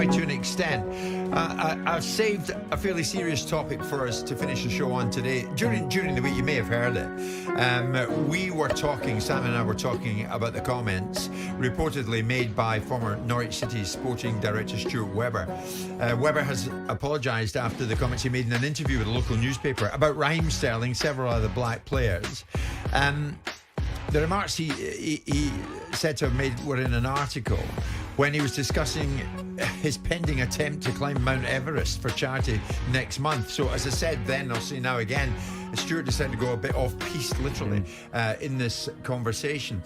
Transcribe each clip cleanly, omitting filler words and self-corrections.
Troy to an extent. I've saved a fairly serious topic for us to finish the show on today. During the week, you may have heard it. We were talking, Sam and I were talking about the comments reportedly made by former Norwich City sporting director Stuart Weber. Weber has apologised after the comments he made in an interview with a local newspaper about Raheem Sterling, several other black players. The remarks he said to have made were in an article when he was discussing his pending attempt to climb Mount Everest for charity next month. So, as I said then, I'll say now again, Stuart decided to go a bit off-piste, literally, in this conversation.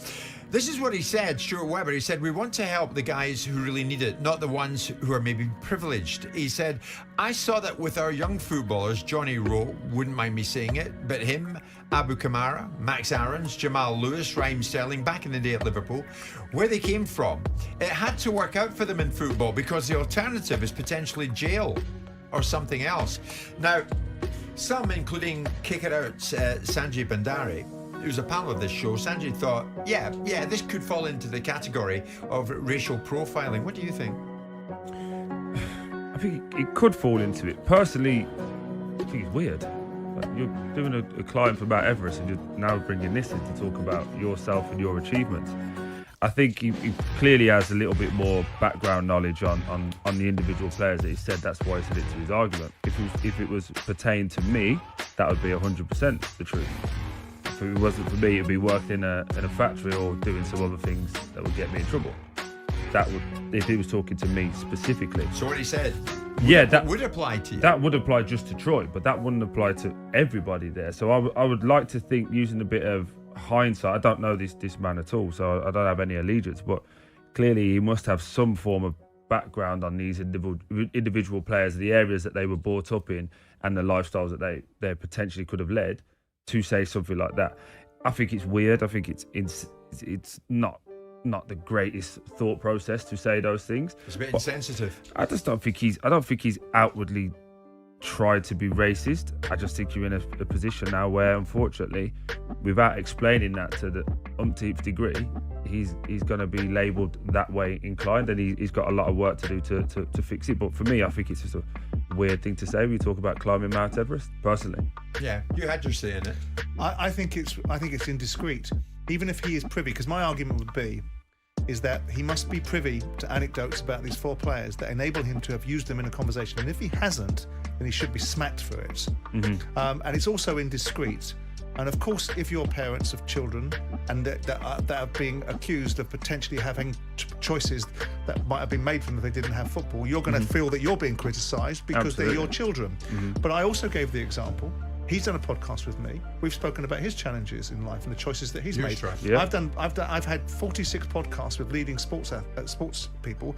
This is what he said, Stuart Weber. He said, "We want to help the guys who really need it, not the ones who are maybe privileged." He said, "I saw that with our young footballers, Johnny Rowe, wouldn't mind me saying it, but him, Abu Kamara, Max Aarons, Jamal Lewis, Raheem Sterling, back in the day at Liverpool, where they came from, it had to work out for them in football because the alternative is potentially jail or something else." Now, some, including Kick It Out, Sanjay Bandari, who's a pal of this show, Sanjay thought, yeah, this could fall into the category of racial profiling. What do you think? I think it could fall into it. Personally, I think it's weird. Like, you're doing a climb for Mount Everest and you're now bringing this in to talk about yourself and your achievements. I think he clearly has a little bit more background knowledge on the individual players that he said. That's why he said it to his argument. If it was pertained to me, that would be 100% the truth. If it wasn't for me, it'd be working in a factory or doing some other things that would get me in trouble. That would, if he was talking to me specifically. So what he said, that would apply to you. That would apply just to Troy, but that wouldn't apply to everybody there. So I would like to think, using a bit of hindsight, I don't know this man at all, so I don't have any allegiance, but clearly he must have some form of background on these individual players, the areas that they were brought up in, and the lifestyles that they potentially could have led to say something like that. I think it's weird. I think it's not the greatest thought process to say those things. It's a bit insensitive. I don't think he's outwardly tried to be racist. I just think you're in a position now where, unfortunately, without explaining that to the umpteenth degree, he's going to be labelled that way inclined, and he's got a lot of work to do to fix it. But for me, I think it's just a weird thing to say when you talk about climbing Mount Everest, personally. Yeah, you had your say in it. I think it's indiscreet, even if he is privy, because my argument would be is that he must be privy to anecdotes about these four players that enable him to have used them in a conversation. And if he hasn't, then he should be smacked for it. And it's also indiscreet. And of course, if you're parents of children and that are being accused of potentially having choices that might have been made for them if they didn't have football, you're going to feel that you're being criticised because they're your children. But I also gave the example. He's done a podcast with me. We've spoken about his challenges in life and the choices that he's made. Yeah. I've had 46 podcasts with leading sports people.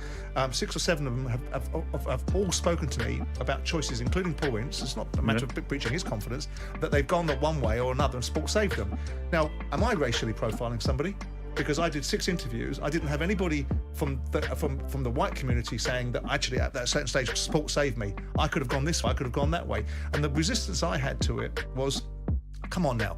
6 or 7 of them have all spoken to me about choices, including Paul Ince. It's not a matter of breaching his confidence, that they've gone the one way or another and sport saved them. Now, am I racially profiling somebody? Because I did 6 interviews, I didn't have anybody from the white community saying that actually at that certain stage sport saved me. I could have gone this way, I could have gone that way. And the resistance I had to it was, come on now,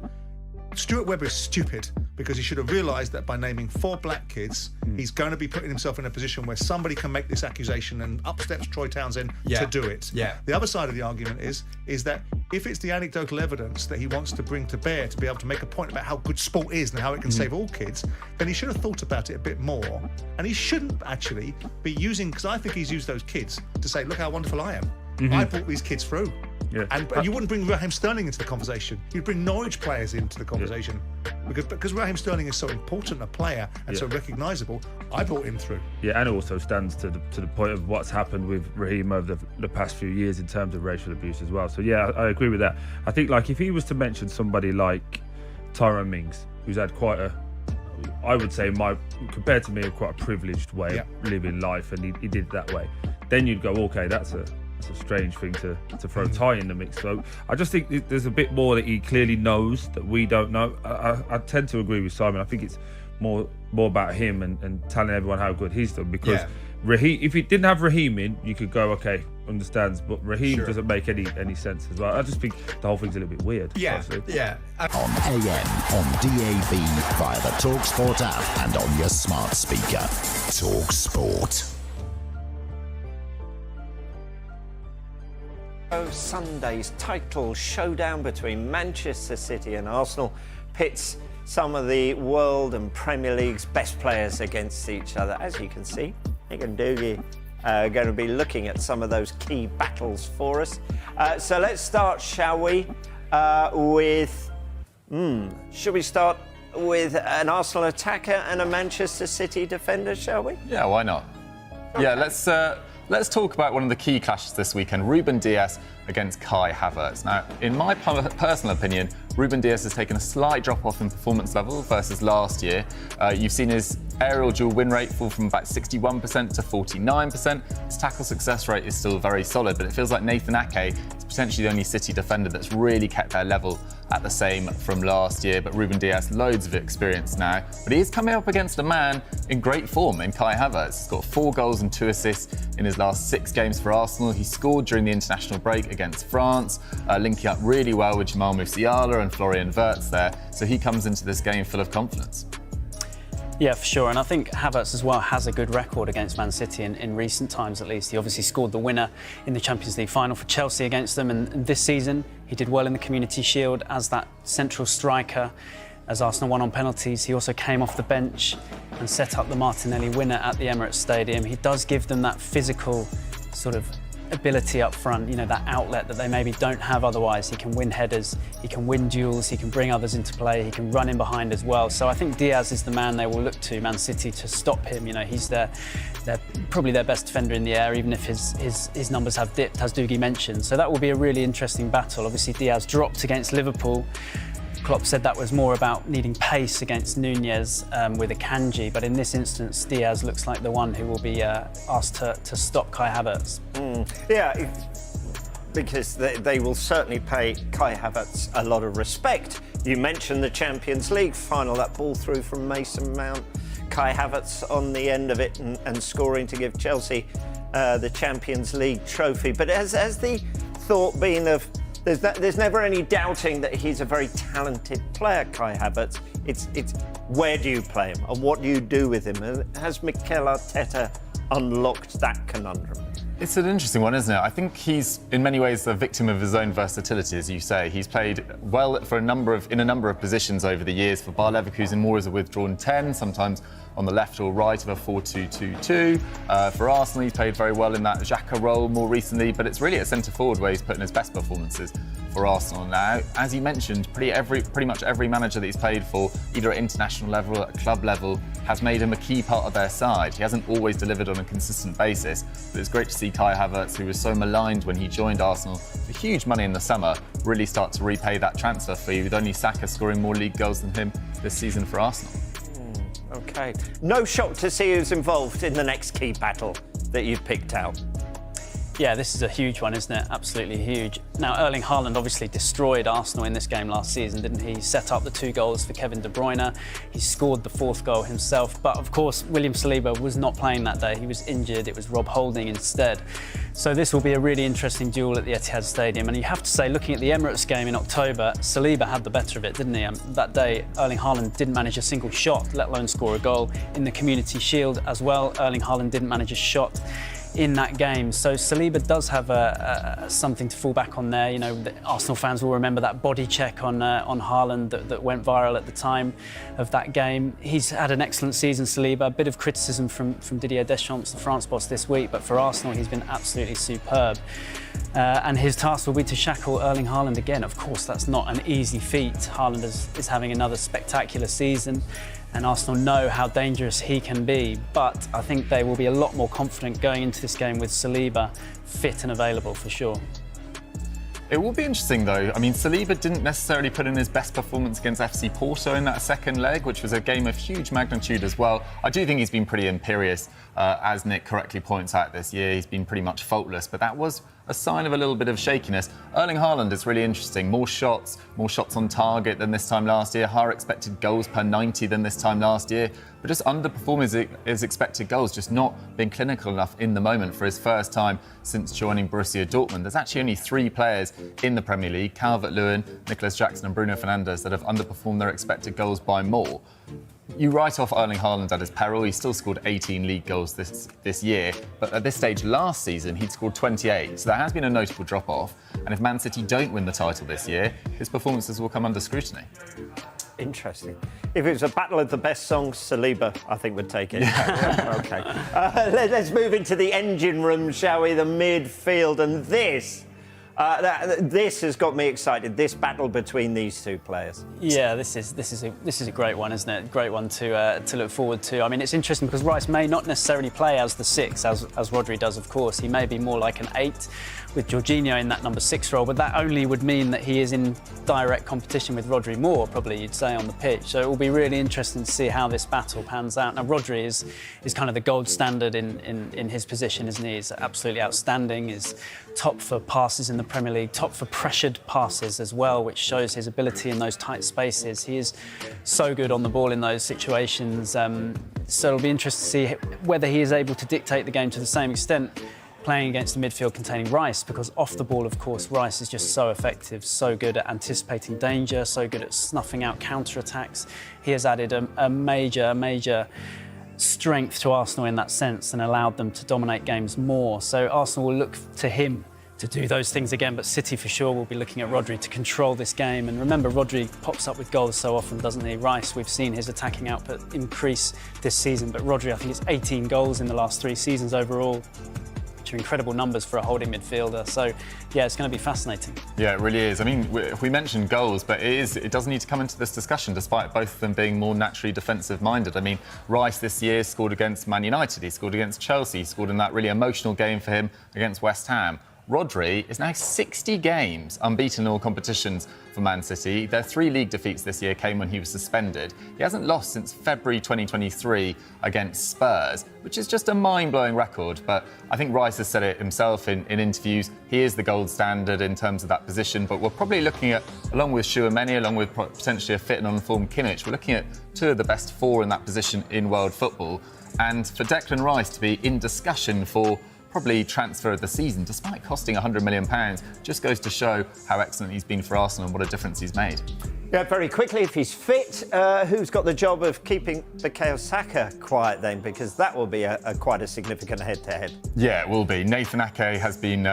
Stuart Weber is stupid because he should have realised that by naming 4 black kids, he's going to be putting himself in a position where somebody can make this accusation, and up steps Troy Townsend to do it. Yeah. The other side of the argument is that if it's the anecdotal evidence that he wants to bring to bear to be able to make a point about how good sport is and how it can save all kids, then he should have thought about it a bit more. And he shouldn't actually be using, because I think he's used those kids to say, look how wonderful I am. I brought these kids through. Yeah. And you wouldn't bring Raheem Sterling into the conversation. You'd bring Norwich players into the conversation. Because Raheem Sterling is so important a player and so recognisable, I brought him through. Yeah, and it also stands to the point of what's happened with Raheem over the past few years in terms of racial abuse as well. So yeah, I agree with that. I think like if he was to mention somebody like Tyrone Mings, who's had quite a, I would say compared to me, quite a privileged way of living life, and he did it that way, then you'd go, okay, that's a strange thing to throw Ty in the mix. So I just think there's a bit more that he clearly knows that we don't know. I tend to agree with Simon. I think it's more about him and telling everyone how good he's done, because Raheem, if he didn't have Raheem in, you could go, okay, understands, but Raheem doesn't make any sense as well. I just think the whole thing's a little bit weird. Yeah. On AM, on DAB, via the TalkSport app and on your smart speaker. TalkSport. Sunday's title showdown between Manchester City and Arsenal pits some of the world and Premier League's best players against each other. As you can see, Nick and Doogie are going to be looking at some of those key battles for us. So let's start, shall we, with... should we start with an Arsenal attacker and a Manchester City defender, shall we? Yeah, why not? Okay. Yeah, let's talk about one of the key clashes this weekend, Ruben Dias against Kai Havertz. Now, in my personal opinion, Ruben Dias has taken a slight drop-off in performance level versus last year. You've seen his aerial duel win rate fall from about 61% to 49%. His tackle success rate is still very solid, but it feels like Nathan Ake is potentially the only City defender that's really kept their level at the same from last year. But Ruben Dias, loads of experience now. But he is coming up against a man in great form in Kai Havertz. He's got 4 goals and 2 assists in his last 6 games for Arsenal. He scored during the international break against France, linking up really well with Jamal Musiala and Florian Wirtz there. So he comes into this game full of confidence. Yeah, for sure. And I think Havertz as well has a good record against Man City in recent times, at least. He obviously scored the winner in the Champions League final for Chelsea against them. And this season, he did well in the Community Shield as that central striker. As Arsenal won on penalties, he also came off the bench and set up the Martinelli winner at the Emirates Stadium. He does give them that physical sort of ability up front, you know, that outlet that they maybe don't have otherwise. He can win headers, he can win duels, he can bring others into play, he can run in behind as well. So I think Diaz is the man they will look to, Man City, to stop him. You know, he's probably their best defender in the air, even if his numbers have dipped, as Doogie mentioned. So that will be a really interesting battle. Obviously, Diaz dropped against Liverpool. Klopp said that was more about needing pace against Nunez with Akanji, but in this instance, Diaz looks like the one who will be asked to stop Kai Havertz. Yeah, because they will certainly pay Kai Havertz a lot of respect. You mentioned the Champions League final, that ball through from Mason Mount, Kai Havertz on the end of it and scoring to give Chelsea the Champions League trophy. But has the thought been of there's never any doubting that he's a very talented player, Kai Havertz. It's where do you play him and what do you do with him? And has Mikel Arteta unlocked that conundrum? It's an interesting one, isn't it? I think he's in many ways a victim of his own versatility, as you say. He's played well in a number of positions over the years. For Bayer Leverkusen, more as a withdrawn 10, sometimes on the left or right of a 4-2-2-2. For Arsenal, he's played very well in that Xhaka role more recently, but it's really at centre-forward where he's put in his best performances for Arsenal now. As you mentioned, pretty much every manager that he's played for, either at international level or at club level, has made him a key part of their side. He hasn't always delivered on a consistent basis, but it's great to see Kai Havertz, who was so maligned when he joined Arsenal for huge money in the summer, really start to repay that transfer fee, with only Saka scoring more league goals than him this season for Arsenal. OK. No shock to see who's involved in the next key battle that you've picked out. Yeah, this is a huge one, isn't it? Absolutely huge. Now, Erling Haaland obviously destroyed Arsenal in this game last season, didn't he? He set up the 2 goals for Kevin De Bruyne. He scored the 4th goal himself. But, of course, William Saliba was not playing that day. He was injured. It was Rob Holding instead. So this will be a really interesting duel at the Etihad Stadium. And you have to say, looking at the Emirates game in October, Saliba had the better of it, didn't he? That day, Erling Haaland didn't manage a single shot, let alone score a goal. In the Community Shield as well, Erling Haaland didn't manage a shot in that game. So Saliba does have something to fall back on there. You know, the Arsenal fans will remember that body check on Haaland that went viral at the time of that game. He's had an excellent season, Saliba. A bit of criticism from Didier Deschamps, the France boss, this week, but for Arsenal, he's been absolutely superb. And his task will be to shackle Erling Haaland again. Of course, that's not an easy feat. Haaland is having another spectacular season, and Arsenal know how dangerous he can be. But I think they will be a lot more confident going into this game with Saliba fit and available for sure. It will be interesting, though. I mean, Saliba didn't necessarily put in his best performance against FC Porto in that second leg, which was a game of huge magnitude as well. I do think he's been pretty imperious, as Nick correctly points out this year. He's been pretty much faultless, but that was a sign of a little bit of shakiness. Erling Haaland is really interesting. More shots on target than this time last year. Higher expected goals per 90 than this time last year. But just underperforming his expected goals, just not being clinical enough in the moment for his first time since joining Borussia Dortmund. There's actually only 3 players in the Premier League, Calvert-Lewin, Nicolas Jackson and Bruno Fernandes, that have underperformed their expected goals by more. You write off Erling Haaland at his peril. He still scored 18 league goals this year, but at this stage last season he'd scored 28. So there has been a notable drop-off. And if Man City don't win the title this year, his performances will come under scrutiny. Interesting. If it was a battle of the best songs, Saliba, I think, would take it. Okay. Let's move into the engine room, shall we? The midfield, and this has got me excited. This battle between these two players. Yeah, this is a great one, isn't it? Great one to look forward to. I mean, it's interesting because Rice may not necessarily play as the 6, as Rodri does, of course. He may be more like an 8 with Jorginho in that number 6 role, but that only would mean that he is in direct competition with Rodri more, probably you'd say, on the pitch. So it will be really interesting to see how this battle pans out. Now, Rodri is kind of the gold standard in his position, isn't he? He's absolutely outstanding. He's top for passes in the Premier League, top for pressured passes as well, which shows his ability in those tight spaces. He is so good on the ball in those situations. So it'll be interesting to see whether he is able to dictate the game to the same extent playing against a midfield containing Rice, because off the ball, of course, Rice is just so effective, so good at anticipating danger, so good at snuffing out counter-attacks. He has added a major strength to Arsenal in that sense and allowed them to dominate games more. So Arsenal will look to him to do those things again, but City for sure will be looking at Rodri to control this game. And remember, Rodri pops up with goals so often, doesn't he? Rice, we've seen his attacking output increase this season, but Rodri, I think it's 18 goals in the last 3 seasons overall, which are incredible numbers for a holding midfielder. So yeah, it's going to be fascinating. Yeah, it really is. I mean, we mentioned goals, but it does need to come into this discussion, despite both of them being more naturally defensive-minded. I mean, Rice this year scored against Man United, he scored against Chelsea, he scored in that really emotional game for him against West Ham. Rodri is now 60 games unbeaten in all competitions for Man City. Their 3 league defeats this year came when he was suspended. He hasn't lost since February 2023 against Spurs, which is just a mind-blowing record. But I think Rice has said it himself in interviews. He is the gold standard in terms of that position. But we're probably looking at, along with Tchouaméni, along with potentially a fit and on-form Kimmich, we're looking at 2 of the best 4 in that position in world football. And for Declan Rice to be in discussion for probably transfer of the season, despite costing £100 million, just goes to show how excellent he's been for Arsenal and what a difference he's made. Yeah, very quickly, if he's fit, who's got the job of keeping Bukayo Saka quiet then? Because that will be quite a significant head-to-head. Yeah, it will be. Nathan Ake has been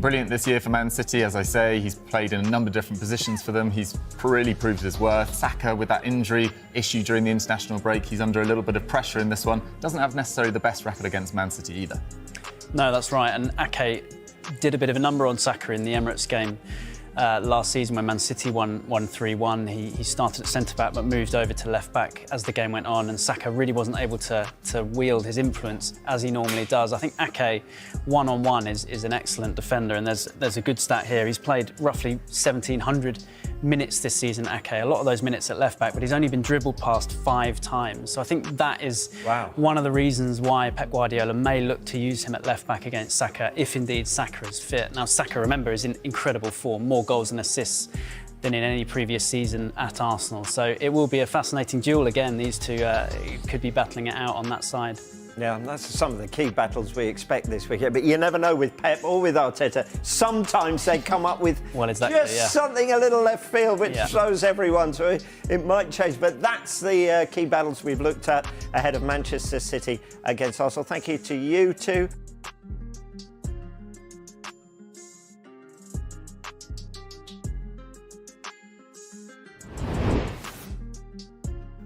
brilliant this year for Man City, as I say. He's played in a number of different positions for them. He's really proved his worth. Saka, with that injury issue during the international break, he's under a little bit of pressure in this one. Doesn't have necessarily the best record against Man City either. No, that's right. And Ake did a bit of a number on Saka in the Emirates game last season when Man City won 3-1. He started at centre-back but moved over to left-back as the game went on, and Saka really wasn't able to wield his influence as he normally does. I think Ake, one-on-one, is an excellent defender, and there's a good stat here. He's played roughly 1,700 minutes this season, Ake. A lot of those minutes at left-back, but he's only been dribbled past 5 times. So I think that is one of the reasons why Pep Guardiola may look to use him at left-back against Saka, if indeed Saka is fit. Now, Saka, remember, is in incredible form, more goals and assists than in any previous season at Arsenal. So it will be a fascinating duel again. These two could be battling it out on that side. Yeah, that's some of the key battles we expect this weekend. But you never know with Pep or with Arteta. Sometimes they come up with something a little left field, which throws everyone. So it might change. But that's the key battles we've looked at ahead of Manchester City against Arsenal. Thank you to you two.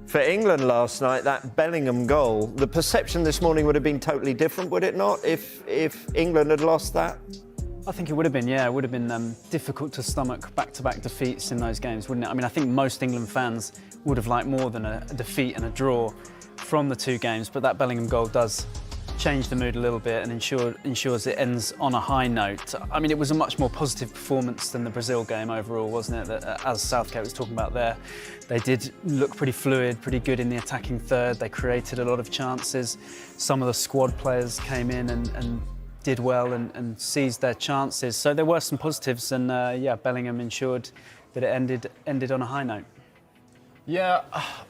For England last night, that Bellingham goal, the perception this morning would have been totally different, would it not, if England had lost that? I think it would have been, yeah. It would have been difficult to stomach back-to-back defeats in those games, wouldn't it? I mean, I think most England fans would have liked more than a defeat and a draw from the 2 games, but that Bellingham goal does change the mood a little bit and ensures it ends on a high note. I mean, it was a much more positive performance than the Brazil game overall, wasn't it? That, as Southgate was talking about there, they did look pretty fluid, pretty good in the attacking third. They created a lot of chances. Some of the squad players came in and did well and seized their chances. So there were some positives, and Bellingham ensured that it ended on a high note. Yeah,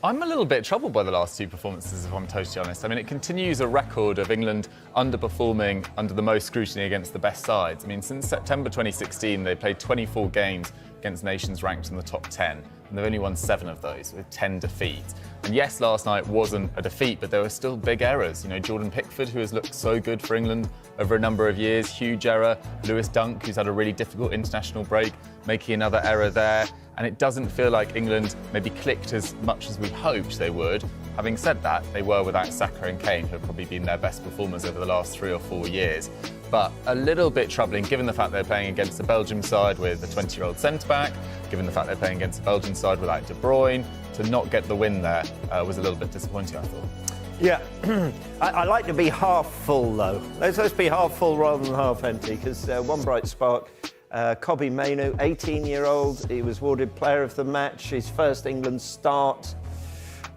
I'm a little bit troubled by the last 2 performances, if I'm totally honest. I mean, it continues a record of England underperforming under the most scrutiny against the best sides. I mean, since September 2016, they played 24 games against nations ranked in the top 10. and they've only won 7 of those with 10 defeats. And yes, last night wasn't a defeat, but there were still big errors. You know, Jordan Pickford, who has looked so good for England over a number of years, huge error. Lewis Dunk, who's had a really difficult international break, making another error there. And it doesn't feel like England maybe clicked as much as we hoped they would. Having said that, they were without Saka and Kane, who have probably been their best performers over the last 3 or 4 years. But a little bit troubling, given the fact they're playing against the Belgium side with a 20-year-old centre-back, given the fact they're playing against the Belgian side without De Bruyne, to not get the win there was a little bit disappointing, I thought. Yeah, I like to be half full though. Let's be half full rather than half empty, because one bright spark, Kobbie Mainoo, 18-year-old, he was awarded player of the match, his first England start.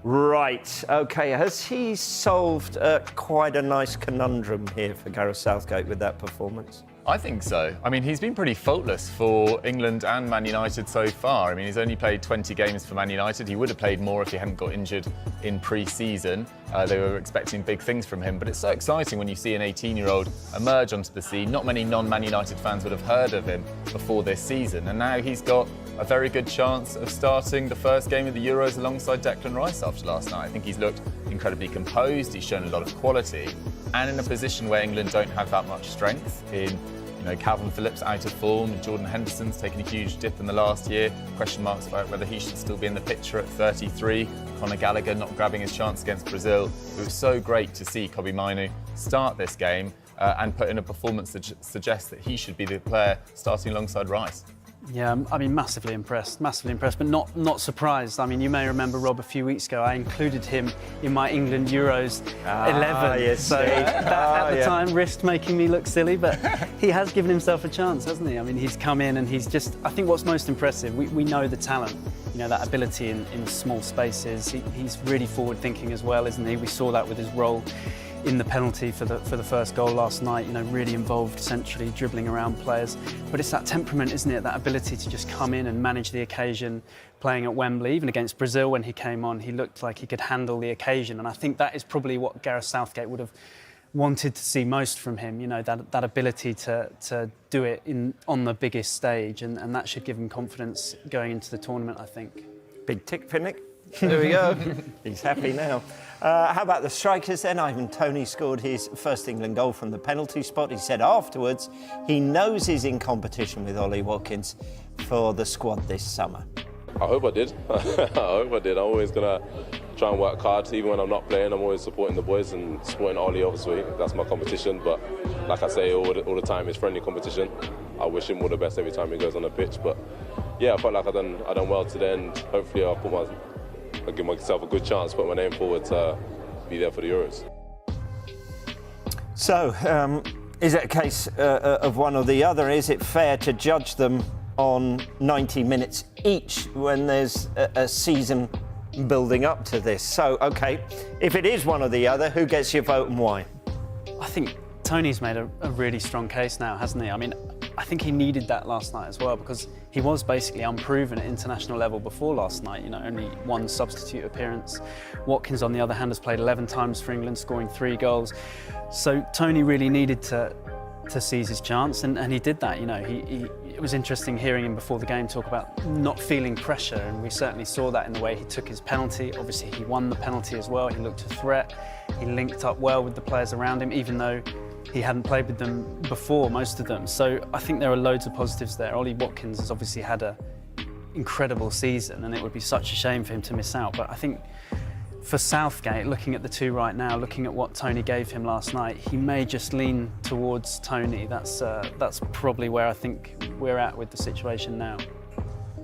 Right, OK, has he solved quite a nice conundrum here for Gareth Southgate with that performance? I think so. I mean, he's been pretty faultless for England and Man United so far. I mean, he's only played 20 games for Man United. He would have played more if he hadn't got injured in pre-season. They were expecting big things from him, but it's so exciting when you see an 18-year-old emerge onto the scene. Not many non-Man United fans would have heard of him before this season, and now he's got a very good chance of starting the first game of the Euros alongside Declan Rice after last night. I think he's looked incredibly composed, he's shown a lot of quality, and in a position where England don't have that much strength in Calvin Phillips out of form, Jordan Henderson's taken a huge dip in the last year, question marks about whether he should still be in the picture at 33, Conor Gallagher not grabbing his chance against Brazil. It was so great to see Kobbie Mainoo start this game and put in a performance that suggests that he should be the player starting alongside Rice. Yeah, I mean, massively impressed, but not surprised. I mean, you may remember, Rob, a few weeks ago, I included him in my England Euros 11. Yes, so at the time risked making me look silly, but he has given himself a chance, hasn't he? I mean, he's come in and he's just, I think what's most impressive, we know the talent, that ability in small spaces. He's really forward-thinking as well, isn't he? We saw that with his role in the penalty for the first goal last night, really involved centrally, dribbling around players. But it's that temperament, isn't it? That ability to just come in and manage the occasion, playing at Wembley, even against Brazil when he came on, he looked like he could handle the occasion. And I think that is probably what Gareth Southgate would have wanted to see most from him, that ability to do it on the biggest stage. And that should give him confidence going into the tournament, I think. Big tick, Pinnock. There we go. He's happy now. How about the strikers then? Ivan Toney scored his first England goal from the penalty spot. He said afterwards he knows he's in competition with Ollie Watkins for the squad this summer. I hope I did. I hope I did. I'm always going to try and work hard. Even when I'm not playing, I'm always supporting the boys and supporting Ollie, obviously. That's my competition. But like I say all the time, it's friendly competition. I wish him all the best every time he goes on the pitch. But yeah, I felt like I done well today, and hopefully I'll give myself a good chance, put my name forward to be there for the Euros. So, is it a case of one or the other? Is it fair to judge them on 90 minutes each when there's a season building up to this? So, OK, if it is one or the other, who gets your vote and why? I think Tony's made a really strong case now, hasn't he? I mean, I think he needed that last night as well, because he was basically unproven at international level before last night. Only one substitute appearance. Watkins, on the other hand, has played 11 times for England, scoring 3 goals. So Tony really needed to seize his chance, and he did that. It was interesting hearing him before the game talk about not feeling pressure, and we certainly saw that in the way he took his penalty. Obviously, he won the penalty as well. He looked a threat. He linked up well with the players around him, even though he hadn't played with them before, most of them. So I think there are loads of positives there. Ollie Watkins has obviously had an incredible season, and it would be such a shame for him to miss out. But I think for Southgate, looking at the two right now, looking at what Tony gave him last night, he may just lean towards Tony. That's probably where I think we're at with the situation now.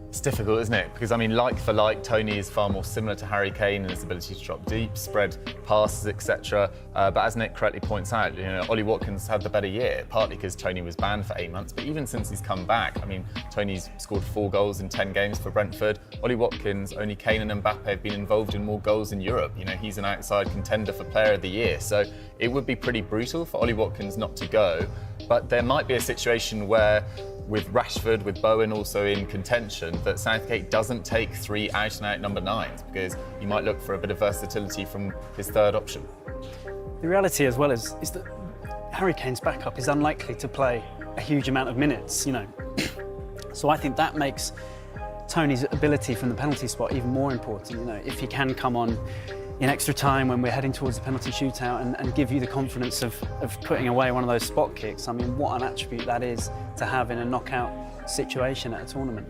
It's difficult, isn't it? Because, I mean, like for like, Tony is far more similar to Harry Kane in his ability to drop deep, spread passes, etc. But as Nick correctly points out, Ollie Watkins had the better year, partly because Tony was banned for 8 months. But even since he's come back, I mean, Tony's scored 4 goals in 10 games for Brentford. Ollie Watkins, only Kane and Mbappe have been involved in more goals in Europe. He's an outside contender for Player of the Year. So it would be pretty brutal for Ollie Watkins not to go. But there might be a situation where, with Rashford, with Bowen also in contention, that Southgate doesn't take 3 out-and-out number 9s, because he might look for a bit of versatility from his third option. The reality as well is that Harry Kane's backup is unlikely to play a huge amount of minutes, So I think that makes Tony's ability from the penalty spot even more important. You know, if he can come on in extra time when we're heading towards the penalty shootout and give you the confidence of putting away one of those spot kicks, I mean, what an attribute that is to have in a knockout situation at a tournament.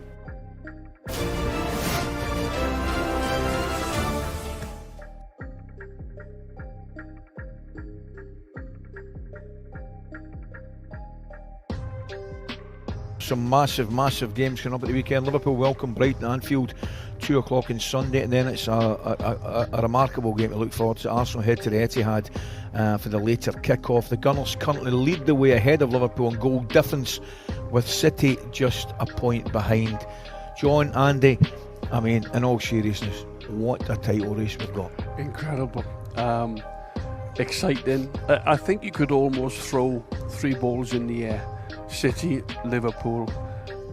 Some massive games coming up at the weekend. Liverpool welcome Brighton Anfield, 2 o'clock on Sunday, and then it's a remarkable game to look forward to. Arsenal head to the Etihad for the later kick-off. The Gunners currently lead the way ahead of Liverpool in goal difference, with City just a point behind. John, Andy, I mean, in all seriousness, what a title race we've got. Incredible. Exciting. I think you could almost throw 3 balls in the air. City, Liverpool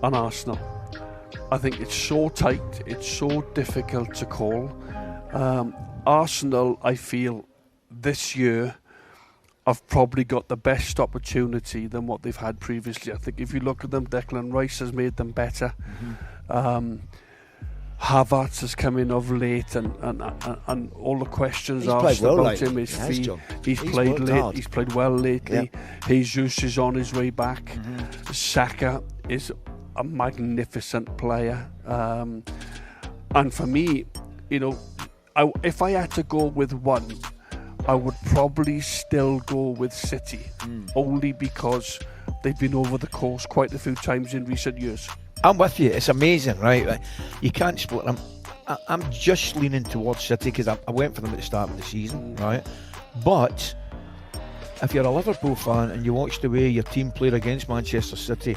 and Arsenal. I think it's so tight, it's so difficult to call. Arsenal, I feel, this year have probably got the best opportunity than what they've had previously. I think if you look at them, Declan Rice has made them better. Havertz has come in of late, and all the questions asked about him, his feet. He's played well lately. Jesus is on his way back. Saka is a magnificent player. And for me, you know, if I had to go with one, I would probably still go with City, only because they've been over the course quite a few times in recent years. I'm with you. It's amazing, right? You can't split them. I'm just leaning towards City because I went for them at the start of the season, right? But if you're a Liverpool fan and you watch the way your team played against Manchester City,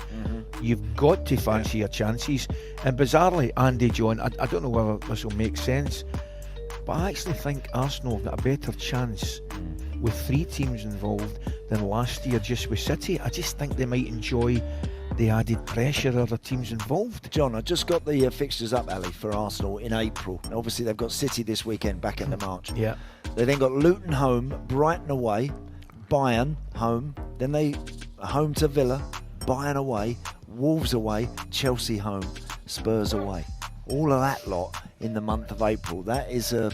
you've got to fancy your chances. And bizarrely, Andy, John, I don't know whether this will make sense, but I actually think Arsenal have got a better chance with 3 teams involved than last year just with City. I just think they might enjoy the added pressure of the teams involved. John, I just got the fixtures up, Ali, for Arsenal in April. And obviously, they've got City this weekend, back in the March. Yeah. They then got Luton home, Brighton away, Bayern home, then they home to Villa, Bayern away, Wolves away, Chelsea home, Spurs away. All of that lot in the month of April. That's a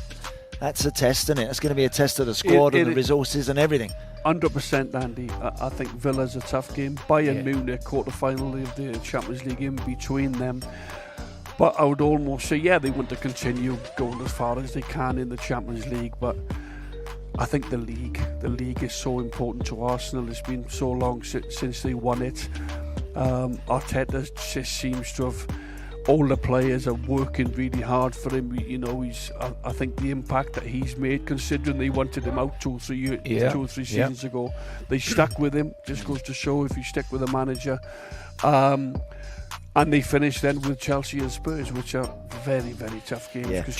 test, isn't it? It's going to be a test of the squad and the resources and everything. 100%, Andy. I think Villa's a tough game. Bayern Munich, quarter-final of the Champions League in between them. But I would almost say, they want to continue going as far as they can in the Champions League. But I think the league is so important to Arsenal. It's been so long since they won it. Arteta just seems to have... All the players are working really hard for him. You know, I think the impact that he's made, considering they wanted him out 2 or 3 seasons ago, they stuck with him. Just goes to show if you stick with a manager. And they finish then with Chelsea and Spurs, which are very, very tough games. Because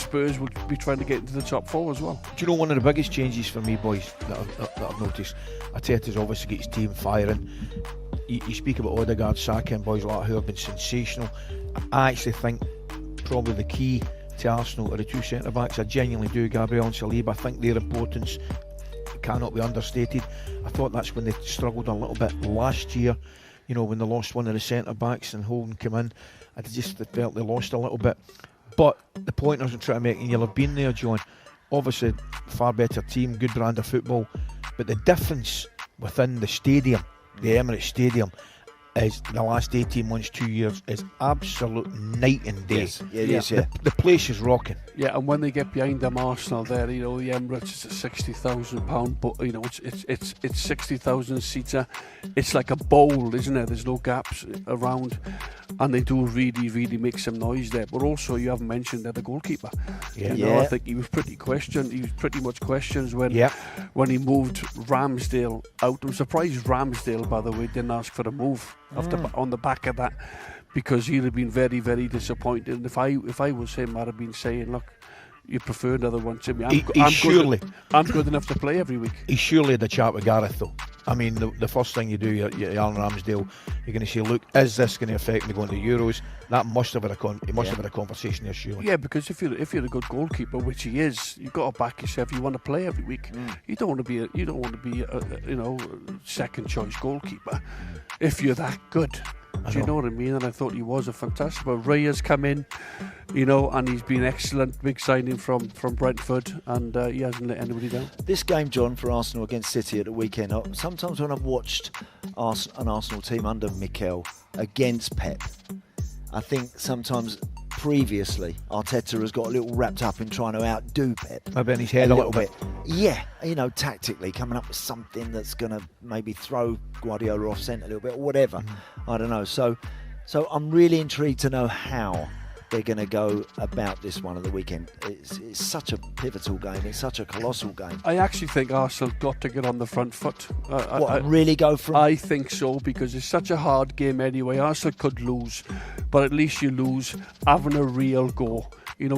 Spurs will be trying to get into the top 4 as well. Do you know one of the biggest changes for me, boys, that I've noticed? Arteta's obviously got his team firing. You speak about Odegaard, Saka and boys like that who have been sensational. I actually think probably the key to Arsenal are the 2 centre-backs. I genuinely do. Gabriel and Saliba, I think their importance cannot be understated. I thought that's when they struggled a little bit last year, you know, when they lost one of the centre-backs and Holden came in. I just felt they lost a little bit. But the point I was trying to make, and you'll have been there, John, obviously far better team, good brand of football, but the difference within the stadium, the Emirates Stadium, is the last 18 months, 2 years, is absolute night and day. Yes, it is, yeah. The place is rocking. Yeah, and when they get behind them Arsenal there, you know, the Emirates is a £60,000, but you know, it's 60,000 seater. It's like a bowl, isn't it? There's no gaps around, and they do really make some noise there. But also, you haven't mentioned the goalkeeper. Yeah. You know, I think he was pretty much questioned when he moved Ramsdale out. I'm surprised Ramsdale, by the way, didn't ask for a move on the back of that, because he'd have been very, very disappointed. And if I was him, I'd have been saying, look, you prefer another one to me. I'm good enough to play every week. He's surely the chat with Gareth, though. I mean, the first thing you do, you're Alan Ramsdale, you're going to say, look, is this going to affect me going to the Euros? That must have been a conversation there, surely. Yeah, because if you're a good goalkeeper, which he is, you've got to back yourself. You want to play every week. You don't want to be a second choice goalkeeper if you're that good. Do you know what I mean? And I thought he was a fantastic. But Ray has come in, and he's been excellent. Big signing from Brentford, and he hasn't let anybody down. This game, John, for Arsenal against City at the weekend, sometimes when I've watched an Arsenal team under Mikel against Pep, I think sometimes previously Arteta has got a little wrapped up in trying to outdo Pep. Maybe in his head a little bit. Yeah, tactically coming up with something that's going to maybe throw Guardiola off scent a little bit or whatever. I don't know. So I'm really intrigued to know how they're going to go about this one at the weekend. It's such a pivotal game. It's such a colossal game. I actually think Arsenal got to get on the front foot. Really go for it? I think so, because it's such a hard game anyway. Arsenal could lose, but at least you lose having a real go.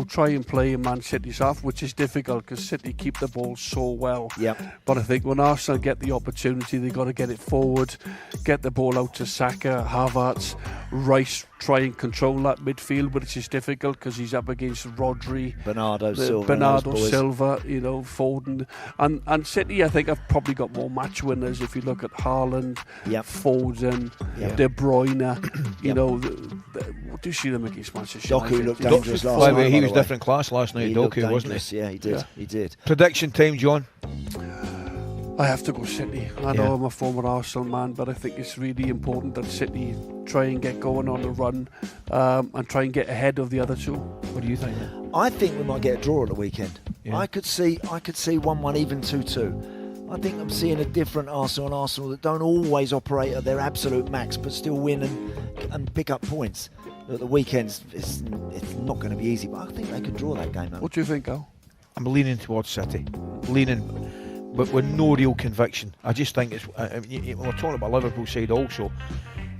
Try and play Man City's half, which is difficult because City keep the ball so well. Yep. But I think when Arsenal get the opportunity, they've got to get it forward, get the ball out to Saka, Havertz, Rice, try and control that midfield, which is difficult because he's up against Rodri, Bernardo Silva, Foden. And City, I think, have probably got more match winners if you look at Haaland, Foden, De Bruyne. What do you see them against Manchester United? Doku looked dangerous last night. He was different class last night, Doku, wasn't he? Yeah, he did. He did. Prediction time, John? I have to go City. I know I'm a former Arsenal man, but I think it's really important that City try and get going on the run and try and get ahead of the other two. What do you think, man? I think we might get a draw at the weekend. Yeah. I could see 1-1, even 2-2. I think I'm seeing a different Arsenal that don't always operate at their absolute max, but still win and pick up points. At the weekends, it's not going to be easy, but I think they could draw that game out. What do you think, Al? I'm leaning towards City. But with no real conviction. I just think it's. We're talking about Liverpool side also,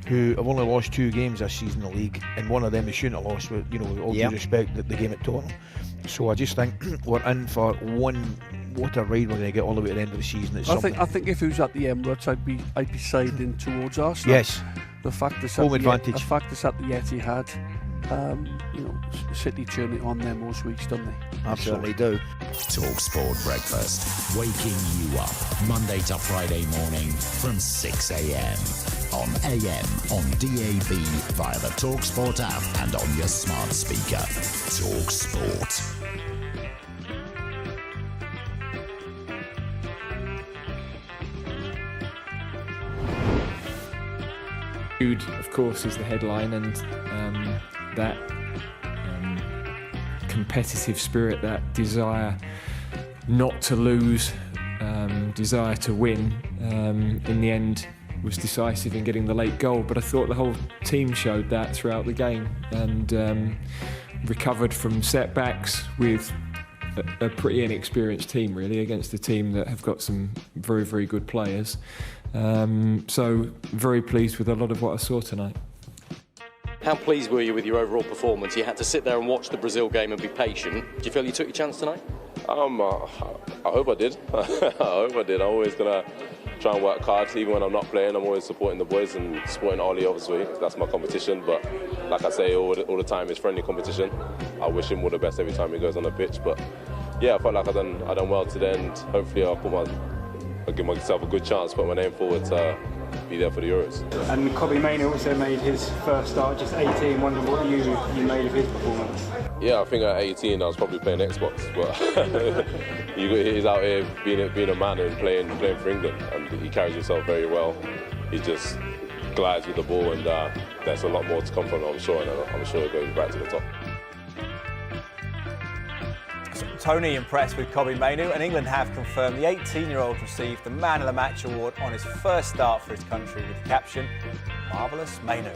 who have only lost 2 games this season in the league, and one of them they shouldn't have lost. With all due respect, the game at Tottenham. So I just think we're in for what a ride we're going to get all the way to the end of the season. I think if he was at the Emirates, I'd be siding towards Arsenal. Yes. The fact it's home advantage. The fact it's at the Etihad. City turn it on them most weeks, don't they? Absolutely do. Talk Sport Breakfast, waking you up Monday to Friday morning from 6 a.m. on AM, on DAB, via the Talk Sport app and on your smart speaker. Talk Sport. Of course, is the headline, and that competitive spirit, that desire not to lose, desire to win, in the end was decisive in getting the late goal. But I thought the whole team showed that throughout the game and recovered from setbacks with a pretty inexperienced team, really, against a team that have got some very, very good players. So very pleased with a lot of what I saw tonight. How pleased were you with your overall performance? You had to sit there and watch the Brazil game and be patient. Do you feel you took your chance tonight? I hope I did. I hope I did. I'm always going to try and work hard. Even when I'm not playing, I'm always supporting the boys and supporting Ollie, obviously. That's my competition. But like I say, all the time, it's friendly competition. I wish him all the best every time he goes on the pitch. But yeah, I felt like I done well today, and hopefully I'll give myself a good chance, put my name forward to be there for the Euros. And Kobbie Mainoo also made his first start, just 18. Wondering what you made of his performance. Yeah, I think at 18 I was probably playing Xbox, but he's out here being a man and playing for England, and he carries himself very well. He just glides with the ball, and there's a lot more to come from him, I'm sure, and I'm sure he'll go back to the top. Tony impressed with Kobbie Mainoo, and England have confirmed the 18-year-old received the Man of the Match award on his first start for his country with the caption, "Marvellous Mainoo."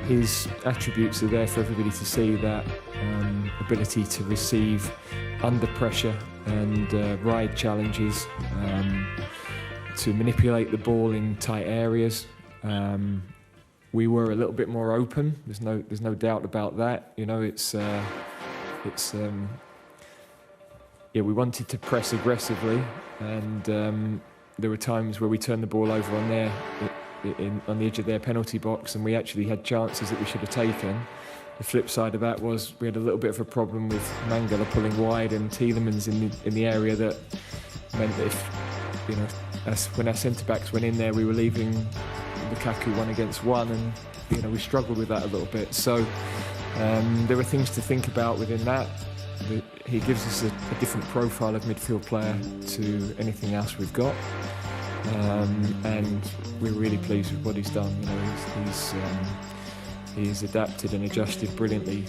His attributes are there for everybody to see, that ability to receive under pressure and ride challenges, to manipulate the ball in tight areas. We were a little bit more open. There's no doubt about that. We wanted to press aggressively, and there were times where we turned the ball over on on the edge of their penalty box, and we actually had chances that we should have taken. The flip side of that was we had a little bit of a problem with Mangala pulling wide and Tielemans in the area, that meant that when our centre backs went in there, we were leaving Lukaku 1-against-1, and we struggled with that a little bit. So there are things to think about within that. He gives us a different profile of midfield player to anything else we've got, and we're really pleased with what he's done. He's adapted and adjusted brilliantly.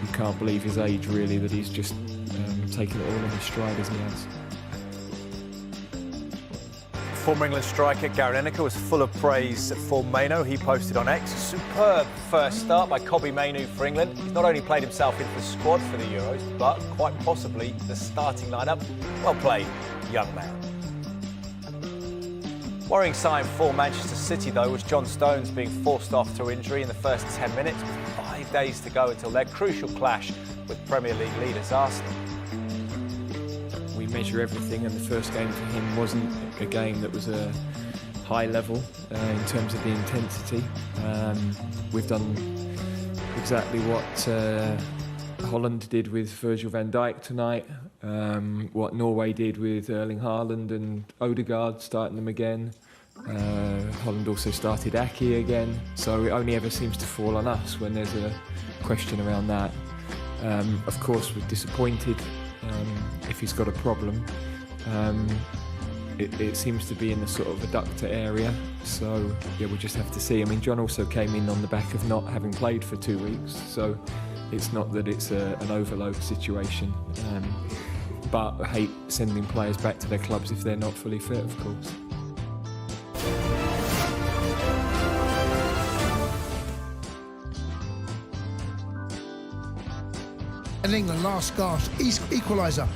You can't believe his age, really, that he's just taken it all in his stride as he has. Former England striker Gareth Lineker was full of praise for Mainoo. He posted on X, a superb first start by Kobbie Mainoo for England. He's not only played himself into the squad for the Euros, but quite possibly the starting lineup. Well played, young man. Worrying sign for Manchester City, though, was John Stones being forced off through injury in the first 10 minutes, with 5 days to go until their crucial clash with Premier League leaders Arsenal. We measure everything, and the first game for him wasn't a game that was a high level in terms of the intensity. We've done exactly what Holland did with Virgil van Dijk tonight, what Norway did with Erling Haaland and Odegaard, starting them again. Holland also started Aki again, so it only ever seems to fall on us when there's a question around that. Of course, we're disappointed if he's got a problem. It seems to be in the sort of adductor area, so yeah, we'll just have to see. I mean, John also came in on the back of not having played for 2 weeks, so it's not that it's an overload situation. But I hate sending players back to their clubs if they're not fully fit, of course. And England last gasp equaliser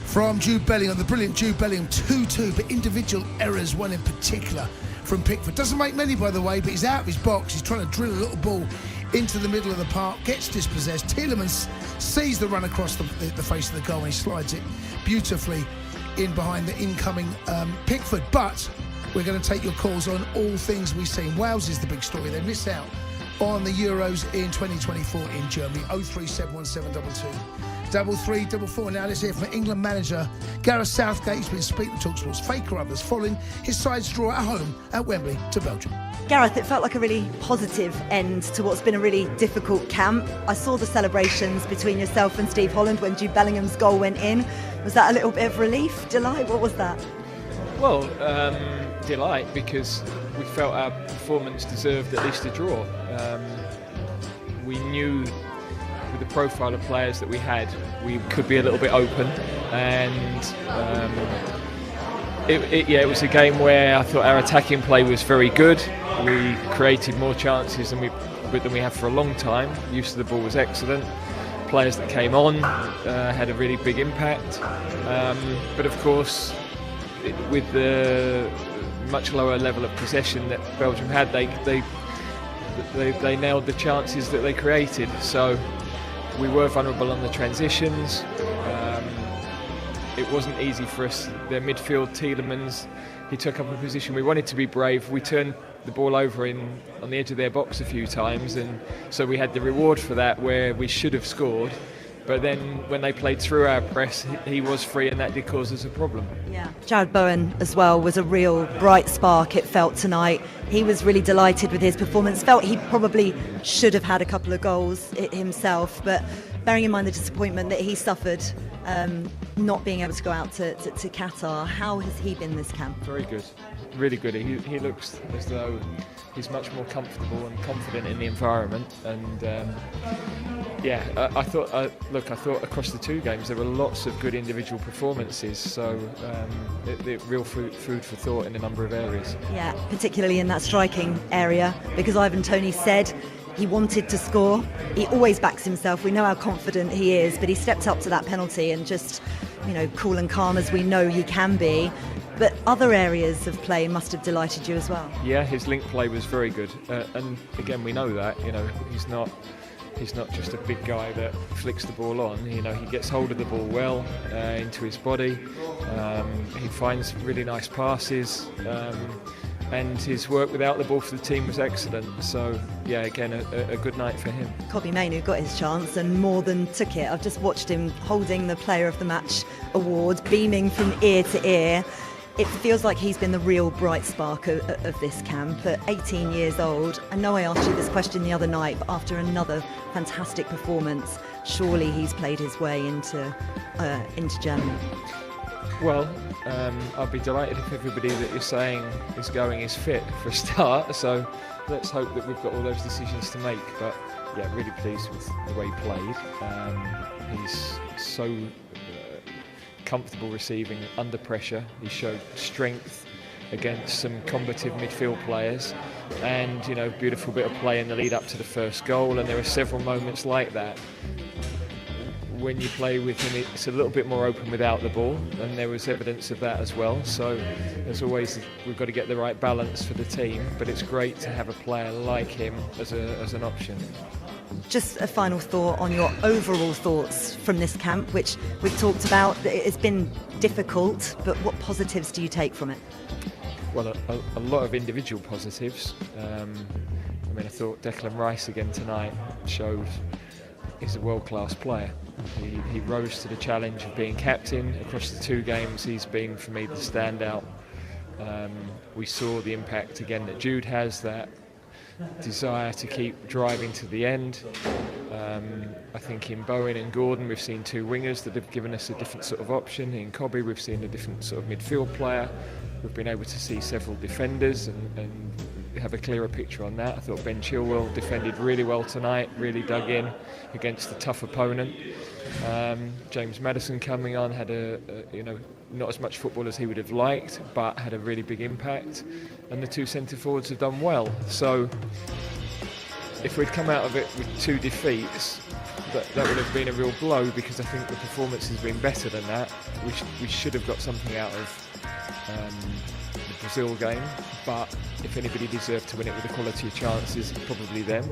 from Jude Bellingham, the brilliant Jude Bellingham, 2-2, but individual errors, one in particular from Pickford. Doesn't make many, by the way, but he's out of his box. He's trying to drill a little ball into the middle of the park, gets dispossessed. Tielemans sees the run across the face of the goal and he slides it beautifully in behind the incoming Pickford. But we're going to take your calls on all things we've seen. Wales is the big story. They miss out on the Euros in 2024 in Germany. 0371722 3344. Now let's hear from England manager Gareth Southgate. He's been speaking to TalkSport's Faker others following his side's draw at home at Wembley to Belgium. Gareth, it felt like a really positive end to what's been a really difficult camp. I saw the celebrations between yourself and Steve Holland when Jude Bellingham's goal went in. Was that a little bit of relief, delight? What was that? Well, delight, because we felt our performance deserved at least a draw. We knew with the profile of players that we had, we could be a little bit open, and it was a game where I thought our attacking play was very good. We created more chances than we have for a long time. Use of the ball was excellent. Players that came on had a really big impact, but of course, with the much lower level of possession that Belgium had, they nailed the chances that they created. So we were vulnerable on the transitions. It wasn't easy for us. Their midfield, Tielemans, he took up a position. We wanted to be brave. We turned the ball over on the edge of their box a few times, and so we had the reward for that where we should have scored. But then when they played through our press, he was free, and that did cause us a problem. Yeah, Jared Bowen as well was a real bright spark, it felt, tonight. He was really delighted with his performance. Felt he probably should have had a couple of goals himself, but bearing in mind the disappointment that he suffered not being able to go out to Qatar, how has he been this camp? Very good, really good. He looks as though he's much more comfortable and confident in the environment, and I thought across the two games there were lots of good individual performances, so real food for thought in a number of areas. Yeah, particularly in that striking area, because Ivan Toney said he wanted to score. He always backs himself. We know how confident he is, but he stepped up to that penalty and just, cool and calm as we know he can be. But other areas of play must have delighted you as well. Yeah, his link play was very good, and again we know that he's not just a big guy that flicks the ball on. He gets hold of the ball well into his body. He finds really nice passes, and his work without the ball for the team was excellent. So yeah, again a good night for him. Kobbie Mainoo got his chance and more than took it. I've just watched him holding the Player of the Match award, beaming from ear to ear. it feels like he's been the real bright spark of this camp. At 18 years old, I know I asked you this question the other night, but after another fantastic performance, surely he's played his way into Germany. Well, I'd be delighted if everybody that you're saying is going is fit for a start. So let's hope that we've got all those decisions to make. But yeah, really pleased with the way he played. He's so comfortable receiving under pressure. He showed strength against some combative midfield players, and beautiful bit of play in the lead up to the first goal. And there are several moments like that. When you play with him, it's a little bit more open without the ball, and there was evidence of that as well. So as always, we've got to get the right balance for the team, but it's great to have a player like him as an option. Just a final thought on your overall thoughts from this camp, which we've talked about. It's been difficult, but what positives do you take from it? Well, a lot of individual positives. I thought Declan Rice again tonight showed he's a world-class player. He rose to the challenge of being captain. Across the 2 games, he's been, for me, the standout. We saw the impact again that Jude has, that desire to keep driving to the end. I think in Bowen and Gordon, we've seen 2 wingers that have given us a different sort of option. In Cobby, we've seen a different sort of midfield player. We've been able to see several defenders and have a clearer picture on that. I thought Ben Chilwell defended really well tonight, really dug in against a tough opponent. James Maddison coming on had not as much football as he would have liked, but had a really big impact. And the 2 centre forwards have done well. So if we'd come out of it with 2 defeats, that would have been a real blow, because I think the performance has been better than that. We should have got something out of the Brazil game, but if anybody deserved to win it with the quality of chances, probably them.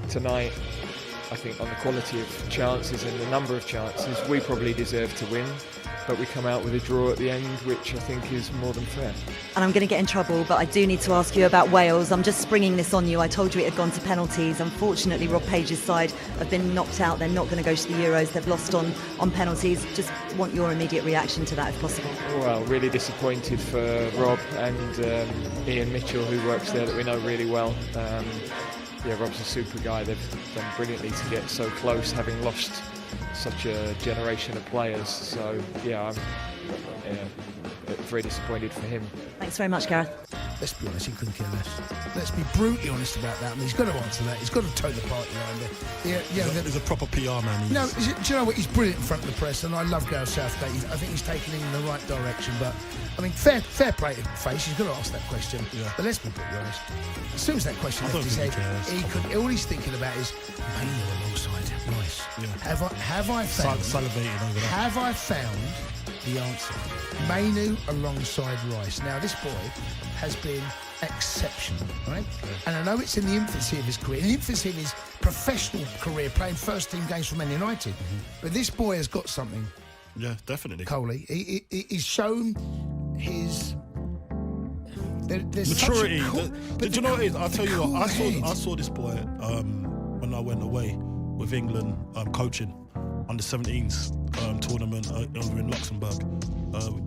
Tonight, I think on the quality of chances and the number of chances, we probably deserve to win, but we come out with a draw at the end, which I think is more than fair. And I'm going to get in trouble, but I do need to ask you about Wales. I'm just springing this on you. I told you it had gone to penalties. Unfortunately, Rob Page's side have been knocked out. They're not going to go to the Euros. They've lost on penalties. Just want your immediate reaction to that, if possible. Well, really disappointed for Rob and Ian Mitchell, who works there, that we know really well. Rob's a super guy. They've done brilliantly to get so close, having lost such a generation of players. So, I'm very disappointed for him. Thanks very much, Gareth. Let's be honest, he couldn't care less. Let's be brutally honest about that. I mean, he's got to answer that. He's got to toe the party line there. He's a proper PR man. Do you know what? He's brilliant in front of the press, and I love Gareth Southgate. I think he's taking him in the right direction. But I mean, fair play to face. He's got to ask that question. Yeah. But let's be brutally honest. As soon as that question left his head, all he's thinking about is Mourinho alongside Rice. Yeah. Have I found? Salivating over that. Have I found the answer? Mainu alongside Rice. Now, this boy has been exceptional, right? Yeah. And I know it's in the infancy of his career, in the infancy of his professional career, playing first-team games for Man United. Mm-hmm. But this boy has got something. Yeah, definitely. Coley, he's shown his maturity. Do you know what it is? I'll tell you what. I saw this boy when I went away with England coaching under 17s tournament over in Luxembourg.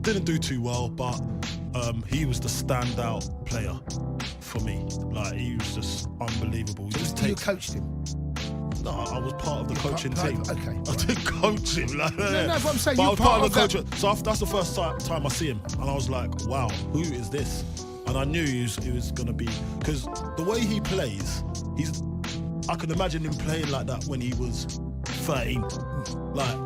Didn't do too well, but he was the standout player for me. Like, he was just unbelievable. You coached him? No, I was part of the coaching team. Okay. I didn't coach him. No, but I'm saying but you're I was part of the coaching. So that's the first time I see him, and I was like, wow, who is this? And I knew he was going to be, because the way he plays, I can imagine him playing like that when he was 13. Like,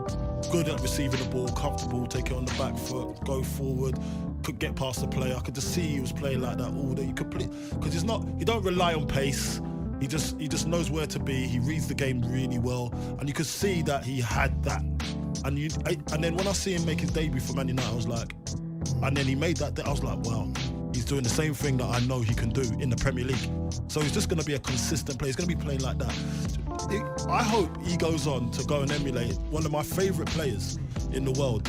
good at receiving the ball, comfortable, take it on the back foot, go forward, could get past the player. I could just see he was playing like that all day. He could play, because he don't rely on pace. He just knows where to be. He reads the game really well, and you could see that he had that. And then when I see him make his debut for Man United, I was like, and then he made that. I was like, wow, he's doing the same thing that I know he can do in the Premier League. So he's just going to be a consistent player. He's going to be playing like that. I hope he goes on to go and emulate one of my favourite players in the world,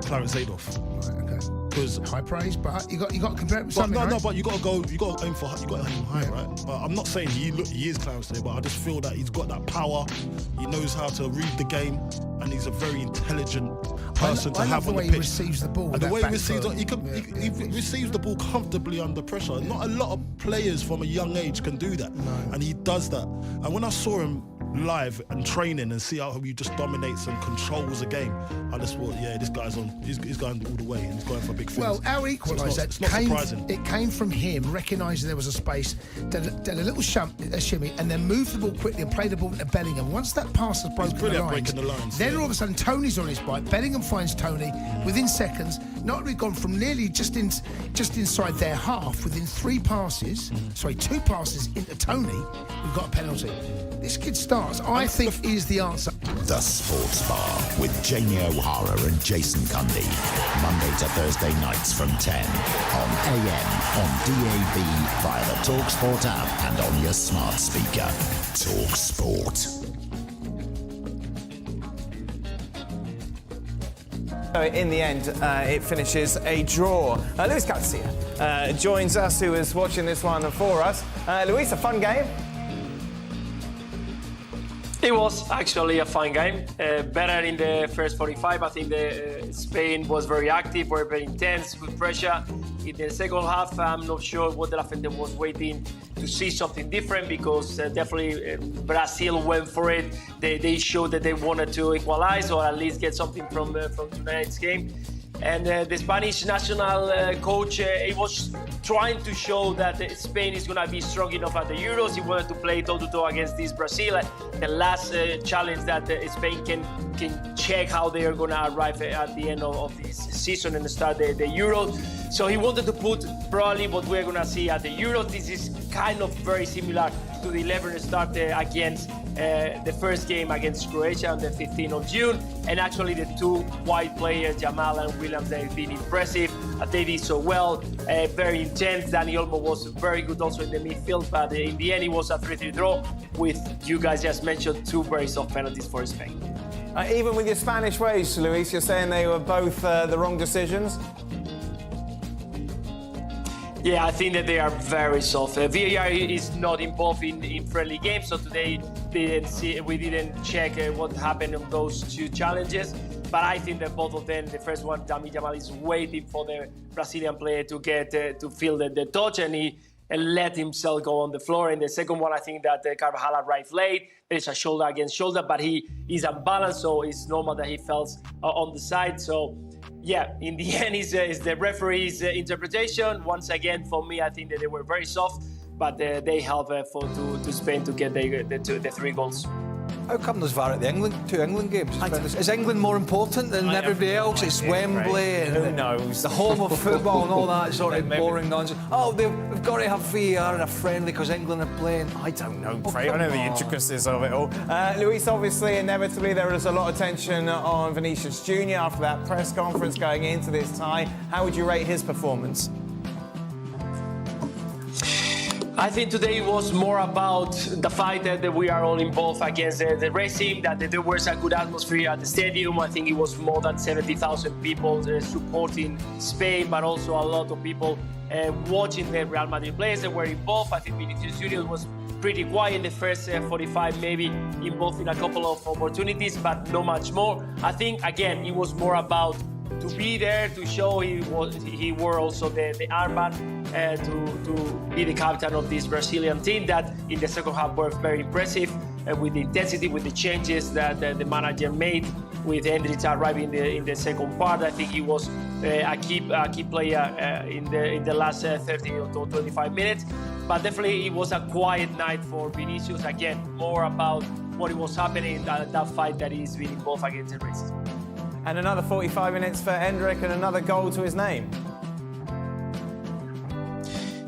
Clarence Seedorf. Right, okay. Because high praise, but you got to compare it with something. No, right? but you got to aim high, right? I'm not saying he is Clarence Seedorf, but I just feel that he's got that power. He knows how to read the game, and he's a very intelligent person to I have love on the way the pitch. he receives the ball. And with the that way he back receives foot. it, he receives the ball comfortably under pressure. Not a lot of players from a young age can do that, and he does that. And when I saw him live and training and see how he just dominates and controls the game, I just thought, yeah, this guy's on. He's going all the way and he's going for big things. Well, our equaliser it's not surprising. It came from him recognising there was a space, did a little shimmy, and then moved the ball quickly and played the ball to Bellingham. Once that pass has broken brilliant breaking the lines, then yeah. all of a sudden Tony's on his bike. Bellingham finds Tony within seconds. Not only gone from nearly just inside their half within 3 passes. Sorry, 2 passes into Tony. We've got a penalty. This kid starts, I think, is the answer. The Sports Bar with Jamie O'Hara and Jason Cundy. Monday to Thursday nights from 10 on AM, on DAB, via the TalkSport app and on your smart speaker. TalkSport. In the end, it finishes a draw. Luis Garcia joins us, who is watching this one for us. Luis, a fun game? It was actually a fun game. Better in the first 45. I think Spain was very active, very intense, good pressure. In the second half, I'm not sure what De La Fuente was waiting to see something different, because definitely Brazil went for it. They showed that they wanted to equalize or at least get something from tonight's game. And the Spanish national coach, he was trying to show that Spain is going to be strong enough at the Euros. He wanted to play toe-to-toe against this Brazil. The last challenge that Spain can check how they are going to arrive at the end of this season and start the Euros. So he wanted to put probably what we're going to see at the Euros. This is kind of very similar to the 11 start against the first game against Croatia on the 15th of June. And actually the 2 white players, Jamal and Williams, they've been impressive. They did so well, very intense. Dani Olmo was very good also in the midfield, but in the end it was a 3-3 draw with, you guys just mentioned, 2 very soft penalties for Spain. Even with your Spanish ways, Luis, you're saying they were both the wrong decisions? Yeah, I think that they are very soft. VAR is not involved in friendly games, so today we didn't check what happened on those 2 challenges. But I think that both of them, the first one, Lamine Yamal is waiting for the Brazilian player to get to feel the touch, and he let himself go on the floor. And the second one, I think that Carvajal arrived late. There is a shoulder against shoulder, but he is unbalanced, so it's normal that he fell on the side. So, yeah, in the end, is the referee's interpretation. Once again, for me, I think that they were very soft, but they helped to Spain to get the 3 goals. How come there's VAR at the 2 England games? Is England more important than everybody else? It's Wembley and who knows? The home of football and all that sort of boring nonsense. Oh, we've got to have VAR in a friendly because England are playing. I don't know, Craig. I know the intricacies of it all. Luis, obviously, inevitably, there was a lot of tension on Vinicius Jr. after that press conference going into this tie. How would you rate his performance? I think today was more about the fact that we are all involved against the regime, that there was a good atmosphere at the stadium. I think it was more than 70,000 people supporting Spain, but also a lot of people watching the Real Madrid players that were involved. I think Vinicius Jr. was pretty quiet in the first 45, maybe involved in a couple of opportunities, but not much more. I think, again, it was more about to be there, to show he wore also the armband to be the captain of this Brazilian team that in the second half were very impressive with the intensity, with the changes that the manager made, with Endrich arriving in the second part. I think he was a key player in the last 30 or 25 minutes. But definitely it was a quiet night for Vinicius. Again, more about what was happening, that fight that he's been involved against the racism. And another 45 minutes for Endrick and another goal to his name.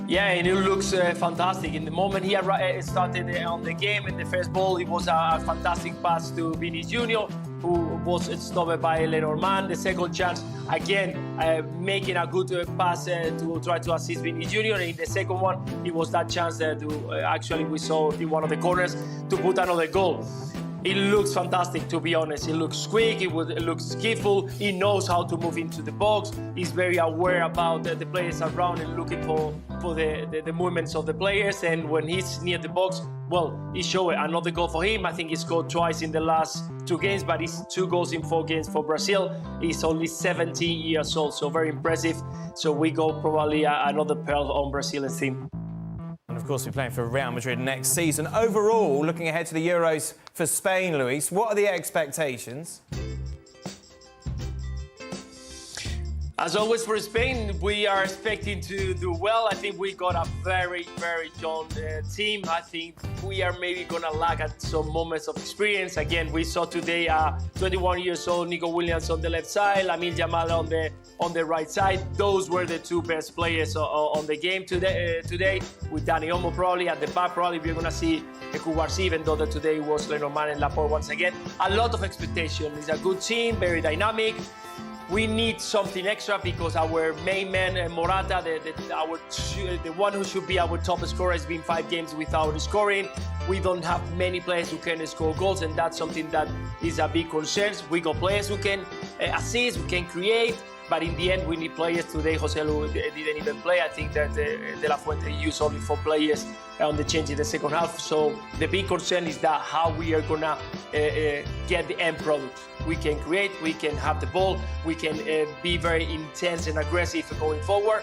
Yeah, and it looks fantastic. In the moment he started on the game, in the first ball, it was a fantastic pass to Vinicius Jr., who was stopped by Lenormand. The second chance, again, making a good pass to try to assist Vinicius Jr. In the second one, it was that chance to actually we saw in one of the corners to put another goal. It looks fantastic, to be honest. It looks quick, it looks skillful, he knows how to move into the box, he's very aware about the players around and looking for the movements of the players, and when he's near the box, well, he showed another goal for him. I think he scored twice in the last 2 games, but it's 2 goals in 4 games for Brazil. He's only 17 years old, so very impressive. So we go probably another pearl on Brazilian team. And of course, we're playing for Real Madrid next season. Overall, looking ahead to the Euros for Spain, Luis, what are the expectations? As always for Spain, we are expecting to do well. I think we got a very, very young team. I think we are maybe going to lack at some moments of experience. Again, we saw today 21 years old Nico Williams on the left side, Lamine Yamal on the right side. Those were the 2 best players on the game today. With Dani Olmo probably at the back, probably we're going to see Cubarsí, even though today was Lenormand and Laporte once again. A lot of expectation. It's a good team, very dynamic. We need something extra because our main man, Morata, the one who should be our top scorer, has been 5 games without scoring. We don't have many players who can score goals, and that's something that is a big concern. We got players who can assist, who can create, but in the end, we need players. Today, Joselu didn't even play. I think that De La Fuente used only 4 players on the change in the second half. So the big concern is that how we are gonna get the end product. We can create, we can have the ball, we can be very intense and aggressive going forward.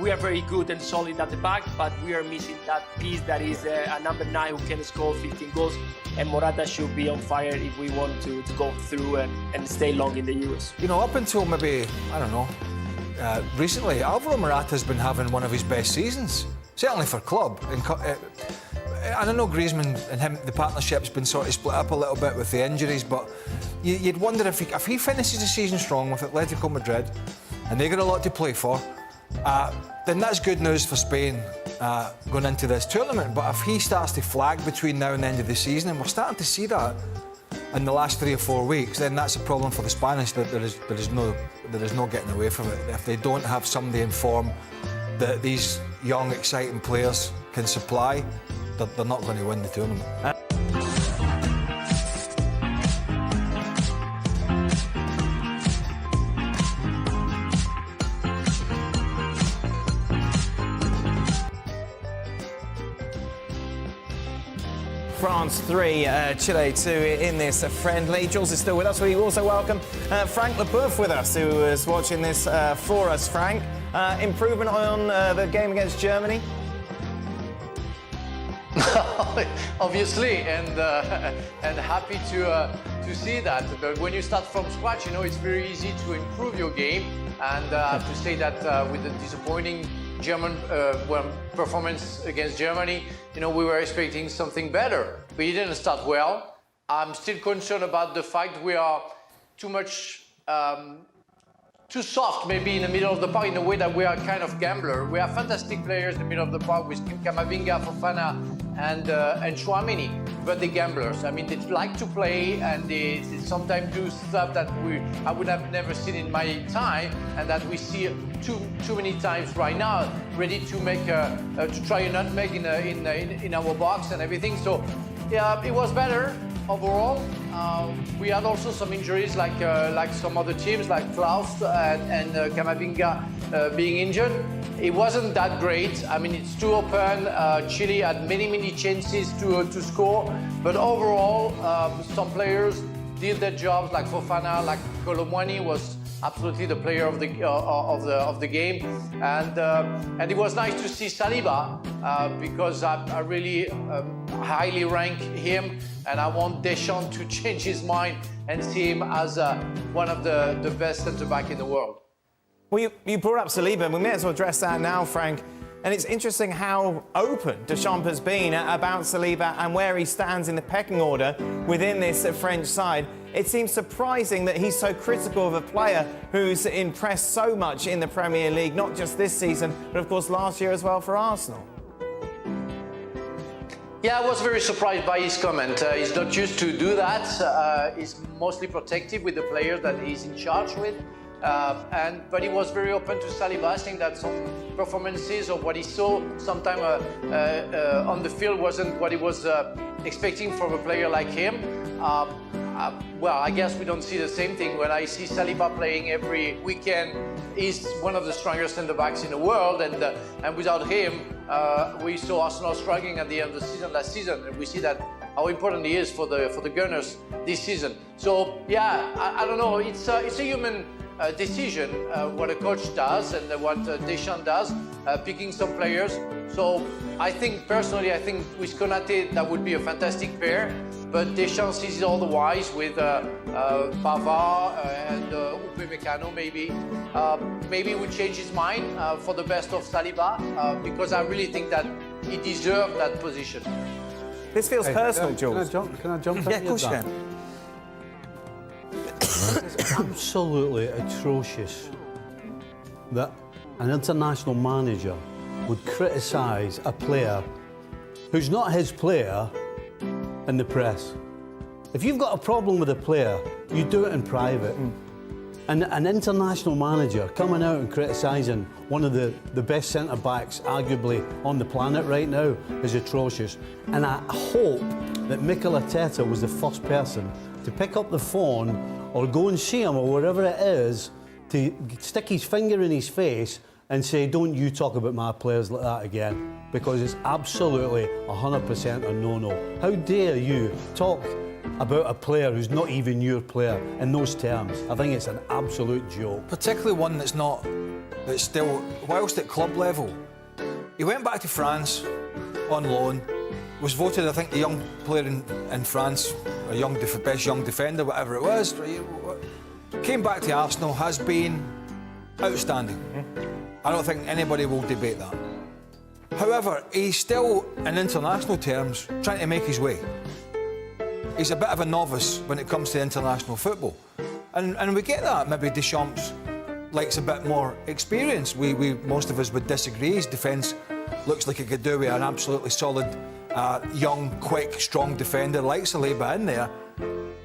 We are very good and solid at the back, but we are missing that piece that is a number 9 who can score 15 goals. And Morata should be on fire if we want to go through and stay long in the Euros. You know, up until maybe, I don't know, recently, Alvaro Morata's been having one of his best seasons, certainly for club. And I know Griezmann and him, the partnership's been sort of split up a little bit with the injuries, but you'd wonder if he finishes the season strong with Atletico Madrid, and they got a lot to play for, then that's good news for Spain going into this tournament. But if he starts to flag between now and the end of the season, and we're starting to see that in the last 3 or 4 weeks, then that's a problem for the Spanish. That there is no getting away from it. If they don't have somebody in form that these young, exciting players can supply, they're not going to win the tournament. France 3, Chile 2 in this friendly. Jules is still with us. We also welcome Frank Leboeuf with us, who is watching this for us. Frank, improvement on the game against Germany? Obviously, and happy to see that. But when you start from scratch, you know, it's very easy to improve your game. And I have to say that with the disappointing German performance against Germany, you know, we were expecting something better. But it didn't start well. I'm still concerned about the fact we are too much, too soft maybe in the middle of the park, in the way that we are kind of gambler. We have fantastic players in the middle of the park with Camavinga, Fofana and Tchouaméni, but the gamblers. I mean, they like to play, and they sometimes do stuff that I would have never seen in my time, and that we see too many times right now, ready to make to try a nutmeg in our box and everything. So yeah, it was better overall. We had also some injuries like some other teams, like Klaus and Camavinga being injured. It wasn't that great. I mean, it's too open. Chile had many chances to score, but overall, some players did their jobs. Like Fofana, like Colomwani was absolutely the player of the game, and it was nice to see Saliba because I really highly rank him, and I want Deschamps to change his mind and see him as one of the best centre-back in the world. Well, you brought up Saliba, and we may as well address that now, Frank. And it's interesting how open Deschamps has been about Saliba and where he stands in the pecking order within this French side. It seems surprising that he's so critical of a player who's impressed so much in the Premier League, not just this season, but of course last year as well for Arsenal. Yeah, I was very surprised by his comment. He's not used to do that. He's mostly protective with the players that he's in charge with. But he was very open to Saliba. I think that some performances or what he saw sometime on the field wasn't what he was expecting from a player like him. Well, I guess we don't see the same thing. When I see Saliba playing every weekend, he's one of the strongest centre-backs in the world, and without him, we saw Arsenal struggling at the end of the season last season, and we see that how important he is for the Gunners this season. So yeah, I don't know. It's a human decision what a coach does and what Deschamps does, picking some players. So I think personally, with Konate that would be a fantastic pair. But Deschamps sees it otherwise with Pavard and Upamecano maybe. Maybe he would change his mind for the best of Saliba because I really think that he deserved that position. This feels personal, Jules. Can I jump in? Yeah, of course you can. It's absolutely atrocious that an international manager would criticise a player who's not his player in the press. If you've got a problem with a player, you do it in private. And an international manager coming out and criticising one of the best centre-backs arguably on the planet right now is atrocious. And I hope that Mikel Arteta was the first person to pick up the phone or go and see him or wherever it is to stick his finger in his face and say, don't you talk about my players like that again, because it's absolutely 100% a no-no. How dare you talk about a player who's not even your player in those terms? I think it's an absolute joke. Particularly one that's still, whilst at club level. He went back to France on loan, was voted, I think, the young player in France, or best young defender, whatever it was. Came back to Arsenal, has been outstanding. I don't think anybody will debate that. However, he's still, in international terms, trying to make his way. He's a bit of a novice when it comes to international football. And we get that. Maybe Deschamps likes a bit more experience. Most of us would disagree. His defence looks like it could do with an absolutely solid, young, quick, strong defender like Saliba in there.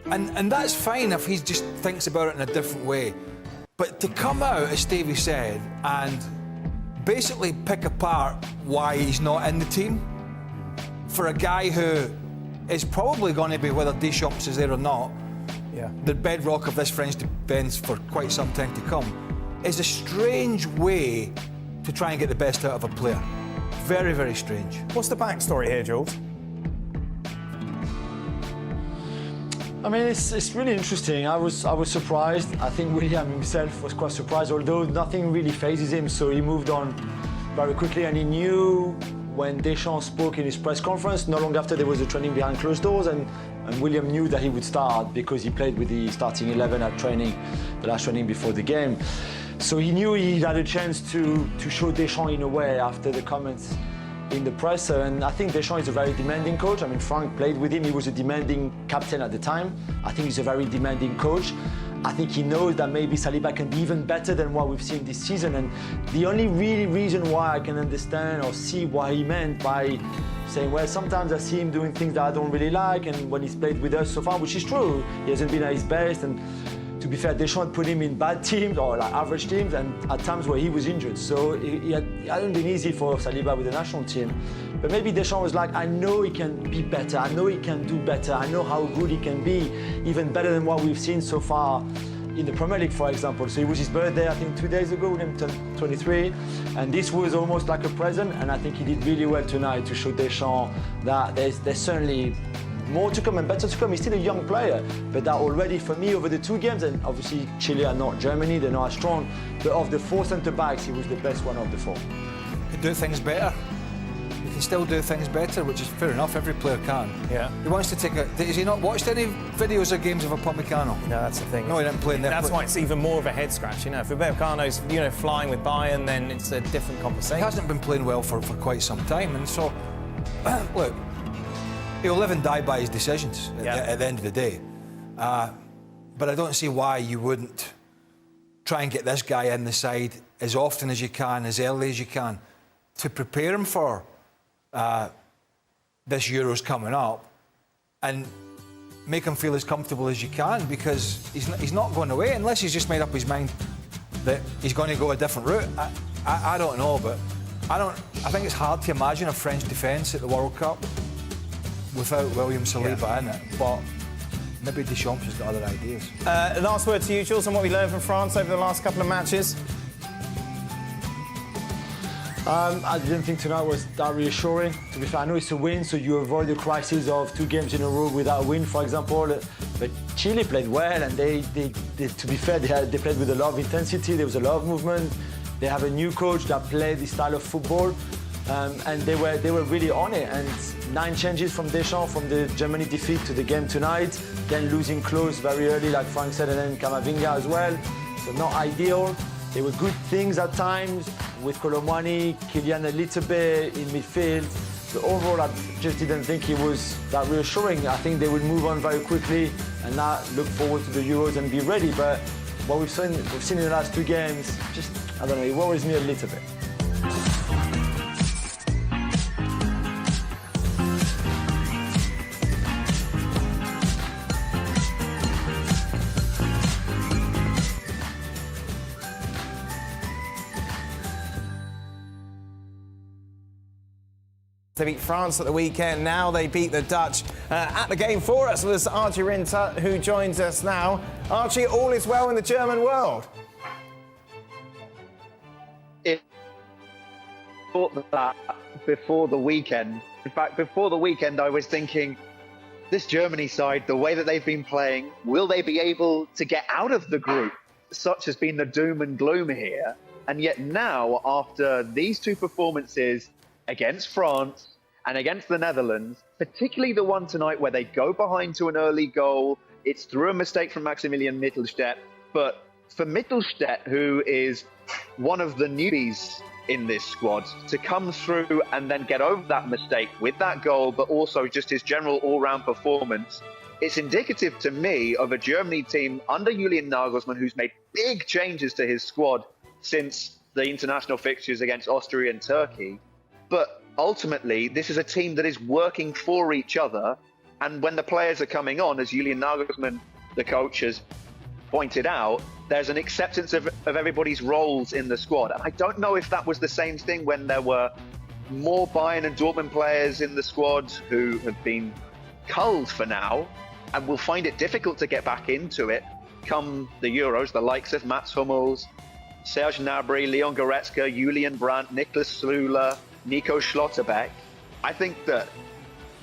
And that's fine if he just thinks about it in a different way. But to come out, as Stevie said, and basically pick apart why he's not in the team for a guy who is probably going to be, whether Deschamps is there or not, the bedrock of this French defence for quite some time to come, is a strange way to try and get the best out of a player. Very, very strange. What's the backstory here, Jules? I mean, it's really interesting. I was surprised. I think William himself was quite surprised, although nothing really phases him, so he moved on very quickly, and he knew when Deschamps spoke in his press conference, not long after there was a training behind closed doors, and William knew that he would start because he played with the starting 11 at training, the last training before the game. So he knew he had a chance to show Deschamps in a way after the comments in the press, and I think Deschamps is a very demanding coach. I mean, Frank played with him, he was a demanding captain at the time. I think he's a very demanding coach. I think he knows that maybe Saliba can be even better than what we've seen this season, and the only really reason why I can understand or see what he meant by saying, well, sometimes I see him doing things that I don't really like, and when he's played with us so far, which is true, he hasn't been at his best, and to be fair, Deschamps put him in bad teams or like average teams, and at times where he was injured. So it hadn't been easy for Saliba with the national team. But maybe Deschamps was like, I know he can be better, I know he can do better, I know how good he can be, even better than what we've seen so far in the Premier League, for example. So it was his birthday, I think 2 days ago, when he turned 23, and this was almost like a present, and I think he did really well tonight to show Deschamps that there's certainly more to come and better to come. He's still a young player, but that already for me over the 2 games, and obviously Chile are not Germany, they're not as strong, but of the 4 centre-backs, he was the best one of the 4. You can do things better. You can still do things better, which is fair enough, every player can. Yeah. He wants to take has he not watched any videos or games of Upamecano? No, that's the thing. No, he didn't play in there. That's why it's even more of a head scratch, If Upamecano's, flying with Bayern, then it's a different conversation. He hasn't been playing well for quite some time, and so, look, he'll live and die by his decisions at the end of the day. But I don't see why you wouldn't try and get this guy in the side as often as you can, as early as you can, to prepare him for this Euros coming up, and make him feel as comfortable as you can, because he's not going away unless he's just made up his mind that he's going to go a different route. I don't know, but I think it's hard to imagine a French defence at the World Cup without William Saliba in it. But maybe Deschamps has got other ideas. Last word to you, Jules, on what we learned from France over the last couple of matches. I didn't think tonight was that reassuring. To be fair, I know it's a win, so you avoid the crisis of 2 games in a row without a win, for example. But Chile played well, and they to be fair, they played with a lot of intensity. There was a lot of movement. They have a new coach that played this style of football, and they were really on it. And 9 changes from Deschamps from the Germany defeat to the game tonight, then losing close very early, like Frank said, and then Camavinga as well. So not ideal. There were good things at times with Colomwani, Kylian a little bit in midfield. But overall, I just didn't think it was that reassuring. I think they would move on very quickly and not look forward to the Euros and be ready. But what we've seen in the last 2 games, just, I don't know, it worries me a little bit. They beat France at the weekend. Now they beat the Dutch. At the game for us was Archie Rinter, who joins us now. Archie, all is well in the German world. It thought that before the weekend. In fact, before the weekend, I was thinking, this Germany side, the way that they've been playing, will they be able to get out of the group? Such has been the doom and gloom here. And yet now, after these 2 performances against France and against the Netherlands, particularly the one tonight where they go behind to an early goal. It's through a mistake from Maximilian Mittelstädt. But for Mittelstädt, who is one of the newbies in this squad, to come through and then get over that mistake with that goal, but also just his general all-round performance, it's indicative to me of a Germany team under Julian Nagelsmann who's made big changes to his squad since the international fixtures against Austria and Turkey. But ultimately, this is a team that is working for each other. And when the players are coming on, as Julian Nagelsmann, the coach, has pointed out, there's an acceptance of everybody's roles in the squad. And I don't know if that was the same thing when there were more Bayern and Dortmund players in the squad who have been culled for now and will find it difficult to get back into it come the Euros, the likes of Mats Hummels, Serge Gnabry, Leon Goretzka, Julian Brandt, Niklas Süle, Nico Schlotterbeck. I think that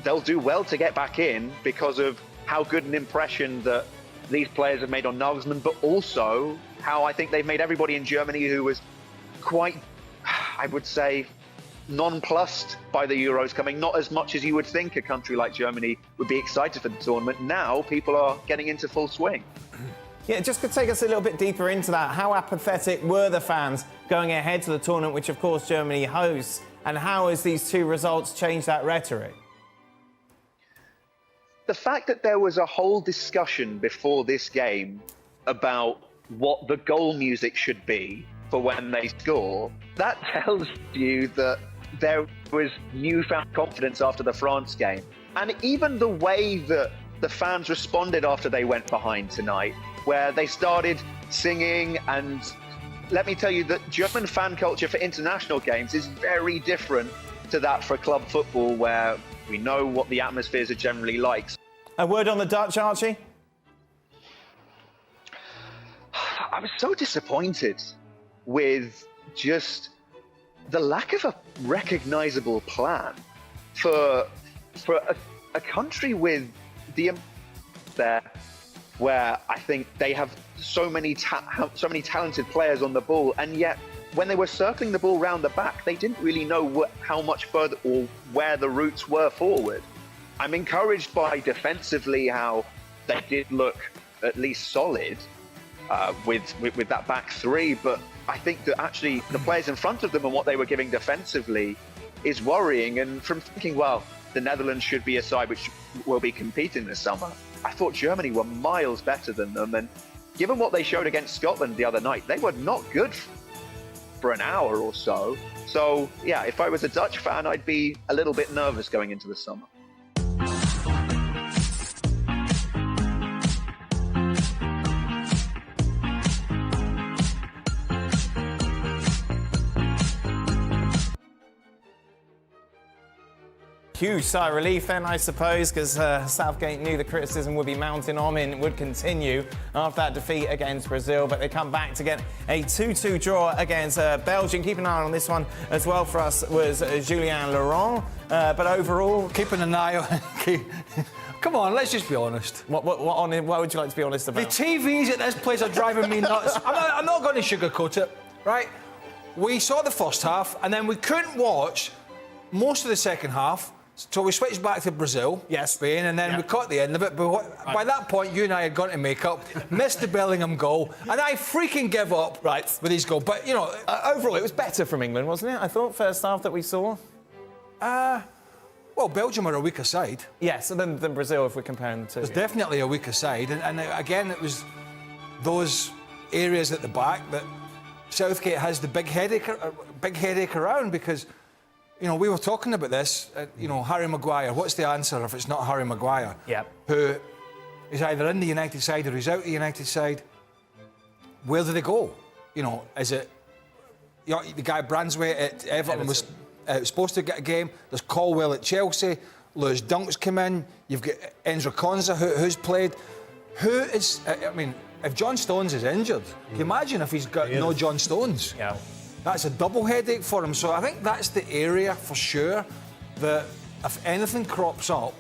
they'll do well to get back in because of how good an impression that these players have made on Nagelsmann, but also how I think they've made everybody in Germany who was quite, I would say, nonplussed by the Euros coming. Not as much as you would think a country like Germany would be excited for the tournament. Now people are getting into full swing. Yeah, just to take us a little bit deeper into that, how apathetic were the fans going ahead to the tournament, which of course Germany hosts, and how has these 2 results changed that rhetoric? The fact that there was a whole discussion before this game about what the goal music should be for when they score, that tells you that there was newfound confidence after the France game. And even the way that the fans responded after they went behind tonight, where they started singing, and let me tell you that German fan culture for international games is very different to that for club football, where we know what the atmospheres are generally like. A word on the Dutch, Archie? I was so disappointed with just the lack of a recognisable plan for a country with the there, where I think they have so many talented players on the ball, and yet when they were circling the ball round the back, they didn't really know how much further or where the routes were forward. I'm encouraged by defensively how they did look at least solid with that back 3, but I think that actually the players in front of them and what they were giving defensively is worrying. And from thinking, well, the Netherlands should be a side which will be competing this summer, I thought Germany were miles better than them. And given what they showed against Scotland the other night, they were not good for an hour or so. So, yeah, if I was a Dutch fan, I'd be a little bit nervous going into the summer. Huge sigh of relief then, I suppose, because Southgate knew the criticism would be mounting on him, would continue after that defeat against Brazil, but they come back to get a 2-2 draw against Belgium. Keep an eye on this one as well for us was Julien Laurent, but overall... Keeping an eye on... Come on, let's just be honest. What would you like to be honest about? The TVs at this place are driving me nuts. I'm not going to sugarcoat it, right? We saw the first half, and then we couldn't watch most of the second half. So we switched back to Brazil, Spain, and then we caught the end of it. But by that point, you and I had gone to make up, missed the Bellingham goal, and I freaking give up with his goal. But, you know... overall, it was better from England, wasn't it? I thought, first half that we saw. Well, Belgium are a weaker side. Yes, and then Brazil, if we're comparing the two. It's definitely a weaker side. And again, it was those areas at the back that Southgate has the big headache around because... You know, we were talking about this, you know, Harry Maguire. What's the answer if it's not Harry Maguire? Who is either in the United side or he's out the United side. Where do they go? You know, is it... You know, the guy Branswaite at Everton was supposed to get a game. There's Colwell at Chelsea. Lewis Dunk's come in. You've got Enzo Konza, who's played. Who is... I mean, if John Stones is injured, can you imagine if he's got no John Stones? Yeah. That's a double headache for him. So I think that's the area for sure that if anything crops up,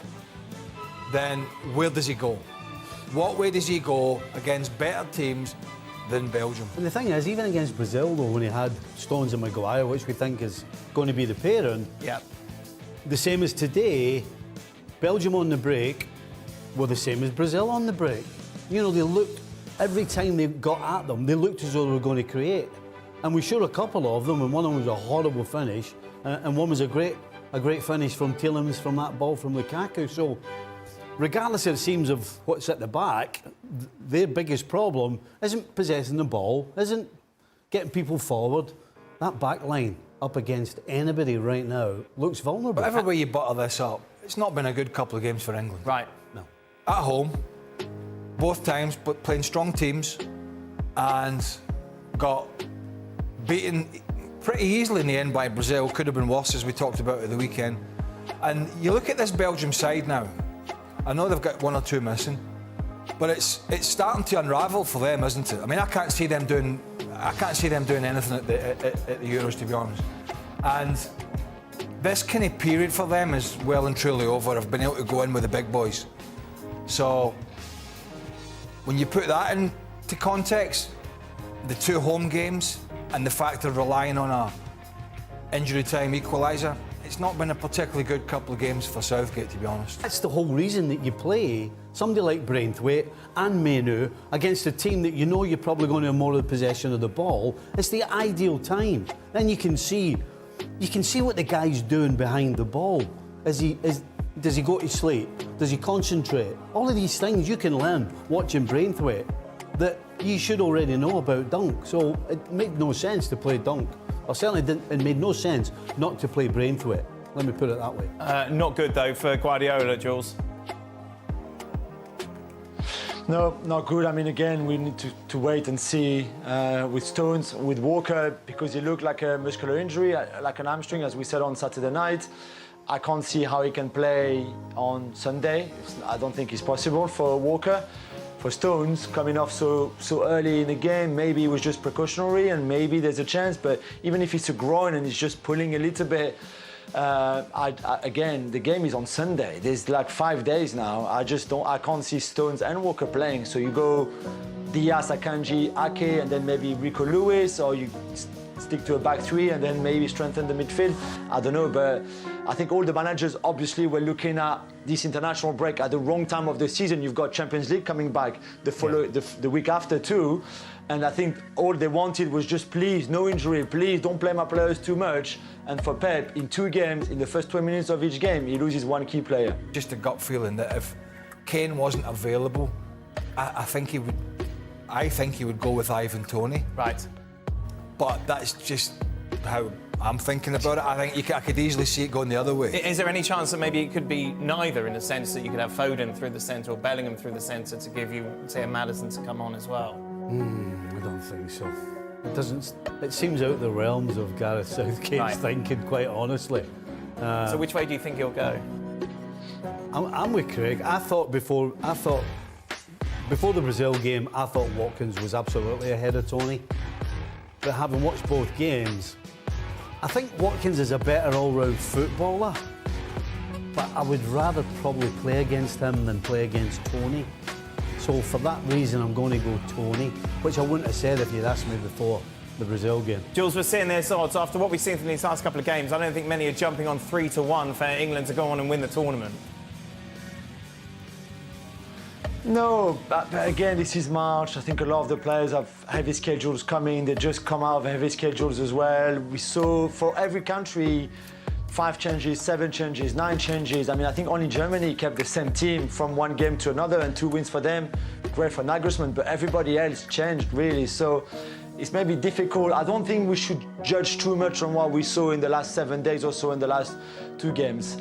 then where does he go? What way does he go against better teams than Belgium? And the thing is, even against Brazil, though, when he had Stones and Maguire, which we think is going to be the pairing, the same as today, Belgium on the break were the same as Brazil on the break. You know, they looked, every time they got at them, they looked as though they were going to create. And we showed a couple of them, and one of them was a horrible finish, and one was a great finish from Tielemans from that ball from Lukaku. So, regardless, it seems, of what's at the back, their biggest problem isn't possessing the ball, isn't getting people forward. That back line up against anybody right now looks vulnerable. Whatever way you butter this up, it's not been a good couple of games for England. Right. No. At home, both times, but playing strong teams, and got beaten pretty easily in the end by Brazil. Could have been worse, as we talked about at the weekend. And you look at this Belgium side now. I know they've got one or two missing, but it's starting to unravel for them, isn't it? I mean, I can't see them doing anything at the Euros, to be honest. And this kind of period for them is well and truly over. I've been able to go in with the big boys. So when you put that into context, the two home games and the fact they're relying on a injury time equaliser, it's not been a particularly good couple of games for Southgate, to be honest. That's the whole reason that you play somebody like Braithwaite and Menu against a team that you know you're probably going to have more of the possession of the ball. It's the ideal time. Then you can see what the guy's doing behind the ball. Does he go to sleep? Does he concentrate? All of these things you can learn watching Braithwaite that you should already know about Dunk. So it made no sense to play Dunk. Or certainly it made no sense not to play Braithwaite. Let me put it that way. Not good, though, for Guardiola, Jules. No, not good. I mean, again, we need to wait and see with Stones, with Walker, because he looked like a muscular injury, like an hamstring, as we said on Saturday night. I can't see how he can play on Sunday. I don't think it's possible for Walker. For Stones, coming off so early in the game, maybe it was just precautionary and maybe there's a chance, but even if it's a groin and he's just pulling a little bit, again, the game is on Sunday. There's like 5 days now. I can't see Stones and Walker playing. So you go Diaz, Akanji, Ake, and then maybe Rico Lewis, or you stick to a back three and then maybe strengthen the midfield. I don't know, but I think all the managers obviously were looking at this international break at the wrong time of the season. You've got Champions League coming back the week after too. And I think all they wanted was just, please, no injury, please don't play my players too much. And for Pep, in 2 games, in the first 20 minutes of each game, he loses one key player. Just a gut feeling that if Kane wasn't available, I think he would go with Ivan Toney. Right. But that's just how I'm thinking about it. I think I could easily see it going the other way. Is there any chance that maybe it could be neither, in the sense that you could have Foden through the centre or Bellingham through the centre to give you, say, a Maddison to come on as well? I don't think so. It seems out of the realms of Gareth Southgate's thinking, quite honestly. So which way do you think he'll go? I'm with Craig. I thought before the Brazil game, I thought Watkins was absolutely ahead of Tony. But having watched both games, I think Watkins is a better all-round footballer. But I would rather probably play against him than play against Tony. So for that reason, I'm going to go Tony, which I wouldn't have said if you'd asked me before the Brazil game. Jules, we're seeing this odds after what we've seen from these last couple of games. I don't think many are jumping on 3-1 for England to go on and win the tournament. No, but again, this is March. I think a lot of the players have heavy schedules coming. They just come out of heavy schedules as well. We saw for every country 5 changes, 7 changes, 9 changes. I mean, I think only Germany kept the same team from one game to another and 2 wins for them. Great for Nagelsmann, but everybody else changed really. So it's maybe difficult. I don't think we should judge too much on what we saw in the last 7 days or so in the last 2 games.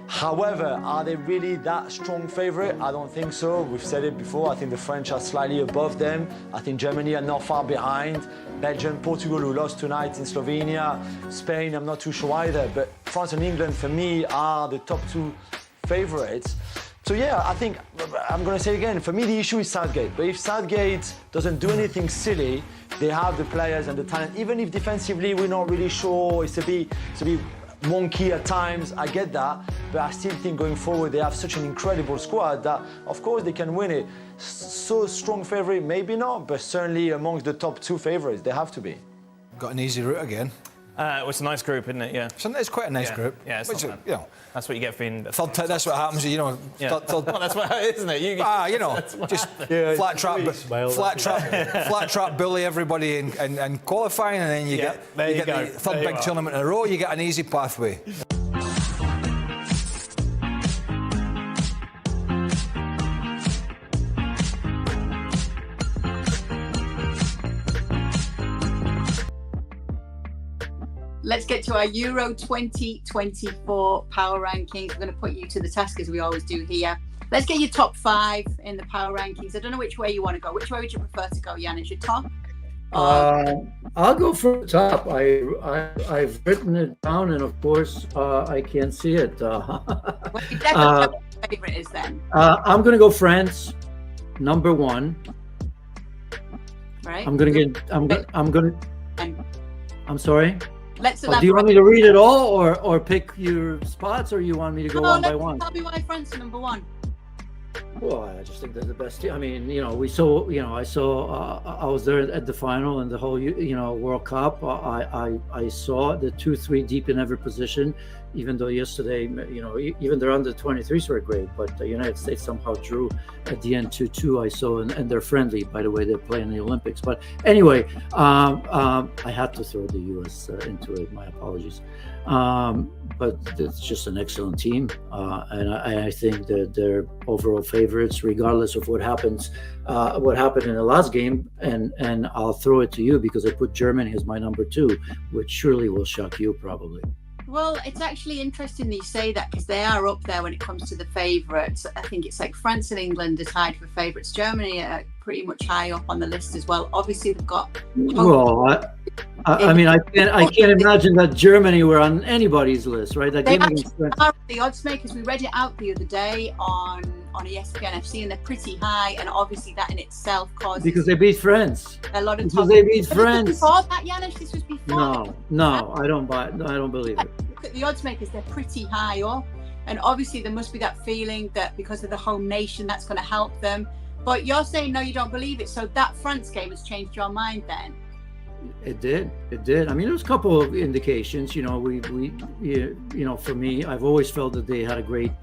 However, are they really that strong favourite? I don't think so. We've said it before. I think the French are slightly above them. I think Germany are not far behind. Belgium, Portugal, who lost tonight in Slovenia. Spain, I'm not too sure either. But France and England, for me, are the top 2 favourites. So yeah, I think, I'm going to say again, for me the issue is Southgate. But if Southgate doesn't do anything silly, they have the players and the talent. Even if defensively we're not really sure, it's a bit wonky at times, I get that, but I still think going forward they have such an incredible squad that of course they can win it. So strong favourite, maybe not, but certainly amongst the top 2 favourites, they have to be. Got an easy route again. Well, it's a nice group, isn't it? Yeah. It's quite a nice group. Yeah, it's not bad. You know, that's what you get for being. That's what happens, you know. Yeah. Well, that's what it is, isn't it? You know, just flat trap bully everybody in qualifying, and then you get the third big tournament in a row. You get an easy pathway. Let's get to our Euro 2024 power rankings. We're going to put you to the task as we always do here. Let's get your top 5 in the power rankings. I don't know which way you want to go. Which way would you prefer to go, Jan? Is your top? I'll go for the top. I've written it down, and of course I can't see it. Well, you definitely have what your favourite is then. I'm going to go France, number 1. Right. I'm sorry. Let's do you want me to read it all, or pick your spots, or you want me to go one by one? Tell me why France are number 1. Well, I just think they're the best team. I mean, I was there at the final and the whole, World Cup. I saw the 2-3 deep in every position, even though yesterday, even their under 23s were great, but the United States somehow drew at the end 2-2. I saw, and they're friendly, by the way, they're playing the Olympics. But anyway, I had to throw the US into it. My apologies. But it's just an excellent team, and I think that they're overall favorites, regardless of what happened in the last game. And I'll throw it to you because I put Germany as my number 2, which surely will shock you probably. Well, it's actually interesting that you say that because they are up there when it comes to the favourites. I think it's like France and England are tied for favourites. Germany are pretty much high up on the list as well. Obviously, they've got. Well, I mean, I can't imagine that Germany were on anybody's list, right? That they game actually are the odds makers. We read it out the other day on ESPN FC, and they're pretty high. And obviously, that in itself causes because they beat France. A lot of because they beat France. Before that, Janusz, this was before. No, I don't buy it. No, I don't believe it. Look at the odds makers; they're pretty high up, and obviously there must be that feeling that because of the home nation, that's going to help them. But you're saying no, you don't believe it. So that France game has changed your mind, then? It did. I mean, there's a couple of indications. For me, I've always felt that they had a great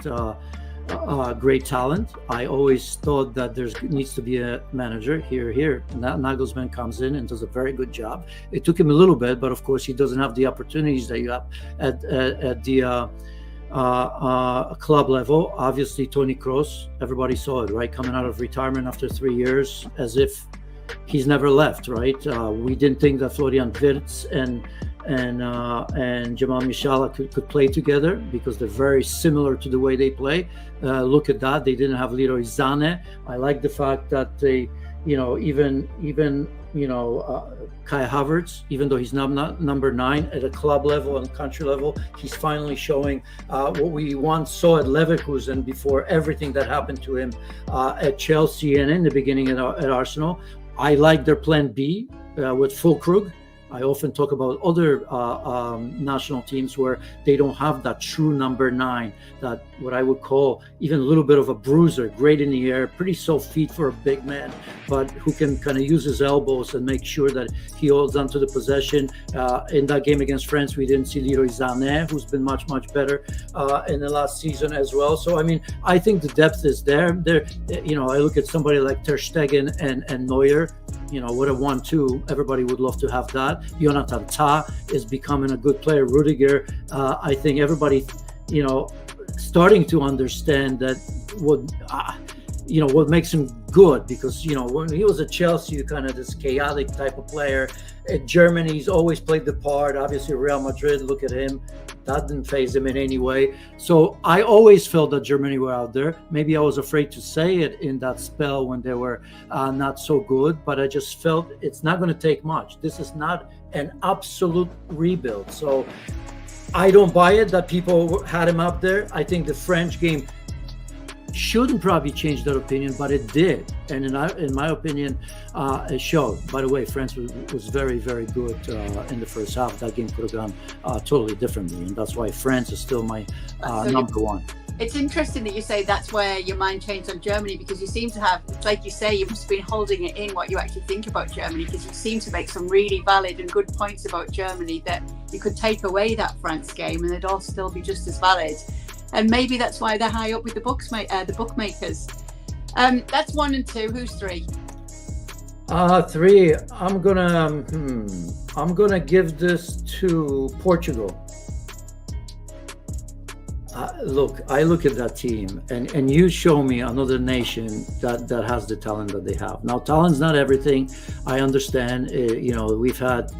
talent. I always thought that there needs to be a manager here. Nagelsmann comes in and does a very good job. It took him a little bit, but of course he doesn't have the opportunities that you have at the club level. Obviously, Toni Kroos, everybody saw it, right? Coming out of retirement after 3 years, as if he's never left, right? We didn't think that Florian Wirtz and Jamal Musiala could play together because they're very similar to the way they play. Look at that. They didn't have Leroy Sané. I like the fact that they, even Kai Havertz, even though he's not number 9 at a club level and country level, he's finally showing what we once saw at Leverkusen before everything that happened to him at Chelsea and in the beginning at Arsenal. I like their plan B with Füllkrug. I often talk about other national teams where they don't have that true number 9, that what I would call even a little bit of a bruiser, great in the air, pretty soft feet for a big man, but who can kind of use his elbows and make sure that he holds onto the possession. In that game against France, we didn't see Leroy Sané, who's been much better in the last season as well. So, I mean, I think the depth is there. I look at somebody like Ter Stegen and Neuer, what a 1-2. Everybody would love to have that. Jonathan Tah is becoming a good player. Rudiger, I think everybody, starting to understand that what makes him good, because when he was at Chelsea, kind of this chaotic type of player. At Germany, he's always played the part. Obviously, Real Madrid, look at him. That didn't faze him in any way. So I always felt that Germany were out there. Maybe I was afraid to say it in that spell when they were not so good, but I just felt it's not going to take much. This is not an absolute rebuild. So I don't buy it that people had him up there. I think the French game shouldn't probably change that opinion, but it did. And in my opinion, it showed. By the way, France was very, very good in the first half. That game could have gone totally differently. And that's why France is still my number 1. It's interesting that you say that's where your mind changed on Germany, because you seem to have, like you say, you've just been holding it in what you actually think about Germany, because you seem to make some really valid and good points about Germany that you could take away that France game and they'd all still be just as valid. And maybe that's why they're high up with the bookmakers. That's 1 and 2. Who's 3? 3. I'm gonna give this to Portugal. Look, I look at that team, and you show me another nation that has the talent that they have. Now, talent's not everything. I understand. We've had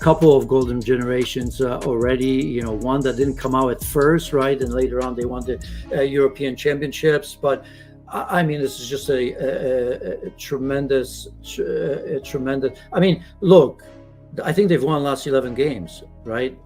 couple of golden generations already, one that didn't come out at first, right, and later on they won the European Championships. But I mean, this is just a tremendous. I mean, look, I think they've won last 11 games, right?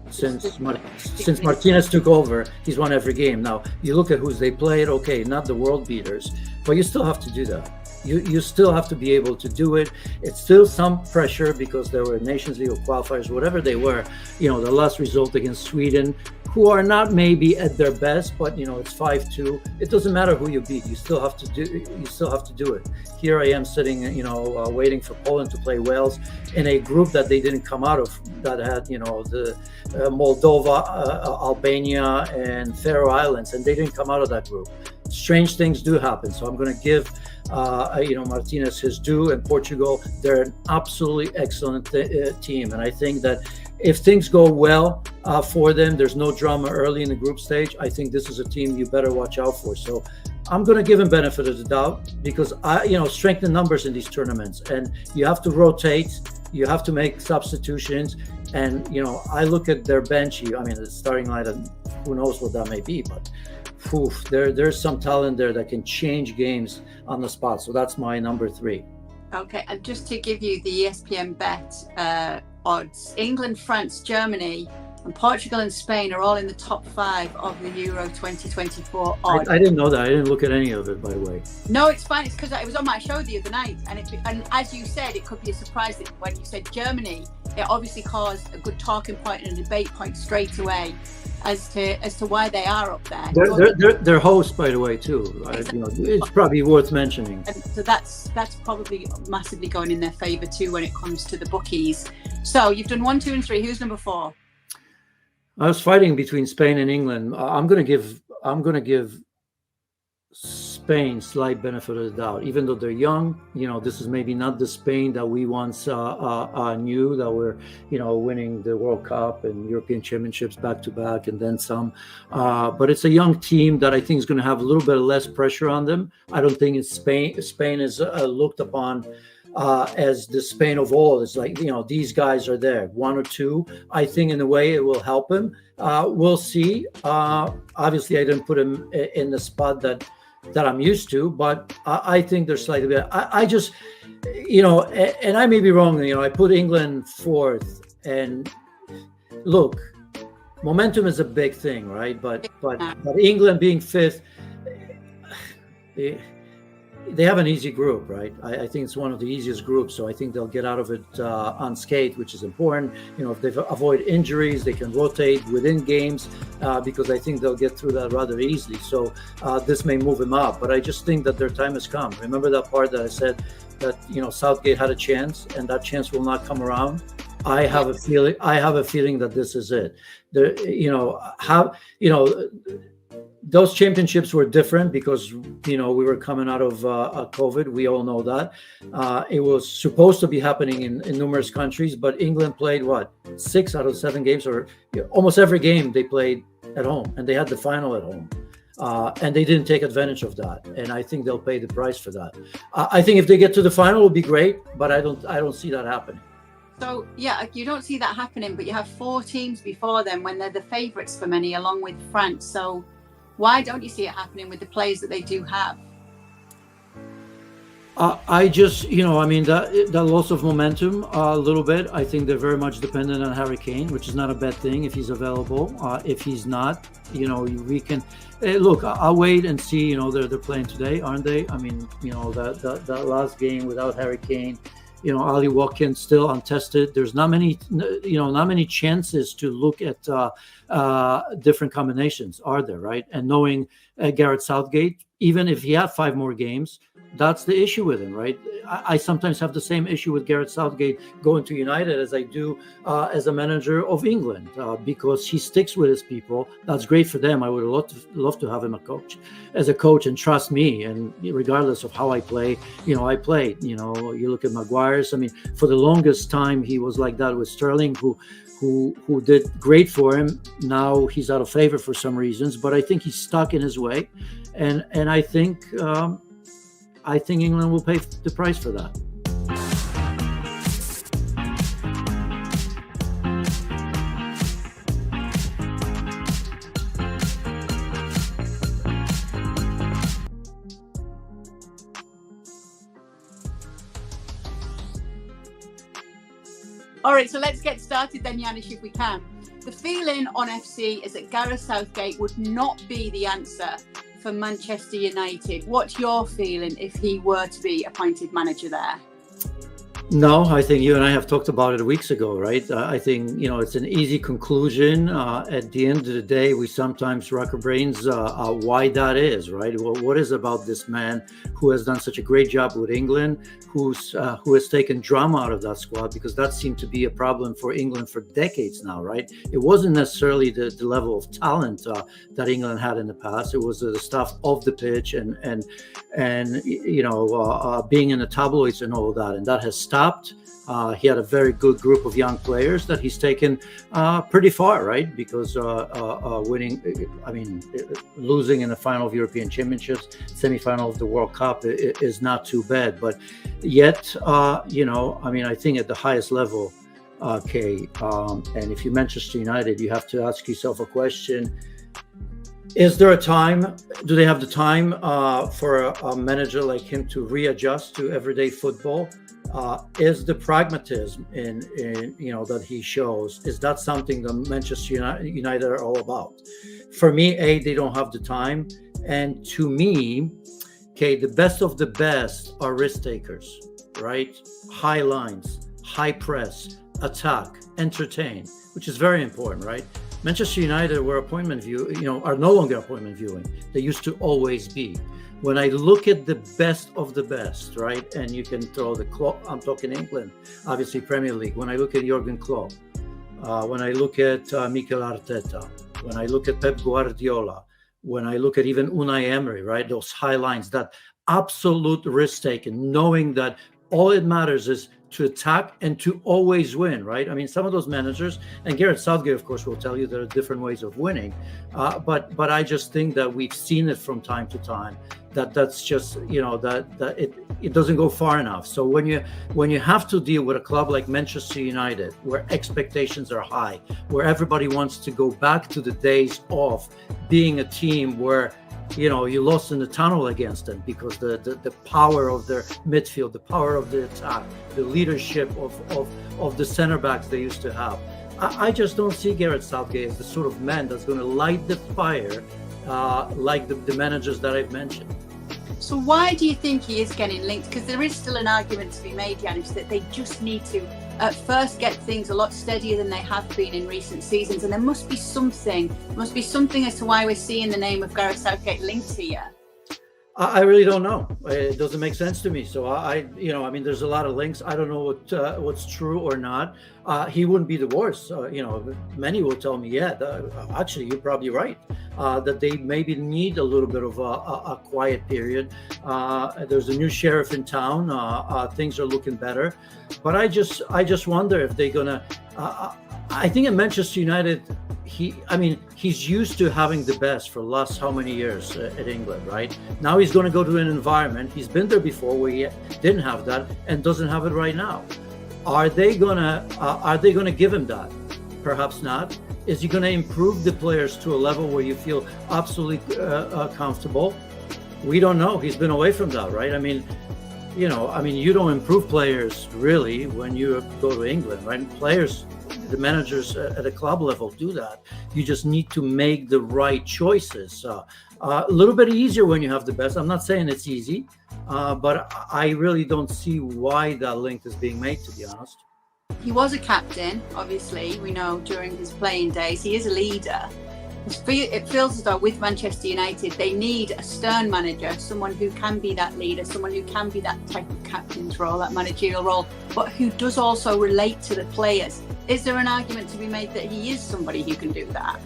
Since Martinez took over, he's won every game. Now you look at who's they played. Okay, not the world beaters, but you still have to do that. You still have to be able to do it. It's still some pressure because there were Nations League qualifiers, whatever they were. The last result against Sweden, who are not maybe at their best, but it's 5-2. It doesn't matter who you beat. You still have to do it. Here I am sitting, waiting for Poland to play Wales in a group that they didn't come out of, that had the Moldova, Albania, and Faroe Islands, and they didn't come out of that group. Strange things do happen, so I'm going to give Martinez his due, and Portugal, they're an absolutely excellent team, and I think that if things go well for them, there's no drama early in the group stage, I think this is a team you better watch out for. So I'm going to give him benefit of the doubt, because strength in numbers in these tournaments, and you have to rotate, you have to make substitutions, and I look at their bench. I mean, the starting lineup, who knows what that may be, but there's some talent there that can change games on the spot. So that's my number 3. Okay, and just to give you the ESPN bet odds, England, France, Germany, and Portugal and Spain are all in the top 5 of the Euro 2024 odds. I didn't know that. I didn't look at any of it, by the way. No, it's fine. It's because it was on my show the other night, and as you said, it could be a surprise that when you said Germany, it obviously caused a good talking point and a debate point straight away as to why they are up there. They're hosts, by the way, too. Exactly. It's probably worth mentioning. And so that's probably massively going in their favour too when it comes to the bookies. So you've done 1, 2, and 3. Who's number 4? I was fighting between Spain and England. I'm going to give Spain slight benefit of the doubt, even though they're young. This is maybe not the Spain that we once knew, that were winning the World Cup and European Championships back to back and then some. But it's a young team that I think is going to have a little bit less pressure on them. I don't think Spain is looked upon as the Spain of all. It's like, these guys are there, 1 or 2. I think in a way it will help him. We'll see. Obviously, I didn't put him in the spot that that I'm used to, but I think they're slightly better. I just, you know, and I may be wrong, you know, I put England fourth, and look, momentum is a big thing, right? But England being fifth, they have an easy group, right? I think it's one of the easiest groups, so I think they'll get out of it unscathed, which is important. You know, if they avoid injuries, they can rotate within games because I think they'll get through that rather easily. So this may move them up, but I just think that their time has come. Remember that part that I said that, you know, Southgate had a chance, and that chance will not come around. I have a feeling that this is it. Those championships were different because, you know, we were coming out of COVID. We all know that. It was supposed to be happening in numerous countries, but England played, 6 out of 7 games, or almost every game they played at home, and they had the final at home. And they didn't take advantage of that. And I think they'll pay the price for that. I think if they get to the final, it'll be great, but I don't see that happening. So, yeah, you don't see that happening, but you have 4 teams before them when they're the favourites for many, along with France. So why don't you see it happening with the players that they do have? I just, you know, I mean, that loss of momentum a little bit. I think they're very much dependent on Harry Kane, which is not a bad thing if he's available. If he's not, you know, we can look. I'll wait and see. You know, they're playing today, aren't they? I mean, you know, that last game without Harry Kane. You know, Ali Watkins still untested. There's not many chances to look at different combinations, are there, right? And knowing Gareth Southgate, even if he had 5 more games, that's the issue with him, right? I sometimes have the same issue with Gareth Southgate going to United as I do as a manager of England because he sticks with his people. That's great for them. I would love to have him as a coach and trust me. And regardless of how I play, you know, I played. You know, you look at Maguire's. I mean, for the longest time he was like that with Sterling, who did great for him. Now he's out of favor for some reasons, but I think he's stuck in his way, and I think England will pay the price for that. All right, so let's get started then, Yanis, if we can. The feeling on FC is that Gareth Southgate would not be the answer for Manchester United. What's your feeling if he were to be appointed manager there? No, I think you and I have talked about it weeks ago, right? I think, you know, it's an easy conclusion. At the end of the day, we sometimes rack our brains why that is, right? Well, what is about this man who has done such a great job with England, who has taken drama out of that squad, because that seemed to be a problem for England for decades now, right? It wasn't necessarily the level of talent that England had in the past. It was the stuff off the pitch and you know, being in the tabloids and all of that, and that has stopped. He had a very good group of young players that he's taken pretty far, right? Because losing in the final of European Championships, semi-final of the World Cup is not too bad. But yet, you know, I mean, I think at the highest level, and if you're Manchester United, you have to ask yourself a question. Is there a time? Do they have the time for a manager like him to readjust to everyday football? Is the pragmatism in you know that he shows, is that something that Manchester United are all about? For me, they don't have the time, and to me, the best of the best are risk takers, right? High lines, high press, attack, entertain, which is very important, right? Manchester United were are no longer appointment viewing. They used to always be. When I look at the best of the best, right, and you can throw the Klopp, I'm talking England, obviously Premier League. When I look at Jurgen Klopp, when I look at Mikel Arteta, when I look at Pep Guardiola, when I look at even Unai Emery, right, those high lines, that absolute risk taking, knowing that all it matters is to attack and to always win, right? I mean, some of those managers, and Gareth Southgate, of course, will tell you there are different ways of winning. But I just think that we've seen it from time to time. that's just, you know, that it doesn't go far enough. So when you have to deal with a club like Manchester United, where expectations are high, where everybody wants to go back to the days of being a team where, you know, you lost in the tunnel against them because the power of their midfield, the power of the attack, the leadership of the center backs they used to have. I just don't see Gareth Southgate as the sort of man that's going to light the fire like the managers that I've mentioned. So why do you think he is getting linked? Because there is still an argument to be made, Yanis, that they just need to at first get things a lot steadier than they have been in recent seasons, and there must be something as to why we're seeing the name of Gareth Southgate linked here. I really don't know. It doesn't make sense to me. So there's a lot of links. I don't know what's true or not. He wouldn't be the worst. Many will tell me, actually, you're probably right. That they maybe need a little bit of a quiet period. There's a new sheriff in town. Things are looking better. But I just wonder if they're gonna. I think at Manchester United, he's used to having the best for the last how many years at England, right? Now he's going to go to an environment. He's been there before where he didn't have that and doesn't have it right now. Are they gonna give him that? Perhaps not. Is he going to improve the players to a level where you feel absolutely comfortable? We don't know. He's been away from that, right? You don't improve players really when you go to England, right? Players, the managers at a club level do that. You just need to make the right choices. A little bit easier when you have the best. I'm not saying it's easy, but I really don't see why that link is being made, to be honest. He was a captain, obviously, we know, during his playing days. He is a leader. It feels as though with Manchester United, they need a stern manager, someone who can be that leader, someone who can be that type of captain's role, that managerial role, but who does also relate to the players. Is there an argument to be made that he is somebody who can do that?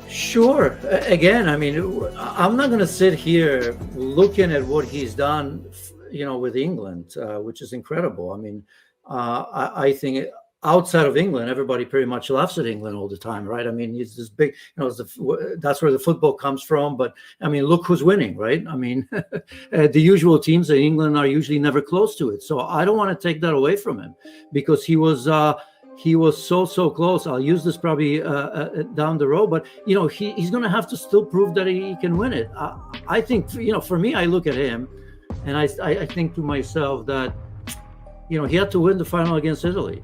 Sure. Again, I'm not going to sit here looking at what he's done, with England, which is incredible. I think outside of England, everybody pretty much laughs at England all the time, right? It's this big, that's where the football comes from. But look who's winning, right? The usual teams in England are usually never close to it. So I don't want to take that away from him because he was so close. I'll use this probably down the road, but he's going to have to still prove that he can win it. I think, for me, I look at him and I think to myself that, he had to win the final against Italy.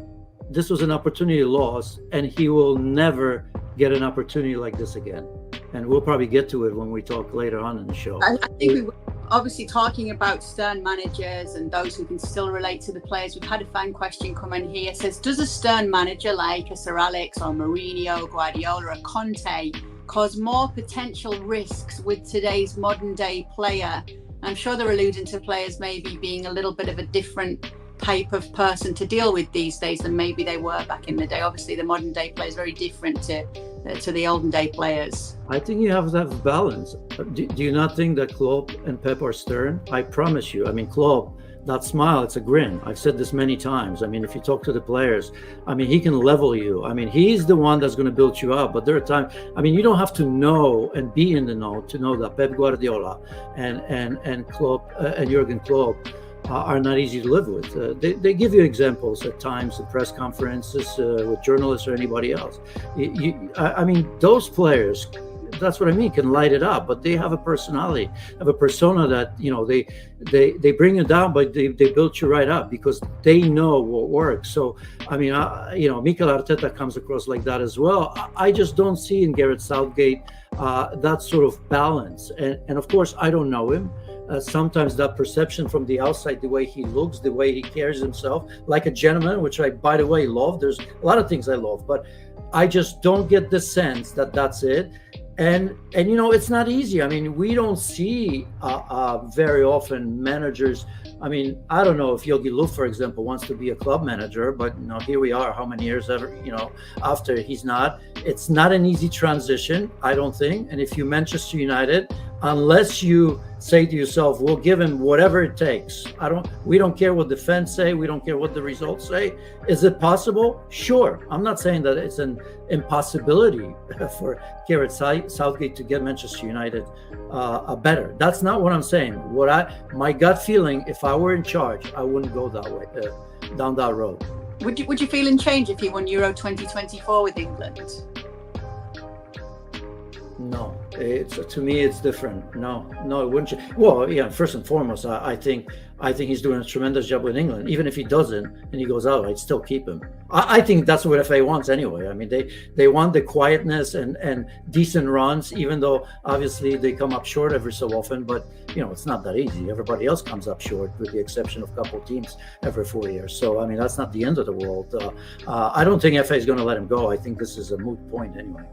This was an opportunity lost, and he will never get an opportunity like this again. And we'll probably get to it when we talk later on in the show. I think we were obviously talking about stern managers and those who can still relate to the players. We've had a fan question come in here. It says, does a stern manager like a Sir Alex or Mourinho, Guardiola or Conte cause more potential risks with today's modern day player? I'm sure they're alluding to players maybe being a little bit of a different type of person to deal with these days than maybe they were back in the day. Obviously, the modern day player is very different to the olden day players. I think you have to have balance. Do you not think that Klopp and Pep are stern? I promise you. Klopp, that smile, it's a grin. I've said this many times. If you talk to the players, he can level you. He's the one that's going to build you up. But there are times, you don't have to know and be in the know to know that Pep Guardiola and Klopp and Jurgen Klopp are not easy to live with. They give you examples at times in press conferences with journalists or anybody else. Those players, that's what I mean, can light it up, but they have a personality, have a persona that, they bring you down, but they build you right up because they know what works. So, Mikel Arteta comes across like that as well. I just don't see in Gareth Southgate that sort of balance. And of course, I don't know him. Sometimes that perception from the outside, the way he looks, the way he carries himself, like a gentleman, which I, by the way, love. There's a lot of things I love, but I just don't get the sense that that's it. And it's not easy. We don't see very often managers. I don't know if Jogi Löw, for example, wants to be a club manager, but here we are, how many years after he's not. It's not an easy transition, I don't think. And if you Manchester United, unless you say to yourself, we'll give him whatever it takes. We don't care what the fans say. We don't care what the results say. Is it possible? Sure. I'm not saying that it's an impossibility for Gareth Southgate to get Manchester United better. That's not what I'm saying. My gut feeling, if I were in charge, I wouldn't go that way, down that road. Would you feel in change if you won Euro 2024 with England? No, to me it's different. No, it wouldn't. Well, yeah. First and foremost, I think he's doing a tremendous job with England. Even if he doesn't and he goes out, I'd still keep him. I think that's what FA wants anyway. I mean, they want the quietness and decent runs, even though obviously they come up short every so often. But it's not that easy. Everybody else comes up short, with the exception of a couple of teams every 4 years. So I mean, that's not the end of the world. I don't think FA is going to let him go. I think this is a moot point anyway.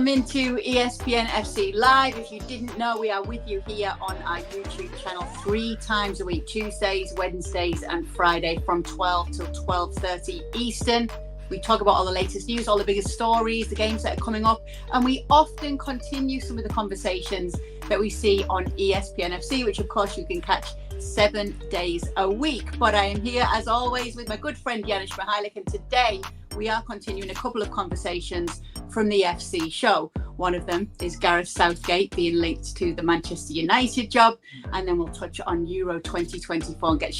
Welcome into ESPN FC Live. If you didn't know, we are with you here on our YouTube channel 3 times a week, Tuesdays, Wednesdays and Friday from 12 till 12:30 Eastern. We talk about all the latest news, all the biggest stories, the games that are coming up, and we often continue some of the conversations that we see on ESPN FC, which of course you can catch 7 days a week. But I am here as always with my good friend Janusz Mihajlik, and today we are continuing a couple of conversations from the FC show. One of them is Gareth Southgate being linked to the Manchester United job, and then we'll touch on Euro 2024 and get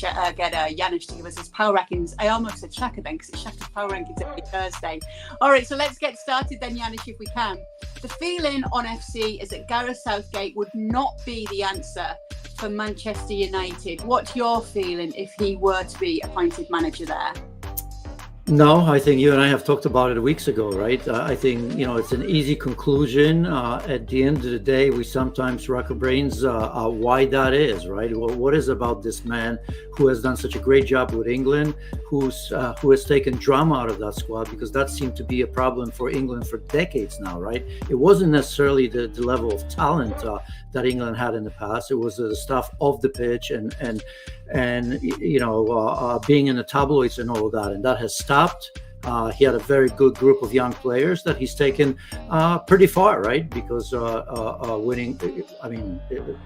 Janusz to give us his power rankings. I almost said Shaka then, because it's Shaka's power rankings every Thursday. All right, so let's get started then, Janusz, if we can. The feeling on FC is that Gareth Southgate would not be the answer for Manchester United. What's your feeling if he were to be appointed manager there? No, I think you and I have talked about it weeks ago, right? I think, it's an easy conclusion. At the end of the day, we sometimes rack our brains why that is, right? Well, what is about this man who has done such a great job with England, who has taken drama out of that squad, because that seemed to be a problem for England for decades now, right? It wasn't necessarily the level of talent that England had in the past. It was the stuff off the pitch and being in the tabloids and all of that, and that has stopped. He had a very good group of young players that he's taken pretty far, right? Because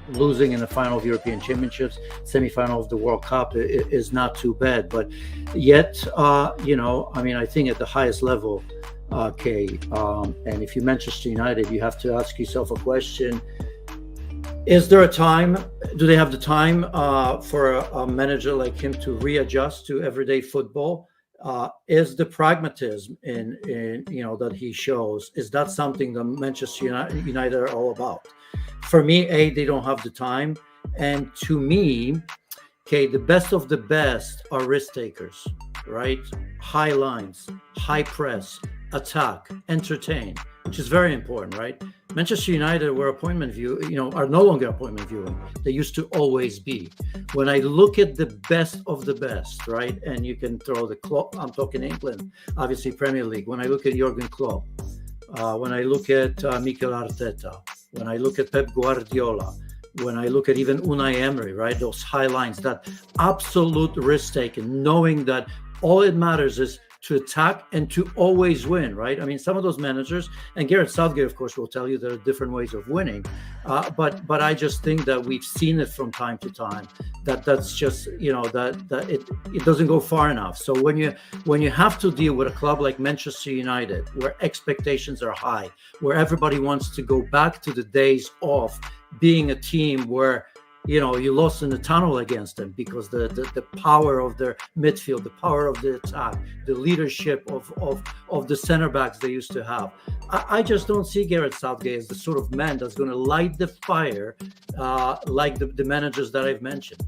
losing in the final of European Championships, semi-final of the World Cup is not too bad. But yet, I think at the highest level, and if you're Manchester United, you have to ask yourself a question. Is there a time? Do they have the time for a manager like him to readjust to everyday football? Is the pragmatism in that he shows, is that something that Manchester United are all about? For me, they don't have the time, and to me, the best of the best are risk takers, right? High lines, high press, attack, entertain, which is very important, right? Manchester United were are no longer appointment viewing. They used to always be. When I look at the best of the best, right? And you can throw the Klopp, I'm talking England, obviously Premier League. When I look at Jurgen Klopp, when I look at Mikel Arteta, when I look at Pep Guardiola, when I look at even Unai Emery, right? Those high lines, that absolute risk taking, knowing that all it matters is to attack and to always win, right? I mean, some of those managers, and Gareth Southgate, of course, will tell you there are different ways of winning. But I just think that we've seen it from time to time. That's just, you know, that it doesn't go far enough. So when you have to deal with a club like Manchester United, where expectations are high, where everybody wants to go back to the days of being a team where, you know, you lost in the tunnel against them because the power of their midfield, the power of the attack, the leadership of the center backs they used to have. I just don't see Gareth Southgate as the sort of man that's going to light the fire like the managers that I've mentioned.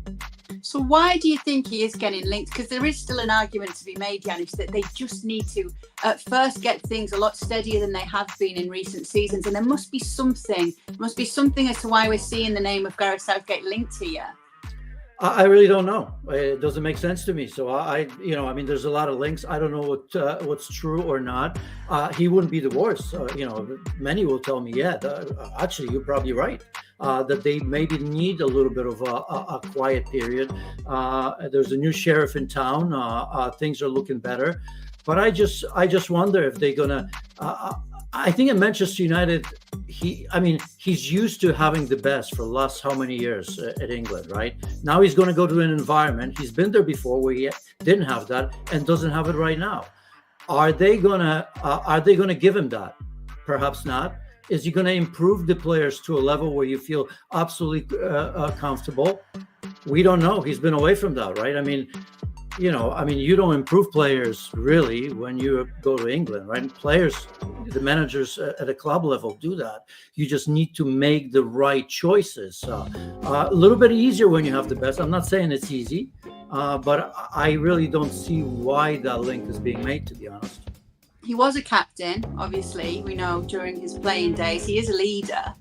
So why do you think he is getting linked? Because there is still an argument to be made, Yanis, that they just need to at first get things a lot steadier than they have been in recent seasons. And there must be something as to why we're seeing the name of Gareth Southgate linked here. I really don't know. It doesn't make sense to me. So I mean, there's a lot of links. I don't know what's true or not. He wouldn't be the worst. Many will tell me, actually, you're probably right. That they maybe need a little bit of a quiet period. There's a new sheriff in town. Things are looking better. But I just wonder if they're gonna. I think in Manchester United, he's used to having the best for the last how many years at England, right? Now he's going to go to an environment. He's been there before where he didn't have that and doesn't have it right now. Are they gonna give him that? Perhaps not. Is he going to improve the players to a level where you feel absolutely comfortable? We don't know. He's been away from that, right? I mean, you don't improve players really when you go to England, right? Players, the managers at a club level do that. You just need to make the right choices. A little bit easier when you have the best. I'm not saying it's easy, but I really don't see why that link is being made, to be honest. He was a captain, obviously, we know, during his playing days. He is a leader.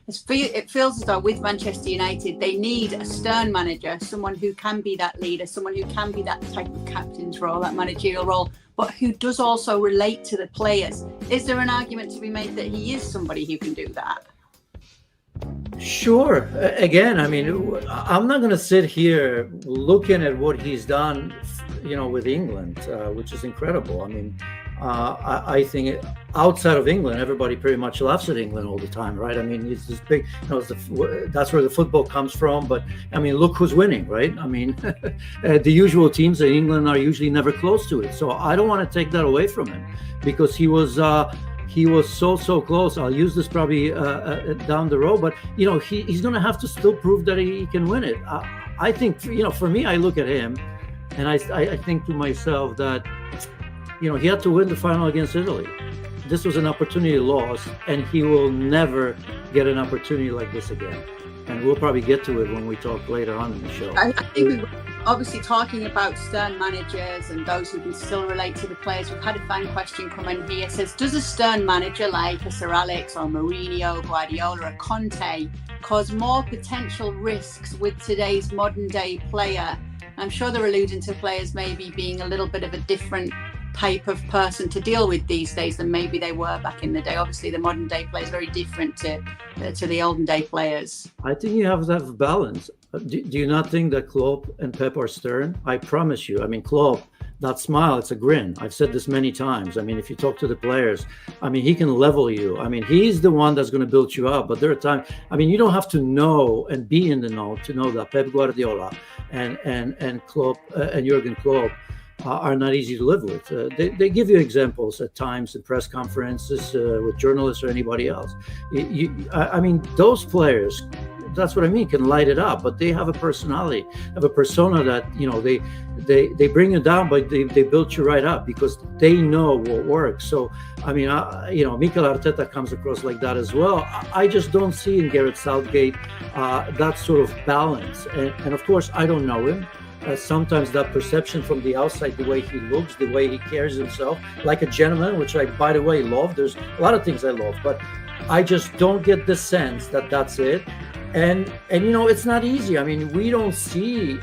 It feels as though with Manchester United, they need a stern manager, someone who can be that leader, someone who can be that type of captain's role, that managerial role, but who does also relate to the players. Is there an argument to be made that he is somebody who can do that? Sure. Again, I mean, I'm not going to sit here looking at what he's done, with England, which is incredible. I mean, I think outside of England, everybody pretty much laughs at England all the time, right? I mean, it's this big, that's where the football comes from. But I mean, look who's winning, right? I mean, the usual teams in England are usually never close to it. So I don't want to take that away from him because he was so close. I'll use this probably down the road, but he's going to have to still prove that he can win it. I think, for me, I look at him and I think to myself that, he had to win the final against Italy. This was an opportunity lost, and he will never get an opportunity like this again. And we'll probably get to it when we talk later on in the show. I think we're obviously talking about stern managers and those who can still relate to the players. We've had a fan question come in here. It says, does a stern manager like a Sir Alex or Mourinho, Guardiola or Conte cause more potential risks with today's modern day player? I'm sure they're alluding to players maybe being a little bit of a different type of person to deal with these days than maybe they were back in the day. Obviously, the modern day players very different to the olden day players. I think you have to have a balance. Do you not think that Klopp and Pep are stern? I promise you. I mean, Klopp, that smile, it's a grin. I've said this many times. I mean, if you talk to the players, I mean, he can level you. I mean, he's the one that's going to build you up. But there are times, I mean, you don't have to know and be in the know to know that Pep Guardiola and Klopp and Jurgen Klopp are not easy to live with. They give you examples at times in press conferences with journalists or anybody else. I mean, those players, that's what I mean, can light it up, but they have a personality, have a persona that, they bring you down, but they build you right up because they know what works. So, I mean, Mikel Arteta comes across like that as well. I just don't see in Gareth Southgate that sort of balance. And of course, I don't know him. Sometimes that perception from the outside, the way he looks, the way he carries himself, like a gentleman, which I, by the way, love. There's a lot of things I love, but I just don't get the sense that that's it. And it's not easy. I mean, we don't see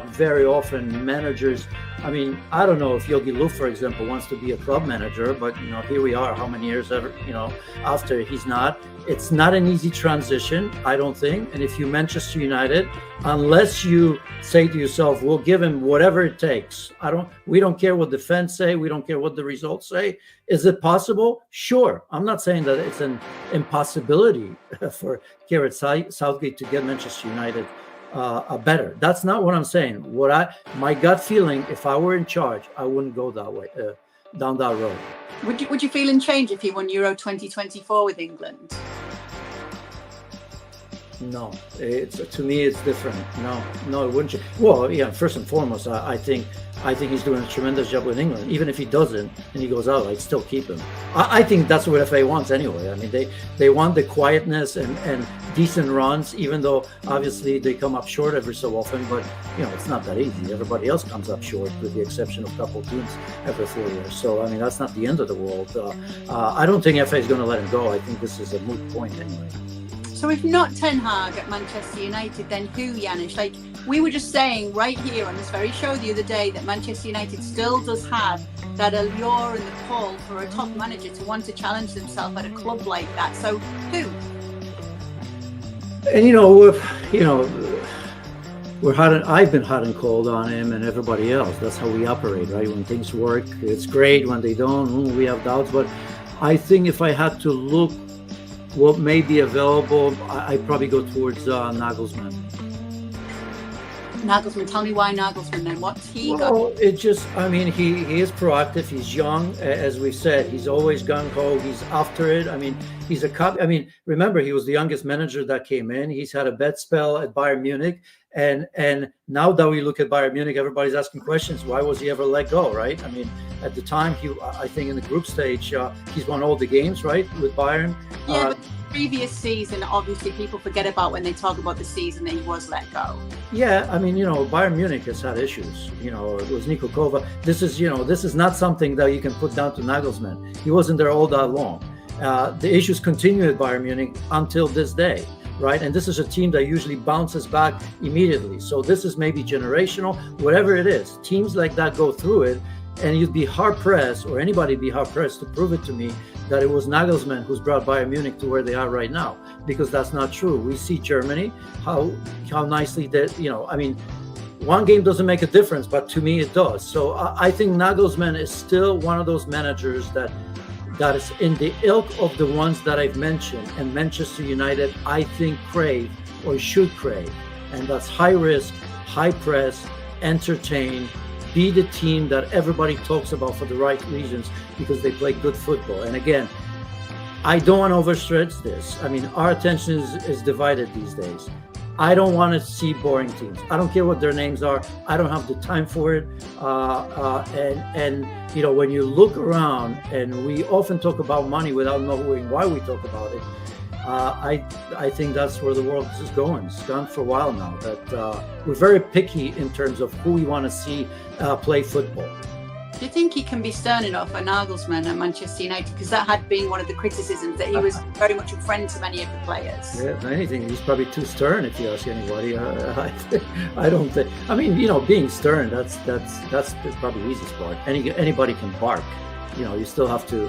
very often managers. I mean, I don't know if Jogi Löw, for example, wants to be a club manager, but here we are, how many years after he's not. It's not an easy transition, I don't think. And if you're Manchester United, unless you say to yourself, we'll give him whatever it takes. We don't care what the fans say. We don't care what the results say. Is it possible? Sure. I'm not saying that it's an impossibility for Gareth Southgate to get Manchester United better. That's not what I'm saying. My gut feeling, if I were in charge, I wouldn't go that way, down that road. Would you feel in change if he won Euro 2024 with England? No, to me it's different. No, it wouldn't change. Well, yeah, first and foremost, I think he's doing a tremendous job with England. Even if he doesn't and he goes out, I'd still keep him. I think that's what FA wants anyway. I mean, they want the quietness and decent runs, even though obviously they come up short every so often. But it's not that easy. Everybody else comes up short, with the exception of a couple of teams every 4 years. So I mean, that's not the end of the world. I don't think FA is going to let him go. I think this is a moot point anyway. So if not Ten Hag at Manchester United, then who, Janusz? Like, we were just saying right here on this very show the other day that Manchester United still does have that allure and the pull for a top manager to want to challenge themselves at a club like that. So who? And I've been hot and cold on him and everybody else. That's how we operate, right? When things work, it's great. When they don't, we have doubts. But I think if I had to look what may be available, I'd probably go towards Nagelsmann. Nagelsmann, tell me why Nagelsmann then. What's he got? It just, I mean, he is proactive. He's young, as we've said. He's always gung-ho. He's after it. I mean, he's a cop. I mean, remember, he was the youngest manager that came in. He's had a bad spell at Bayern Munich. And now that we look at Bayern Munich, everybody's asking questions. Why was he ever let go, right? I mean, at the time, I think in the group stage, he's won all the games, right, with Bayern. Yeah, but the previous season, obviously, people forget about when they talk about the season that he was let go. Yeah, I mean, Bayern Munich has had issues. It was Niko Kovac. This is not something that you can put down to Nagelsmann. He wasn't there all that long. The issues continue at Bayern Munich until this day. Right, and this is a team that usually bounces back immediately. So this is maybe generational, whatever it is. Teams like that go through it, and you'd be hard pressed, or anybody be hard pressed to prove it to me that it was Nagelsmann who's brought Bayern Munich to where they are right now, because that's not true. We see Germany, how nicely that I mean, one game doesn't make a difference, but to me it does. So I think Nagelsmann is still one of those managers that is in the ilk of the ones that I've mentioned, and Manchester United, I think, crave or should crave. And that's high risk, high press, entertain, be the team that everybody talks about for the right reasons because they play good football. And again, I don't want to overstretch this. I mean, our attention is divided these days. I don't want to see boring teams. I don't care what their names are. I don't have the time for it. And when you look around, and we often talk about money without knowing why we talk about it, I think that's where the world is going. It's gone for a while now. That we're very picky in terms of who we want to see play football. Do you think he can be stern enough at Nagelsmann at Manchester United? Because that had been one of the criticisms, that he was very much a friend to many of the players. Yeah, if anything, he's probably too stern, if you ask anybody. I don't think. I mean, being stern, that's probably the easiest part. Anybody can bark. You still have to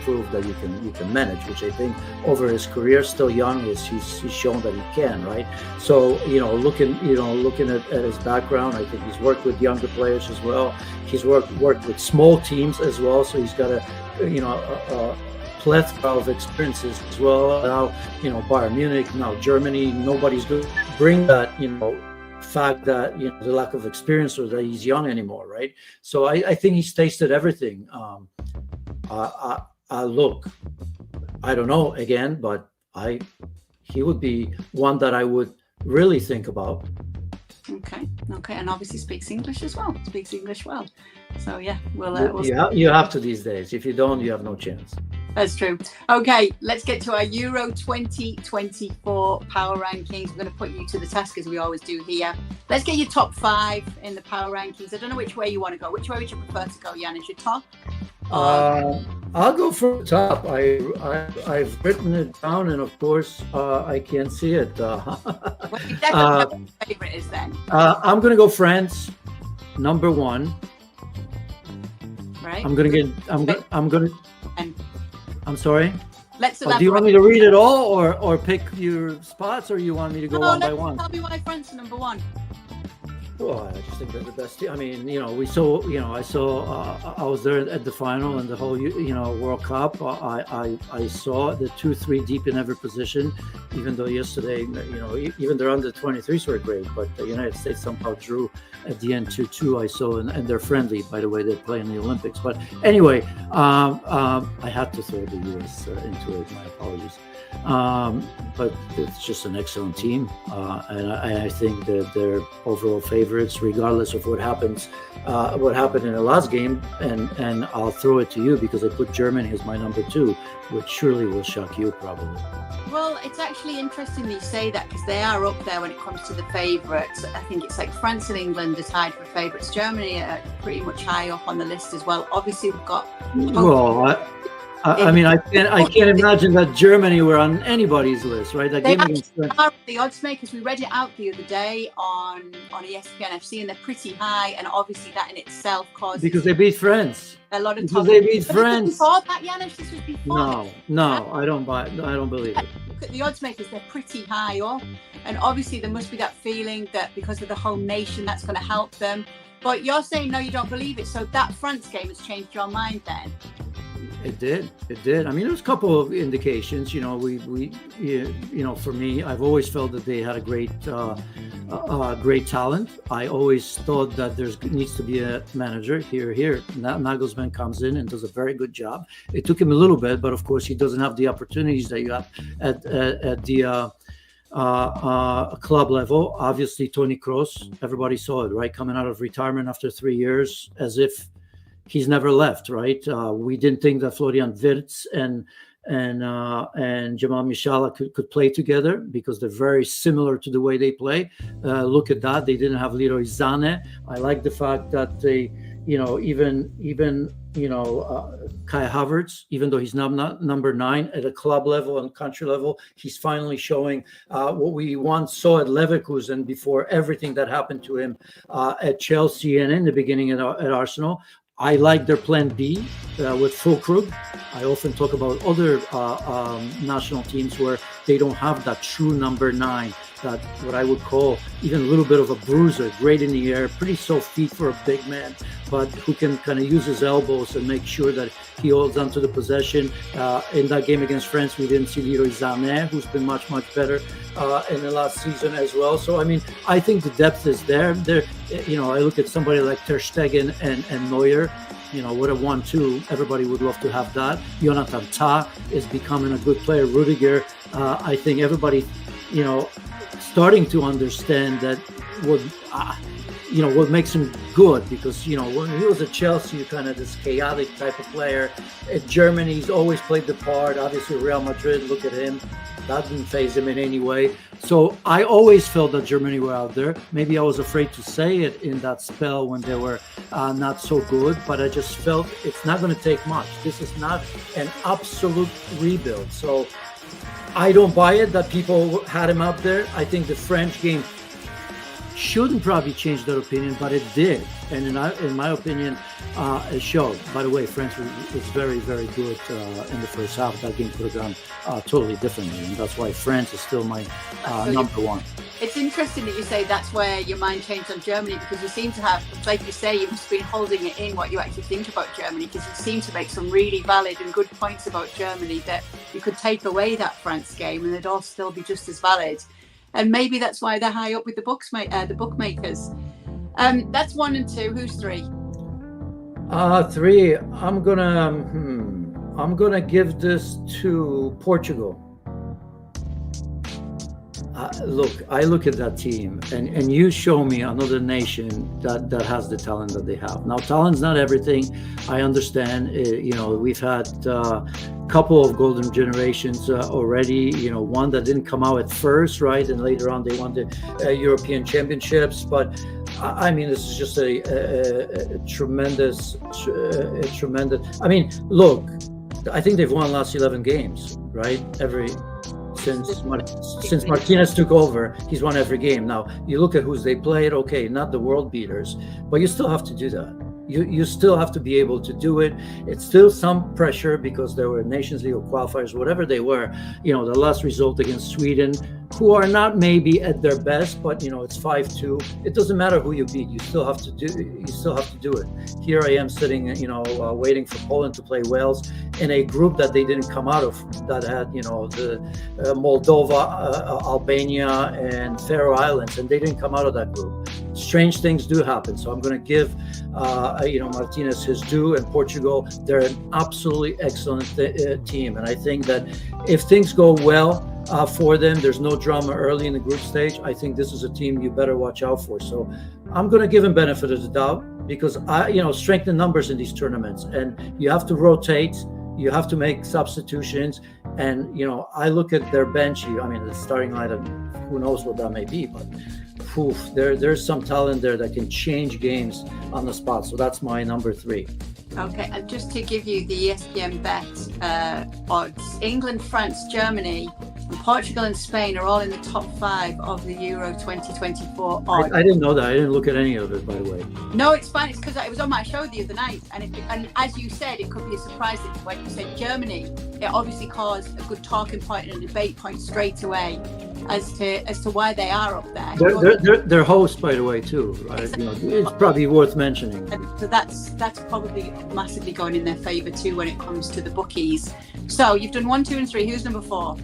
prove that you can manage, which I think over his career, still young, he's shown that he can, right? So looking at his background, I think he's worked with younger players as well. He's worked with small teams as well, so he's got a plethora of experiences as well. Now Bayern Munich, now Germany. Nobody's going to bring that fact that the lack of experience or that he's young anymore, right? So I think he's tasted everything. Look, I don't know again, but he would be one that I would really think about. Okay, and obviously speaks English as well. So yeah, you have to these days. If you don't, you have no chance. That's true. Okay, let's get to our Euro 2024 power rankings. We're going to put you to the task as we always do here. Let's get your top 5 in the power rankings. I don't know which way you want to go. Which way would you prefer to go, Janusz? Your top? I'll go for the top. I've written it down, and of course, I can't see it. What do you definitely your favorite is then? I'm going to go France, number 1. Right. I'm sorry? Let's do you want me to read it all, or pick your spots, or you want me to go one by one? Tell me why France are number one. Well, I just think they're the best team. I mean, I was there at the final and the whole, World Cup. I saw the 2-3 deep in every position, even though yesterday, even their under 23s were great, but the United States somehow drew at the end 2-2. I saw, and they're friendly, by the way, they play in the Olympics. But anyway, I had to throw the US into it. My apologies. But it's just an excellent team, and I think that they're overall favorites, regardless of what happened in the last game. And I'll throw it to you because I put Germany as my number 2, which surely will shock you probably. Well, it's actually interesting that you say that because they are up there when it comes to the favourites. I think it's like France and England are tied for favourites. Germany are pretty much high up on the list as well. Obviously, we've got. Well, I mean, I can't imagine that Germany were on anybody's list, right? That game against are the odds makers. We read it out the other day on ESPN FC, and they're pretty high. And obviously, that in itself causes because they beat France. A lot of because they beat France. France. Before that, Janusz, this was before. No, I don't believe it. Look at the odds makers; they're pretty high up, and obviously there must be that feeling that because of the home nation, that's going to help them. But you're saying no, you don't believe it. So that France game has changed your mind, then. It did. I mean, there's a couple of indications. For me, I've always felt that they had a great talent. I always thought that there needs to be a manager here. Nagelsmann comes in and does a very good job. It took him a little bit, but of course, he doesn't have the opportunities that you have at the club level. Obviously, Toni Kroos, everybody saw it, right? Coming out of retirement after 3 years, as if he's never left, right? We didn't think that Florian Wirtz and Jamal Musiala could play together because they're very similar to the way they play. Look at that. They didn't have Leroy Sané. I like the fact that they, even Kai Havertz, even though he's not number 9 at a club level and country level, he's finally showing what we once saw at Leverkusen before everything that happened to him at Chelsea and in the beginning at Arsenal. I like their plan B with Füllkrug. I often talk about other national teams where they don't have that true number 9, that what I would call even a little bit of a bruiser, great in the air, pretty soft feet for a big man, but who can kind of use his elbows and make sure that he holds onto the possession. In that game against France, we didn't see Leroy Sané, who's been much better in the last season as well. So, I mean, I think the depth is there. I look at somebody like Ter Stegen and Neuer. What a 1-2. Everybody would love to have that. Jonathan Tah is becoming a good player. Rudiger, I think everybody, starting to understand that what makes him good, because when he was at Chelsea, kind of this chaotic type of player. At Germany, he's always played the part. Obviously, Real Madrid, look at him. That didn't faze him in any way. So I always felt that Germany were out there. Maybe I was afraid to say it in that spell when they were not so good, but I just felt it's not going to take much. This is not an absolute rebuild. So I don't buy it that people had him up there. I think the French game shouldn't probably change that opinion, but it did. And in my opinion, it showed. By the way, France was very, very good in the first half. That game could have gone totally differently, and that's why France is still my number 1. It's interesting that you say that's where your mind changed on Germany, because you seem to have, like you say, you've just been holding it in what you actually think about Germany, because you seem to make some really valid and good points about Germany that you could take away that France game and they'd all still be just as valid. And maybe that's why they're high up with the bookmakers. That's 1 and 2. Who's 3? 3. I'm gonna give this to Portugal. Look, I look at that team, and you show me another nation that has the talent that they have. Now, talent's not everything. I understand. We've had a couple of golden generations already. One that didn't come out at first, right, and later on they won the European Championships. But I mean, this is just a tremendous. I mean, look, I think they've won last 11 games, right? Since Martinez took over, he's won every game. Now, you look at who they played, okay, not the world beaters, but you still have to do that. You still have to be able to do it. It's still some pressure because there were Nations League qualifiers, whatever they were. The last result against Sweden, who are not maybe at their best, but it's 5-2. It doesn't matter who you beat. You still have to do it. Here I am sitting, waiting for Poland to play Wales in a group that they didn't come out of, that had the Moldova, Albania, and Faroe Islands, and they didn't come out of that group. Strange things do happen. So I'm going to give Martinez his due, and Portugal, they're an absolutely excellent team. And I think that if things go well for them, there's no drama early in the group stage, I think this is a team you better watch out for. So I'm going to give him benefit of the doubt, because strength in numbers in these tournaments, and you have to rotate, you have to make substitutions. And I look at their bench. The starting lineup, who knows what that may be, but there's some talent there that can change games on the spot. So that's my number 3. Okay, and just to give you the ESPN bet odds, England, France, Germany, and Portugal and Spain are all in the top 5 of the Euro 2024 odds. I didn't know that. I didn't look at any of it, by the way. No, it's fine. It's because it was on my show the other night, and as you said, it could be a surprise that when you said Germany, it obviously caused a good talking point and a debate point straight away as to why they are up there. They're hosts, by the way, too. Right? Exactly. It's probably worth mentioning. And so that's probably massively going in their favour too when it comes to the bookies. So you've done 1, 2, and 3. Who's number 4?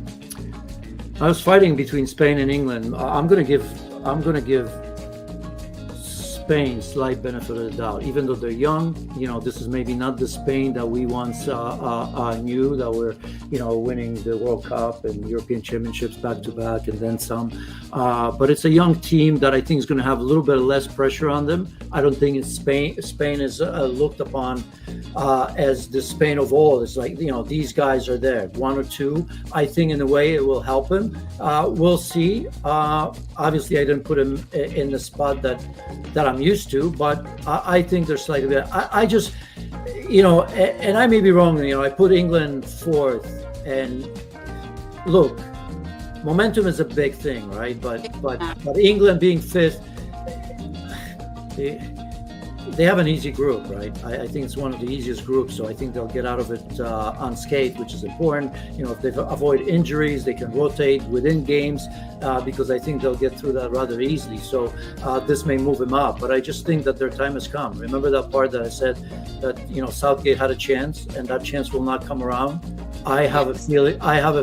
I was fighting between Spain and England. I'm going to give Spain slight benefit of the doubt, even though they're young. This is maybe not the Spain that we once knew, that were winning the World Cup and European Championships back to back and then some. But it's a young team that I think is going to have a little bit less pressure on them. I don't think it's Spain is looked upon as the Spain of old. It's like these guys are there, 1 or 2. I think in a way it will help him. We'll see. Obviously, I didn't put him in the spot that I'm used to, but I think there's slightly better. I just, and I may be wrong. I put England 4th, and look, momentum is a big thing, right? But England being 5th, they have an easy group, right? I think it's one of the easiest groups, so I think they'll get out of it unscathed, which is important. If they avoid injuries, they can rotate within games, because I think they'll get through that rather easily. So this may move them up, but I just think that their time has come. Remember that part that I said that Southgate had a chance, and that chance will not come around. I have a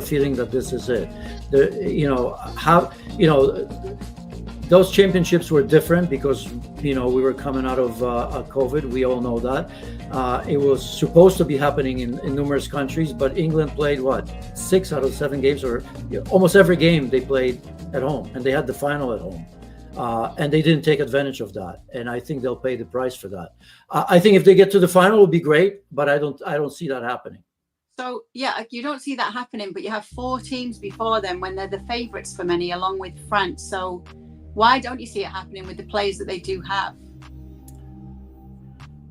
feeling that this is it. Those championships were different because we were coming out of COVID. We all know that. It was supposed to be happening in numerous countries, but England played 6 out of 7 games, or almost every game they played at home, and they had the final at home, and they didn't take advantage of that. And I think they'll pay the price for that. I think if they get to the final, it would be great, but I don't see that happening. So yeah, you don't see that happening, but you have 4 teams before them when they're the favourites for many, along with France. So why don't you see it happening with the players that they do have?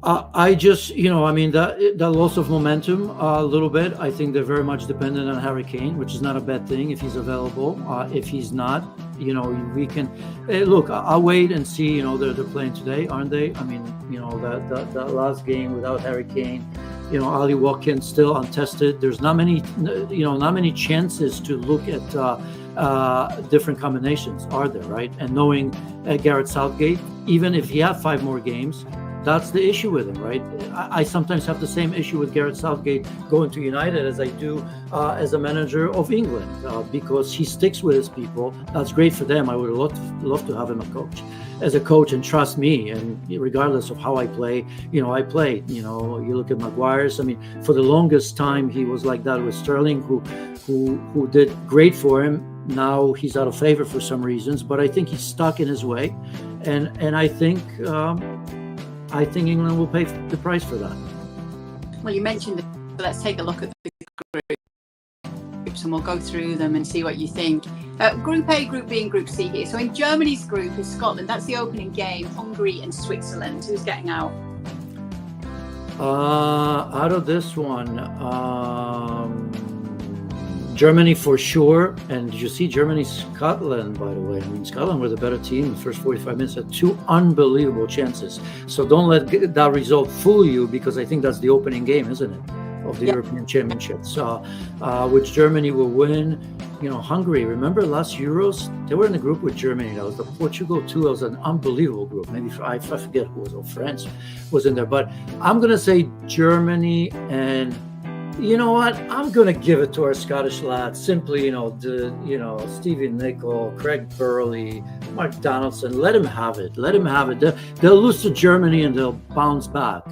I just, that loss of momentum a little bit. I think they're very much dependent on Harry Kane, which is not a bad thing if he's available. If he's not, we can look. I'll wait and see. They're playing today, aren't they? That last game without Harry Kane, Ali Watkins still untested. There's not many chances to look at different combinations, are there, right? And knowing Gareth Southgate, even if he had 5 more games, that's the issue with him, right? I sometimes have the same issue with Gareth Southgate going to United as I do as a manager of England, because he sticks with his people. That's great for them. I would love to have him as a coach and trust me. And regardless of how I play, I played. You look at Maguire's. For the longest time he was like that with Sterling, who did great for him. Now he's out of favor for some reasons, but I think he's stuck in his way, and I think England will pay the price for that. Well, you mentioned it, so let's take a look at the groups and we'll go through them and see what you think. Group A, Group B and Group C here. So in Germany's group is Scotland. That's the opening game. Hungary and Switzerland. Who's getting out? Out of this one, Germany for sure. And did you see Germany-Scotland, by the way? I mean, Scotland were the better team in the first 45 minutes, had 2 unbelievable chances. So don't let that result fool you, because I think that's the opening game, isn't it, of the European Championships, which Germany will win. You know, Hungary, remember last Euros? They were in the group with Germany. That was the Portugal too. That was an unbelievable group. Maybe I forget who was, or France was in there. But I'm going to say Germany, and you know what? I'm going to give it to our Scottish lads. Simply, Stevie Nicol, Craig Burley, Mark Donaldson. Let him have it. Let him have it. They'll lose to Germany and they'll bounce back.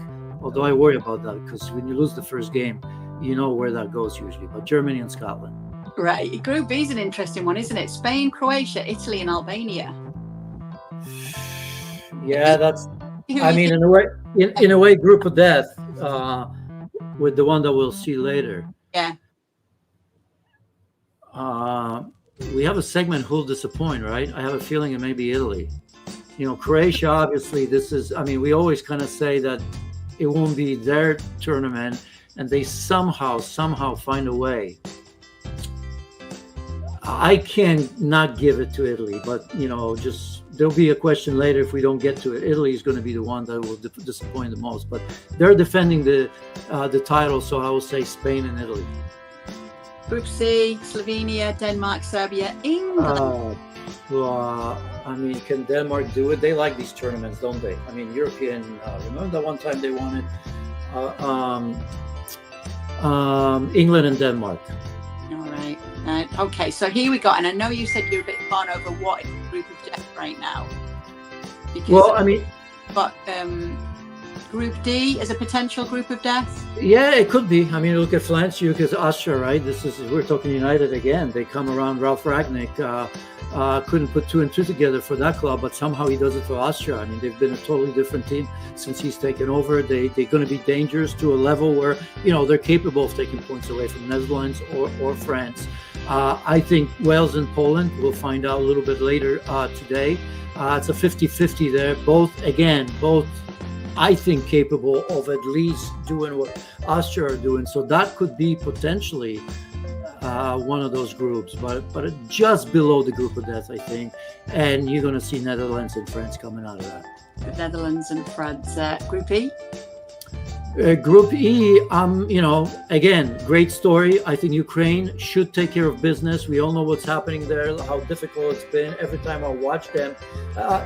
Although I worry about that, because when you lose the first game, you know where that goes usually. But Germany and Scotland. Right. Group B is an interesting one, isn't it? Spain, Croatia, Italy, and Albania. Yeah, that's. I mean, in a way, group of death with the one that we'll see later. Yeah. We have a segment who'll disappoint, right? I have a feeling it may be Italy. You know, Croatia. Obviously, this is. I mean, we always kind of say that it won't be their tournament, and they somehow find a way. I can not give it to Italy, but just there'll be a question later if we don't get to it. Italy is going to be the one that will disappoint the most, but they're defending the title, so I will say Spain and Italy. Group C: Slovenia, Denmark, Serbia, England. I mean, can Denmark do it? They like these tournaments, don't they? I mean, European. Remember that one time they won it? England and Denmark. All right. Okay, so here we go. And I know you said you're a bit fun over what is the group of death right now. But Group D is a potential group of death? Yeah, it could be. I mean, look at France, look at Austria, right? We're talking United again. They come around. Ralph Rangnick couldn't put 2 and 2 together for that club, but somehow he does it for Austria. I mean, they've been a totally different team since he's taken over. They're going to be dangerous to a level where, they're capable of taking points away from Netherlands or France. I think Wales and Poland, we'll find out a little bit later today. It's a 50-50 there. Both, I think, capable of at least doing what Austria are doing. So that could be potentially one of those groups, but just below the group of death, I think. And you're going to see Netherlands and France coming out of that. Netherlands and France. Group E? Group E, again, great story. I think Ukraine should take care of business. We all know what's happening there, how difficult it's been. Every time I watch them,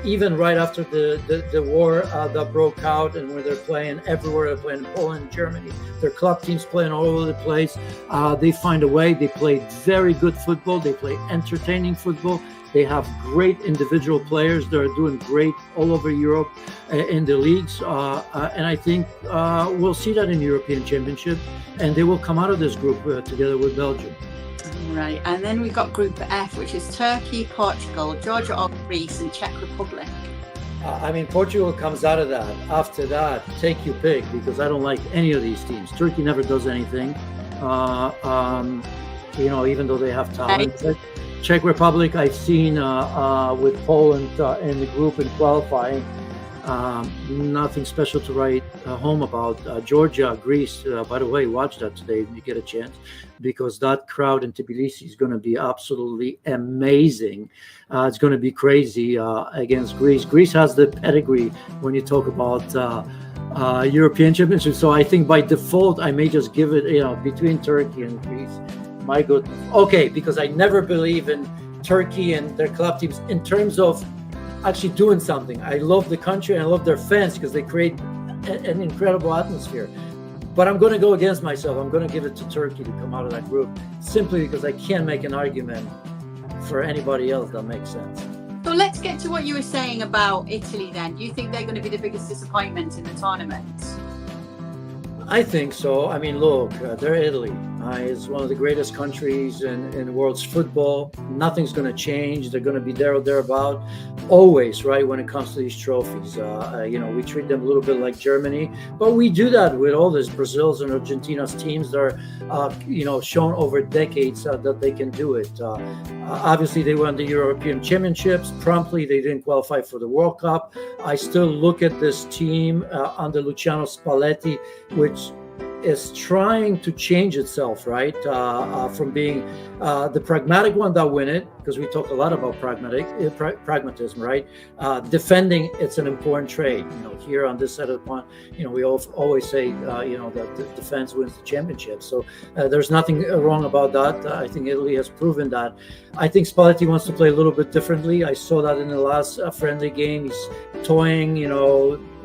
even right after the war that broke out, and where they're playing everywhere, they're playing in Poland, Germany, their club teams playing all over the place. They find a way. They play very good football. They play entertaining football. They have great individual players that are doing great all over Europe in the leagues. And I think we'll see that in the European Championship. And they will come out of this group together with Belgium. Right. And then we've got Group F, which is Turkey, Portugal, Georgia or Greece, and Czech Republic. Portugal comes out of that. After that, take your pick, because I don't like any of these teams. Turkey never does anything, even though they have talent. Right. Czech Republic, I've seen with Poland in the group in qualifying. Nothing special to write home about. Georgia, Greece, by the way, watch that today when you get a chance, because that crowd in Tbilisi is going to be absolutely amazing. It's going to be crazy against Greece. Greece has the pedigree when you talk about European Championship. So I think by default, I may just give it, between Turkey and Greece. My goodness. Okay, because I never believe in Turkey and their club teams in terms of actually doing something. I love the country and I love their fans because they create an incredible atmosphere. But I'm going to go against myself. I'm going to give it to Turkey to come out of that group, simply because I can't make an argument for anybody else that makes sense. So let's get to what you were saying about Italy then. Do you think they're going to be the biggest disappointment in the tournament? I think so. I mean, look, they're Italy. It's one of the greatest countries in world's football. Nothing's going to change. They're going to be there or thereabout, always, right, when it comes to these trophies. We treat them a little bit like Germany, but we do that with all these Brazil's and Argentina's teams that are, shown over decades that they can do it. Obviously, they won the European Championships promptly. They didn't qualify for the World Cup. I still look at this team under Luciano Spalletti, which is trying to change itself, right? From being the pragmatic one that win it, because we talk a lot about pragmatism, right? Defending, it's an important trait. Here on this side of the pond, we always say, that the defense wins the championship. So there's nothing wrong about that. I think Italy has proven that. I think Spalletti wants to play a little bit differently. I saw that in the last friendly game. He's toying,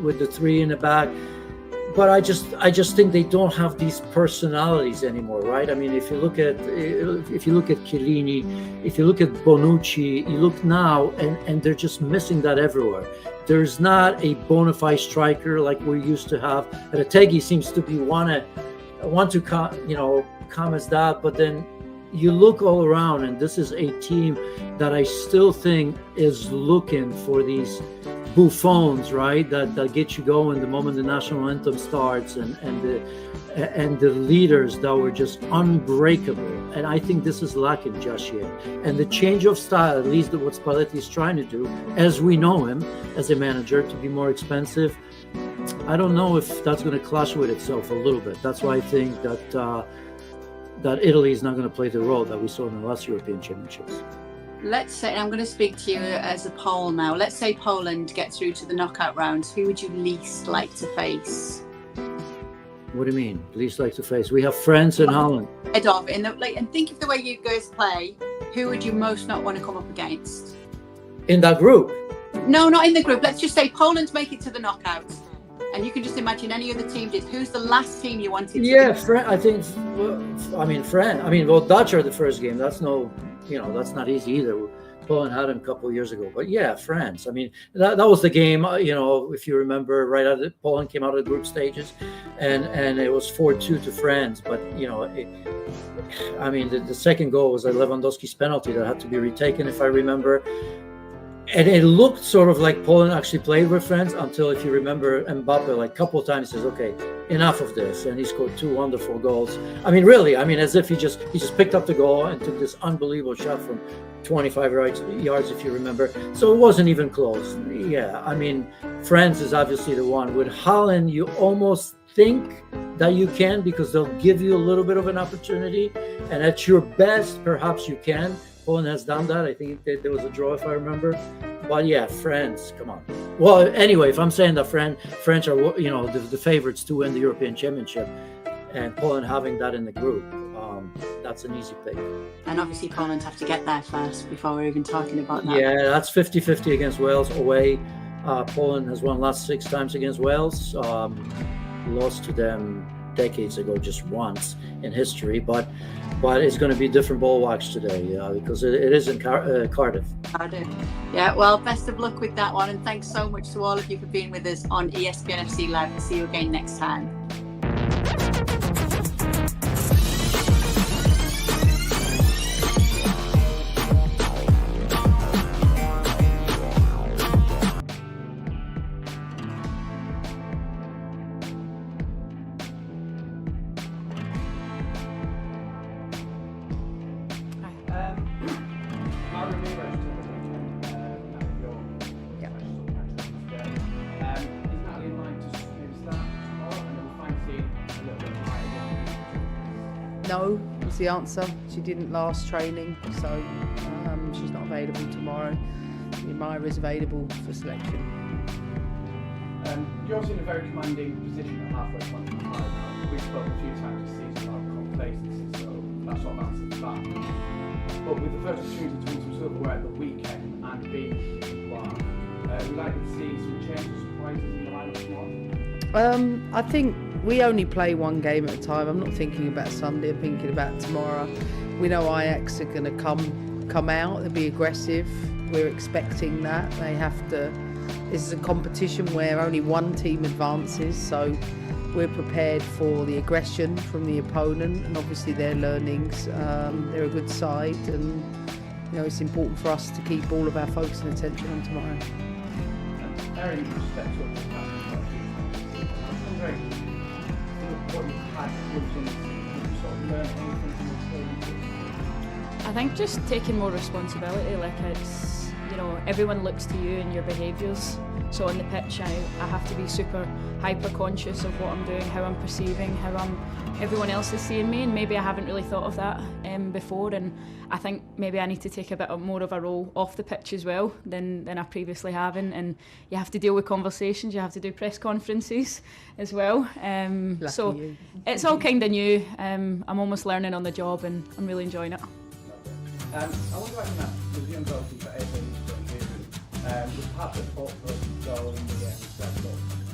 with the three in the back. But I just think they don't have these personalities anymore, right? I mean, if you look at Chiellini, if you look at Bonucci, you look now, and they're just missing that everywhere. There's not a bona fide striker like we used to have. Retegui seems to be want to come as that, but then you look all around, and this is a team that I still think is looking for these buffons, right? That get you going the moment the national anthem starts, and the leaders that were just unbreakable. And I think this is lacking just yet. And the change of style, at least what Spalletti is trying to do, as we know him as a manager, to be more expensive. I don't know if that's going to clash with itself a little bit. That's why I think that Italy is not going to play the role that we saw in the last European Championships. Let's say, I'm going to speak to you as a Pole now. Let's say Poland get through to the knockout rounds. Who would you least like to face? What do you mean, least like to face? We have France and Holland. Head off and think of the way you guys play. Who would you most not want to come up against? In that group? No, not in the group. Let's just say Poland make it to the knockouts. And you can just imagine any other team did. Who's the last team you wanted to? Yeah, I think, France. Dutch are the first game. That's that's not easy either. Poland had him a couple of years ago. But yeah, France. I mean, that was the game, if you remember, right out of Poland came out of the group stages, and it was 4-2 to France. But, the second goal was a Lewandowski's penalty that had to be retaken, if I remember. And it looked sort of like Poland actually played with France until, if you remember, Mbappe, like a couple of times, he says, okay, enough of this. And he scored 2 wonderful goals. As if he just picked up the goal and took this unbelievable shot from 25 yards, if you remember. So it wasn't even close. Yeah, France is obviously the one. With Holland, you almost think that you can, because they'll give you a little bit of an opportunity. And at your best, perhaps you can. Poland has done that. I think there was a draw, if I remember. But yeah, France, come on. Well, anyway, if I'm saying that French are, the favorites to win the European Championship, and Poland having that in the group, that's an easy pick. And obviously Poland have to get there first before we're even talking about that. Yeah, that's 50-50 against Wales away. Poland has won last 6 times against Wales. Lost to them decades ago, just once in history. But it's going to be a different ball wax today, because it is in Cardiff. Yeah, well, best of luck with that one, and thanks so much to all of you for being with us on ESPN FC Live. We'll see you again next time. No was the answer. She didn't last training, so she's not available tomorrow. Myra's available for selection. You're obviously in a very commanding position at halfway point in time now. We've spoken a few times this season about complacency, so that's what answers that. But with the first opportunity to win some silverware at the weekend and being we'd like to see some changes, surprises in the lineup tomorrow. I think we only play one game at a time. I'm not thinking about Sunday, I'm thinking about tomorrow. We know Ajax are going to come out, they'll be aggressive. We're expecting that. They have to. This is a competition where only one team advances, so we're prepared for the aggression from the opponent and obviously their learnings. They're a good side, and it's important for us to keep all of our focus and attention on tomorrow. Erin, you stepped up the past I'm wondering what you've had you sort of learned anything from the experience? I think just taking more responsibility, it's you know, everyone looks to you and your behaviours. So on the pitch, I have to be super hyper conscious of what I'm doing, how I'm perceiving, how everyone else is seeing me, and maybe I haven't really thought of that before, and I think maybe I need to take a bit more of a role off the pitch as well than I previously haven't, and you have to deal with conversations, you have to do press conferences as well, so you. It's all kind of new. I'm almost learning on the job and I'm really enjoying it. I wonder about you, Matt, with the young goalkeeper, was perhaps at fault for goal in the second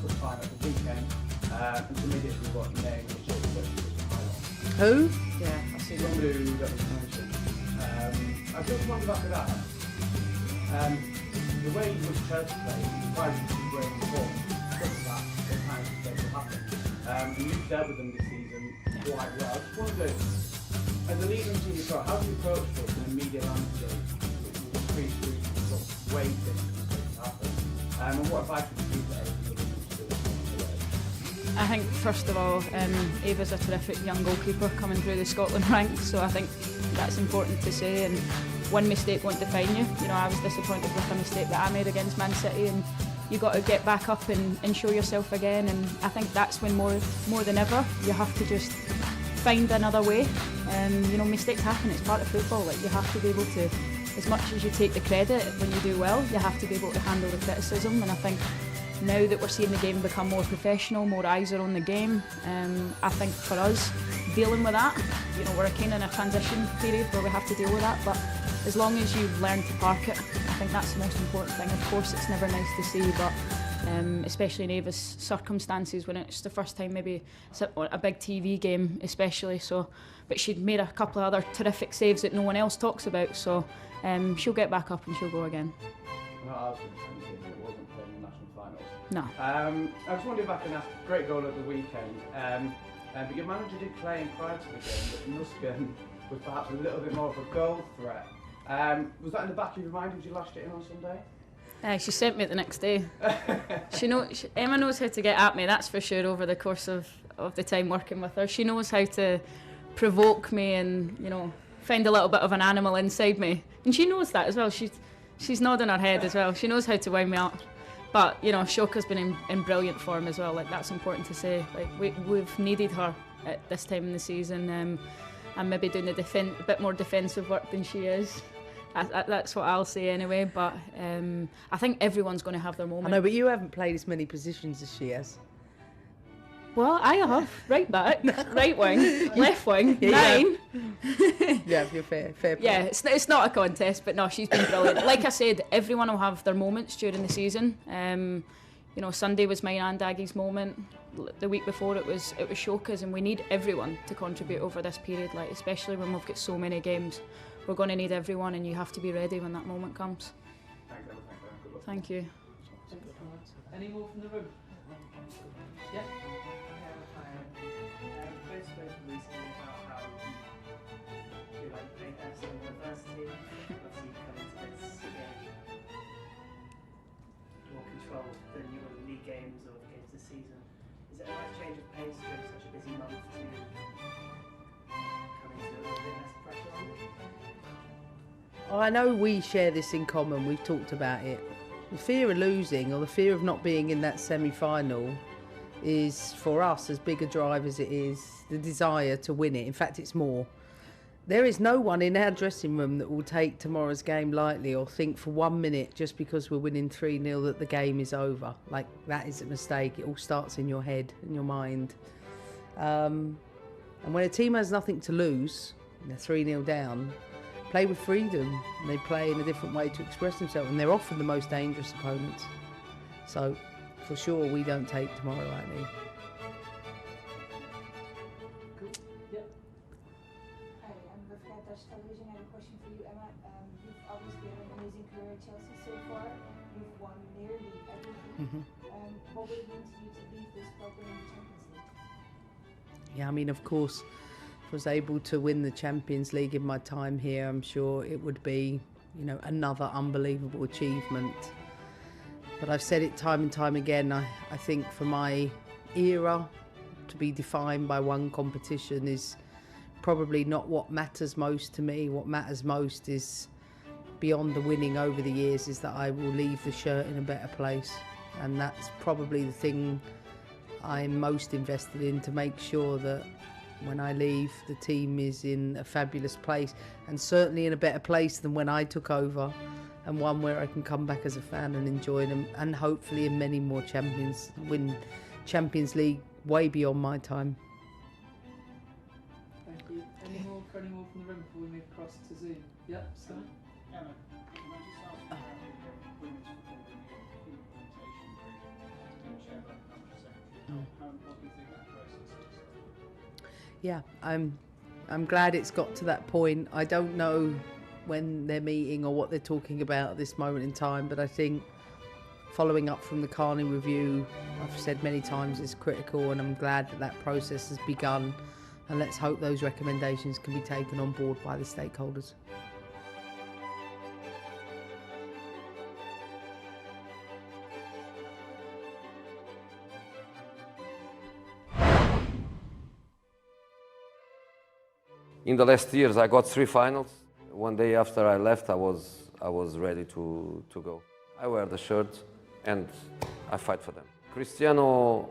was fine at the weekend, and immediately what you named was sort of Who? Yeah, I see one who that was mentioned. I just wondered about that. The way he was church played, surprising to where he was, because of that, the kind of stuff will happen. And you've dealt with them this season quite well. I just wondered, as a leader in senior pro, how do you approach this in a media landscape which will increase the sort of way things happen? And what advice would you give to everybody who's doing it? I think first of all, Ava's a terrific young goalkeeper coming through the Scotland ranks, so I think that's important to say, and one mistake won't define you. You know, I was disappointed with a mistake that I made against Man City, and you got to get back up and show yourself again, and I think that's when more than ever you have to just find another way. You know, mistakes happen, it's part of football. Like, you have to be able to, as much as you take the credit when you do well, you have to be able to handle the criticism, and I think now that we're seeing the game become more professional, more eyes are on the game, I think for us, dealing with that, you know, we're kind of in a transition period where we have to deal with that, but as long as you learn to park it, I think that's the most important thing. Of course, it's never nice to see, but especially in Ava's circumstances, when it's the first time maybe a big TV game especially, so, but she'd made a couple of other terrific saves that no one else talks about, so she'll get back up and she'll go again. No. I was wondering if I can ask, great goal at the weekend, but your manager did claim prior to the game that Nusken was perhaps a little bit more of a goal threat. Was that in the back of your mind as you lashed it in on Sunday? She sent me it the next day. Emma knows how to get at me, that's for sure, over the course of the time working with her. She knows how to provoke me and, you know, find a little bit of an animal inside me. And she knows that as well. She's nodding her head as well. She knows how to wind me up. But, you know, Shoka's been in brilliant form as well. Like, that's important to say. Like, we've needed her at this time in the season. I'm maybe doing a bit more defensive work than she is. That's what I'll say anyway. But I think everyone's going to have their moment. I know, but you haven't played as many positions as she has. Well, I have. Right back, right wing, left wing, 9. Yeah, you're fair play. Yeah, it's not a contest, but no, she's been brilliant. Like I said, everyone will have their moments during the season. You know, Sunday was mine and Aggie's moment. The week before it was Shoka's, and we need everyone to contribute over this period. Like, especially when we've got so many games, we're going to need everyone, and you have to be ready when that moment comes. Thanks, Emma. Good luck. Thank you. Any more from the room? Yeah. Both spoken recently about how you feel like playing as in university. Obviously, you come into this game more control than your league games or games this season. Is it a nice change of pace during such a busy month to come into a little bit less pressure on you? I know we share this in common, we've talked about it. The fear of losing or the fear of not being in that semi-final is, for us, as big a drive as it is the desire to win it. In fact, it's more. There is no one in our dressing room that will take tomorrow's game lightly or think for 1 minute just because we're winning 3-0 that the game is over. Like, that is a mistake. It all starts in your head and your mind. And when a team has nothing to lose, they're 3-0 down, play with freedom. And they play in a different way to express themselves, and they're often the most dangerous opponents. So, for sure, we don't take tomorrow lightly. Hi, I'm with Dutch Television. I have a question for you, Emma. You've obviously had an amazing career at Chelsea so far. You've won nearly everything. What would it mean to you to leave this club in the Champions League? Yeah, I mean, of course, if I was able to win the Champions League in my time here, I'm sure it would be, you know, another unbelievable achievement. But I've said it time and time again, I think for my era to be defined by one competition is probably not what matters most to me. What matters most is beyond the winning over the years is that I will leave the shirt in a better place, and that's probably the thing I'm most invested in, to make sure that when I leave, the team is in a fabulous place, and certainly in a better place than when I took over, and one where I can come back as a fan and enjoy them, and hopefully in many more win Champions League way beyond my time. Thank you. Any more from the room before we move across to Zoom? Yep, so. Emma, can I just ask about the women's football implementation chair by the country secretary? What do you think that process is? Yeah, I'm glad it's got to that point. I don't know when they're meeting or what they're talking about at this moment in time, but I think following up from the Carney review, I've said many times, is critical, and I'm glad that that process has begun, and let's hope those recommendations can be taken on board by the stakeholders. In the last years, I got 3 finals. One day after I left, I was ready to go. I wear the shirt and I fight for them. Cristiano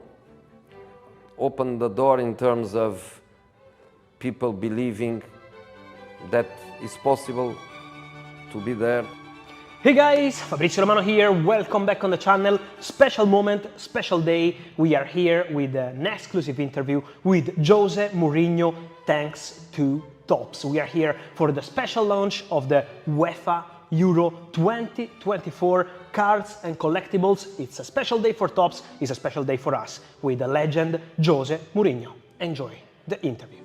opened the door in terms of people believing that it's possible to be there. Hey guys, Fabrizio Romano here, welcome back on the channel. Special moment, special day. We are here with an exclusive interview with Jose Mourinho, thanks to Topps. We are here for the special launch of the UEFA Euro 2024 cards and collectibles. It's a special day for Topps, it's a special day for us, with the legend Jose Mourinho. Enjoy the interview.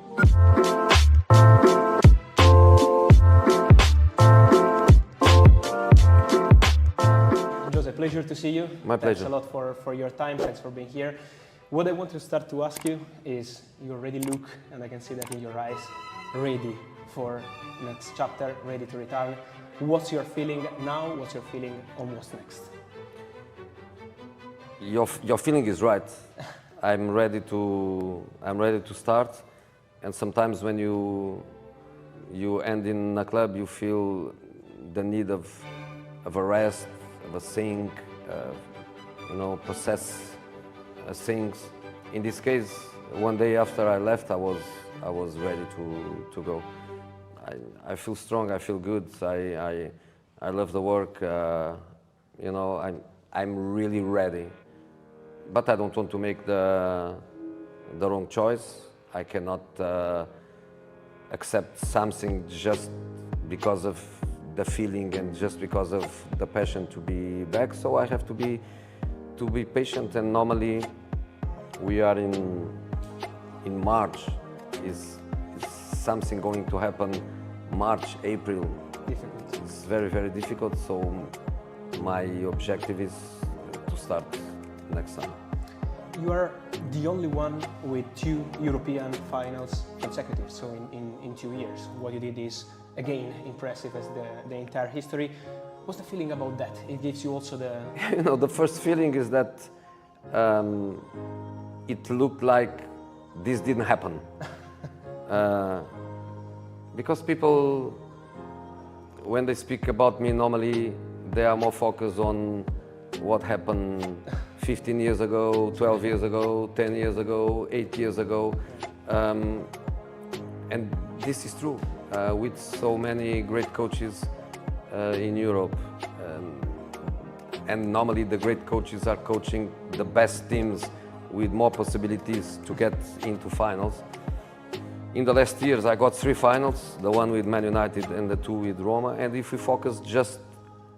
Jose, pleasure to see you. My pleasure. Thanks a lot for your time, thanks for being here. What I want to start to ask you is, you already look, and I can see that in your eyes, ready for next chapter, ready to return. What's your feeling now? What's your feeling on what's next? Your feeling is right. I'm ready to start, and sometimes when you end in a club, you feel the need of a rest, of a sink, process things. In this case, one day after I left, I was ready to go. I feel strong. I feel good. I love the work. I'm really ready. But I don't want to make the wrong choice. I cannot accept something just because of the feeling and just because of the passion to be back. So I have to be patient. And normally we are in March. Is something going to happen March, April? Difficult. It's very, very difficult. So my objective is to start next summer. You are the only one with 2 European finals consecutive, so in 2 years. What you did is, again, impressive as the entire history. What's the feeling about that? It gives you also the... The first feeling is that it looked like this didn't happen. Because people, when they speak about me, normally they are more focused on what happened 15 years ago, 12 years ago, 10 years ago, 8 years ago. And this is true. With so many great coaches in Europe. And normally the great coaches are coaching the best teams with more possibilities to get into finals. In the last years, I got 3 finals, the one with Man United and the 2 with Roma. And if we focus just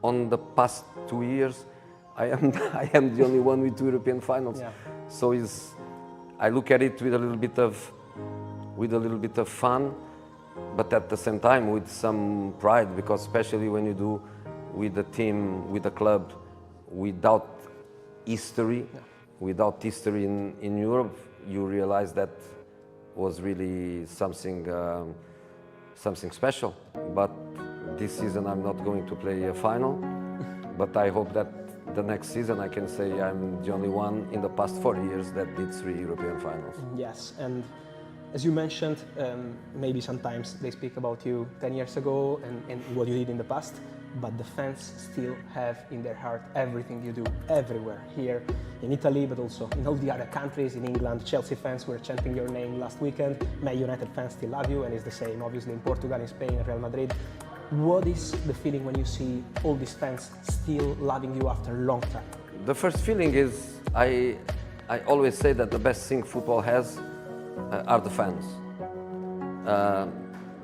on the past 2 years, I am the only one with 2 European finals. Yeah. So I look at it with a little bit of fun, but at the same time with some pride, because especially when you do with a team, with a club, without history, without history in Europe, you realize that was really something special. But this season I'm not going to play a final, but I hope that the next season I can say I'm the only one in the past 4 years that did 3 European finals. Yes, and as you mentioned, maybe sometimes they speak about you 10 years ago and what you did in the past, but the fans still have in their heart everything you do everywhere, here in Italy, but also in all the other countries. In England, Chelsea fans were chanting your name last weekend, Man United fans still love you, and it's the same obviously in Portugal, in Spain, in Real Madrid. What is the feeling when you see all these fans still loving you after a long time? The first feeling is, I always say that the best thing football has are the fans.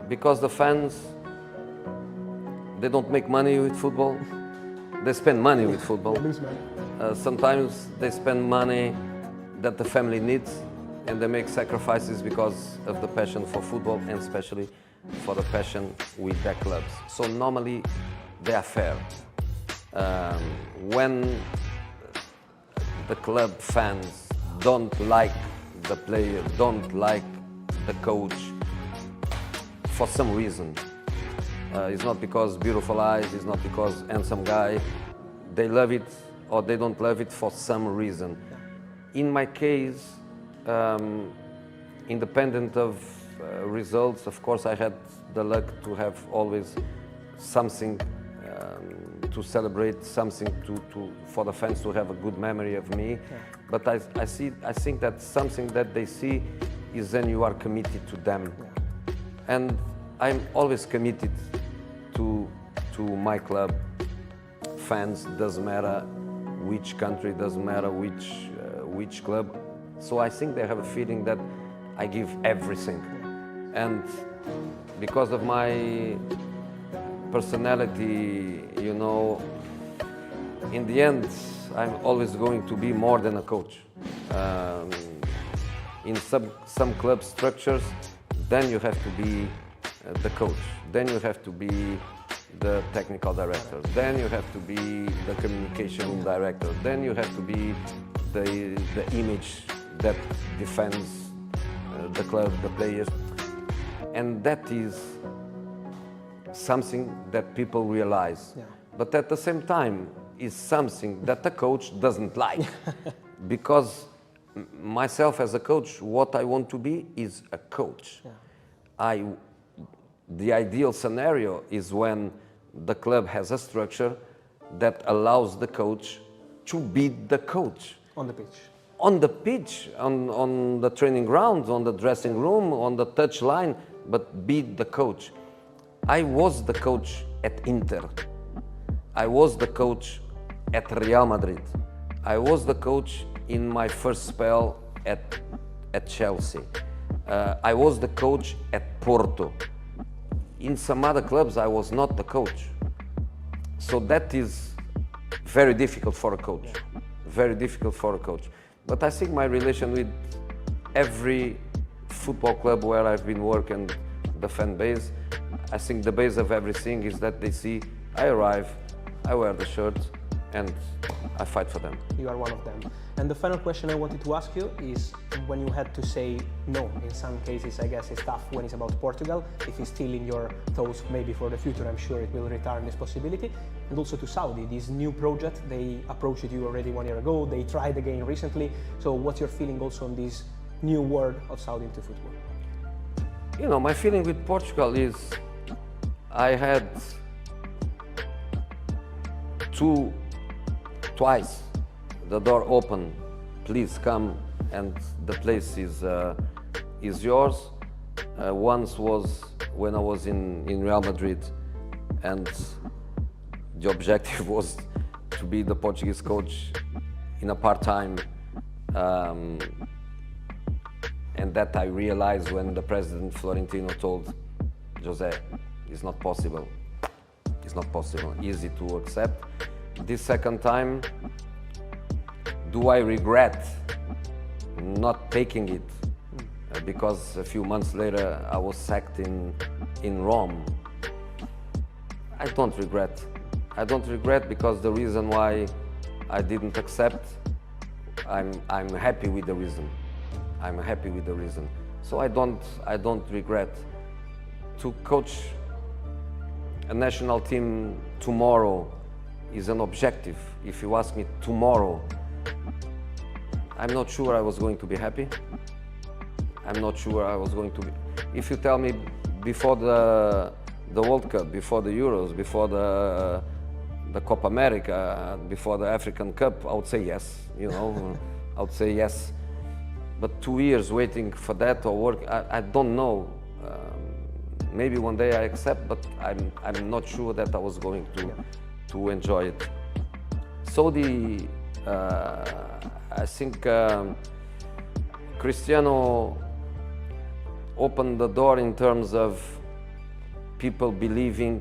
Because the fans, they don't make money with football, they spend money with football. Sometimes they spend money that the family needs, and they make sacrifices because of the passion for football, and especially for the passion with their clubs. So normally they are fair. When the club fans don't like the player, don't like the coach, for some reason, it's not because beautiful eyes, it's not because handsome guy, they love it or they don't love it for some reason. In my case, independent of results, of course I had the luck to have always something to celebrate, something for the fans to have a good memory of me. But I think that something that they see is then you are committed to them. And I'm always committed to my club. Fans, doesn't matter which country, doesn't matter which club. So I think they have a feeling that I give everything. And because of my personality, you know, in the end, I'm always going to be more than a coach. In some club structures, then you have to be the coach, then you have to be the technical director, then you have to be the communication director, then you have to be the image that defends the club, the players. And that is something that people realize. But at the same time, is something that the coach doesn't like. Because myself as a coach, what I want to be is a coach. The ideal scenario is when the club has a structure that allows the coach to be the coach. On the pitch. On the pitch, on the training grounds, on the dressing room, on the touch line, but be the coach. I was the coach at Inter. I was the coach at Real Madrid. I was the coach in my first spell at Chelsea. I was the coach at Porto. In some other clubs, I was not the coach. So that is very difficult for a coach. Very difficult for a coach. But I think my relation with every football club where I've been working, the fan base, I think the base of everything is that they see I arrive, I wear the shirt, and I fight for them. You are one of them. And the final question I wanted to ask you is, when you had to say no, in some cases I guess it's tough when it's about Portugal, if it's still in your thoughts maybe for the future, I'm sure it will return this possibility. And also to Saudi, this new project, they approached you already 1 year ago, they tried again recently. So what's your feeling also on this new world of Saudi into football? You know, my feeling with Portugal is I had twice the door open, please come and the place is yours. Once was when I was in Real Madrid, and the objective was to be the Portuguese coach in a part-time, and that I realized when the president Florentino told Jose, it's not possible. It's not possible, easy to accept. This second time, do I regret not taking it? Because a few months later I was sacked in Rome. I don't regret. I don't regret because the reason why I didn't accept, I'm happy with the reason. I'm happy with the reason. So I don't regret. To coach a national team tomorrow is an objective. If you ask me tomorrow, I'm not sure I was going to be happy. I'm not sure I was going to be. If you tell me before the the World Cup, before the Euros, before the Copa America, before the African Cup, I would say yes, you know, I would say yes. But 2 years waiting for that or work, I don't know. Maybe one day I accept, but I'm not sure that I was going to enjoy it. Saudi, I think Cristiano opened the door in terms of people believing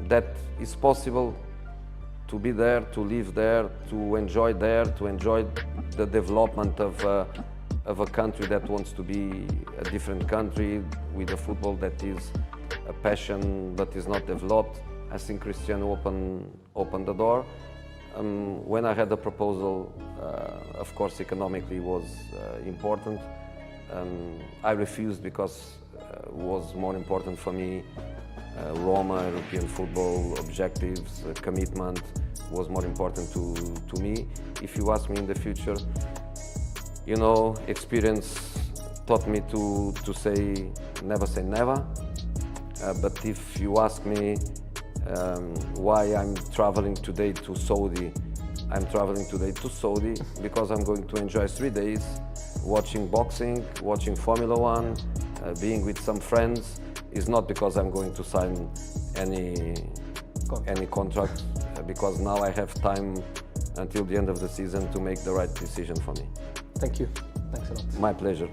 that it's possible to be there, to live there, to enjoy there, to enjoy the development of a country that wants to be a different country with a football that is a passion but is not developed. I think Cristiano opened the door. When I had the proposal, of course, economically was important. I refused because it was more important for me. Roma, European football, objectives, commitment was more important to me. If you ask me in the future, you know, experience taught me to say never. But if you ask me why I'm traveling today to Saudi, I'm traveling today to Saudi because I'm going to enjoy 3 days watching boxing, watching Formula One, being with some friends. Is not because I'm going to sign any contract, because now I have time until the end of the season to make the right decision for me. Thank you. Thanks a lot. My pleasure.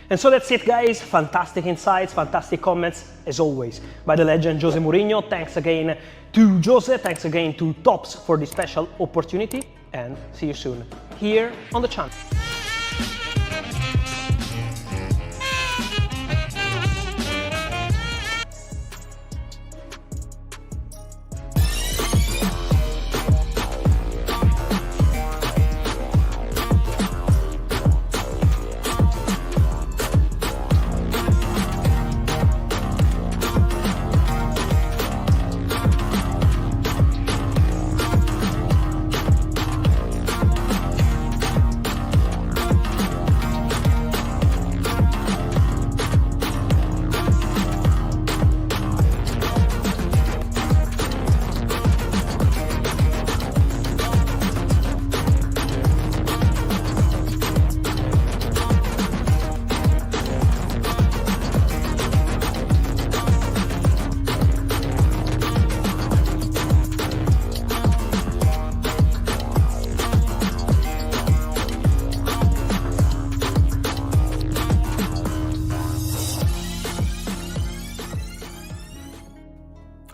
And so that's it, guys. Fantastic insights, fantastic comments, as always, by the legend Jose Mourinho. Thanks again to Jose. Thanks again to Tops for this special opportunity. And see you soon here on the channel.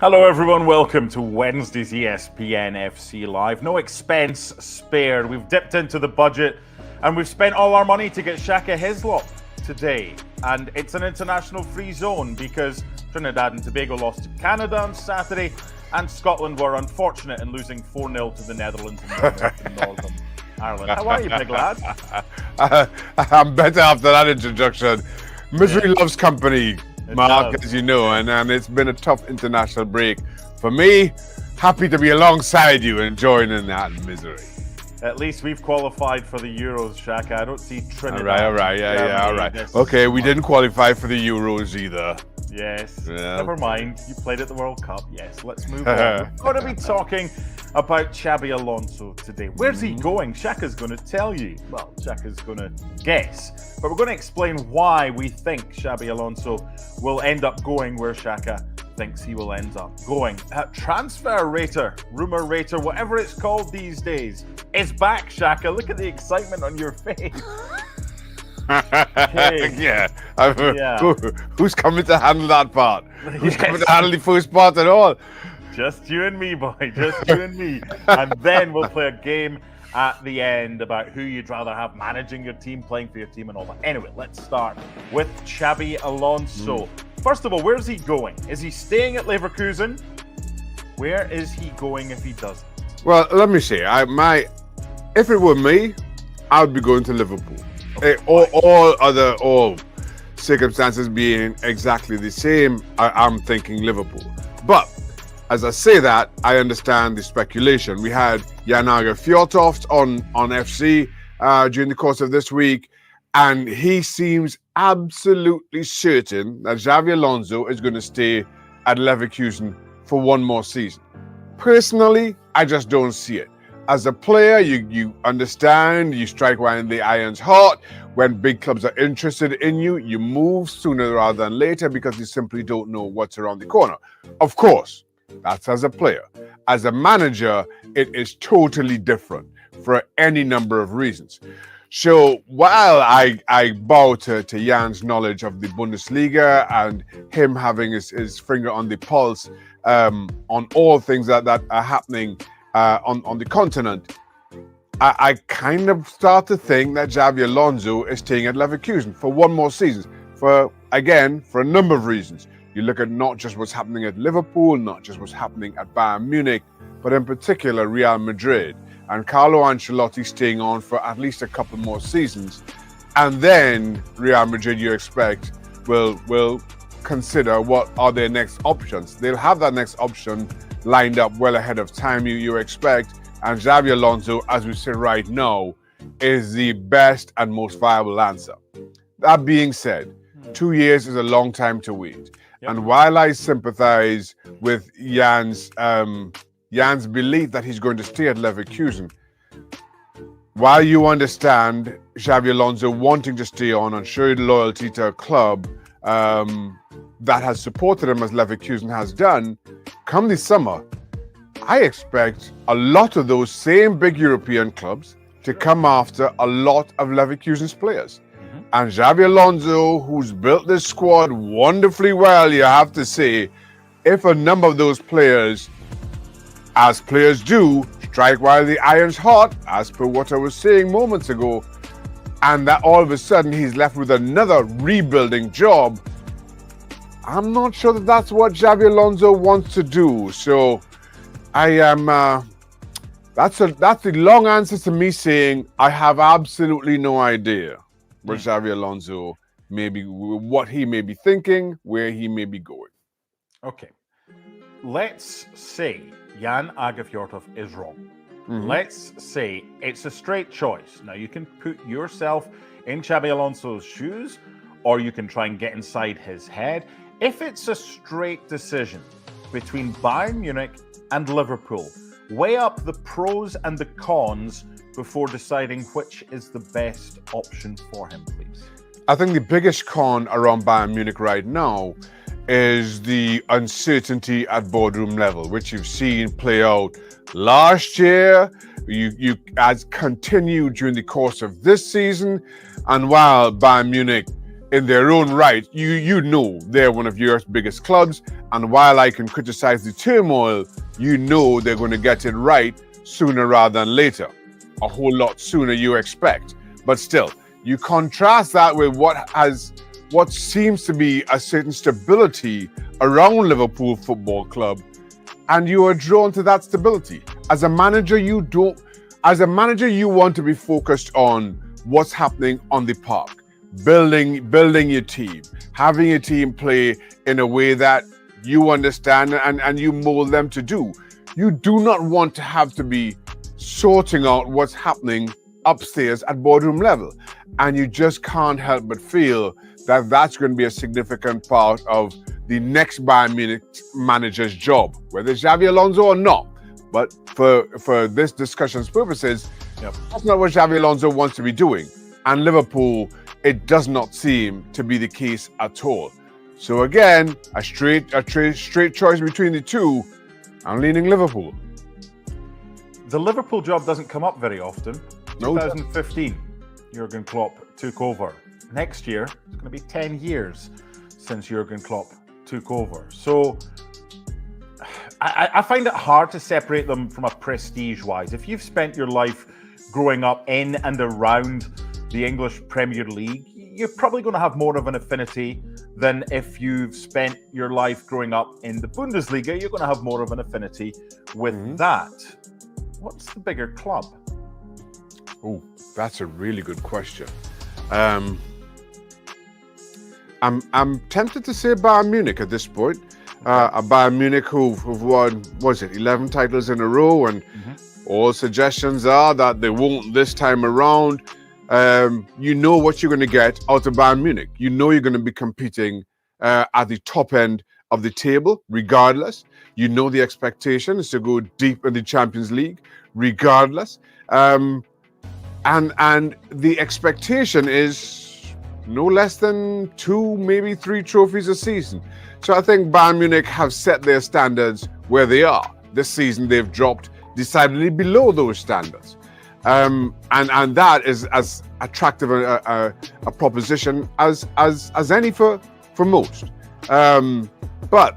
Hello everyone, welcome to Wednesday's ESPN FC Live. No expense spared. We've dipped into the budget and we've spent all our money to get Shaka Hislop today. And it's an international free zone because Trinidad and Tobago lost to Canada on Saturday and Scotland were unfortunate in losing 4-0 to the Netherlands in Northern Ireland. How are you, big lad? I'm better after that introduction. Misery loves company, Mark, as you know, and it's been a tough international break. For me, happy to be alongside you and join in that misery. At least we've qualified for the Euros, Shaka. I don't see Trinidad. All right. Okay, we didn't qualify for the Euros either. Yes, never mind. You played at the World Cup. Yes, let's move on. We're going to be talking about Xabi Alonso today. Where's he going? Shaka's going to tell you. Well, Shaka's going to guess. But we're going to explain why we think Xabi Alonso will end up going where Shaka thinks he will end up going. Transfer Rater, Rumour Rater, whatever it's called these days, is back, Shaka. Look at the excitement on your face. Yeah. Who's coming to handle that part? Who's coming to handle the first part at all? Just you and me, boy. Just you and me. And then we'll play a game at the end about who you'd rather have managing your team, playing for your team, and all that. Anyway, let's start with Xabi Alonso. First of all, where's he going? Is he staying at Leverkusen? Where is he going if he doesn't? Well, let me say, if it were me, I would be going to Liverpool. All circumstances being exactly the same, I'm thinking Liverpool. But as I say that, I understand the speculation. We had Janaga Fjortoft on FC during the course of this week, and he seems absolutely certain that Xabi Alonso is going to stay at Leverkusen for one more season. Personally, I just don't see it. As a player, you understand, you strike while the iron's hot. When big clubs are interested in you, you move sooner rather than later because you simply don't know what's around the corner. Of course, that's as a player. As a manager, it is totally different for any number of reasons. So while I bow to Jan's knowledge of the Bundesliga and him having his finger on the pulse on all things that are happening on the continent, I kind of start to think that Xabi Alonso is staying at Leverkusen for one more season. For a number of reasons. You look at not just what's happening at Liverpool, not just what's happening at Bayern Munich, but in particular Real Madrid. And Carlo Ancelotti staying on for at least a couple more seasons. And then Real Madrid, you expect, will consider what are their next options. They'll have that next option lined up well ahead of time, you expect. And Xabi Alonso, as we say right now, is the best and most viable answer. That being said, 2 years is a long time to wait. Yep. And while I sympathize with Jan's belief that he's going to stay at Leverkusen, while you understand Xabi Alonso wanting to stay on and show loyalty to a club that has supported him as Leverkusen has done, come this summer, I expect a lot of those same big European clubs to come after a lot of Leverkusen's players. And Xabi Alonso, who's built this squad wonderfully well, you have to say, if a number of those players, as players do, strike while the iron's hot, as per what I was saying moments ago, and that all of a sudden he's left with another rebuilding job, I'm not sure that that's what Xabi Alonso wants to do. So I am, that's the long answer to me saying I have absolutely no idea where Xabi Alonso what he may be thinking, where he may be going. Okay. Let's say Jan Agafjortov is wrong. Let's say it's a straight choice. Now, you can put yourself in Xabi Alonso's shoes, or you can try and get inside his head. If it's a straight decision between Bayern Munich and Liverpool, weigh up the pros and the cons before deciding which is the best option for him, please. I think the biggest con around Bayern Munich right now is the uncertainty at boardroom level, which you've seen play out last year, you has continued during the course of this season. And while Bayern Munich, in their own right, you know they're one of Europe's biggest clubs, and while I can criticize the turmoil, you know they're going to get it right sooner rather than later. A whole lot sooner, you expect. But still, you contrast that with what seems to be a certain stability around Liverpool Football Club, and you are drawn to that stability. As a manager, you want to be focused on what's happening on the park, building your team, having your team play in a way that you understand and you mold them to do. You do not want to have to be sorting out what's happening upstairs at boardroom level. And you just can't help but feel that that's going to be a significant part of the next Bayern Munich manager's job, whether it's Xabi Alonso or not. But for this discussion's purposes, that's not what Xabi Alonso wants to be doing. And Liverpool, it does not seem to be the case at all. So again, a straight choice between the two. I'm leaning Liverpool. The Liverpool job doesn't come up very often. 2015, Jurgen Klopp took over. Next year, it's going to be 10 years since Jurgen Klopp took over. So I find it hard to separate them from a prestige-wise. If you've spent your life growing up in and around the English Premier League, you're probably going to have more of an affinity than if you've spent your life growing up in the Bundesliga. You're going to have more of an affinity with that. What's the bigger club? Oh, that's a really good question. I'm tempted to say Bayern Munich at this point. A Bayern Munich who've won, 11 titles in a row, and all suggestions are that they won't this time around. You know what you're going to get out of Bayern Munich. You know you're going to be competing at the top end of the table, regardless. You know the expectation is to go deep in the Champions League, regardless. And the expectation is no less than 2, maybe 3 trophies a season. So I think Bayern Munich have set their standards where they are. This season they've dropped decidedly below those standards. And that is as attractive a proposition as any for most. But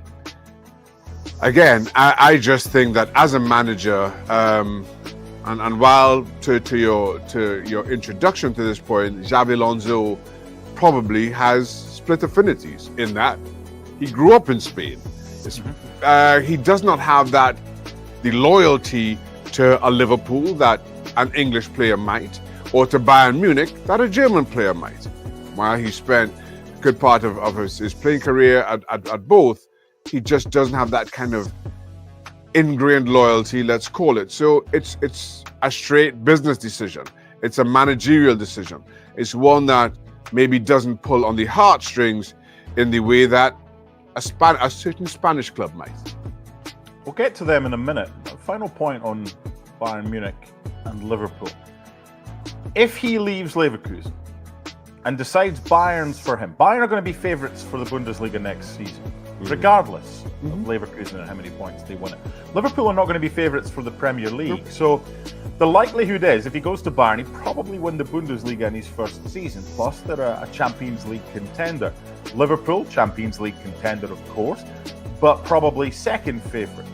again, I just think that as a manager, and while to your introduction to this point, Xabi Alonso probably has split affinities in that he grew up in Spain. He does not have the loyalty to a Liverpool that an English player might, or to Bayern Munich that a German player might. While he spent a good part of his playing career at both, he just doesn't have that kind of ingrained loyalty, let's call it. So it's a straight business decision. It's a managerial decision. It's one that maybe doesn't pull on the heartstrings in the way that a certain Spanish club might. We'll get to them in a minute. Final point on Bayern Munich and Liverpool. If he leaves Leverkusen and decides Bayern's for him, Bayern are going to be favourites for the Bundesliga next season, regardless of Leverkusen and how many points they win it. Liverpool are not going to be favourites for the Premier League. So the likelihood is, if he goes to Bayern, he'd probably win the Bundesliga in his first season. Plus, they're a Champions League contender. Liverpool, Champions League contender, of course, but probably second favourite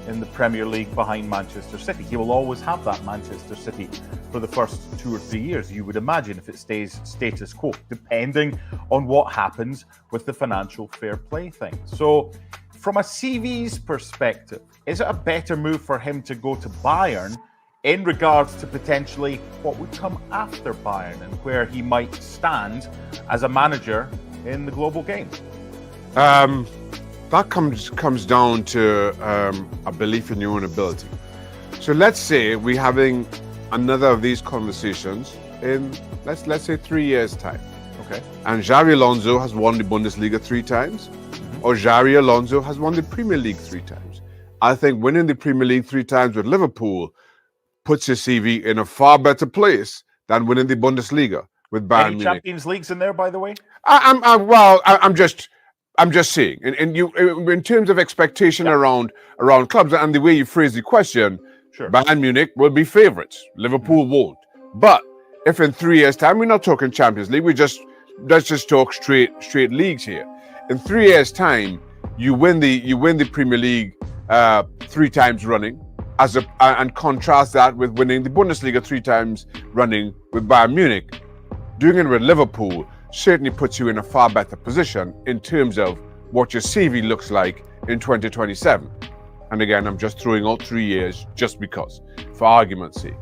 in the Premier League behind Manchester City. He will always have that Manchester City for the first 2 or 3 years, you would imagine, if it stays status quo, depending on what happens with the financial fair play thing. So from a CV's perspective, is it a better move for him to go to Bayern in regards to potentially what would come after Bayern and where he might stand as a manager in the global game? That comes down to a belief in your own ability. So let's say we're having another of these conversations in let's say 3 years' time. Okay. And Xabi Alonso has won the Bundesliga 3 times, or Xabi Alonso has won the Premier League 3 times. I think winning the Premier League 3 times with Liverpool puts your CV in a far better place than winning the Bundesliga with Bayern Any Munich. Champions Leagues in there, by the way? I'm just saying, and you, in terms of expectation around clubs and the way you phrase the question, sure, Bayern Munich will be favourites. Liverpool won't. But if in 3 years' time, we're not talking Champions League, let's just talk straight leagues here. In 3 years' time, you win the Premier League 3 times running, and contrast that with winning the Bundesliga 3 times running with Bayern Munich. Doing it with Liverpool certainly puts you in a far better position in terms of what your CV looks like in 2027. And again, I'm just throwing out 3 years just because, for argument's sake.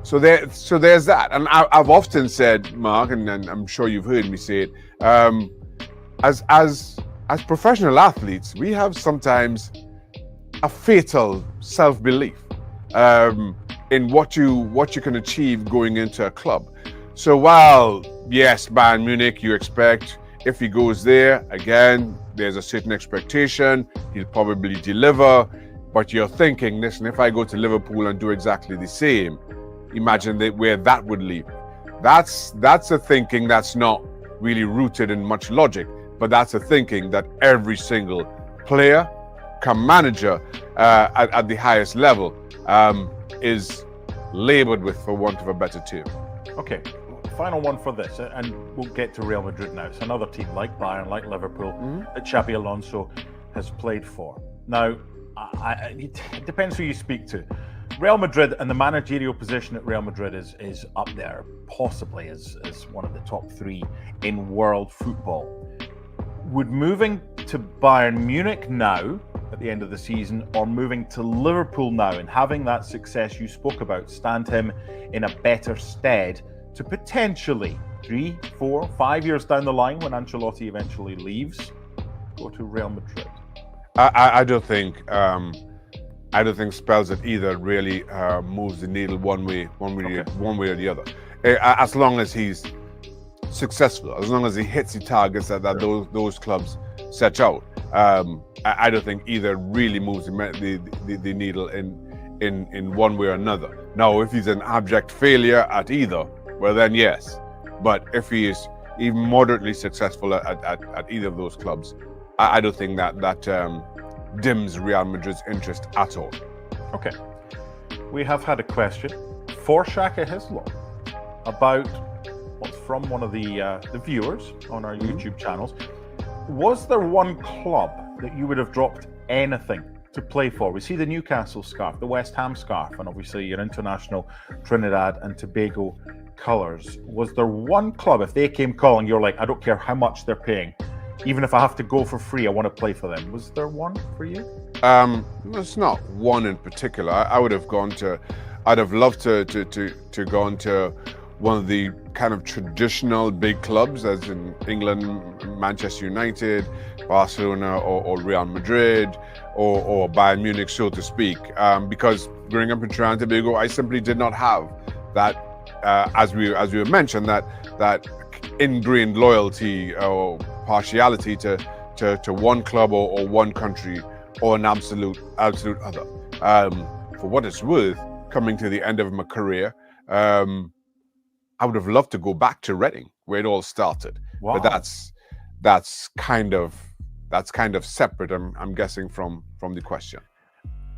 So there's that. And I've often said, Mark, and I'm sure you've heard me say it, as professional athletes, we have sometimes a fatal self-belief in what you can achieve going into a club. So while, yes, Bayern Munich, you expect if he goes there, again, there's a certain expectation, he'll probably deliver, but you're thinking, listen, if I go to Liverpool and do exactly the same, imagine where that would lead. That's a thinking that's not really rooted in much logic, but that's a thinking that every single player, manager at the highest level is labored with, for want of a better term. Okay. Final one for this, and we'll get to Real Madrid now. It's another team like Bayern, like Liverpool, that Xabi Alonso has played for. Now, it depends who you speak to. Real Madrid and the managerial position at Real Madrid is up there, possibly as one of the top 3 in world football. Would moving to Bayern Munich now, at the end of the season, or moving to Liverpool now and having that success you spoke about stand him in a better stead to potentially 3, 4, 5 years down the line when Ancelotti eventually leaves, go to Real Madrid? I don't think spells it either really moves the needle one way or the other. As long as he's successful, as long as he hits the targets that those clubs set out. I don't think either really moves the needle in one way or another. Now, if he's an abject failure at either, well then yes. But if he is even moderately successful at either of those clubs, I don't think that dims Real Madrid's interest at all. Okay. We have had a question for Shaka Hislop about what's from one of the viewers on our YouTube channels. Was there one club that you would have dropped anything to play for? We see the Newcastle scarf, the West Ham scarf, and obviously your international Trinidad and Tobago colours. Was there one club, if they came calling, you're like, I don't care how much they're paying, even if I have to go for free, I want to play for them? Was there one for you? There's not one in particular. I would have gone to, I'd have loved to go into one of the kind of traditional big clubs, as in England, Manchester United, Barcelona, or Real Madrid, or Bayern Munich, so to speak. Because growing up in Trinidad and Tobago, I simply did not have that, as we mentioned, that ingrained loyalty or partiality to one club or one country or an absolute other. For what it's worth, coming to the end of my career, I would have loved to go back to Reading, where it all started. Wow. But that's kind of separate, I'm guessing, from the question.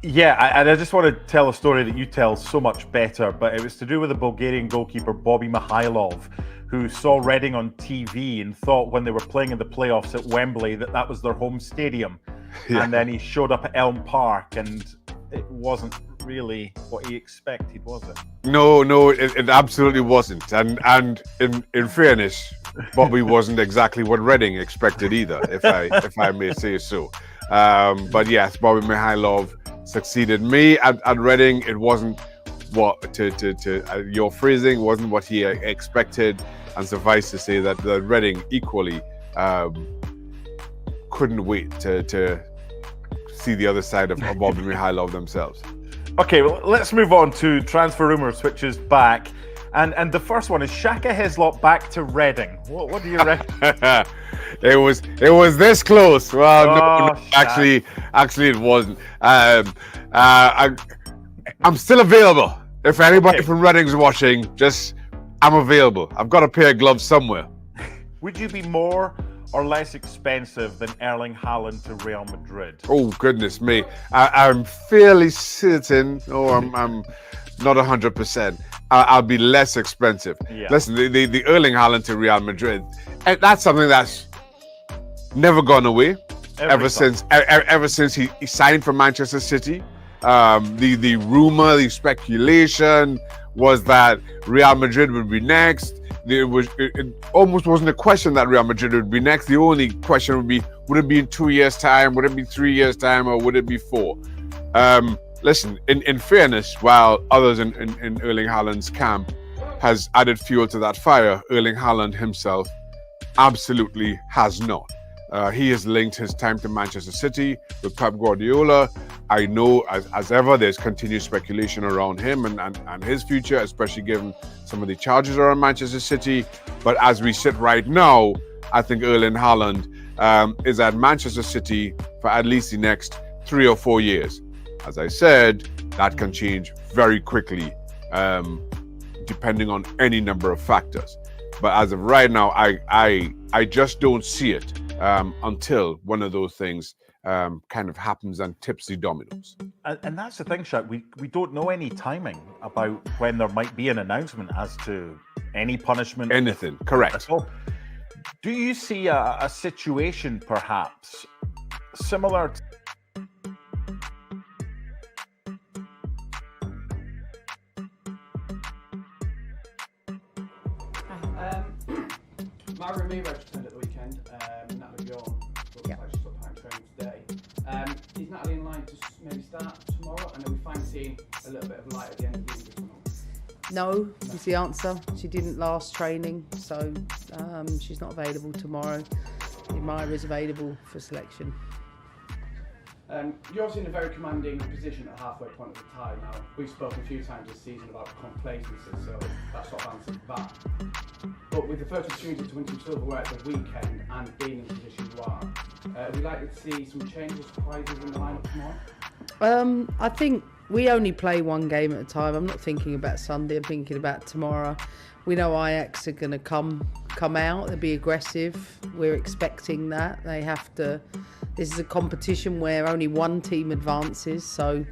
Yeah, I just want to tell a story that you tell so much better, but it was to do with the Bulgarian goalkeeper Bobby Mihailov, who saw Reading on TV and thought when they were playing in the playoffs at Wembley that was their home stadium. Yeah. And then he showed up at Elm Park and it wasn't really what he expected, was it? No, it absolutely wasn't. And in fairness, Bobby wasn't exactly what Reading expected either, if I may say so. But yes, Bobby Mihailov succeeded me at Reading. It wasn't what to your phrasing wasn't what he expected, and suffice to say that the Reading equally couldn't wait to see the other side of Bobby Mihailov themselves. Okay, well, let's move on to transfer rumours, which is back. And the first one is Shaka Hislop back to Reading. What do you reckon? It was this close. Well, no, actually it wasn't. I'm still available. If anybody from Reading's watching, I'm available. I've got a pair of gloves somewhere. Would you be more or less expensive than Erling Haaland to Real Madrid? Oh, goodness me. I'm fairly certain, I'm not 100%. I'll be less expensive. Yeah. Listen, the Erling Haaland to Real Madrid, and that's something that's never gone away ever since he signed for Manchester City. The rumor, the speculation was that Real Madrid would be next. It almost wasn't a question that Real Madrid would be next. The only question would be, would it be in 2 years' time? Would it be 3 years' time? Or would it be 4? Listen, in fairness, while others in Erling Haaland's camp has added fuel to that fire, Erling Haaland himself absolutely has not. He has linked his time to Manchester City with Pep Guardiola. I know, as ever, there's continued speculation around him and his future, especially given some of the charges around Manchester City. But as we sit right now, I think Erling Haaland is at Manchester City for at least the next 3 or 4 years. As I said, that can change very quickly, depending on any number of factors. But as of right now, I just don't see it until one of those things kind of happens and tips the dominoes. And that's the thing, Shaq. We don't know any timing about when there might be an announcement as to any punishment. Anything, correct. So, do you see a situation perhaps similar to Mario Miro returned at the weekend. Natalie Bjorn looks like she's got time training today. Is Natalie in line to maybe start tomorrow? And are we finally seeing a little bit of light at the end of the English tunnel? No is the answer. She didn't last training, so she's not available tomorrow. Myra is available for selection. You're obviously in a very commanding position at the halfway point of the tie now. We've spoken a few times this season about complacency, so that sort of answers that. But with the first opportunity to win some silverware at the weekend and being in the position you are, we'd like to see some changes, surprises in the lineup tomorrow? I think we only play one game at a time. I'm not thinking about Sunday, I'm thinking about tomorrow. We know Ajax are going to come out, they'll be aggressive. We're expecting that. They have to. This is a competition where only one team advances, so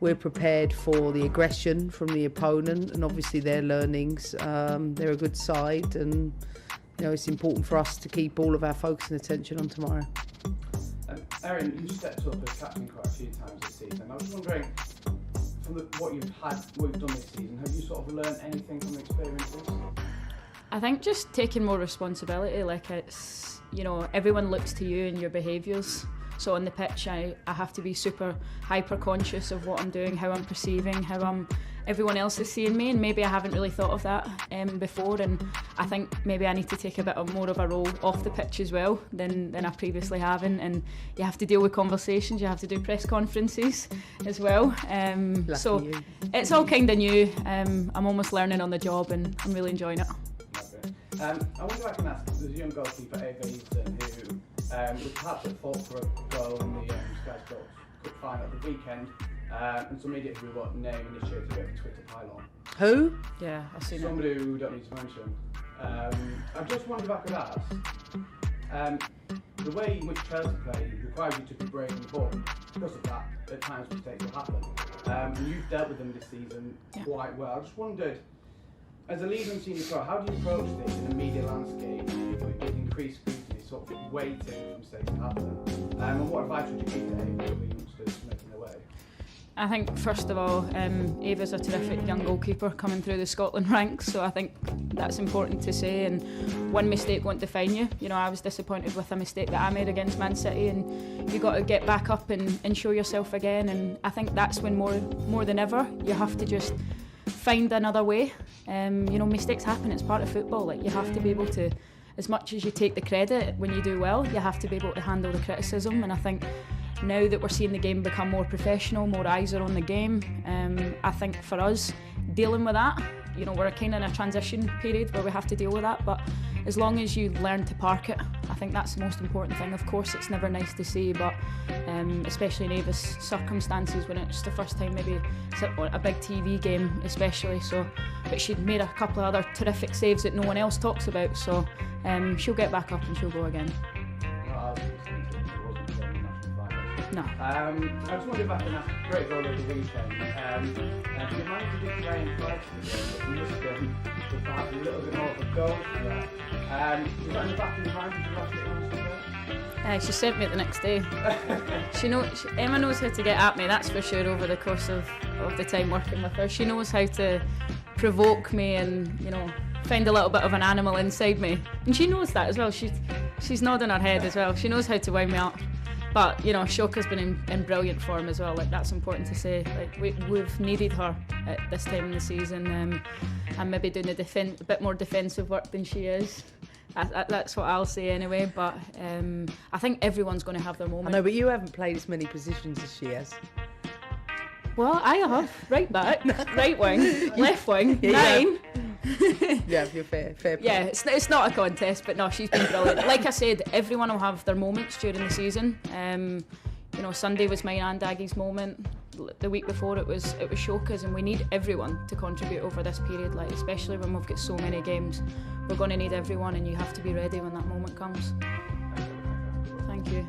we're prepared for the aggression from the opponent and obviously their learnings. They're a good side, and it's important for us to keep all of our focus and attention on tomorrow. Erin, you stepped up as captain quite a few times this season. I was wondering, from what you've done this season, have you sort of learned anything from the experiences? I think just taking more responsibility, like it's, everyone looks to you and your behaviours. So on the pitch, I have to be super hyper conscious of what I'm doing, how I'm perceiving, how everyone else is seeing me, and maybe I haven't really thought of that before, and I think maybe I need to take a bit more of a role off the pitch as well than I previously haven't, and you have to deal with conversations, you have to do press conferences as well, so it's all kind of new. I'm almost learning on the job and I'm really enjoying it. I wonder if I can ask, there's a young goalkeeper, Ava Easton, who was perhaps at fault for a goal in the Sky Sports Cup final at the weekend, and some idiot who got name initiated a bit of a Twitter pylon. Who? Yeah, I've seen somebody who we don't need to mention. I just wondered if I could ask, the way in which Chelsea play requires you to be brave in the ball. Because of that, at times mistakes will happen. And you've dealt with them this season quite well. I just wondered, as a leader and senior pro, how do you approach this in a media landscape with increased scrutiny, sort of waiting for mistakes to happen? And what advice would you give to Ava for youngsters making their way? I think, first of all, Ava's a terrific young goalkeeper coming through the Scotland ranks, so I think that's important to say, and one mistake won't define you. I was disappointed with a mistake that I made against Man City, and you've got to get back up and show yourself again, and I think that's when more than ever you have to just find another way. Mistakes happen, it's part of football. Like, you have to be able to, as much as you take the credit when you do well, you have to be able to handle the criticism, and I think now that we're seeing the game become more professional, more eyes are on the game, I think for us, dealing with that, we're kind of in a transition period where we have to deal with that, but as long as you learn to park it, I think that's the most important thing. Of course, it's never nice to see, but especially in Ava's circumstances, when it's the first time maybe a big TV game especially, but she'd made a couple of other terrific saves that no one else talks about, so she'll get back up and she'll go again. No. I just wondered if I can ask, great goal of the weekend. You managed to get Ryan Clark but you missed him with perhaps a little bit more of a goal for that. Was that in the back of your mind? Did you rush it on? She sent me it the next day. Emma knows how to get at me, that's for sure, over the course of the time working with her. She knows how to provoke me and, find a little bit of an animal inside me. And she knows that as well. She's nodding her head as well. She knows how to wind me up. But, Shoka's been in brilliant form as well. Like, that's important to say. Like, we've needed her at this time in the season. I'm maybe doing a bit more defensive work than she is. That's what I'll say anyway. But I think everyone's going to have their moment. I know, but you haven't played as many positions as she has. Well, I have. Right back, right wing, left wing, 9. Yeah, you're fair point. Yeah, it's not a contest, but no, she's been brilliant. Like I said, everyone will have their moments during the season. Sunday was mine and Aggie's moment. The week before it was Shoka's, and we need everyone to contribute over this period. Like, especially when we've got so many games, we're going to need everyone, and you have to be ready when that moment comes. Thank you.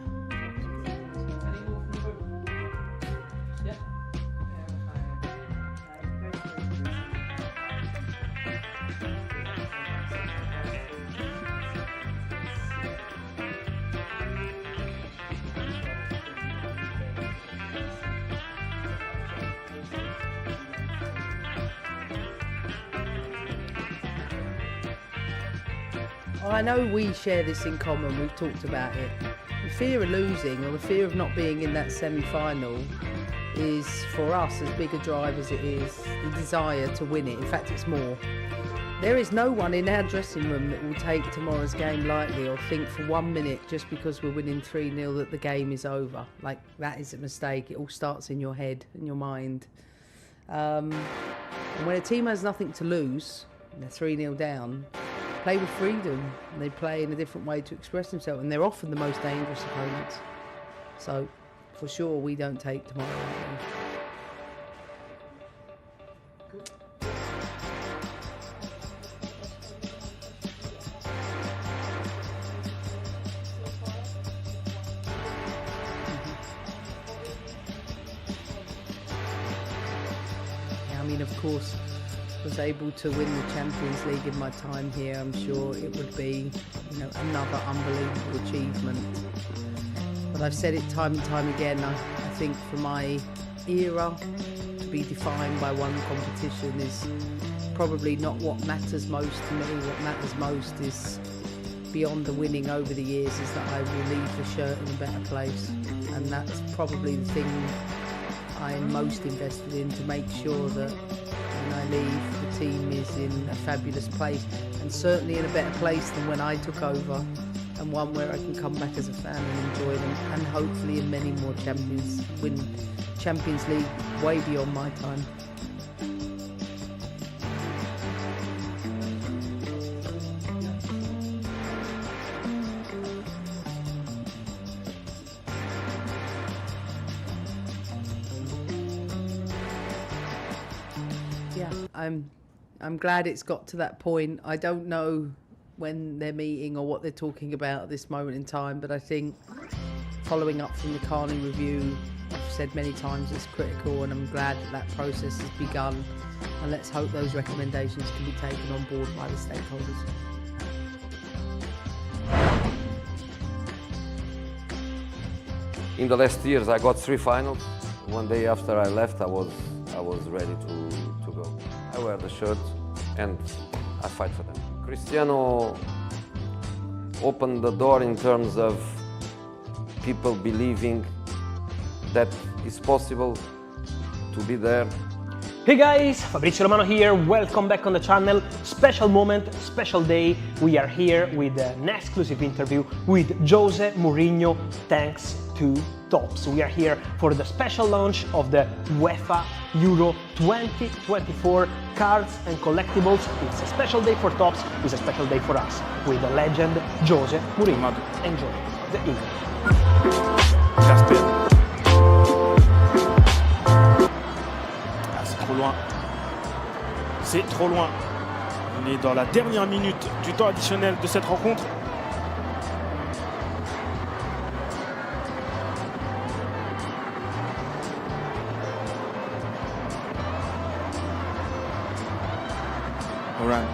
I know we share this in common, we've talked about it. The fear of losing, or the fear of not being in that semi-final, is for us as big a drive as it is the desire to win it. In fact, it's more. There is no one in our dressing room that will take tomorrow's game lightly or think for 1 minute just because we're winning 3-0 that the game is over. Like, that is a mistake. It all starts in your head, in your mind. And when a team has nothing to lose, and they're 3-0 down, play with freedom. And they play in a different way to express themselves. And they're often the most dangerous opponents. So, for sure, we don't take tomorrow lightly. Of course, was able to win the Champions League in my time here. I'm sure it would be, another unbelievable achievement. But I've said it time and time again. I think for my era to be defined by one competition is probably not what matters most to me. What matters most is, beyond the winning over the years, is that I will leave the shirt in a better place, and that's probably the thing I'm most invested in, to make sure that when I leave, the team is in a fabulous place, and certainly in a better place than when I took over, and one where I can come back as a fan and enjoy them, and hopefully in many more win Champions League way beyond my time. I'm glad it's got to that point. I don't know when they're meeting or what they're talking about at this moment in time, but I think following up from the Carney review, I've said many times it's critical, and I'm glad that process has begun, and let's hope those recommendations can be taken on board by the stakeholders. In the last years, I got 3 finals. One day after I left, I was ready to go. I wear the shirt and I fight for them. Cristiano opened the door in terms of people believing that it's possible to be there. Hey guys, Fabrizio Romano here, welcome back on the channel. Special moment, special day. We are here with an exclusive interview with Jose Mourinho, thanks to Tops. We are here for the special launch of the UEFA Euro 2024 cards and collectibles. It's a special day for Tops, it's a special day for us, with the legend Jose Mourinho. Enjoy the interview. C'est trop loin. On est dans la dernière minute du temps additionnel de cette rencontre. Oran.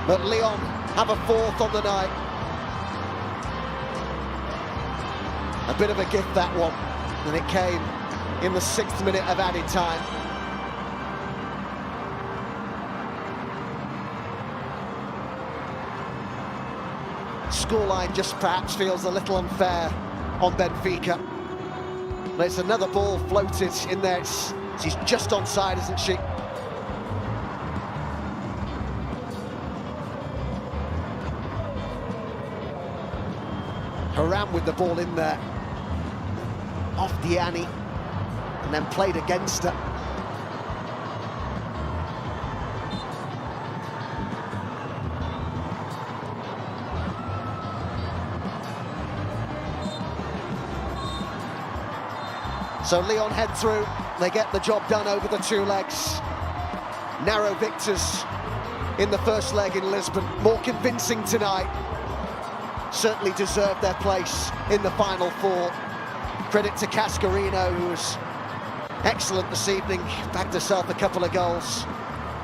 But Lyon have a fourth on the night. A bit of a gift, that one, and it came in the 6th minute of added time. Scoreline just perhaps feels a little unfair on Benfica. But it's another ball floated in there. She's just onside, isn't she? Haram with the ball in there, off Diani, and then played against her. So Lyon head through, they get the job done over the 2 legs. Narrow victors in the first leg in Lisbon, more convincing tonight. Certainly deserved their place in the Final Four. Credit to Cascarino, who was excellent this evening, bagged herself a couple of goals.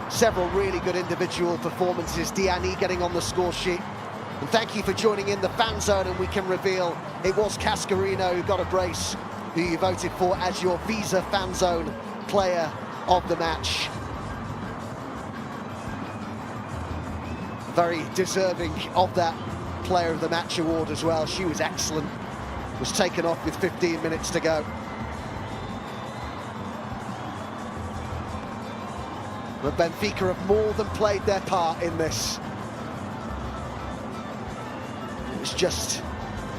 Several really good individual performances. Diani getting on the score sheet. And thank you for joining in the fan zone, and we can reveal it was Cascarino who got a brace, who you voted for as your Visa fan zone player of the match. Very deserving of that player of the match award as well. She was excellent. Was taken off with 15 minutes to go. But Benfica have more than played their part in this. It was just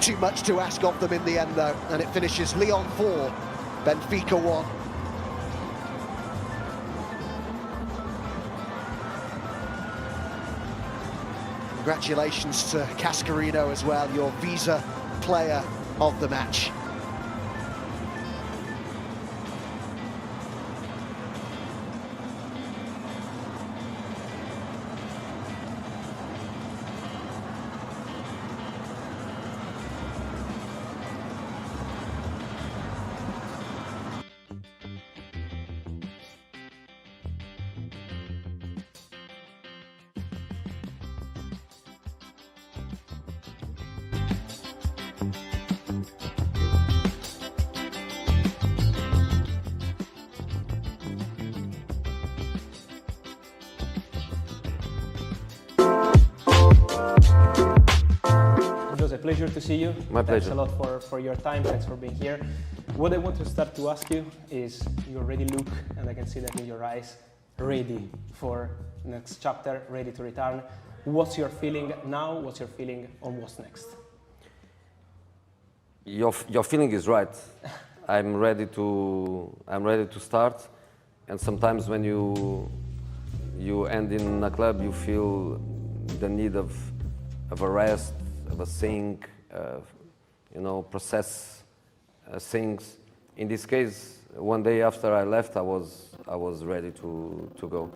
too much to ask of them in the end, though, and it finishes Lyon 4, Benfica 1. Congratulations to Cascarino as well, your Visa player of the match. Pleasure to see you. My pleasure. Thanks a lot for your time. Thanks for being here. What I want to start to ask you is, you already look, and I can see that in your eyes, ready for next chapter, ready to return. What's your feeling now? What's your feeling on what's next? Your feeling is right. I'm ready to start. And sometimes when you end in a club, you feel the need of a rest, of a think, process things. In this case, one day after I left, I was ready to go.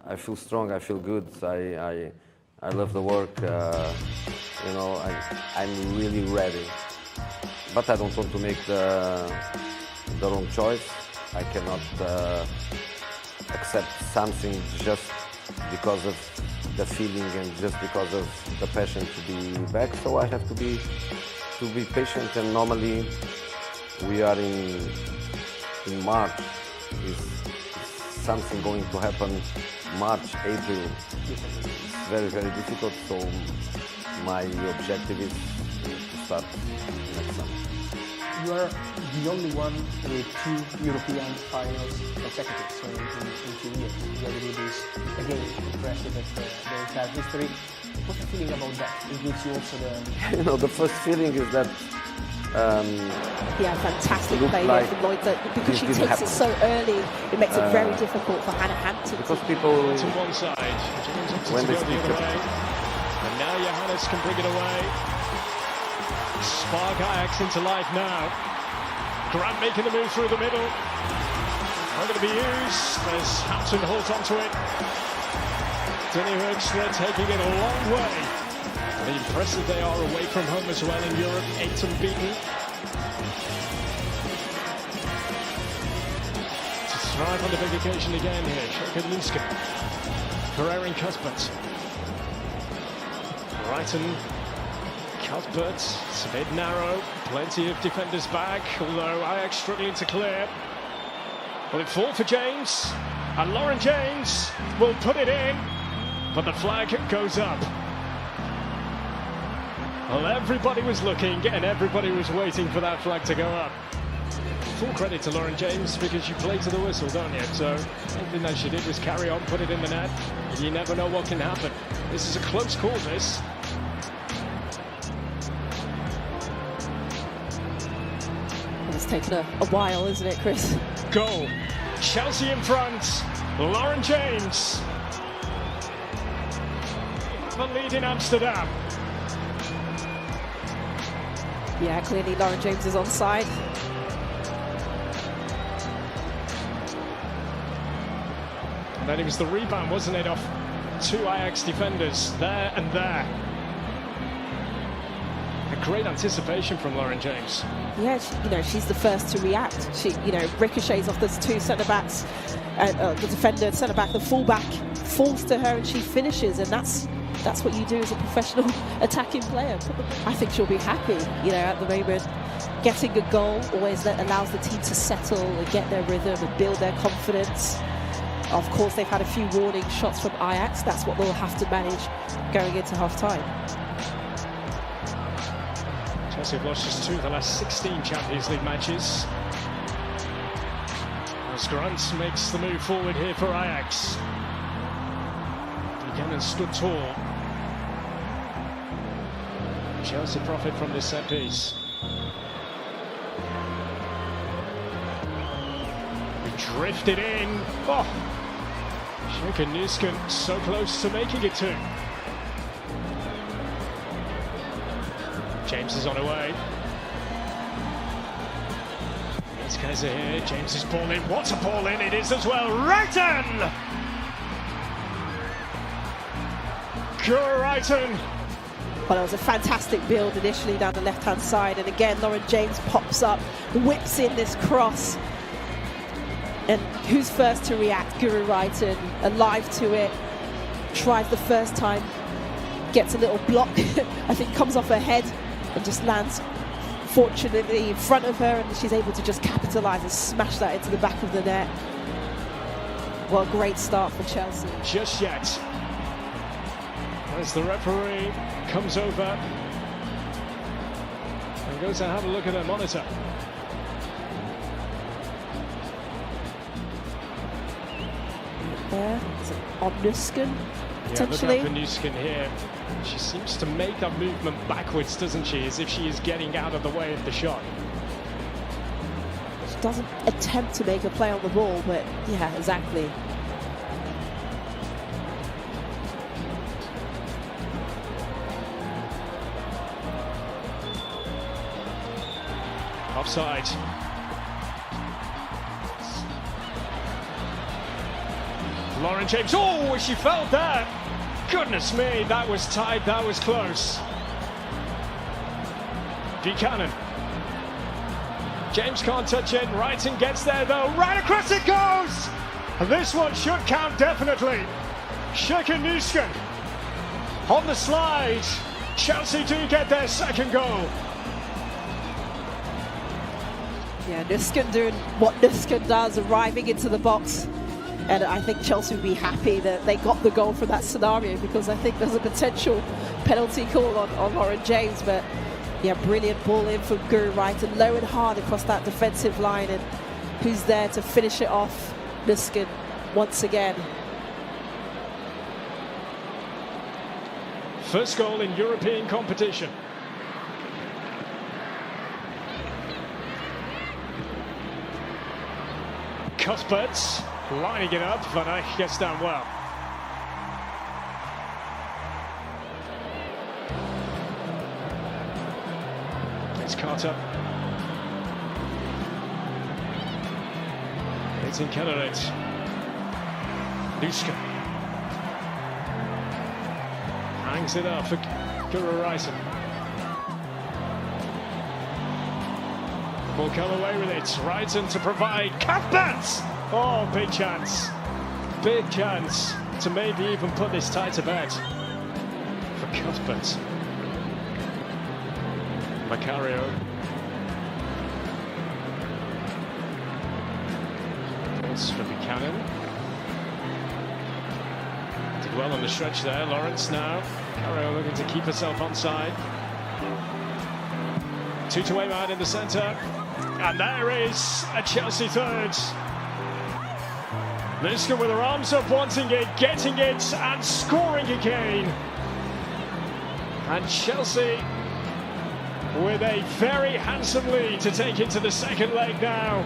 I feel strong. I feel good. I love the work. I'm really ready. But I don't want to make the wrong choice. I cannot accept something just because of the feeling and just because of the passion to be back. So I have to be patient, and normally we are in March. Is something going to happen March, April? It's very, very difficult. So my objective is to start next summer. You are the only one with 2 European finals consecutive, so in 2 years. The other is, again, impressive at the entire history. What's the feeling about that? It gives you also the... The first feeling is that... fantastic play like from Lloyd, because she takes it so early, it makes it very difficult for Hannah Hampton. Because people... To one side, when they speak the way. And now Johannes can bring it away. Spark Ajax into life now. Grant making the move through the middle. Not going to be used as Hampton holds onto it. Denny Uwcl taking it a long way. And impressive they are away from home as well in Europe, 8 unbeaten. To thrive on the big occasion again here, Shokadlinska. Pereira and Cuthbert. Brighton. Cuthbert, it's a bit narrow, plenty of defenders back, although Ajax struggling to clear. Will it fall for James? And Lauren James will put it in, but the flag goes up. Well, everybody was looking and everybody was waiting for that flag to go up. Full credit to Lauren James, because you play to the whistle, don't you? So everything that she did was carry on, put it in the net. You never know what can happen. This is a close call, this. It's taken a while, isn't it, Chris? Goal. Chelsea in front. Lauren James. The lead in Amsterdam. Yeah, clearly Lauren James is onside. And then it was the rebound, wasn't it, off 2 Ajax defenders there and there. great anticipation from Lauren James. Yeah, she's the first to react. She, ricochets off those two centre-backs, the defender, centre-back, the full-back falls to her and she finishes, and that's what you do as a professional attacking player. I think she'll be happy, at the moment. Getting a goal always allows the team to settle and get their rhythm and build their confidence. Of course, they've had a few warning shots from Ajax. That's what they'll have to manage going into half-time. Chelsea have lost just 2 of the last 16 Champions League matches. As Grant makes the move forward here for Ajax. Again, stood tall. Chelsea profit from this set piece. We drifted in. Oh, Nusken so close to making it 2. James is on her way. It's Kaiser here. James is ball in. What a ball in it is as well. Wrighton! Wrighton! Well, it was a fantastic build initially down the left-hand side, and again, Lauren James pops up, whips in this cross. And who's first to react? Guru Wrighton, alive to it, tries the first time, gets a little block, I think comes off her head and just lands fortunately in front of her, and she's able to just capitalise and smash that into the back of the net. Well, great start for Chelsea. Just yet. As the referee comes over and goes to have a look at her monitor. There, it's on Nusken, potentially. Yeah, look out for Nusken here. She seems to make that movement backwards, doesn't she? As if she is getting out of the way of the shot. She doesn't attempt to make a play on the ball, but yeah, exactly. Offside. Lauren James, oh, she felt that. Goodness me, that was tight, that was close. Buchanan. James can't touch it, Wrighton gets there though, right across it goes! And this one should count definitely. Nusken on the slide. Chelsea do get their second goal. Yeah, Nusken doing what Nusken does, arriving into the box. And I think Chelsea would be happy that they got the goal from that scenario, because I think there's a potential penalty call on Lauren James. But yeah, brilliant ball in from Guru Wrighton, low and hard across that defensive line. And who's there to finish it off? Nusken once again. First goal in European competition. Cuthberts lining it up, Van Eyck gets down well. It's Carter. It's in Kennerit. Nusken hangs it up for Guru Wrighton. Will come away with it. Wrighton to provide. Cuthberts! Oh, big chance. Big chance to maybe even put this tie to bed for Cuthbert. Macario. It's for Buchanan. Did well on the stretch there. Lawrence now. Macario looking to keep herself onside. Two-to-way man in the centre. And there is a Chelsea third. Nusken with her arms up, wanting it, getting it, and scoring again. And Chelsea with a very handsome lead to take into the second leg now.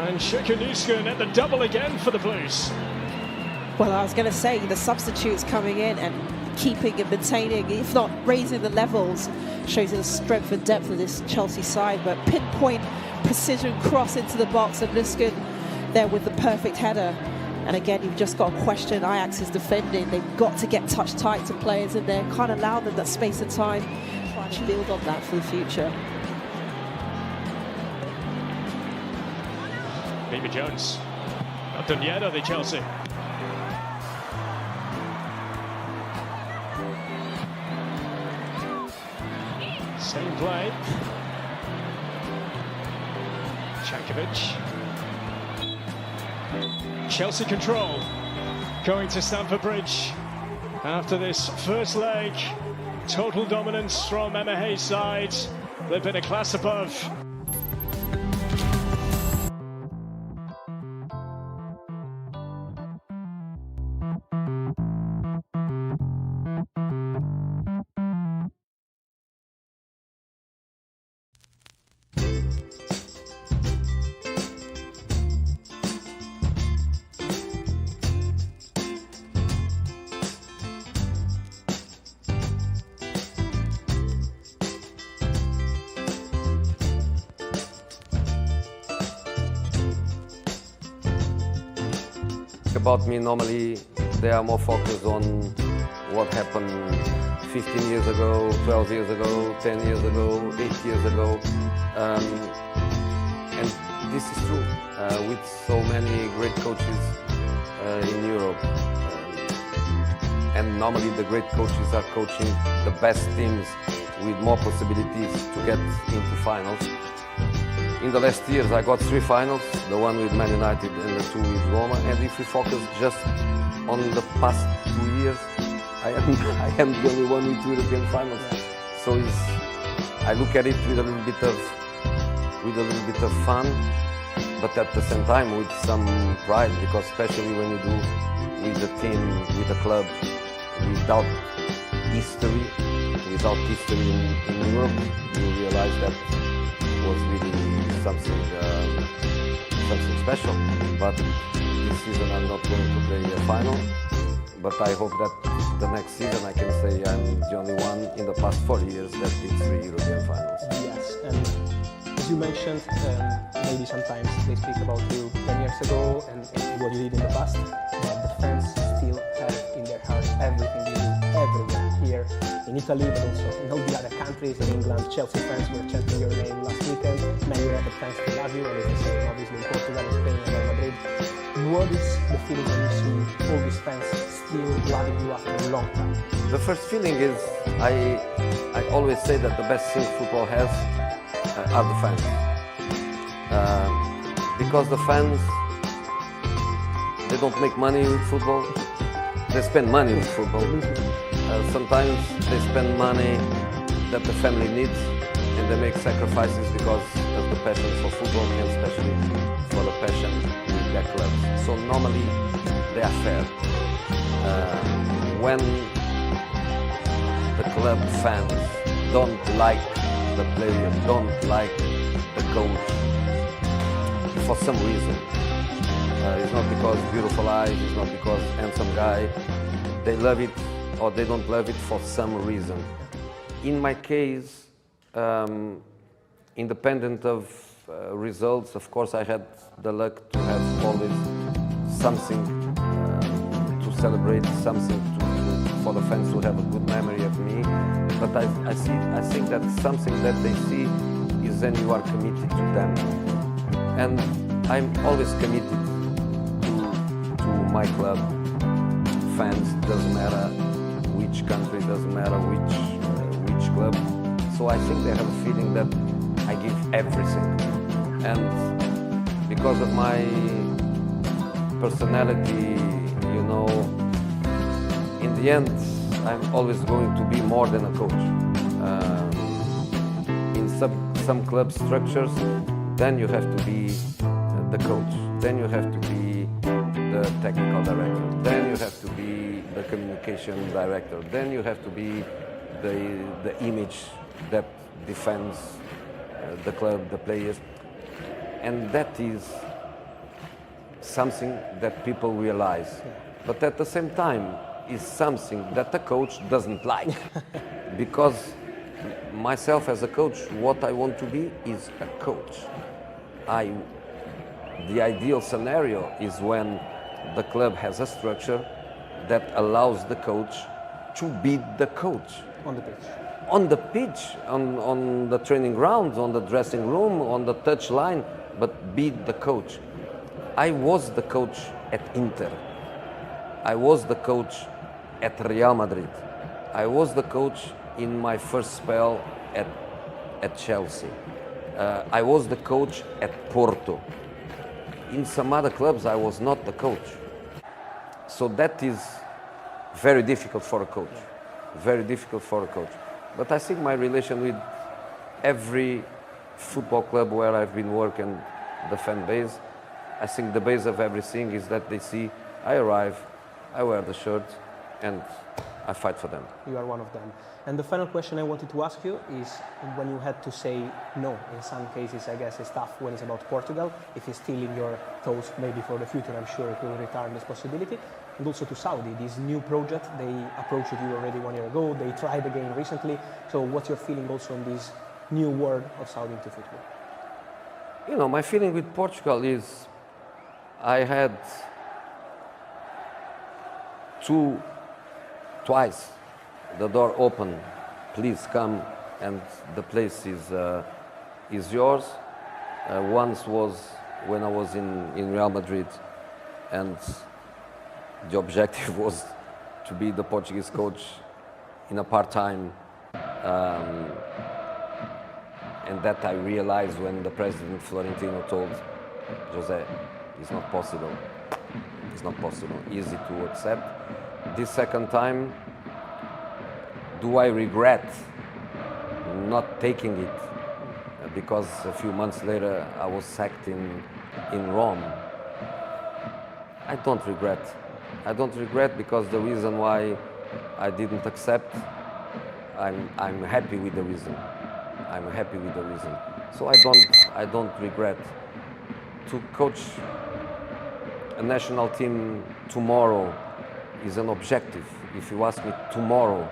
And Nusken at the double again for the Blues. Well, I was going to say, the substitutes coming in and keeping and maintaining, if not raising the levels, shows you the strength and depth of this Chelsea side. But pinpoint precision cross into the box, and Nusken there with the perfect header. And again, you've just got to question Ajax's defending. They've got to get touch tight to players in there, can't allow them that space of time, trying to build on that for the future. Baby Jones. Not done yet, are they, Chelsea? Same play. Jankovic. Chelsea control. Going to Stamford Bridge. After this first leg, total dominance from Emma Hayes' side. They've been a class above. About me, normally they are more focused on what happened 15 years ago, 12 years ago, 10 years ago, 8 years ago. And this is true with so many great coaches in Europe. And normally the great coaches are coaching the best teams with more possibilities to get into finals. In the last years, I got 3 finals, the one with Man United and the 2 with Roma. And if we focus just on the past 2 years, I am the only one with 2 European finals. So I look at it with a little bit of fun, but at the same time with some pride, because especially when you do with a team, with a club, without history in Europe, you realize that was really something special. But this season I'm not going to play a final, but I hope that the next season I can say I'm the only one in the past 4 years that did 3 European finals. Yes, and as you mentioned, maybe sometimes they speak about you 10 years ago and what you did in the past, but the fans still have in their heart everything you do everywhere, here in Italy, but also in all the other countries. In England, Chelsea fans were chanting your name last weekend. Man United fans still love you, and it's the same obviously in Portugal, Spain, and Real Madrid. What is the feeling when you see all these fans still loving you after a long time? The first feeling is I always say that the best thing football has are the fans. Because the fans, they don't make money with football, they spend money with football. Sometimes they spend money that the family needs, and they make sacrifices because of the passion for football, and especially for the passion with their clubs. So normally they are fair. When the club fans don't like the player, don't like the coach, for some reason, it's not because beautiful eyes, it's not because handsome guy, they love it or they don't love it for some reason. In my case, independent of results, of course I had the luck to have always something to celebrate, something for the fans to have a good memory of me. But I think that something that they see is then you are committed to them. And I'm always committed to my club. Fans, doesn't matter which country, doesn't matter which club. So I think they have a feeling that I give everything. And because of my personality, you know, in the end, I'm always going to be more than a coach. In some club structures, then you have to be the coach, then you have to be the technical director, then you have to be the communication director, then you have to be the image that defends the club, the players. And that is something that people realize. But at the same time, is something that the coach doesn't like. Because myself as a coach, what I want to be is a coach. The ideal scenario is when the club has a structure that allows the coach to be the coach. On the pitch. On the pitch, on the training grounds, on the dressing room, on the touch line, but be the coach. I was the coach at Inter. I was the coach at Real Madrid. I was the coach in my first spell at Chelsea. I was the coach at Porto. In some other clubs, I was not the coach. So that is very difficult for a coach. Very difficult for a coach. But I think my relation with every football club where I've been working, the fan base, I think the base of everything is that they see I arrive, I wear the shirt, and I fight for them. You are one of them. And the final question I wanted to ask you is when you had to say no, in some cases I guess it's tough when it's about Portugal, if it's still in your thoughts maybe for the future, I'm sure it will return this possibility. And also to Saudi, this new project, they approached you already 1 year ago, they tried again recently. So what's your feeling also on this new world of Saudi into football? You know, my feeling with Portugal is I had twice the door open, please come, and the place is yours. Once was when I was in Real Madrid, and the objective was to be the Portuguese coach in a part-time, and that I realized when the president Florentino told Jose, it's not possible. It's not possible. Easy to accept. This second time, do I regret not taking it? Because a few months later I was sacked in Rome. I don't regret. I don't regret because the reason why I didn't accept, I'm happy with the reason. I'm happy with the reason. So I don't regret. To coach a national team tomorrow is an objective. If you ask me tomorrow,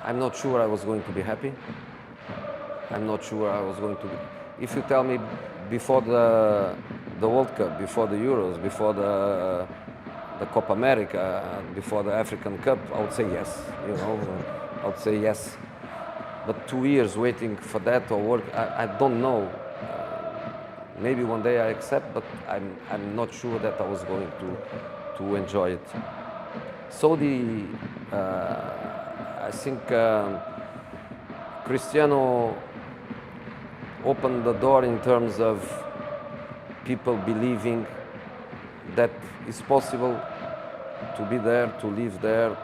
I'm not sure I was going to be happy. I'm not sure I was going to be. If you tell me before the World Cup, before the Euros, before the Copa America, before the African Cup, I would say yes. You know, I would say yes. But 2 years waiting for that or work, I don't know. Maybe one day I accept, but I'm not sure that I was going to enjoy it. So I think Cristiano opened the door in terms of people believing that it's possible to be there, to live there.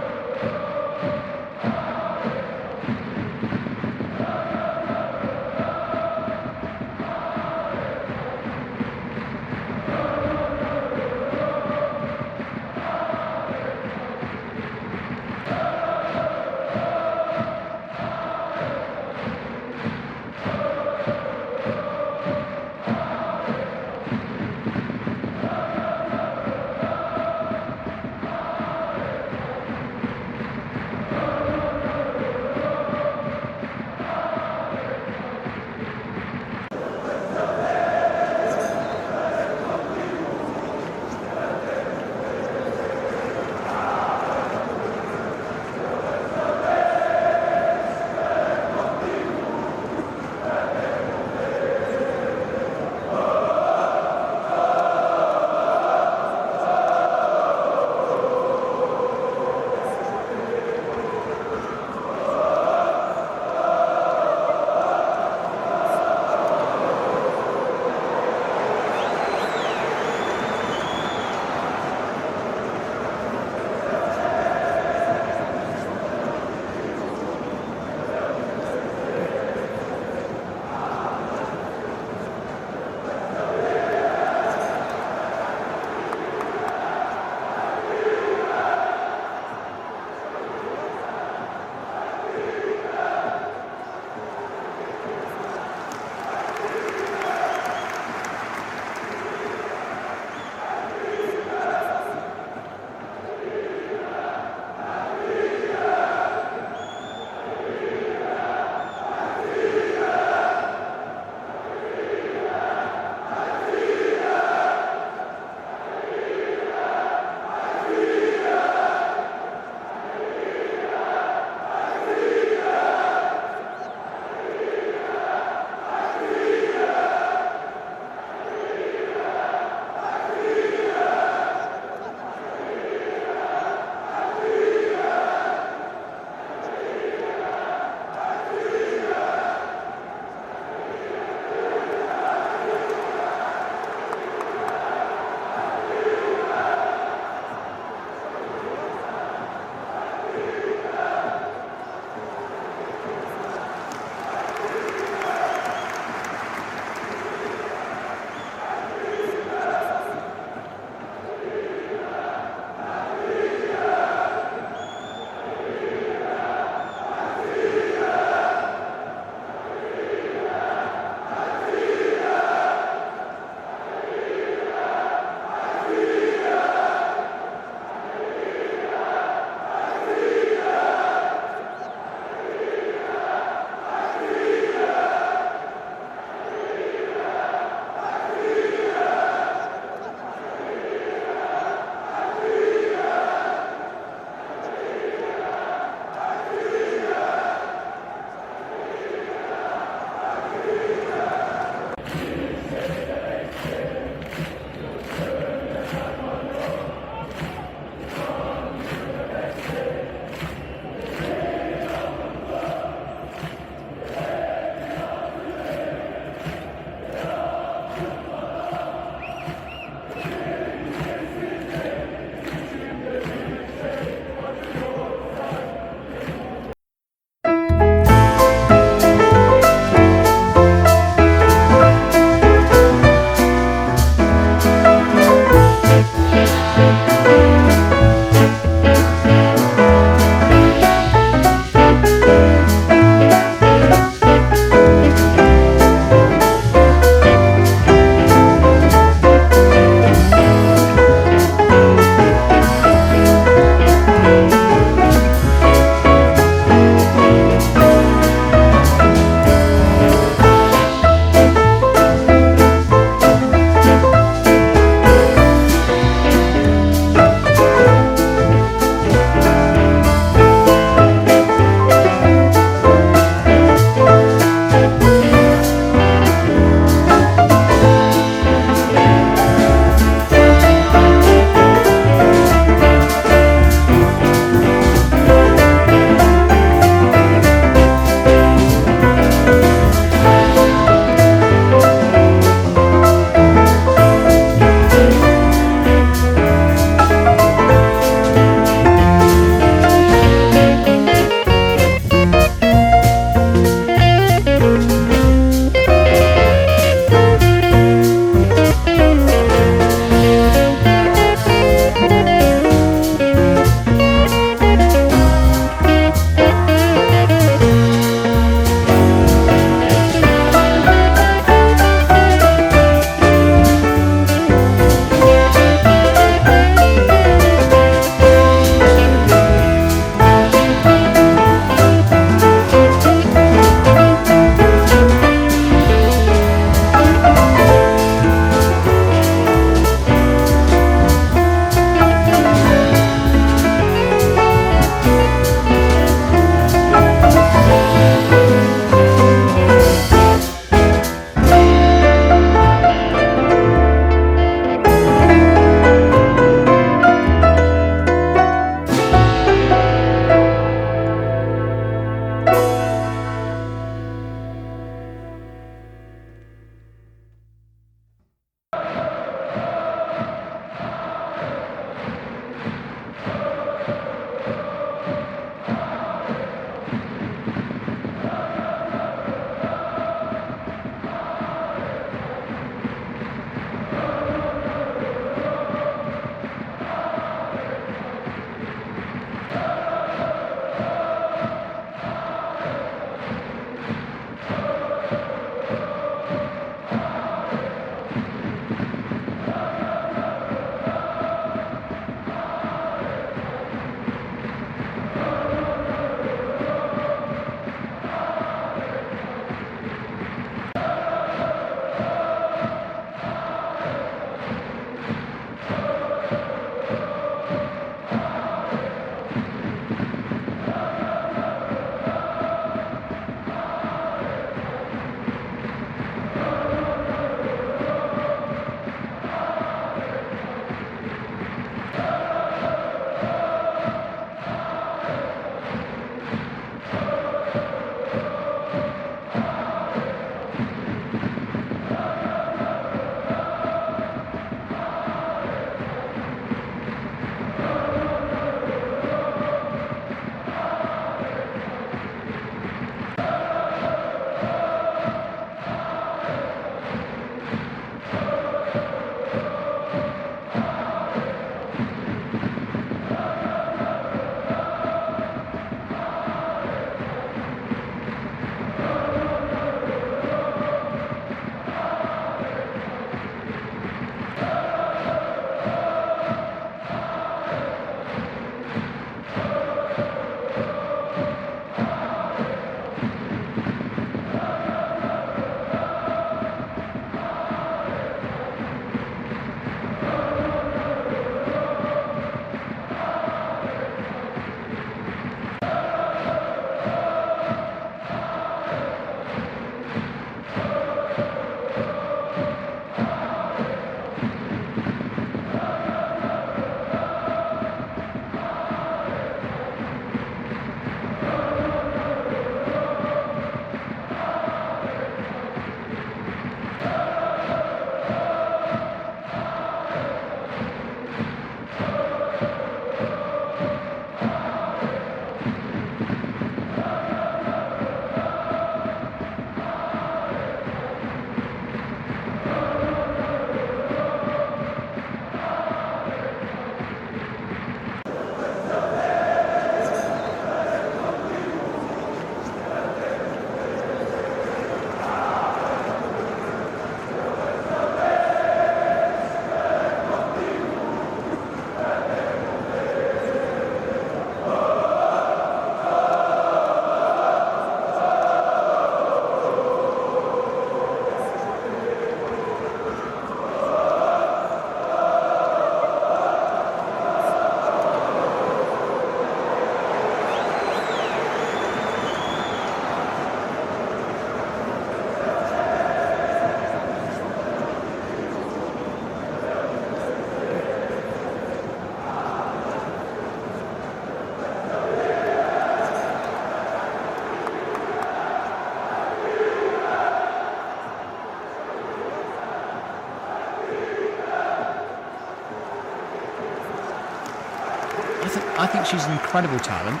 I think she's an incredible talent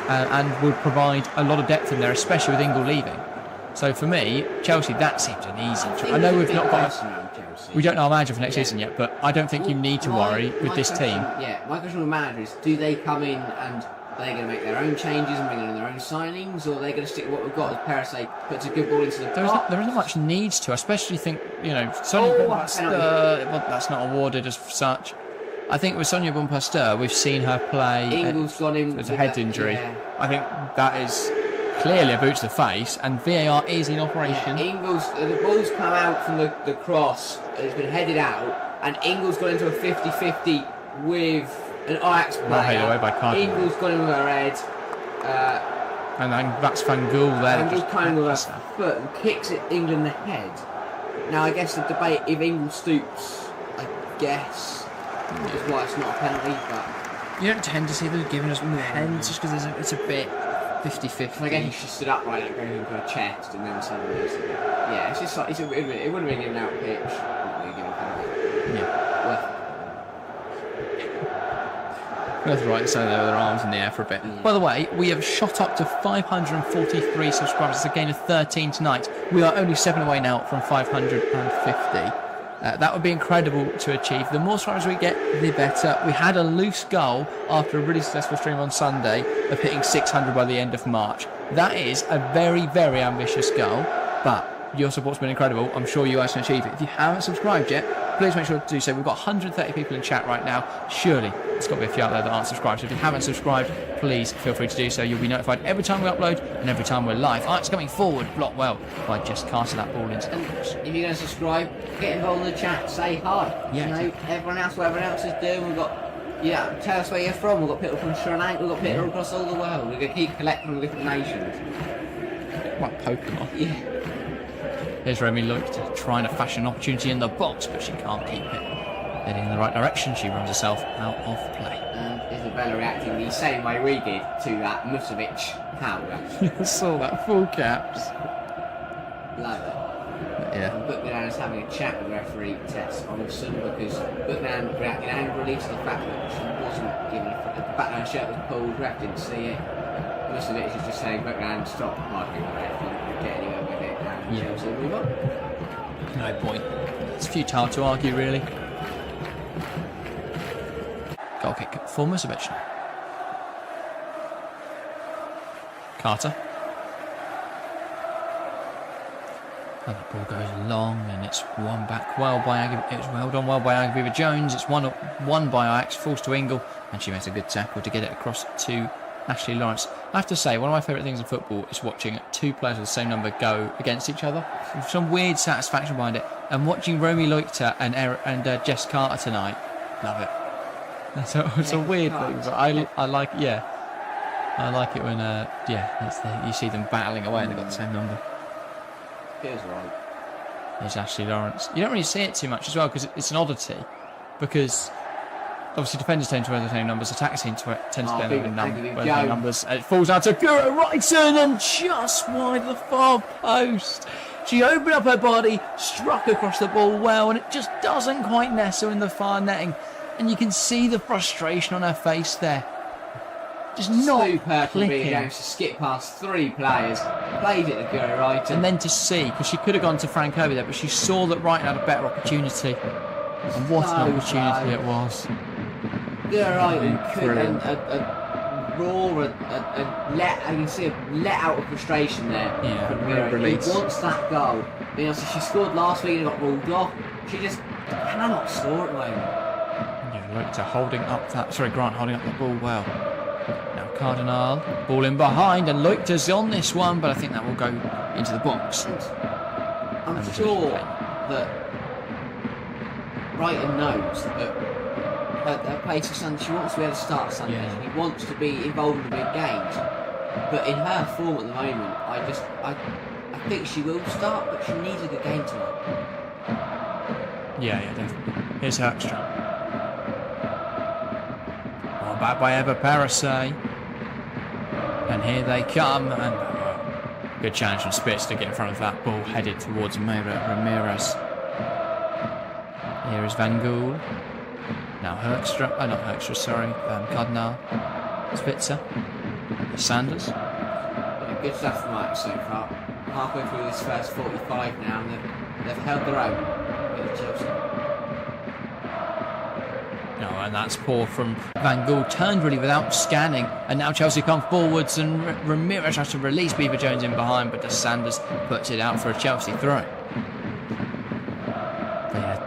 and would provide a lot of depth in there, especially with Ingle leaving. So for me, Chelsea, that seems an easy choice. I know we've not got. We don't know our manager for next season yet, but I don't think you need to worry with this team. Yeah, my question with managers is: do they come in and are they going to make their own changes and bring in their own signings, or are they going to stick with what we've got? As Parasite puts a good ball into the park. There isn't much needs to. I especially think Sonia Bonpasteur. Well, that's not awarded as such. I think with Sonia Bonpasteur, we've seen her play. Ingles gone in with a head injury. Yeah. I think that is clearly a boot to the face, and VAR is in operation. Yeah, Ingles, the ball's come out from the cross, it's been headed out, and Ingles got into a 50-50 with an Ajax player. Headed away by Cardinal. Ingles got in with her head. And then that's Van Gool there. Van Gool kind of with her foot and kicks it England in the head. Now, I guess the debate, if Ingles stoops, I guess, is why it's not a penalty, but... You don't tend to see them giving us more hands just because it's a bit 50-50. I guess she stood up right, going into her chest, and then suddenly it's a bit... Yeah, it's just like, it would have been given out pitch. Not really given a penalty. Yeah. Both right and so there with their arms in the air for a bit. Yeah. By the way, we have shot up to 543 subscribers. It's a gain of 13 tonight. We are only 7 away now from 550. That would be incredible to achieve. The more subscribers we get, the better. We had a loose goal after a really successful stream on Sunday of hitting 600 by the end of March. That is a very, very ambitious goal, but your support's been incredible. I'm sure you guys can achieve it. If you haven't subscribed yet, please make sure to do so. We've got 130 people in chat right now. Surely there's got to be a few out there that aren't subscribed. So if you haven't subscribed, please feel free to do so. You'll be notified every time we upload and every time we're live. It's coming forward, blocked well by just casting that ball into the box. If you're going to subscribe, get involved in the chat, say hi. Yeah, everyone else, what everyone else is doing, we've got... Yeah, tell us where you're from. We've got people from Sri Lanka, we've got people across all the world. We're going to keep collecting from different nations. Like Pokemon. Yeah. Here's Romy Leukter trying to fashion an opportunity in the box, but she can't keep it. Heading in the right direction, she runs herself out of play. And Isabella reacting the same way we did to that Musovic foul. I saw that, full caps. Love it. Yeah. Bookman is having a chat with referee Tess Olsen because Bookman reacted angrily to the fact that she wasn't given the back of her shirt was pulled, ref didn't see it. Musovic is just saying, Bookman, stop marking the ref, you don't get anywhere with it. Yeah. So move on. No point. It's futile to argue, really. Goal kick for Musovic. Carter. And the ball goes long, and it's won back well by It was well done by Agaviva Jones. It's won by Ajax, falls to Ingle, and she makes a good tackle to get it across to Ashley Lawrence. I have to say, one of my favourite things in football is watching two players with the same number go against each other. There's some weird satisfaction behind it. And watching Romy Leukter and Jess Carter tonight, love it. It's a weird thing, but I like I like it when you see them battling away and they've got the same number. Feels right. There's Ashley Lawrence. You don't really see it too much as well because it's an oddity. Because obviously defenders tend to wear the same numbers, attackers tend to wear the same numbers. And it falls out to Guro Wrighton and just wide of the far post. She opened up her body, struck across the ball well, and it just doesn't quite nestle in the far netting. And you can see the frustration on her face there. Just not clicking. James to skip past three players, played it to Guro Wrighton. And then to see, because she could have gone to Frank Kirby there, but she saw that Wrighton had a better opportunity. And what an opportunity it was. Guro Wrighton could you can see a let out of frustration there. Yeah, release. He wants that goal. You know, so she scored last week and got ruled off. She just cannot score at the moment. Yeah, Grant holding up the ball well. Now Cardinal, ball in behind, and Leukter's on this one, but I think that will go into the box. I'm sure that Wrighton knows that her place for Sunday, she wants to be able to start Sunday. Yeah. She wants to be involved in the big games. But in her form at the moment, I think she will start, but she needs a good game tonight. Yeah, definitely. Here's Herkstrom. Well, back by Eva Parasay. And here they come, and good challenge from Spitz to get in front of that ball, headed towards Mayra Ramirez. Here is Van Gool. Now not Hoekstra, sorry, Cardinal, Spitzer, Sanders. Yeah, good stuff from Ajax so far. Halfway through this first 45 now, and they've held their own with Chelsea. No, and that's poor from Van Gaal, turned really without scanning, and now Chelsea come forwards, and Ramirez has to release Beaver Jones in behind, but Sanders puts it out for a Chelsea throw.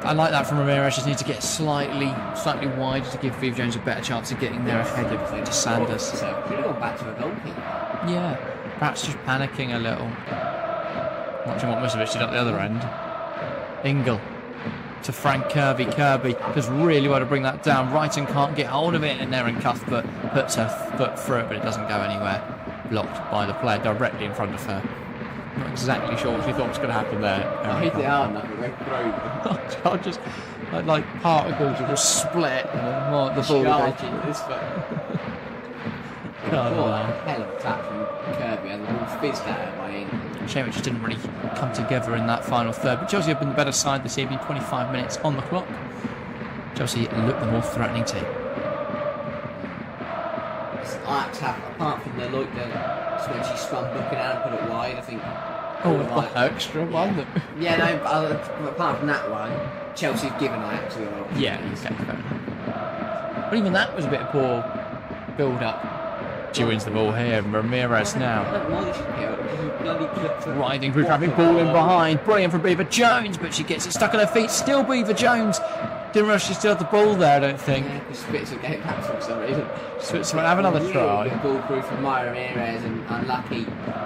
I like that from Ramirez. Just need to get slightly wider to give Vivo Jones a better chance of getting there ahead of Sanders. So could have gone back to a goalkeeper. Yeah, perhaps just panicking a little. Watching what Musovic did at the other end. Ingle to Frank Kirby. Kirby does really well to bring that down. Wrighton can't get hold of it, and Erin Cuthbert puts her foot through it, but it doesn't go anywhere. Blocked by the player directly in front of her. Not exactly sure what she thought was going to happen there. I hit the arm, nothing went through. I just like particles of just split and then the ball. This hell of a tap from Kirby, and the ball fizzed out of my end. Shame it just didn't really come together in that final third. But Chelsea have been the better side this evening. 25 minutes on the clock. Chelsea look the more threatening team. Ajax have, apart from the when she spun Buchanan and put it wide, I think. Oh, the extra one. Yeah, no, but apart from that one, Chelsea have given Ajax the other opportunities. Yeah, okay, fair enough. But even that was a bit of poor build-up. She wins the ball here, and Ramirez now. Riding through traffic, ball in behind. Brilliant from Beaver Jones, but she gets it stuck on her feet. Still Beaver Jones. Didn't rush, she still had the ball there, I don't think. Yeah, because Spitzer getting back for some reason. Spitzer won't have another try. Ball through from Myra Ramirez and unlucky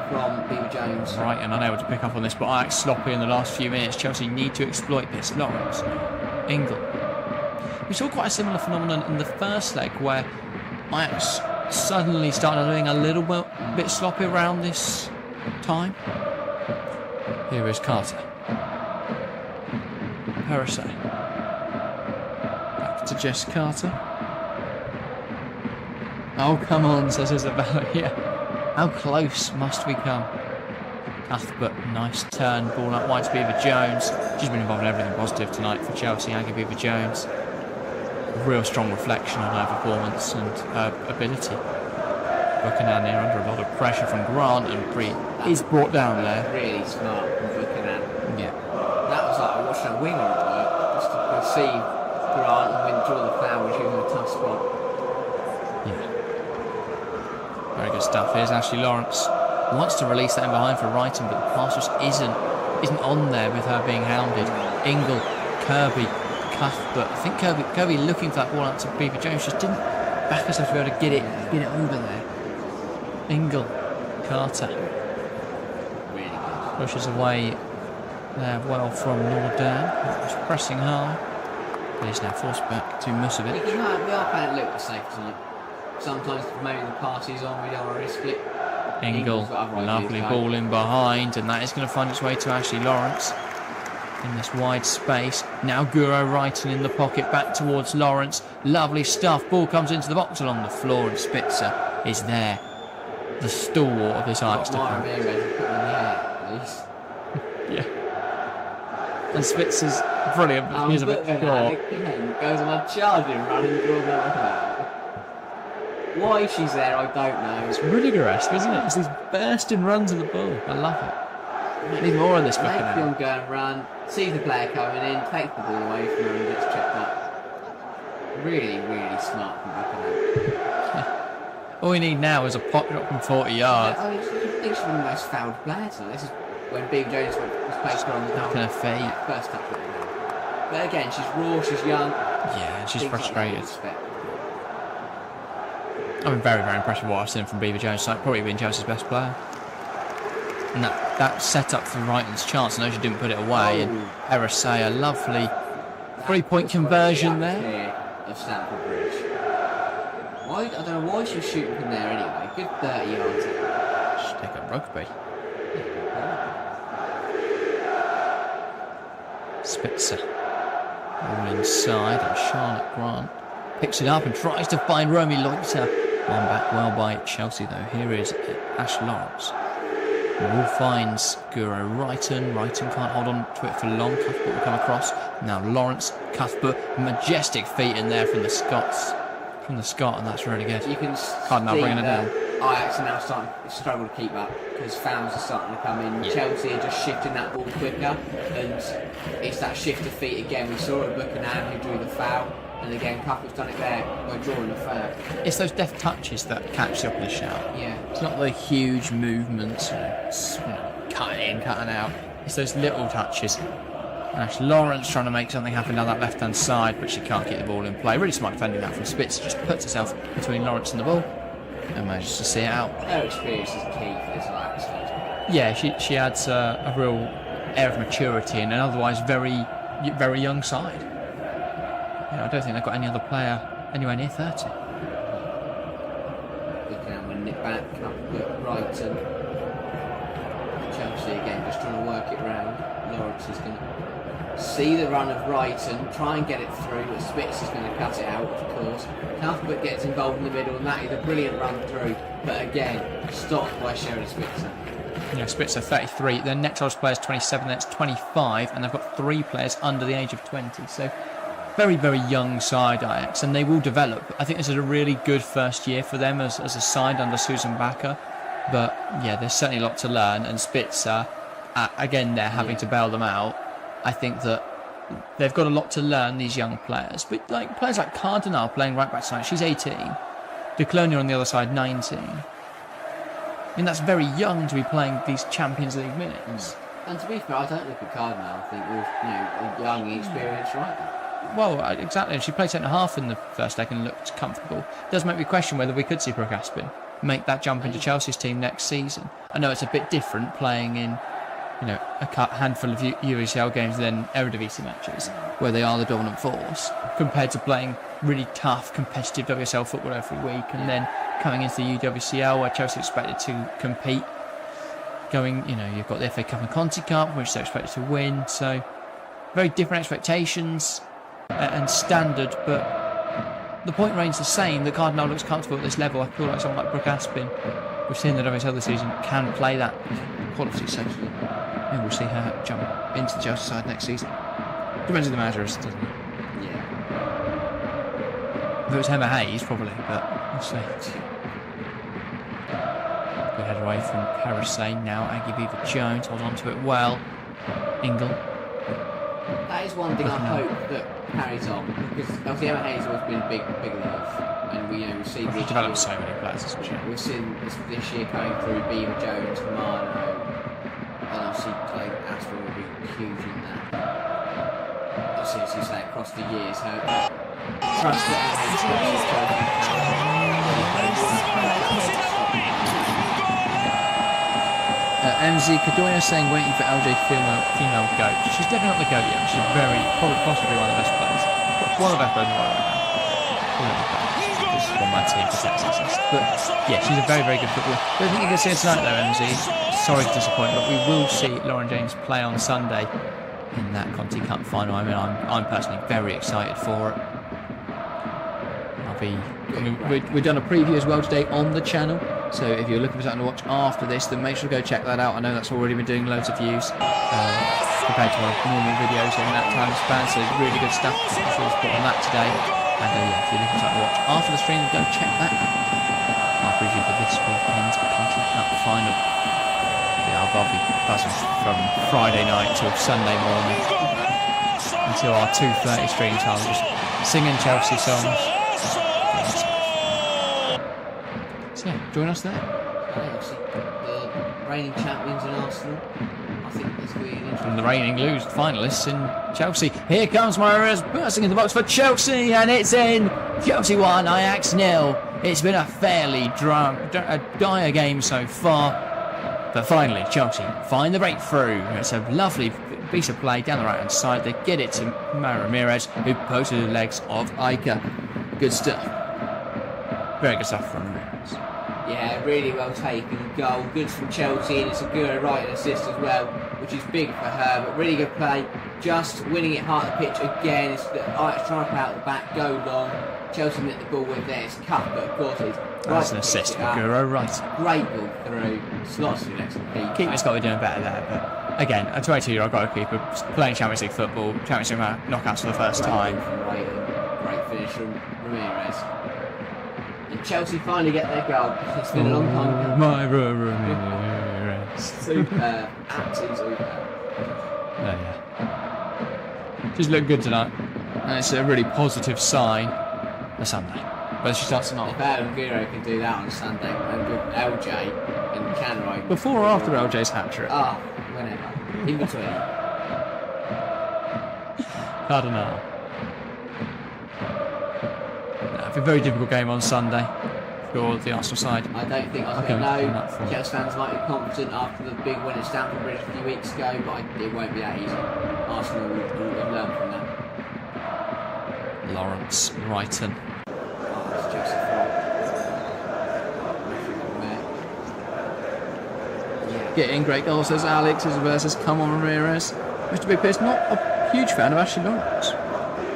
from Beaver Jones. Right, and unable to pick up on this, but Ajax sloppy in the last few minutes. Chelsea need to exploit this. Lawrence, Ingle. We saw quite a similar phenomenon in the first leg where Ajax suddenly started doing a little bit sloppy around this time. Here is Carter. Parasay. Back to Jess Carter. Oh, come on, says Isabella. Yeah. How close must we come? Cuthbert, nice turn, ball up wide to Beaver Jones. She's been involved in everything positive tonight for Chelsea, Aggie Beaver Jones. A real strong reflection on her performance and her ability. Buchanan here under a lot of pressure from Grant, and is brought down there. Really smart from Buchanan. Yeah. That was like watching a winger at work, just to perceive Grant and withdraw the foul when she was in a tough spot. Yeah. Very good stuff. Here's Ashley Lawrence. Wants to release that in behind for Wrighton, but the pass just isn't on there with her being hounded. Ingle, Kirby, Cuthbert. I think Kirby looking for that ball out to Beaver Jones, just didn't back herself to be able to get it over there. Ingle, Carter. Really good. Pushes away there well from Nordan. Was pressing high. But he's now forced back to Musovic. We are playing a little bit safe tonight. Sometimes maybe the pass is on, we don't want to risk it. Ingle, lovely ball in behind, and that is going to find its way to Ashley Lawrence in this wide space. Now Guro Wrighton in the pocket, back towards Lawrence. Lovely stuff. Ball comes into the box along the floor, and Spitzer is there. The stalwart of this Ajax defence. Yeah. And Spitzer's brilliant, but he's a bit short. Goes on a charging run and draws out of that. Why she's there, I don't know. It's Rudiger-esque, isn't it? It's these bursting runs of the ball. I love it. Need more of this Make Buchanan. film go and run, sees the player coming in, takes the ball away from her and gets checked up. Really, really smart from Buchanan. All we need now is a pop drop from 40 yards. I think she's one of the most fouled players tonight. This is when Beaver Jones was placed her on the Back in her feet. first touch. But again, she's raw, she's young. Yeah, and she's Things like frustrated. that you expect. I've been very, very impressed with what I've seen from Beaver Jones tonight. Probably been Chelsea's best player. And that set up for Wrighton's chance. I know she didn't put it away. And Erasay, a lovely 3-point conversion there. Of Stamford Bridge. I don't know why she was shooting from there anyway. Good 30 yards. Should take up rugby. Spitzer. All inside, and Charlotte Grant picks it up and tries to find Romy Loiter. One back well by Chelsea though. Here is Ash Lawrence. Wall finds Guro Wrighton. Wrighton can't hold on to it for long. Cuthbert will come across. Now Lawrence, Cuthbert, majestic feet in there from the Scots. From the Scot, and that's really good. You can Cardinal see bringing it down. Ajax are now starting to struggle to keep up because fouls are starting to come in. Yeah. Chelsea are just shifting that ball quicker, and it's that shift of feet again. We saw it with Buchanan who drew the foul, and again Cuthbert's done it there by drawing the foul. It's those deft touches that catch the opposite shout. Yeah. It's not the huge movements, cutting in, cutting out. It's those little touches. Ash Lawrence trying to make something happen down that left-hand side, but she can't get the ball in play. Really smart defending that from Spitz. Just puts herself between Lawrence and the ball and manages to see it out. Her experience is key for this Ajax team. Yeah, she adds a real air of maturity in an otherwise very, very young side. I don't think they've got any other player anywhere near 30. Buchanan winning it back, Cuthbert, Wrighton. Chelsea again just trying to work it round. Lawrence is going to see the run of Wrighton, try and get it through, but Spitz is going to cut it out, of course. Cuthbert gets involved in the middle, and that is a brilliant run through, but again, stopped by Sherry Spitzer. Yeah, Spitzer 33, their next oldest player is 27, that's 25, and they've got 3 players under the age of 20, so very, very young side Ajax, and they will develop. I think this is a really good first year for them as a side under Susan Bakker, but yeah, there's certainly a lot to learn, and Spitzer, again, they're having to bail them out. I think that they've got a lot to learn, these young players. But players like Cardinal playing right back tonight, she's 18. De Clooney on the other side, 19. I mean, that's very young to be playing these Champions League minutes. And to be fair, I don't look at Cardinal. I think we're a young, experienced right back. Well, exactly. And she played 10.5 in the first leg and looked comfortable. It does make me question whether we could see Brooke Aspin make that jump into Chelsea's team next season. I know it's a bit different playing in a handful of Uwcl games and then Eredivisie matches where they are the dominant force compared to playing really tough competitive WSL football every week and then coming into the UWCL where Chelsea are expected to compete you've got the FA Cup and Conti Cup which they're expected to win, so very different expectations and standard, but the point remains the same. The Cardinal looks comfortable at this level. I feel like someone like Brooke Aspin, we've seen the WSL this season, can play that quality, so maybe we'll see her jump into the Chelsea side next season. Depends on the manager, doesn't it? Yeah. If it was Emma Hayes, probably, but we'll see. Good head away from Parasay. Now Aggie Beaver-Jones holds on to it well. Ingle. That is one thing I hope that carries on, because obviously Emma Hayes has always been a big nerve, and we've seen She's developed so many players, hasn't she? We've seen this year coming through Beaver-Jones, Marno, and obviously Asper will be huge in that. Obviously, as you say, across the years, how trust that MZ Kadoya saying waiting for LJ female GOAT. She's definitely not the GOAT yet. She's possibly one of the best players. One of the best players in the world right now. This is on my team for Texas. But yeah, she's a very, very good footballer. I don't think you're going to see her tonight though, MZ. Sorry to disappoint, but we will see Lauren James play on Sunday in that Conti Cup final. I mean, I'm personally very excited for it. We've done a preview as well today on the channel, so if you're looking for something to watch after this, then make sure to go check that out. I know that's already been doing loads of views compared to our normal videos in that time span, so really good stuff. I'm sure we'll put on that today. And yeah, if you're looking for something to watch after the stream, then go check that out. Our preview for this weekend's Conti Cup final. I'll be buzzing from Friday night till Sunday morning until our 2:30 stream time, just singing Chelsea songs. So yeah, join us there. The reigning champions in Arsenal. I think that's going to be an interesting. And the reigning finalists in Chelsea. Here comes Moreira's bursting in the box for Chelsea, and it's in. Chelsea 1, Ajax 0. It's been a fairly dire game so far, but finally Chelsea find the breakthrough. It's a lovely piece of play down the right hand side. They get it to Mara Ramirez, who pokes to the legs of Iker. Good stuff. Very good stuff from Ramirez. Yeah, really well taken goal. Good from Chelsea, and it's a good right assist as well, which which is big for her, but really good play. Just winning it hard at the pitch again. It's Ajax trying to play out the back, go long. Chelsea nick the ball with there. It's cut, but of course it's That's an assist for Guro, right? Great ball through. Slots to the next one. Keeper's got to be doing better there, but again, a 22-year-old goalkeeper playing Champions League football, Champions League knockouts for the first time. Great finish from Ramirez. And Chelsea finally get their goal. It's been a long time. My Ramirez. Superb, absolutely superb. She's looked good tonight, and it's a really positive sign for Sunday. But she starts tonight. If Adam Vero can do that on Sunday, and with LJ and Canroy. Before or after LJ's hat-trick? Whenever. In between. Cardinal. It'll be a very difficult game on Sunday for the Arsenal side. I don't think Chelsea fans might be confident after the big win at Stamford Bridge a few weeks ago, but it won't be that easy. Arsenal will learn from that. Lawrence Wrighton. Getting great goals, says Alex, versus come on Ramirez. Mr. Big Pierce, not a huge fan of Ashley Lawrence.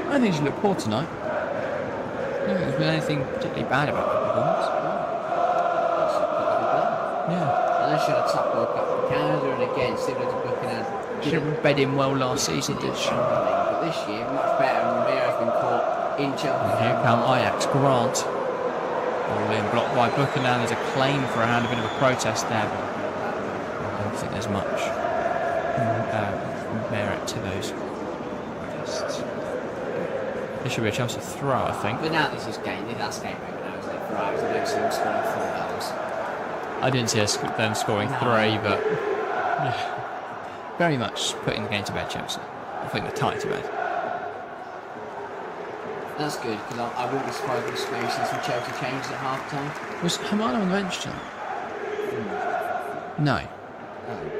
I think she looked poor tonight. I don't think there's been anything particularly bad about her performance. Yeah. And then she had a tough World Cup for Canada, and again, similar to Buchanan. She didn't bed in well last season, did she? But this year, much better, and Ramirez has been caught in Chelsea. Here come Ajax, Grant. Ball in, blocked by Buchanan. There's a claim for a hand, a bit of a protest there, but I don't think there's much merit to those protests. This should be a Chelsea throw, I think. But now this is game. That's game over now, isn't it? For Ajax, I don't see them scoring 4 goals. I didn't see them scoring 3, but yeah, very much putting the game to bed, Chelsea. I think they're tied to bed. That's good, because I wouldn't be surprised if we see some Chelsea changes at half-time. Was Hamada on the bench tonight? No.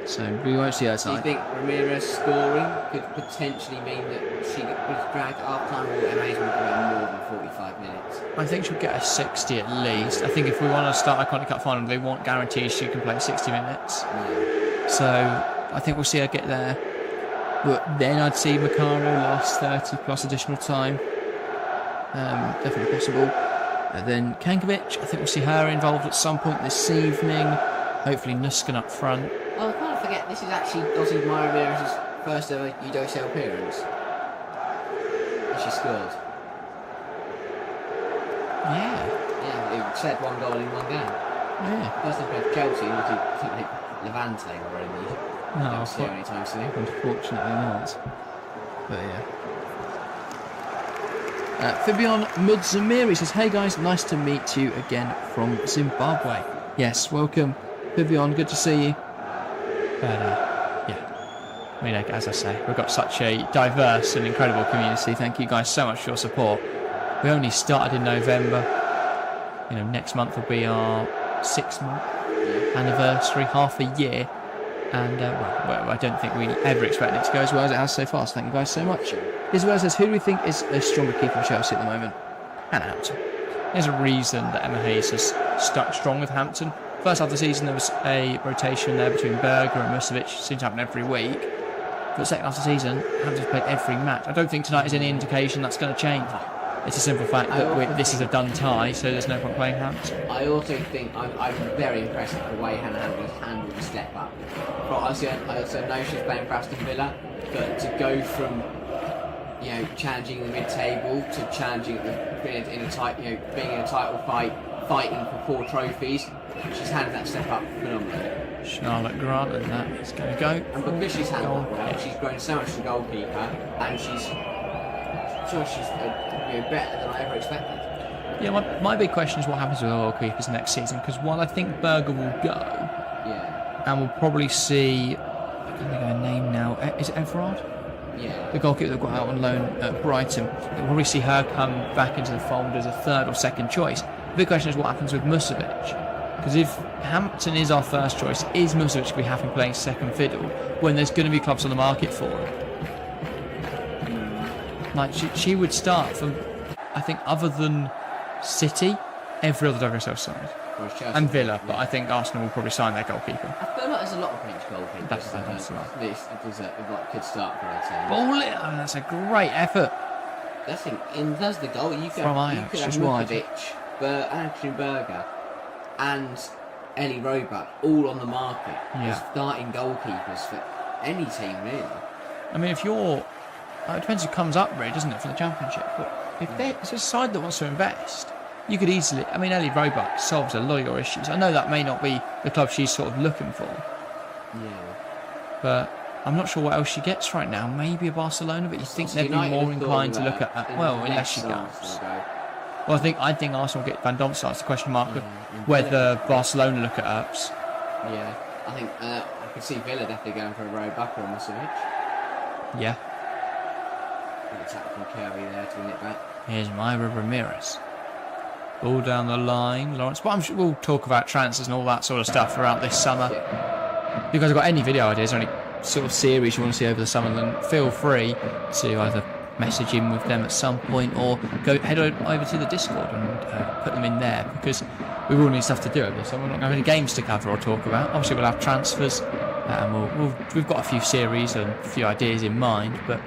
So we won't see her tonight. Do you think Ramirez scoring could potentially mean that she was dragged at half-time, or Amaze will go more than 45 minutes? I think she'll get a 60 at least. I think if we want to start a Iconic Cup final, they want guarantees she can play 60 minutes. So I think we'll see her get there. But then I'd see Maccaro last 30 plus additional time. Definitely possible. And then Kankovic, I think we'll see her involved at some point this evening. Hopefully Nuskin up front. Oh, I can't forget, this is actually obviously Myra Ramirez's first ever Uwcl appearance. And she scored. Yeah, it said 1 goal in 1 game. Yeah. First time played for Chelsea, not like Levante or anything. No, see her anytime soon. Unfortunately not. But yeah. Fabian Mudzamiri says, hey guys, nice to meet you again from Zimbabwe. Yes, welcome. Vivian, good to see you. But yeah, I mean, as I say, we've got such a diverse and incredible community. Thank you guys so much for your support. We only started in November. You know, next month will be our 6-month anniversary, half a year. And well, I don't think we ever expect it to go as well as it has so far. So thank you guys so much. Isabel says, who do we think is a stronger keeper for Chelsea at the moment? Hannah Hampton. There's a reason that Emma Hayes has stuck strong with Hampton. First half of the season, there was a rotation there between Berger and Musovic. Seems to happen every week. But second half of the season, Hampton's played every match. I don't think tonight is any indication that's going to change. It's a simple fact that this is a done tie, so there's no point playing Hampton. I also think I'm very impressed with the way Hannah Hampton has handled the step up. I also know she's playing for Aston Villa, but to go from challenging the mid-table to challenging being in a title fight, fighting for 4 trophies, she's handled that step up phenomenally. Charlotte Grant, and that is going to go. And because she's handled well, she's grown so much as a goalkeeper, and she's better than I ever expected. Yeah, my big question is what happens with our goalkeepers next season, because while I think Berger will go, and we'll probably see, I can't think of her name now, is it Everard? Yeah. The goalkeeper that got out on loan at Brighton. We'll probably see her come back into the fold as a 3rd or 2nd choice. The big question is what happens with Musovic. Because if Hampton is our first choice, is Musovic going to be happy playing second fiddle when there's going to be clubs on the market for him? Like, she would start from, I think, other than City, every other WSL side. And Villa, but I think Arsenal will probably sign their goalkeeper. I feel like there's a lot of French goalkeepers. That's fantastic. It was a good start for our team. Ball it. Oh, that's a great effort. That's it. And that's the goal. You could From have Ajax, just wide. Vukovic, Anthony Berger, and Eli Roebuck all on the market as starting goalkeepers for any team, really. I mean, if you're... it depends who comes up, really, doesn't it, for the Championship? But if it's a side that wants to invest, you could easily... I mean, Eli Roebuck solves a lot of your issues. I know that may not be the club she's sort of looking for. Yeah. But I'm not sure what else she gets right now. Maybe a Barcelona, but you think they'd be more inclined to look at... Well, unless she goes. Well, I think Arsenal get Van Dom starts the question mark of whether Barcelona look at Earps. Yeah, I think I could see Villa definitely going for a Roebuck or a Musovic. Yeah. Good attack from Kirby there to win it back. Here's Myra Ramirez. Ball down the line, Lawrence. But I'm sure we'll talk about transfers and all that sort of stuff throughout this summer. If you guys have got any video ideas or any sort of series you want to see over the summer, then feel free to either message in with them at some point or head over to the Discord and put them in there, because we will need stuff to do over this. So we're not going to have any games to cover or talk about. Obviously we'll have transfers and we've got a few series and a few ideas in mind, but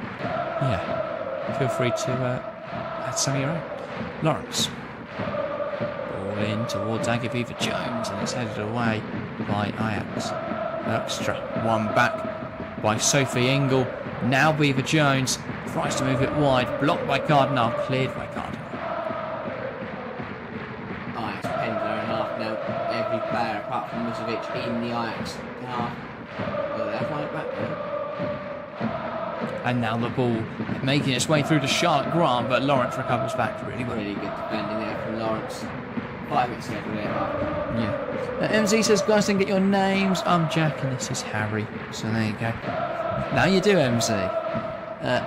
yeah, feel free to add some of your own. Lawrence. Ball in towards Agaviva Jones and it's headed away by Ajax. Extra one back by Sophie Ingle. Now Beaver Jones tries to move it wide, blocked by Cardinal, cleared by Cardinal. Ajax pinned her in half now. Every player apart from Musovic in the Ajax half. Well, they'll find it back now. And now the ball making its way through to Charlotte Grant, but Lawrence recovers back really well. Really good defending there from Lawrence. 5 minutes left with it. Yeah. MZ says, guys, didn't get your names. I'm Jack and this is Harry. So there you go. Now you do, MZ.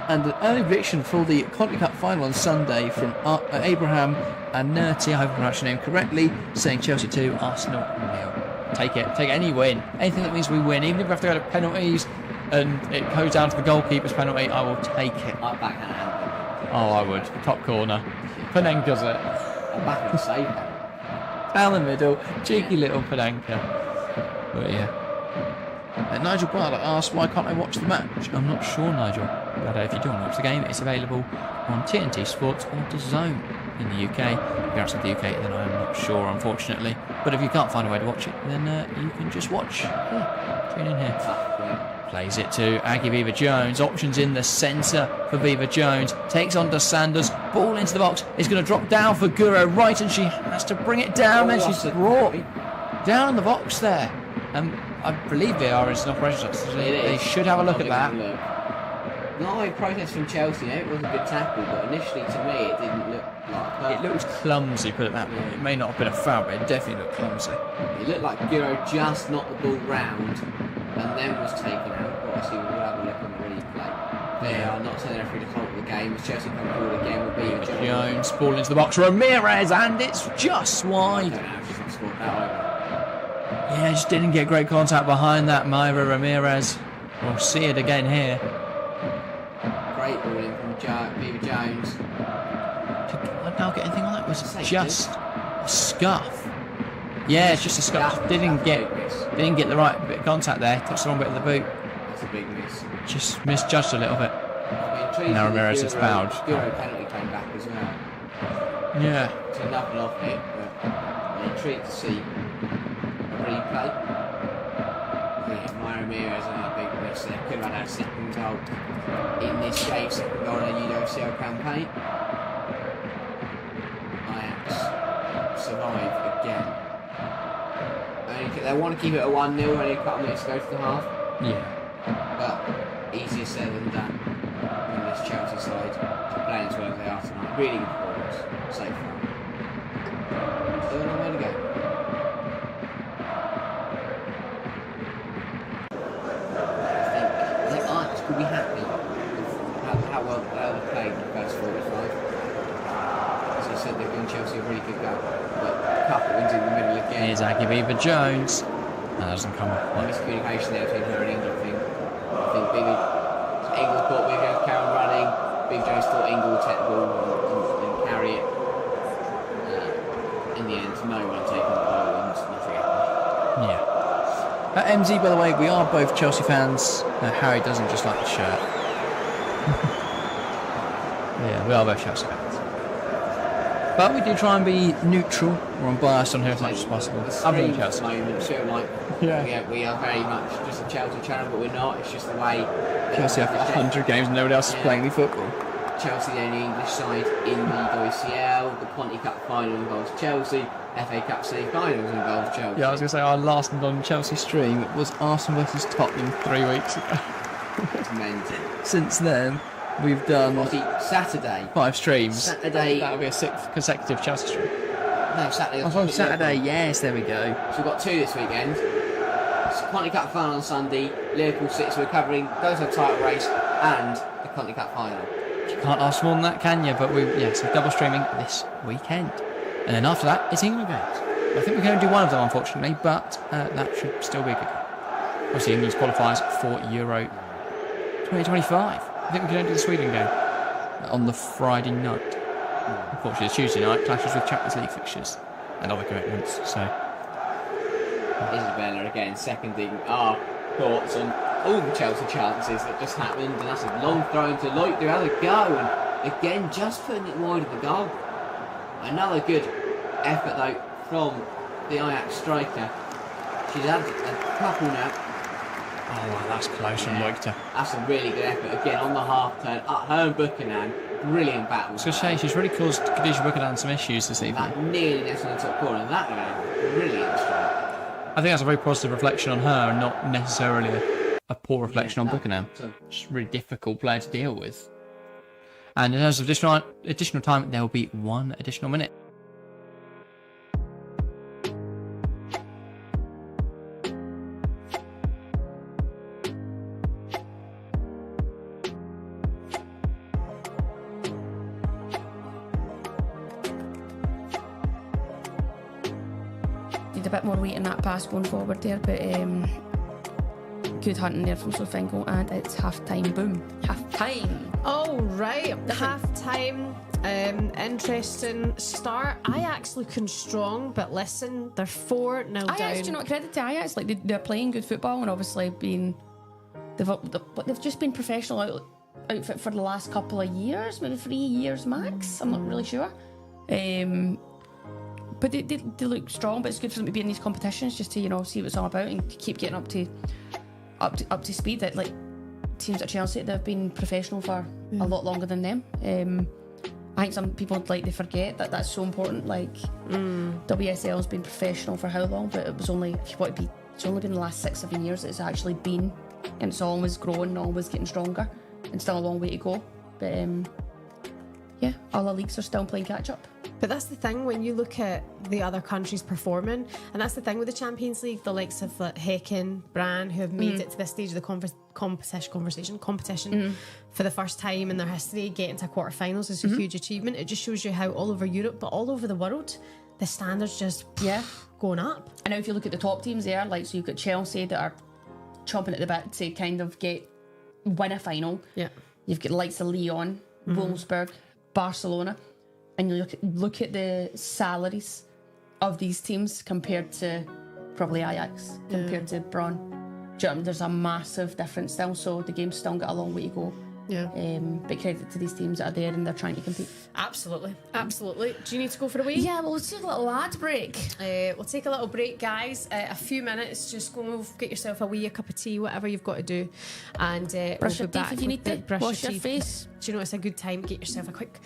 And an early prediction for the Conti Cup final on Sunday from Abraham and Nerty, I hope I pronounced your name correctly, saying Chelsea 2, Arsenal 0. Take it. Take any win. Anything that means we win, even if we have to go to penalties and it goes down to the goalkeeper's penalty, I will take it. I'd back hand. Oh, I would. Top corner. Panenka's it. I'd back and save that. Down the middle. Cheeky little Panenka. But yeah. Nigel Bartlett asks, why can't I watch the match? I'm not sure, Nigel. But if you do want to watch the game, it's available on TNT Sports or DAZN in the UK. If you're outside the UK, then I'm not sure, unfortunately. But if you can't find a way to watch it, then you can just watch here. Tune in here. Plays it to Aggie Beaver Jones. Options in the centre for Beaver Jones. Takes on to Sanders. Ball into the box. It's going to drop down for Guro right, and she has to bring it down. And she's brought down in the box there. I believe VAR is an operation. They should have a look at that. No protest from Chelsea. It was a good tackle, but initially to me it didn't look like it looked clumsy, put it that way. It may not have been a foul, but it definitely looked clumsy. It looked like Guro just knocked the ball round and then was taken out. Obviously, we'll have a look on the replay. They are not saying the referee to halt the game. As Chelsea come forward again, will be Jones. Ball into the box. Ramirez, and it's just wide. I don't know if she's going to score that either. Yeah, just didn't get great contact behind that, Myra Ramirez. We'll see it again here. Great ball in from Beaver Jones. Did now get anything on that? Was it just a scuff? Yeah, it's just a scuff. Didn't get the right bit of contact there. Touched the wrong bit of the boot. That's a big miss. Just misjudged a little bit. Now Ramirez is fouled. Guro penalty came back as well. Yeah. It's enough off it, but I'm intrigued to see replay. Yeah, Myra Ramirez and a big miss there. Could have had a second goal in this game, second goal in a Uwcl campaign. Ajax survive again. They want to keep it at 1-0, only a couple of minutes to go to the half. Yeah. But easier said than done on this Chelsea side, playing as well as they are tonight. Really good performance so far. Still a long way to go. Could be happy with how well they played in the first 45. As I said, they've given Chelsea a really good go, but a couple wins in the middle again. Here's Aggie Beaver Jones. That doesn't come off. Miscommunication there between her and Ingle. I think Ingle thought we were going to carry on running. Beaver Jones thought Ingle would take the ball and carry it. In the end, no one taking the ball and nothing happened. Yeah. MZ, by the way, we are both Chelsea fans. Harry doesn't just like the shirt. Yeah, we are both Chelsea fans. But we do try and be neutral or unbiased on here as much as possible. Other than Chelsea. Moment, sort of like, we are very much just a Chelsea channel, but we're not. It's just the way Chelsea have 100 games and nobody else is playing any football. Chelsea, the only English side in the Uwcl. The Conti Cup final involves Chelsea. FA Cup semi-finals involves Chelsea. Yeah, I was going to say our last non-Chelsea stream was Arsenal versus Tottenham 3 weeks ago. It's mental. Since then, we've done Saturday 5 streams. Saturday. That'll be a 6th consecutive Chelsea stream. No, Saturday. Oh, Saturday. Yes, there we go. So we've got 2 this weekend. Conti Cup final on Sunday. Liverpool 6. We're covering both the title race and the Conti Cup final. You can't ask more than that, can you? But so double streaming this weekend. And then after that, it's England games. I think we can only do one of them, unfortunately, but that should still be good. Obviously, England qualifies for Euro 2025. I think we can only do the Sweden game on the Friday night. Unfortunately, it's Tuesday night, clashes with Champions League fixtures and other commitments. So, Isabella again, seconding our thoughts on all the Chelsea chances that just happened, and that's a long throw into Lloyd, who has a go, and again, just putting it wide of the goal. Another good effort though from the Ajax striker. She's had a couple now. Oh wow, that's close from Loikta. That's a really good effort again on the half turn. Her and Buchanan, brilliant battle. I was going to say, she's really caused Khadija Buchanan some issues this evening. That nearly nets on the top corner. That brilliant strike. I think that's a very positive reflection on her and not necessarily a poor reflection on Buchanan. It's a really difficult player to deal with. And in terms of additional time, there will be 1 additional minute. Need a bit more weight in that pass going forward there, but good hunting there from Sofingo, and it's half-time. Boom. Half-time. Oh, right. Half-time. Interesting start. Ajax looking strong, but listen, they're 4-0 down. Ajax, do you know what, credit to Ajax? Like, they're playing good football and obviously they've just been professional outfit for the last couple of years, maybe 3 years max. I'm not really sure. But they look strong, but it's good for them to be in these competitions just to, see what it's all about and keep getting up to speed. That like teams at Chelsea, they've been professional for a lot longer than them. I think some people they forget that that's so important. Like WSL's been professional for how long? But it was only, if you want to be, it's only been the last 6-7 years that it's actually been, and it's always growing, always getting stronger, and still a long way to go. But all the leagues are still playing catch up. But that's the thing when you look at the other countries performing, and that's the thing with the Champions League, the likes of Häcken, Brann, who have made it to this stage of the competition for the first time in their history, getting to quarterfinals is a huge achievement. It just shows you how all over Europe, but all over the world, the standards just going up. And now if you look at the top teams there, like so you've got Chelsea that are chomping at the bit to kind of win a final. Yeah. You've got the likes of Lyon, Wolfsburg, Barcelona, and you look at the salaries of these teams compared to probably Ajax, compared to Brann. There's a massive difference still, so the game's still got a long way to go. Yeah. But credit to these teams that are there and they're trying to compete. Absolutely, absolutely. Do you need to go for a wee? Yeah, well, let's take a little ad break. We'll take a little break, guys. A few minutes. Just go get yourself a wee, a cup of tea, whatever you've got to do, and brush we'll your be back teeth if you need to. Wash your face. Do you know it's a good time? Get yourself a quick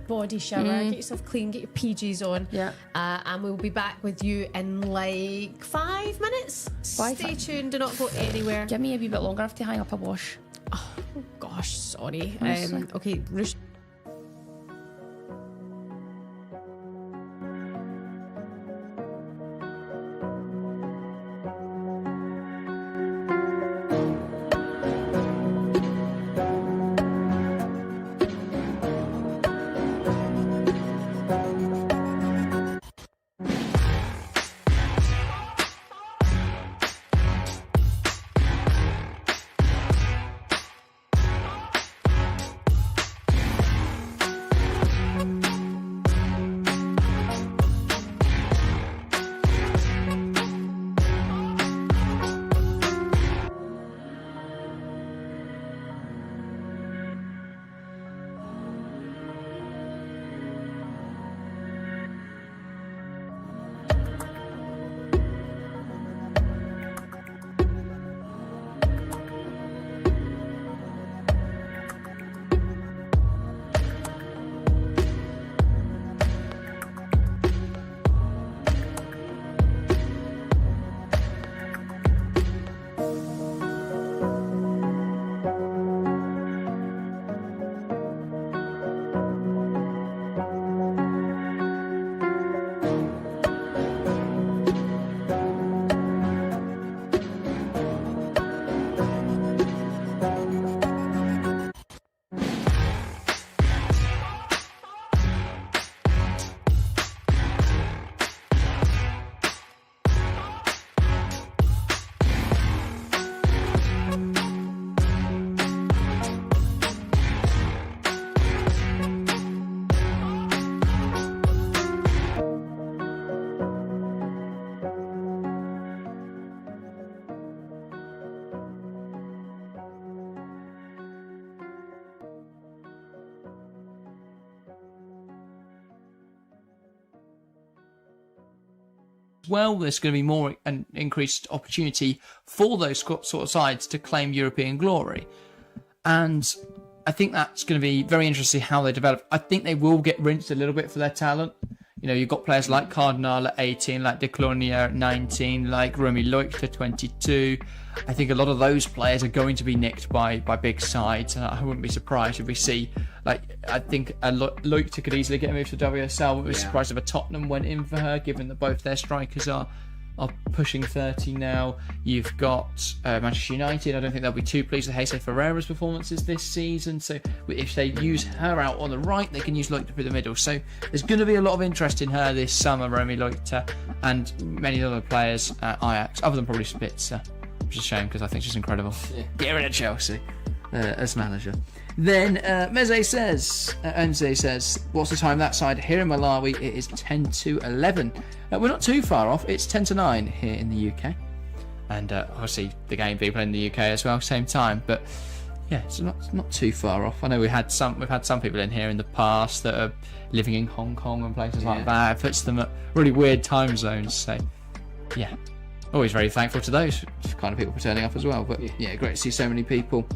body shower, get yourself clean, get your PGs on, and we'll be back with you in like 5 minutes. Stay tuned, do not go anywhere. Give me a wee bit longer, I have to hang up a wash. Oh gosh, sorry. Okay, well, there's going to be more an increased opportunity for those sort of sides to claim European glory. And I think that's going to be very interesting how they develop. I think they will get rinsed a little bit for their talent. You know, you've got players like Cardinal at 18, like De Clournier at 19, like Romy Leuchter at 22. I think a lot of those players are going to be nicked by big sides. And I wouldn't be surprised if we see, like, I think Leuchter could easily get a move to WSL. I wouldn't be surprised if a Tottenham went in for her, given that both their strikers are pushing 30 now. You've got Manchester United. I don't think they'll be too pleased with Jose Ferreira's performances this season. So if they use her out on the right, they can use Leuchter through the middle. So there's going to be a lot of interest in her this summer, Romy Leuchter, and many other players at Ajax, other than probably Spitzer, which is a shame because I think she's incredible. Yeah. Get rid of Chelsea as manager. Then Enze says, what's the time that side? Here in Malawi, it is 10 to 11. We're not too far off. It's 10 to 9 here in the UK. And obviously the game being played in the UK as well, same time. But yeah, it's not too far off. I know we've had some people in here in the past that are living in Hong Kong and places like that. It puts them at really weird time zones. So yeah, always very thankful to those kind of people for turning up as well. But yeah, great to see so many people.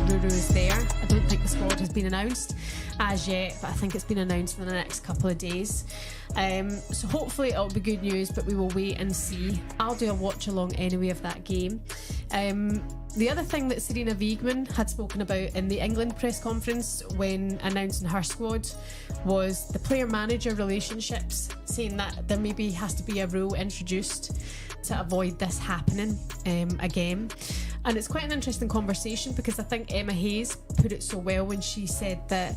Ruru is there. I don't think the squad has been announced as yet, but I think it's been announced in the next couple of days. So hopefully it'll be good news, but we will wait and see. I'll do a watch along anyway of that game. The other thing that Serena Wiegmann had spoken about in the England press conference when announcing her squad was the player-manager relationships, saying that there maybe has to be a rule introduced to avoid this happening again. And it's quite an interesting conversation because I think Emma Hayes put it so well when she said that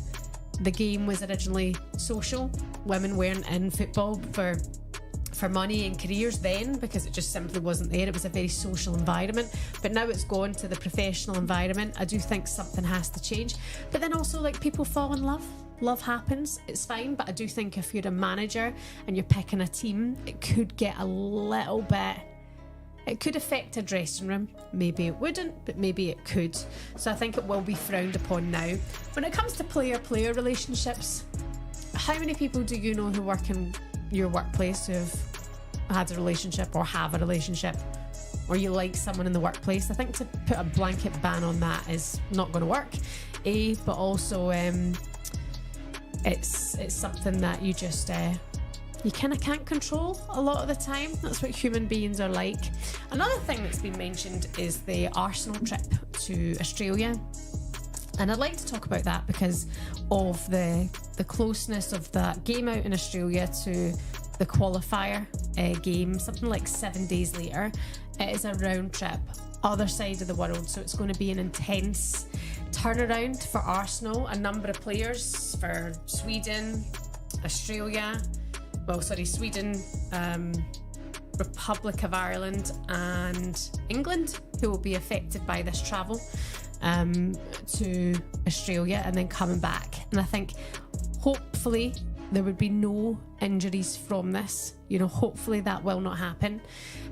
the game was originally social. Women weren't in football for money and careers then, because it just simply wasn't there. It was a very social environment, but now it's gone to the professional environment. I do think something has to change, but then also, like, people fall in love happens, it's fine, but I do think if you're a manager and you're picking a team, it could get a little bit, it could affect a dressing room. Maybe it wouldn't, but maybe it could. So I think it will be frowned upon now. When it comes to player-player relationships, how many people do you know who work in your workplace who have had a relationship or have a relationship, or you like someone in the workplace? I think to put a blanket ban on that is not going to work, but also it's something that you just you kind of can't control a lot of the time. That's what human beings are like. Another thing that's been mentioned is the Arsenal trip to Australia, and I'd like to talk about that because of the closeness of that game out in Australia to the qualifier game, something like 7 days later. It is a round trip, other side of the world, so it's going to be an intense turnaround for Arsenal. A number of players for Sweden, Australia, Sweden, Republic of Ireland and England, who will be affected by this travel to Australia and then coming back. And I think hopefully there would be no injuries from this. You know, hopefully that will not happen.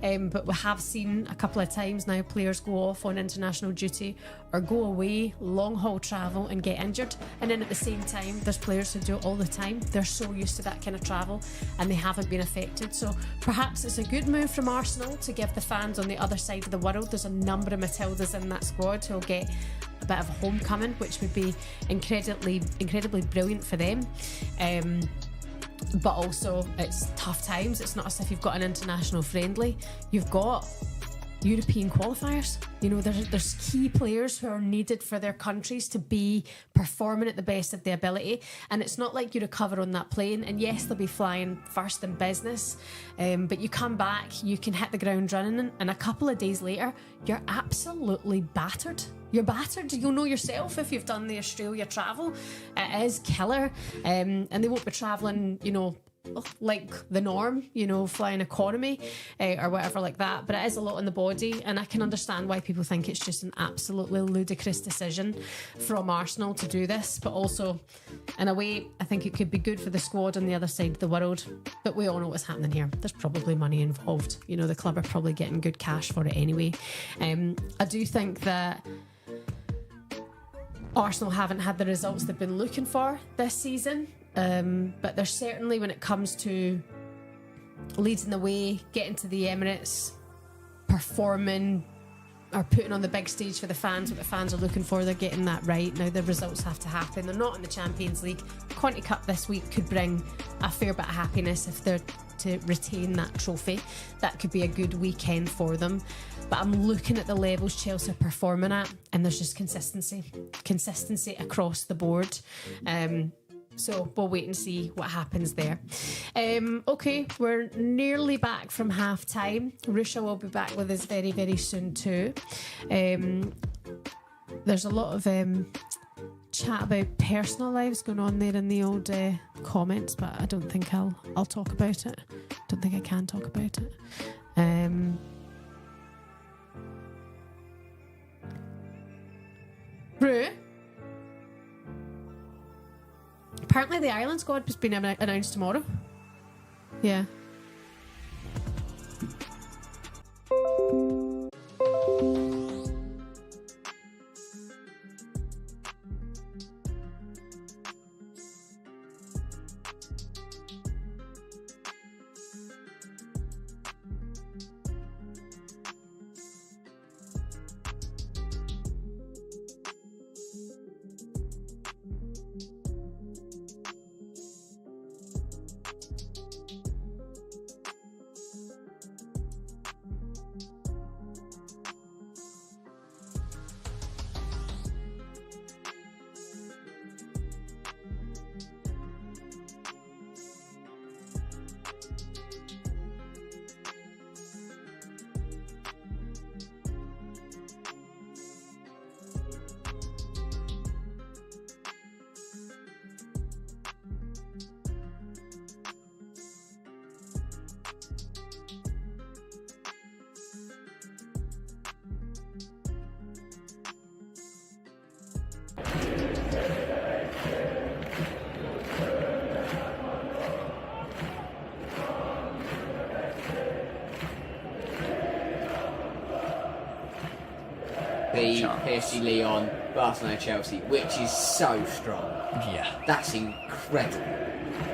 But we have seen a couple of times now players go off on international duty or go away, long haul travel, and get injured. And then at the same time, there's players who do it all the time. They're so used to that kind of travel and they haven't been affected. So perhaps it's a good move from Arsenal to give the fans on the other side of the world. There's a number of Matildas in that squad who'll get a bit of homecoming, which would be incredibly brilliant for them. But also it's tough times. It's not as if you've got an international friendly. You've got European qualifiers. You know, there's key players who are needed for their countries to be performing at the best of their ability, and it's not like you recover on that plane, and yes, they'll be flying first in business, but you come back, you can hit the ground running, and a couple of days later you're absolutely battered. You're battered. You'll know yourself if you've done the Australia travel. It is killer, and they won't be travelling, you know, like the norm, you know, flying economy or whatever like that, but it is a lot on the body, and I can understand why people think it's just an absolutely ludicrous decision from Arsenal to do this. But also, in a way, I think it could be good for the squad on the other side of the world. But we all know what's happening here. There's probably money involved. You know, the club are probably getting good cash for it anyway. I do think that Arsenal haven't had the results they've been looking for this season. But there's certainly, when it comes to leading the way, getting to the Emirates, performing or putting on the big stage for the fans, what the fans are looking for, they're getting that right. Now the results have to happen. They're not in the Champions League. Conti Cup this week could bring a fair bit of happiness if they're to retain that trophy. That could be a good weekend for them. But I'm looking at the levels Chelsea are performing at, and there's just consistency across the board. So we'll wait and see what happens there. Okay, we're nearly back from half time. Rusha will be back with us very, very soon too. There's a lot of chat about personal lives going on there in the old comments, but I don't think I'll talk about it. Don't think I can talk about it. Rue? Apparently the Ireland squad has been announced tomorrow. Yeah. be PSG, Lyon, Barcelona, Chelsea, which is so strong. Yeah. That's incredible.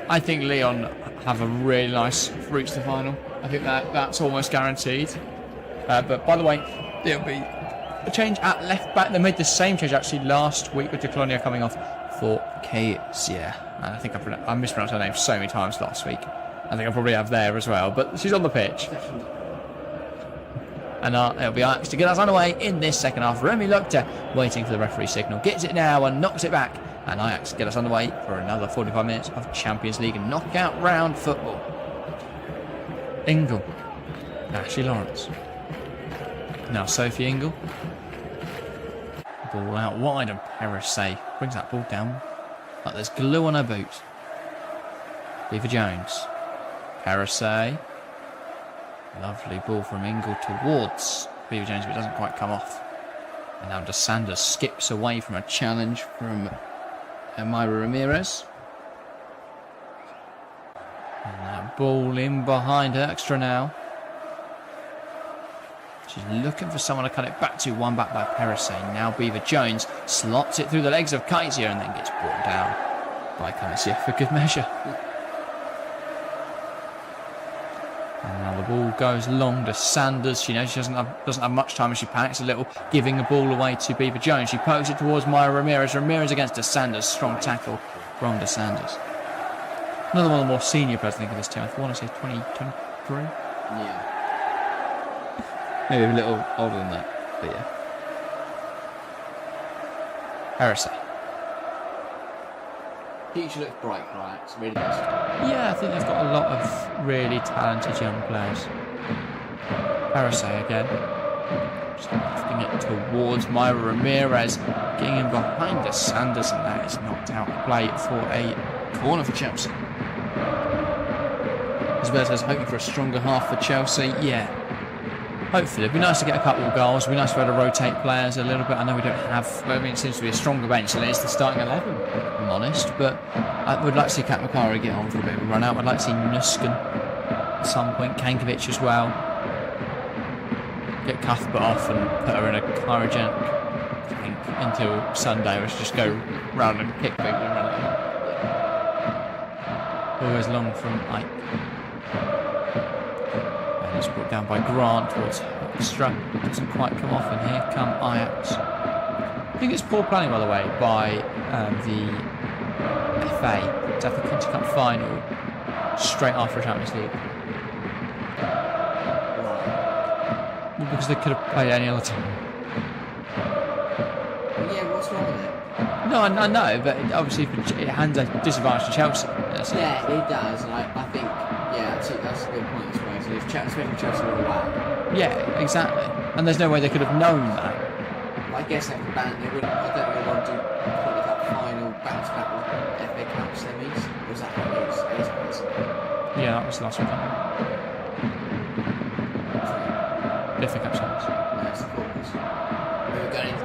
I think Lyon have a really nice route to the final. I think that's almost guaranteed. But by the way, there'll be a change at left back. They made the same change actually last week with De Colonia coming off for Kezia. I think I mispronounced her name so many times last week. I think I probably have there as well. But she's on the pitch. And it'll be Ajax to get us underway in this second half. Remy Lukta waiting for the referee signal. Gets it now and knocks it back. And Ajax get us underway for another 45 minutes of Champions League knockout round football. Ingle. Ashley Lawrence. Now Sophie Ingle. Ball out wide and Perisset brings that ball down. Like there's glue on her boot. Vivo Jones. Perisset. Lovely ball from Ingle towards Vivo Jones, but it doesn't quite come off. And now DeSanders skips away from a challenge from Myra Ramirez. And that ball in behind Erkstra now. She's looking for someone to cut it back to. One back by Perisset. Now Vivo Jones slots it through the legs of Kezia and then gets brought down by Kezia for good measure. And now the ball goes long to Sanders. She knows she doesn't have much time and she panics a little, giving the ball away to Vivo Jones. She pokes it towards Myra Ramirez. Ramirez against DeSanders. Strong tackle from DeSanders. Another one of the more senior players, I think, of this team. I want to say 23. Yeah. Maybe a little older than that, but yeah. Perisset. Future looks bright, right? It's really good. Yeah, I think they've got a lot of really talented young players. Perisset again. Just lifting it towards Myra Ramirez. Getting in behind DeSanders, and that is knocked out of play for a corner for Chelsea. Isberto's hoping for a stronger half for Chelsea. Yeah. Hopefully, it'd be nice to get a couple of goals. It'd be nice to be able to rotate players a little bit. I know we don't have, I mean, it seems to be a stronger bench than it is the starting 11, if I'm honest. But I would like to see Kat Makari get on for a bit of a run out. I'd like to see Nuskin at some point, Kankovic as well. Get Cuthbert off and put her in a cryogenic tank until Sunday, where she just go round and kick people and run it. Always long from Ike. It's brought down by Grant towards Extra. Doesn't quite come off, and here come Ajax. I think it's poor planning, by the way, by the FA to have the Conti Cup final straight after a Champions League. Well, because they could have played any other time. Yeah, what's wrong with it? No, I know, but obviously it hands a disadvantage to Chelsea. Yeah, it does, and I think, yeah, that's a good point as well. So if especially Chelsea were away. Yeah, exactly. And there's no way they could have known that. Well, I guess they could ban. They wouldn't. I don't really want to do Conti Cup final back-to-back with FA Cup semis. Or was that how it is? Yeah, that was the last weekend. FA Cup semis. No, it's the quarters. We were going into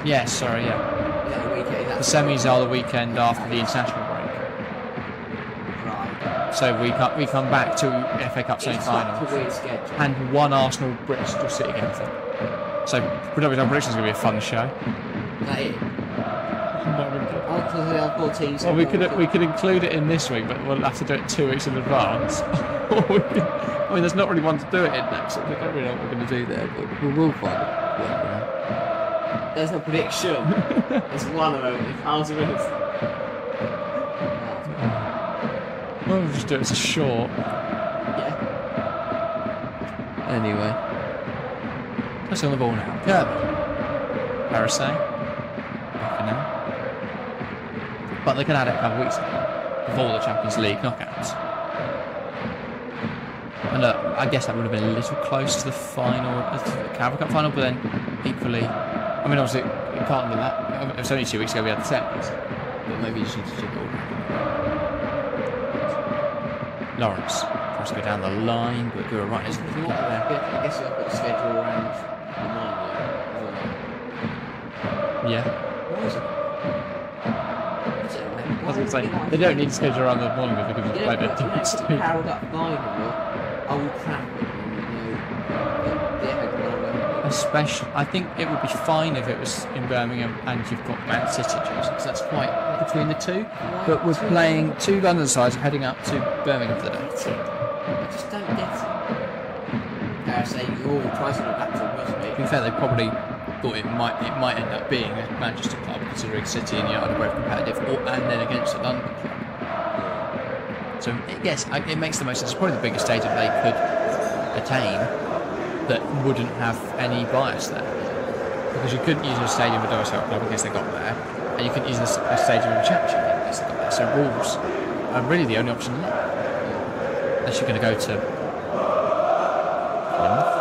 Yes, sorry, yeah. Is that the weekend? The semis are the weekend after the international break. So we come back to FA Cup semi-finals and one Arsenal Bristol City game. So predominantly our predictions are going to be a fun show. Is that it? Well, we could include it in this week, but we'll have to do it 2 weeks in advance. I mean, there's not really one to do it in next, so we don't really know what we're going to do there, but we will find it. There's no prediction. There's one of them. If Arsenal wins. Well, we'll just do it as a short. Yeah. Anyway. Let's on the ball now. Kirby. Perisset. Now. But they could have had it a couple of weeks ago, before the Champions League knockouts. And I guess that would have been a little close to the final, to the Carabao Cup final, but then equally, I mean, obviously, you can't do that. It was only 2 weeks ago we had the semis, but maybe you just need to check it all. Lawrence tries to go down the line, but go right as the kick there. I guess you'll put the schedule around the Yeah. What is it? I was going to say, they don't need to schedule around the Molinga because they've played it twice. Carabao Cup final, Old Trafford, especially, I think it would be fine if it was in Birmingham and you've got Man City jerseys, because that's quite between the two. But we're playing two London sides heading up to Birmingham for the day. I just don't get it. I say, try something back to Rugby. To be fair, they probably thought it might end up being a Manchester club, considering City and United are both competitive, and then against a London club. So yes, it makes the most sense. It's probably the biggest stadium they could attain that wouldn't have any bias there, because you couldn't use a stadium of a WSL club in case they got there, and you couldn't use a stadium of a championship in case they got there. So Wolves are really the only option left, unless you're going to go to Plymouth.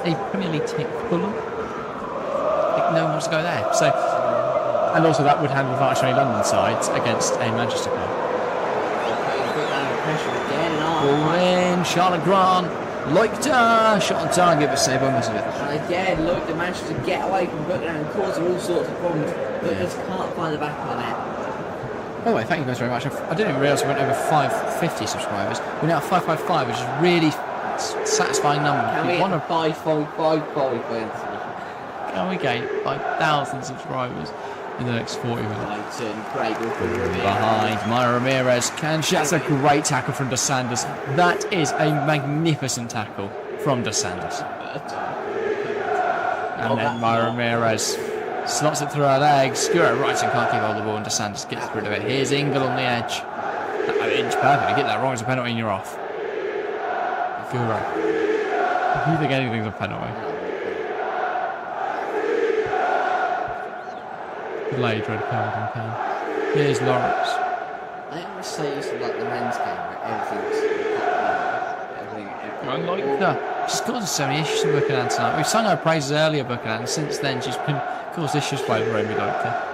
Any Premier League team, Fulham. I think no one wants to go there. So, and also that would have advantage on any London sides against a Manchester club. Ball in, Charlotte Grant, Loikta, shot on target, but save on most of it. And again, look, they managed to get away from Buckingham and cause all sorts of problems, but just can't find the back of the net. By the way, thank you guys very much. I didn't even realise we went over 550 subscribers. We're now at 555, which is really satisfying number. Can we get 555? Can we gain 5,000 subscribers in the next 40 minutes? Behind Myra Ramirez. That's a great tackle from Dos Santos. That is a magnificent tackle from Dos Santos. And then Myra Ramirez slots it through her legs. Stuart Weber can't keep hold of the ball, and Dos Santos gets rid of it. Here's Ingle on the edge. That inch perfect. You get that wrong, it's a penalty and you're off. Feel right. You think anything's a penalty? Delayed red card and pen. Here's Lawrence. I think we're so used to like the men's game where everything's No, she's caused so many issues with Buchanan tonight. We've sung her praises earlier, Buchanan. Since then, she's been caused issues by Remy Loika.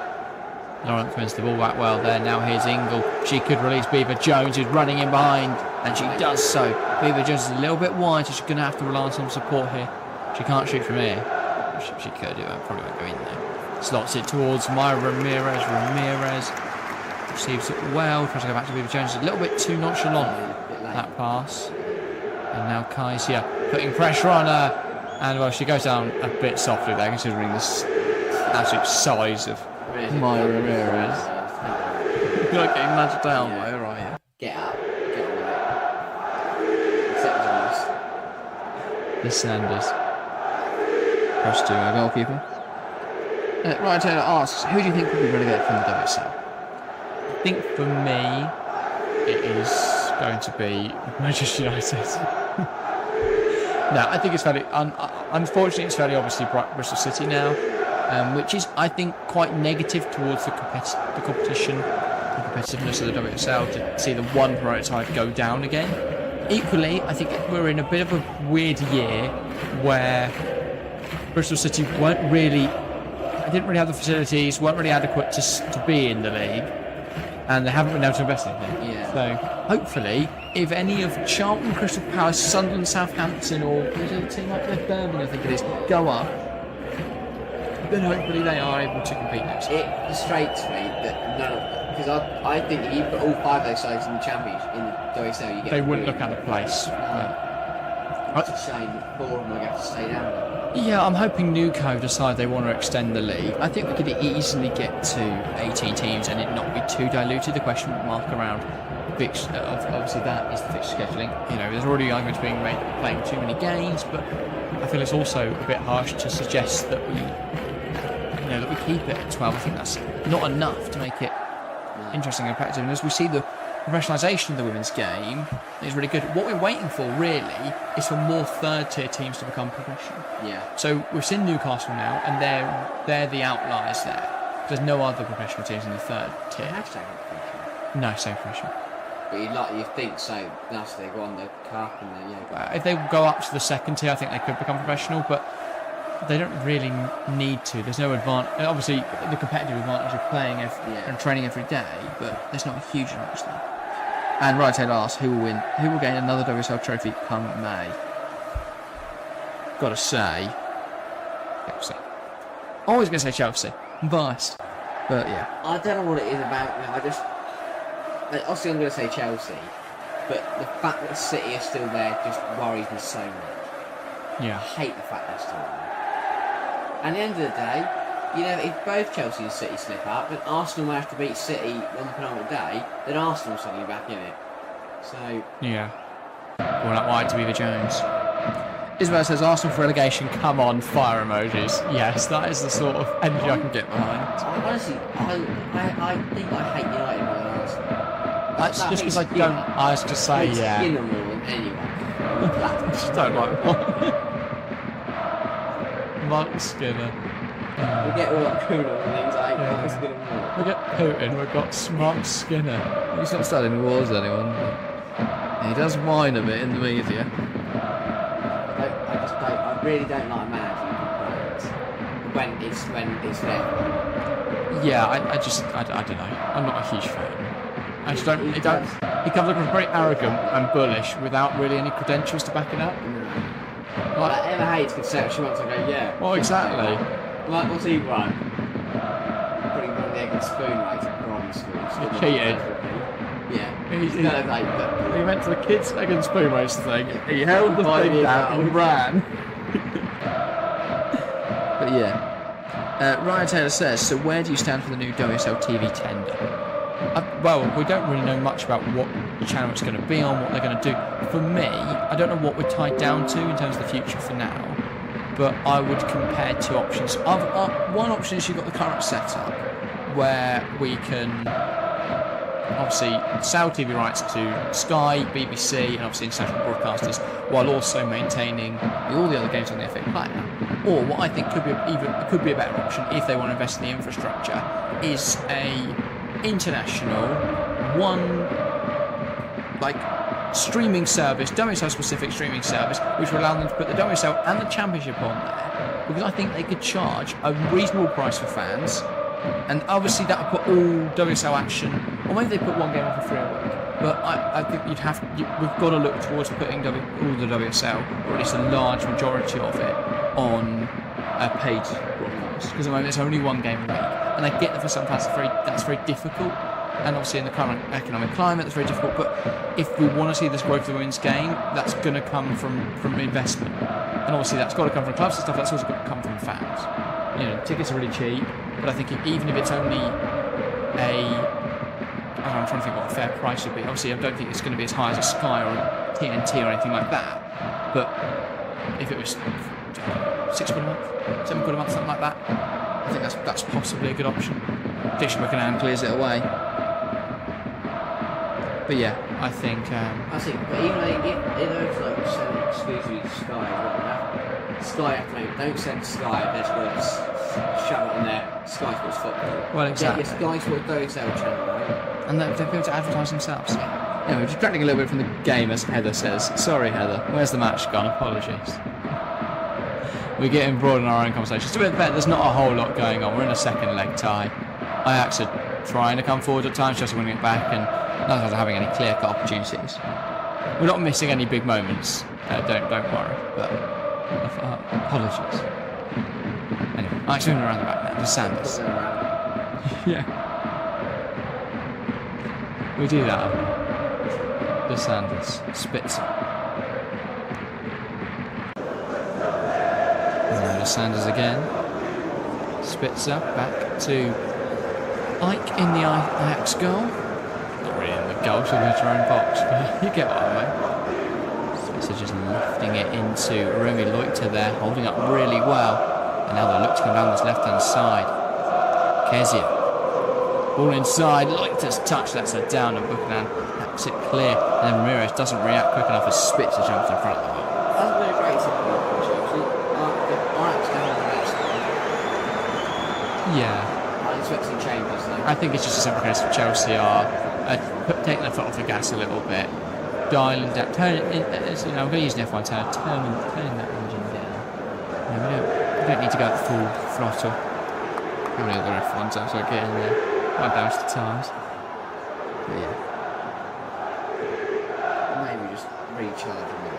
Lawrence wins the ball back well there. Now here's Ingle. She could release Beaver Jones, who's running in behind, and she does so. Beaver Jones is a little bit wide, so she's going to have to rely on some support here. She can't shoot from here. She could do it, probably won't go in there. Slots it towards Myra Ramirez. Ramirez receives it well. Tries to go back to Beaver Jones. A little bit too nonchalant, that pass. And now Kai's here, putting pressure on her. And well, she goes down a bit softly there, considering this absolute size of Myra Ramirez. You're not getting nudged down, though, are you? Get up. Get on with it. This Sanders. Cross to our goalkeeper. Ryan Taylor asks, who do you think will be relegated from the WSL? I think for me, it is going to be Manchester United. No, I think it's fairly, unfortunately, it's fairly obviously Bristol City now, which is, I think, quite negative towards the competition, the competitiveness of the WSL, to see the one prototype go down again. Equally, I think we're in a bit of a weird year where Bristol City didn't really have the facilities, weren't really adequate to be in the league, and they haven't been able to invest in anything. Yeah. So hopefully, if any of Charlton, Crystal Palace, Sunderland, Southampton, or there's a team like Birmingham, I think it is, go up, then hopefully they are able to compete next year. It frustrates me that none of them, because I think if you put all five of those sides in the Championship, in the WSL, you get. They wouldn't look out of place. It's a shame that four of them are going to have to stay down there. Yeah, I'm hoping Newco decide they want to extend the league. I think we could easily get to 18 teams and it not be too diluted. The question mark around obviously that is the fixture scheduling. You know, there's already arguments being made that we're playing too many games, but I feel it's also a bit harsh to suggest that we keep it at 12. I think that's not enough to make it interesting and effective. And as we see the professionalisation of the women's game is really good. What we're waiting for really is for more third-tier teams to become professional. Yeah. So we've seen Newcastle now, and they're the outliers there. There's no other professional teams in the third tier. No, same professional. But you think so? That's they go on the cup and if they go up to the second tier, I think they could become professional, but they don't really need to. There's no advantage. Obviously, the competitive advantage of playing and training every day, but there's not a huge advantage there. And Ryan Taylor asks, who will win? Who will gain another WSL trophy come May? Gotta say, Chelsea. Always gonna say Chelsea. I'm biased, but yeah. I don't know what it is about. Obviously I'm gonna say Chelsea, But the fact that City are still there just worries me so much. Yeah. I hate the fact they're still there. And at the end of the day, you know, if both Chelsea and City slip up, then Arsenal may have to beat City on the penultimate day, then Arsenal's suddenly back in it. So... Yeah. Well, that white to Beaver Jones. Isabel says, Arsenal for relegation, come on, fire emojis. Yes, that is the sort of energy I can get behind. Honestly, I think I hate United more than Arsenal. That's just because I don't... I was just say, yeah. Skinner more than anyone. I just don't like Mark Skinner. We get all that Kuna and things like Mark Skinner more. We get Putin, we've got Mark Skinner. He's not starting wars with anyone. He does whine a bit in the media. I really don't like managing when it's there. Yeah, I don't know. I'm not a huge fan. I just don't. He comes across very arrogant and bullish without really any credentials to back it up. Like Emma Hayes could say what she wants. I go, yeah. Well, exactly. Like, what's he run? Putting on the egg and spoon like primary school. He cheated. Yeah. He went to the kids' egg and spoon race thing. He held the thing down and ran. But yeah. Ryan Taylor says, so where do you stand for the new WSL TV tender? Well, we don't really know much about what channel it's going to be on, what they're going to do. For me, I don't know what we're tied down to in terms of the future for now, but I would compare two options. One option is you've got the current setup, where we can obviously sell TV rights to Sky, BBC, and obviously international broadcasters, while also maintaining all the other games on the FA Player. Or what I think could be a better option if they want to invest in the infrastructure is a international streaming service, WSL specific streaming service, which will allow them to put the WSL and the Championship on there, because I think they could charge a reasonable price for fans, and obviously that would put all WSL action, or maybe they put one game on for free a week. But I think we've got to look towards putting all the WSL, or at least a large majority of it, on a paid broadcast, because at the moment there's only one game a week. And I get that for some fans that's very difficult, and obviously in the current economic climate that's very difficult, but if we want to see this growth of the women's game, that's going to come from investment, and obviously that's got to come from clubs and stuff, that's also got to come from fans. You know, tickets are really cheap, but I think even if it's only I'm trying to think what a fair price would be. Obviously I don't think it's going to be as high as a Sky or a TNT or anything like that, but if it was £6 a month, £7 a month, something like that, I think that's possibly a good option. Dish Buchanan clears it away. But yeah, I think. But even if those like send it exclusively to Sky as well, Sky have to make, don't send Sky. They're just going to shove it on their Sky Sports Football. Well, exactly. Get your Sky Sports WSL channel, right? And they'll be able to advertise themselves. Yeah, we're distracting a little bit from the game, as Heather says. Sorry, Heather. Where's the match gone? Apologies. We're getting broad in our own conversations. To be fair, there's not a whole lot going on. We're in a second leg tie. Ajax are trying to come forward at times, just winning it back, and none of us are having any clear-cut opportunities. We're not missing any big moments. Don't worry. But apologies. Anyway, Ajax moving around the back now. Just Sanders. Yeah. We do that. Just Sanders. Spitzer. Sanders again. Spitzer back to Ike in the Ajax goal. Not really in the goal, she'll go to her own box, but you get what I mean. Spitzer just lifting it into Romy Leuchter there, holding up really well. And now they'll look to come down this left hand side. Kezia. Ball inside, Leuchter's touch, that's her down, and Buchanan taps it clear. And then Ramirez doesn't react quick enough as Spitzer jumps in front of the goal. That's been a great support. Yeah. I expect some changes though. I think it's just a simple case of Chelsea are taking their foot off the gas a little bit, dialing down, I'm going to use an F1 turn, turning that engine down. We don't need to go at full throttle. How many other F1s are getting there? Quite down to the tyres. But yeah. Maybe just recharging it.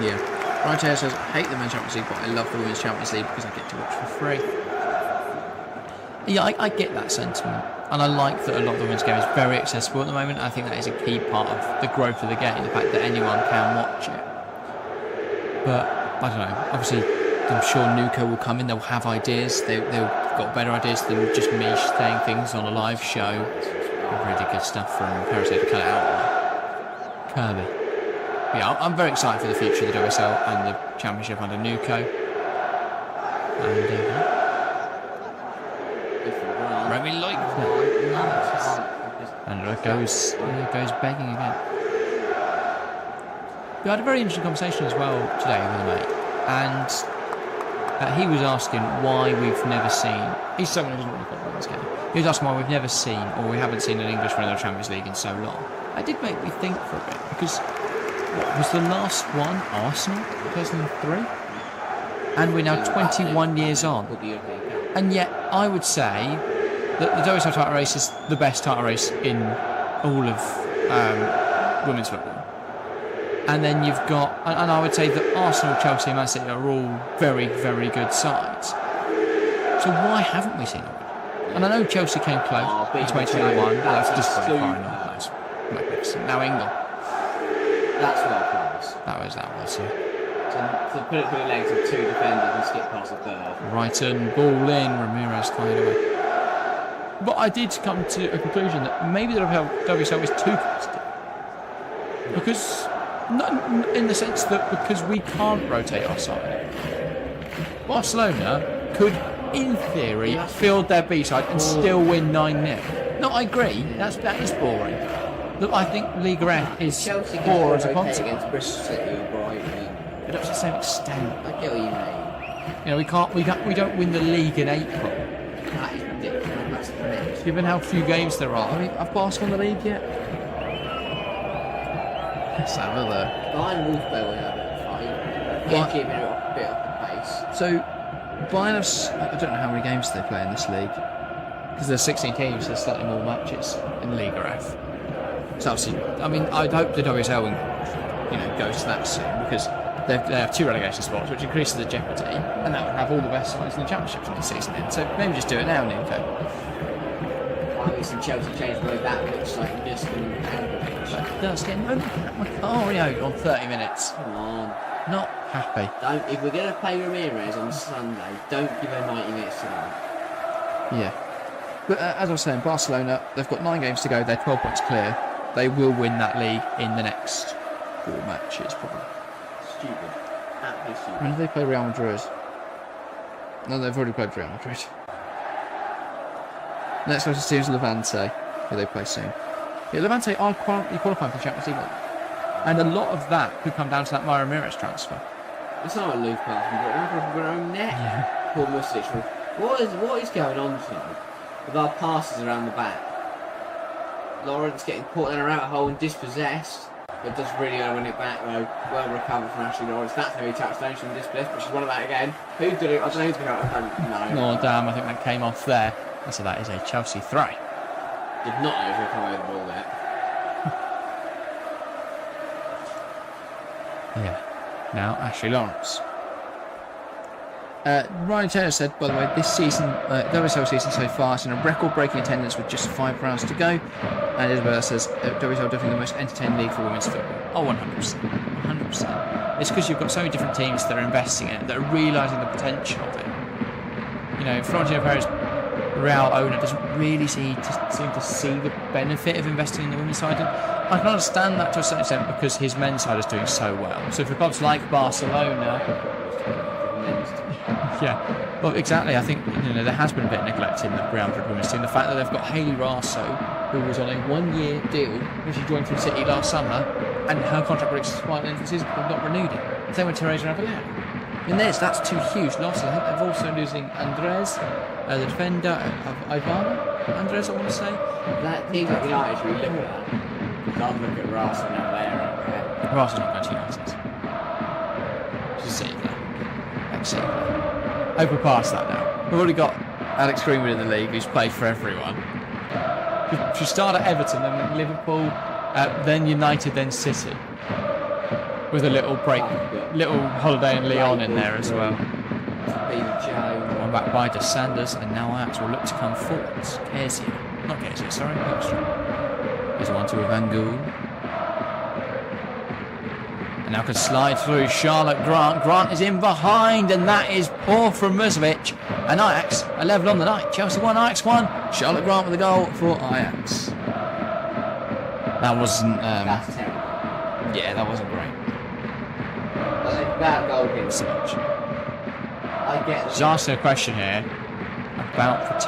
Yeah. Ryan Taylor says, I hate the Men's Champions League, but I love the Women's Champions League because I get to watch for free. Yeah, I get that sentiment, and I like that a lot of the women's game is very accessible at the moment. I think that is a key part of the growth of the game, the fact that anyone can watch it. But I don't know. Obviously, I'm sure Nuka will come in. They'll have ideas. They've got better ideas than just me saying things on a live show. Really good stuff from Paris to cut it out. Kirby. Yeah, I'm very excited for the future of the WSL and the Championship under Nuka. And Remy like and it goes begging again. We had a very interesting conversation as well today with a mate, and he was asking why we've never seen. He's someone who's really got this game. He was asking why we've never seen, or we haven't seen an English winner of the Champions League in so long. It did make me think for a bit, because what was the last one? Arsenal, 2003, and we're now 21 years on, and yet I would say that the WSL title race is the best title race in all of women's football. And then you've got, and I would say that Arsenal, Chelsea, and Man City are all very, very good sides. So why haven't we seen it? And I know Chelsea came close in 2021, but that's just far enough. That's magnificent. Now England. That's well class. That was, yeah. So put it through the legs of two defenders and skip past the third. Brighton, ball in, Ramirez cleared away. But I did come to a conclusion that maybe the WSL is too competitive. Because, not in the sense that because we can't rotate our side. Barcelona could, in theory, field their B side and still win 9-0. No, I agree. That is boring. Look, I think Liga F is poor as a consequence. Against Bristol City or Brighton. But not to the same extent. I get what you mean. You know, we don't win the league in April. That is ridiculous. That's tremendous. Given how few games there are. I mean, have Barcelona won the league yet? Let's have a look. Bayern Wolfsburg will have a bit of fight. Yeah, keeping it a bit off the pace. So, Bayern I don't know how many games they play in this league. Because there's 16 teams, there's slightly more matches in Liga F. So obviously, I mean, I'd hope the WSL goes to that soon, because they have 2 relegation spots, which increases the jeopardy, and that would have all the best sides in the Championship for the season in. So maybe just do it now, Nico. I think some Chelsea changed the way that looks like just That's getting Macario on 30 minutes. Come on. Not happy. If we're going to play Ramirez on Sunday, don't give her 90 minutes tonight. Yeah. But as I was saying, Barcelona, they've got 9 games to go, they're 12 points clear. They will win that league in the next 4 matches, probably. Stupid. Absolutely stupid. When do they play Real Madrid? No, they've already played Real Madrid. Next closest team is Levante, who they play soon. Yeah, Levante are qualifying for the Champions League. And a lot of that could come down to that Myra Ramirez transfer. It's not a loose pass, but we're own net. Yeah. Poor Mustic. What is going on tonight with our passes around the back? Lawrence getting caught in a rabbit hole and dispossessed, but does really want to win it back though. Well recovered from Ashley Lawrence. That's going to be a touchdown from dispossessed, but she's won it back again. Who did it? I don't know who's going to go. No, damn, I think that came off there. So that is a Chelsea throw. Did not know if we come over the ball there. Yeah. Now Ashley Lawrence. Ryan Taylor said, by the way, this season, WSL season so far, has seen a record-breaking attendance with just 5 rounds to go. And Isabella says, WSL definitely the most entertaining league for women's football. Oh, 100%. 100%. It's because you've got so many different teams that are investing in it, that are realising the potential of it. You know, Florentino Perez, Real owner, doesn't really seem to see the benefit of investing in the women's side. And I can understand that to a certain extent because his men's side is doing so well. So for clubs like Barcelona, yeah, well, exactly. I think there has been a bit of neglect in the Real Madrid women's team. The fact that they've got Hayley Raso, who was on a 1-year deal when she joined from City last summer, and her contract breaks quite in the season, but not renewed it. Same with Teresa Avila. And that's 2 huge losses. I think they're also losing Andres, the defender of Ivana. Andres, I want to say. That team at United, we look at that. Because I'll look at Raso now there. Raso's not going to United. She's safe there. Ex-safe. Over past that now. We've already got Alex Greenwood in the league, who's played for everyone. She started at Everton, then Liverpool, then United, then City. With a little break, little holiday in Lyon in there as well. One back by De Sanders, and now Ajax will look to come forwards. Kezia. Not Kezia, sorry, Bergstrom. Here's one to Van Gool. And now can slide through Charlotte Grant. Grant is in behind, and that is poor from Musovic. And Ajax are level on the night. Chelsea 1, Ajax 1. Charlotte Grant with a goal for Ajax. That wasn't. That's terrible. Yeah, that wasn't great. That goal didn't so much. I get. Just asking a question here about.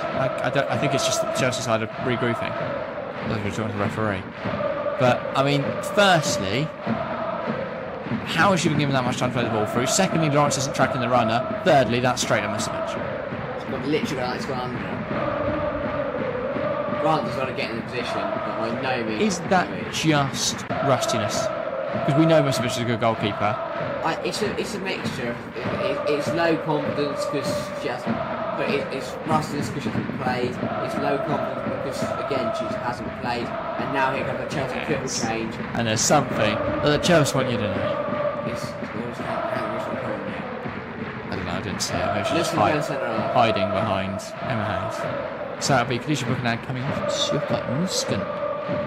I think it's just the Chelsea side of regrouping. I think we're talking to the referee. But I mean, firstly, how is she been given that much time to play the ball through? Secondly, Lawrence isn't tracking the runner. Thirdly, that's straight at Musovic. It's got literally like it's gone under. Grant does want to get in the position, but by no means. Is that just rustiness? Because we know Musovic is a good goalkeeper. It's a mixture. It's low confidence because she hasn't, but it's rustiness because she hasn't played. It's low confidence because again she hasn't played, and now here comes the Chelsea triple change. And there's something that the Chelsea want you to know. I don't know. I didn't see it. Maybe she's just hiding behind Emma Hayes. So it'll be Khadija Buchanan coming off. Stuart Weber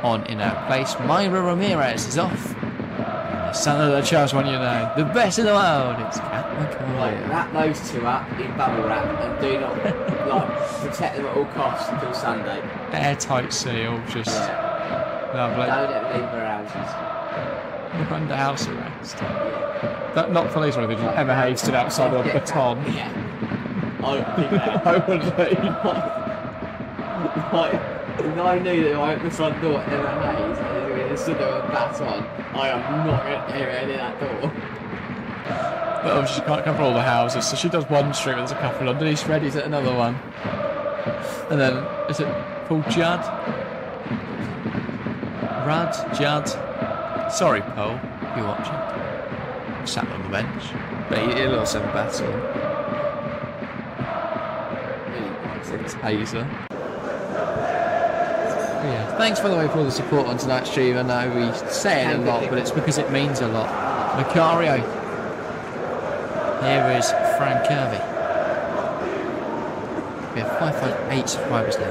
on in her place. Myra Ramirez is off. Son of the Chelsea want you to know. The best in the world. It's Cat McCoy. Right, wrap those two up in bubble wrap and do not protect them at all costs until Sunday. Airtight seal, just lovely. Don't let them leave their houses. We're under house arrest. Not police or anything. Just Emma Hayes stood outside of a baton. Yeah. I think that. I would leave. If I knew that I opened the front door at Emma Hayes and they stood there with a baton, I am not going to hear any of that door. But obviously she can't cover all the houses, so she does one street where there's a couple underneath. Reddy's at another one. And then, is it Paul Judd? Judd. Sorry, Paul, if you're watching. Sat on the bench. But he'll also have a battle. It's Hazer. Yeah. Thanks, by the way, for all the support on tonight's stream. I know we say it a lot, but it's because it means a lot. Macario. Here is Frank Kirby. We have 558 subscribers now.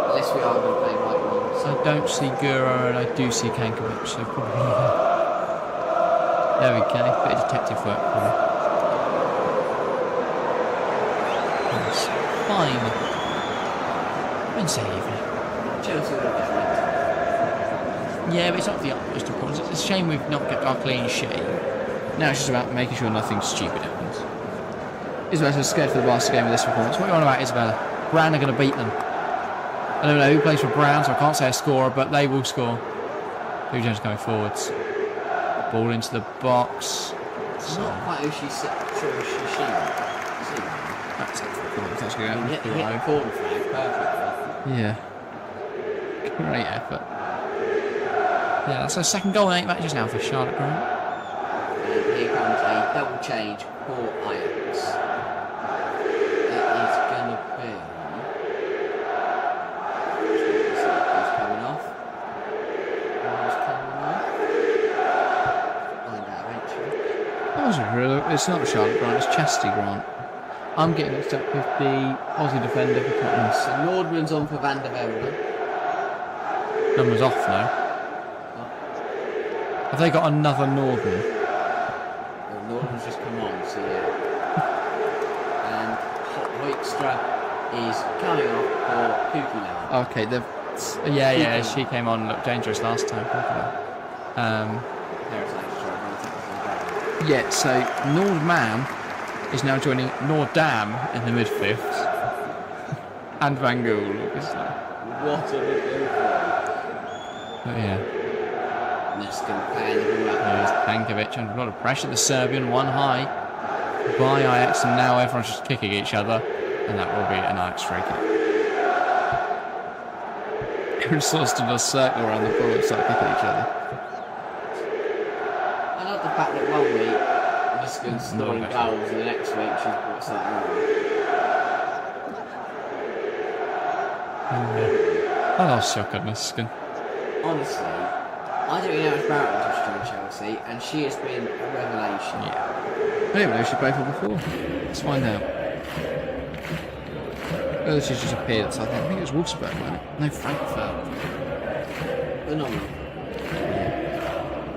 Unless we are going to play right one. So I don't see Guro and I do see Kankovic, so probably. There we go. Bit of detective work for me. Fine. Wednesday evening. Chelsea will get Yeah, but it's not the utmost importance. It's a shame we've not kept our clean sheet. Now it's just about making sure nothing stupid happens. Isabella's scared for the Barca game with this performance. What are you on about, Isabella? Brown are going to beat them. I don't know who plays for Brown, so I can't say a scorer, but they will score. Who's just going forwards? Ball into the box. It's not quite who she's sure she. That's actually going hit the corner flag, perfect. Yeah. Great effort. Yeah, that's her second goal in 8 matches now for Charlotte Grant. And here comes a double change for Ajax. It is going to be. Who's coming off? Find out eventually. That wasn't really. It's not Charlotte Grant, it's Chastity Grant. I'm getting mixed up with the Aussie defender for Tottenham. So Nordman's on for Van der Velde. Number's off now. Have they got another Norden? Well, Nordman's just come on, so yeah. And Hoekstra is coming off for Pookie now. Okay, yeah, she came on, looked dangerous last time. Yeah, so Nordman is now joining Nordam in the midfield. And Van Gool, obviously. What a midfield. But yeah. Neskin playing the ball up. There's Tankovic under a lot of pressure. The Serbian one high by Ajax, and now everyone's just kicking each other, and that will be an Ajax free kick. Everyone's sort of stood in a circle around the ball and started kicking each other. I like the fact that 1 week Neskin's scoring goals, and the next week she's brought something on. I lost shock at Neskin. Honestly, I don't really know much about her until she joined Chelsea. Chelsea, and she has been a revelation. Yeah. I didn't know she played for before. Let's find out. Oh, she's just appeared. So I think it was Wolfsburg, wasn't it? No, Frankfurt. Phenomenal.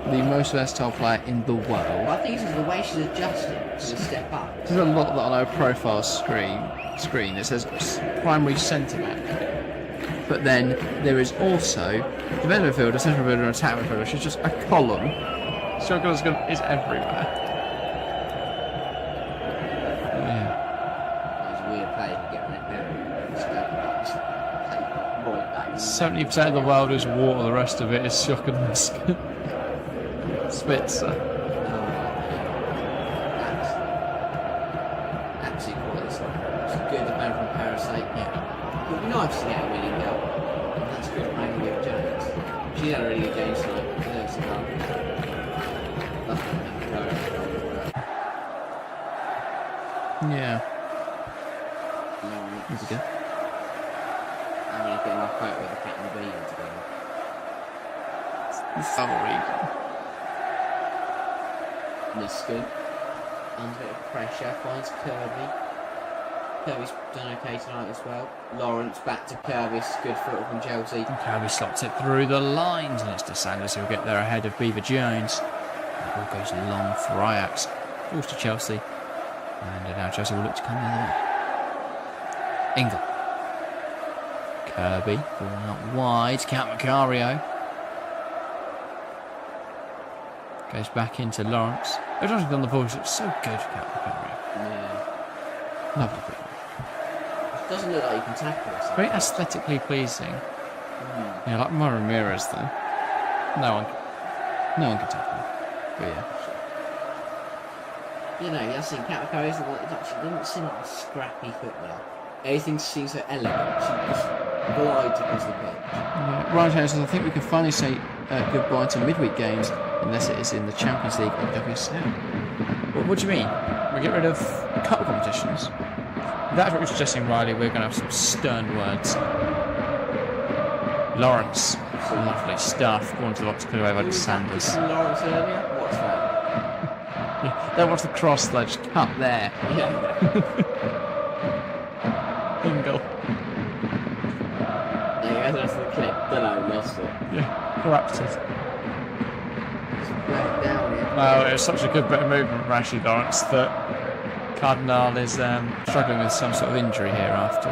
The most versatile player in the world. Well, I think it's the way she's adjusted to step up. There's a lot that on her profile screen. It says primary centre back. But then there is also the midfield, a central midfielder, an attack midfielder. She's just a column. Struggle is everywhere. Yeah. It's a weird play to get on it now. 70% of the world is water, the rest of it is shock and risk. Spitzer. Absolutely quality. It's a good defender from Parasite. Yeah. It would be nice to get a winning goal. And that's good playing with Ajax. She had a really good game tonight. There's the goal. Yeah. Lawrence. That's good. I'm going to get my quote with the cat and the beaver together. Sorry. Niskin, under a bit of pressure, finds Kirby. Kirby's done okay tonight as well. Lawrence back to Kirby, good foot from Chelsea. Kirby slots it through the lines, and it's to Sanders who'll get there ahead of Beaver Jones. The ball goes long for Ajax, falls to Chelsea, and now Chelsea will look to come the other way. Engel. Kirby, ball out wide, Count Macario. Goes back into Lawrence. Everyone's on the ball. It's so good for Count Macario. Yeah. Lovely ball. It doesn't look like you can tackle us. Very aesthetically pleasing. Yeah, like Mara Ramirez though. No one can tackle him. But yeah. You know, you're seeing Count Macario is the one that actually doesn't seem like a scrappy footballer. Everything seems so elegant. She just glides across the pitch. Yeah. Ryan Jones says, I think we can finally say goodbye to midweek games, unless it is in the Champions League or WSL. What do you mean? We get rid of cup competitions? That's what we're suggesting, Riley. We're going to have some stern words. Lawrence, lovely stuff. Going to the box, clear away by Sanders. Lawrence earlier? What's that? Yeah, don't watch the cross though, just cut there. Yeah. Engel. There you go, that's the clip. Don't know, lost it. Yeah, corrupted. Down here. Well, it was such a good bit of movement from Ashley Lawrence that Cardinal is struggling with some sort of injury here after.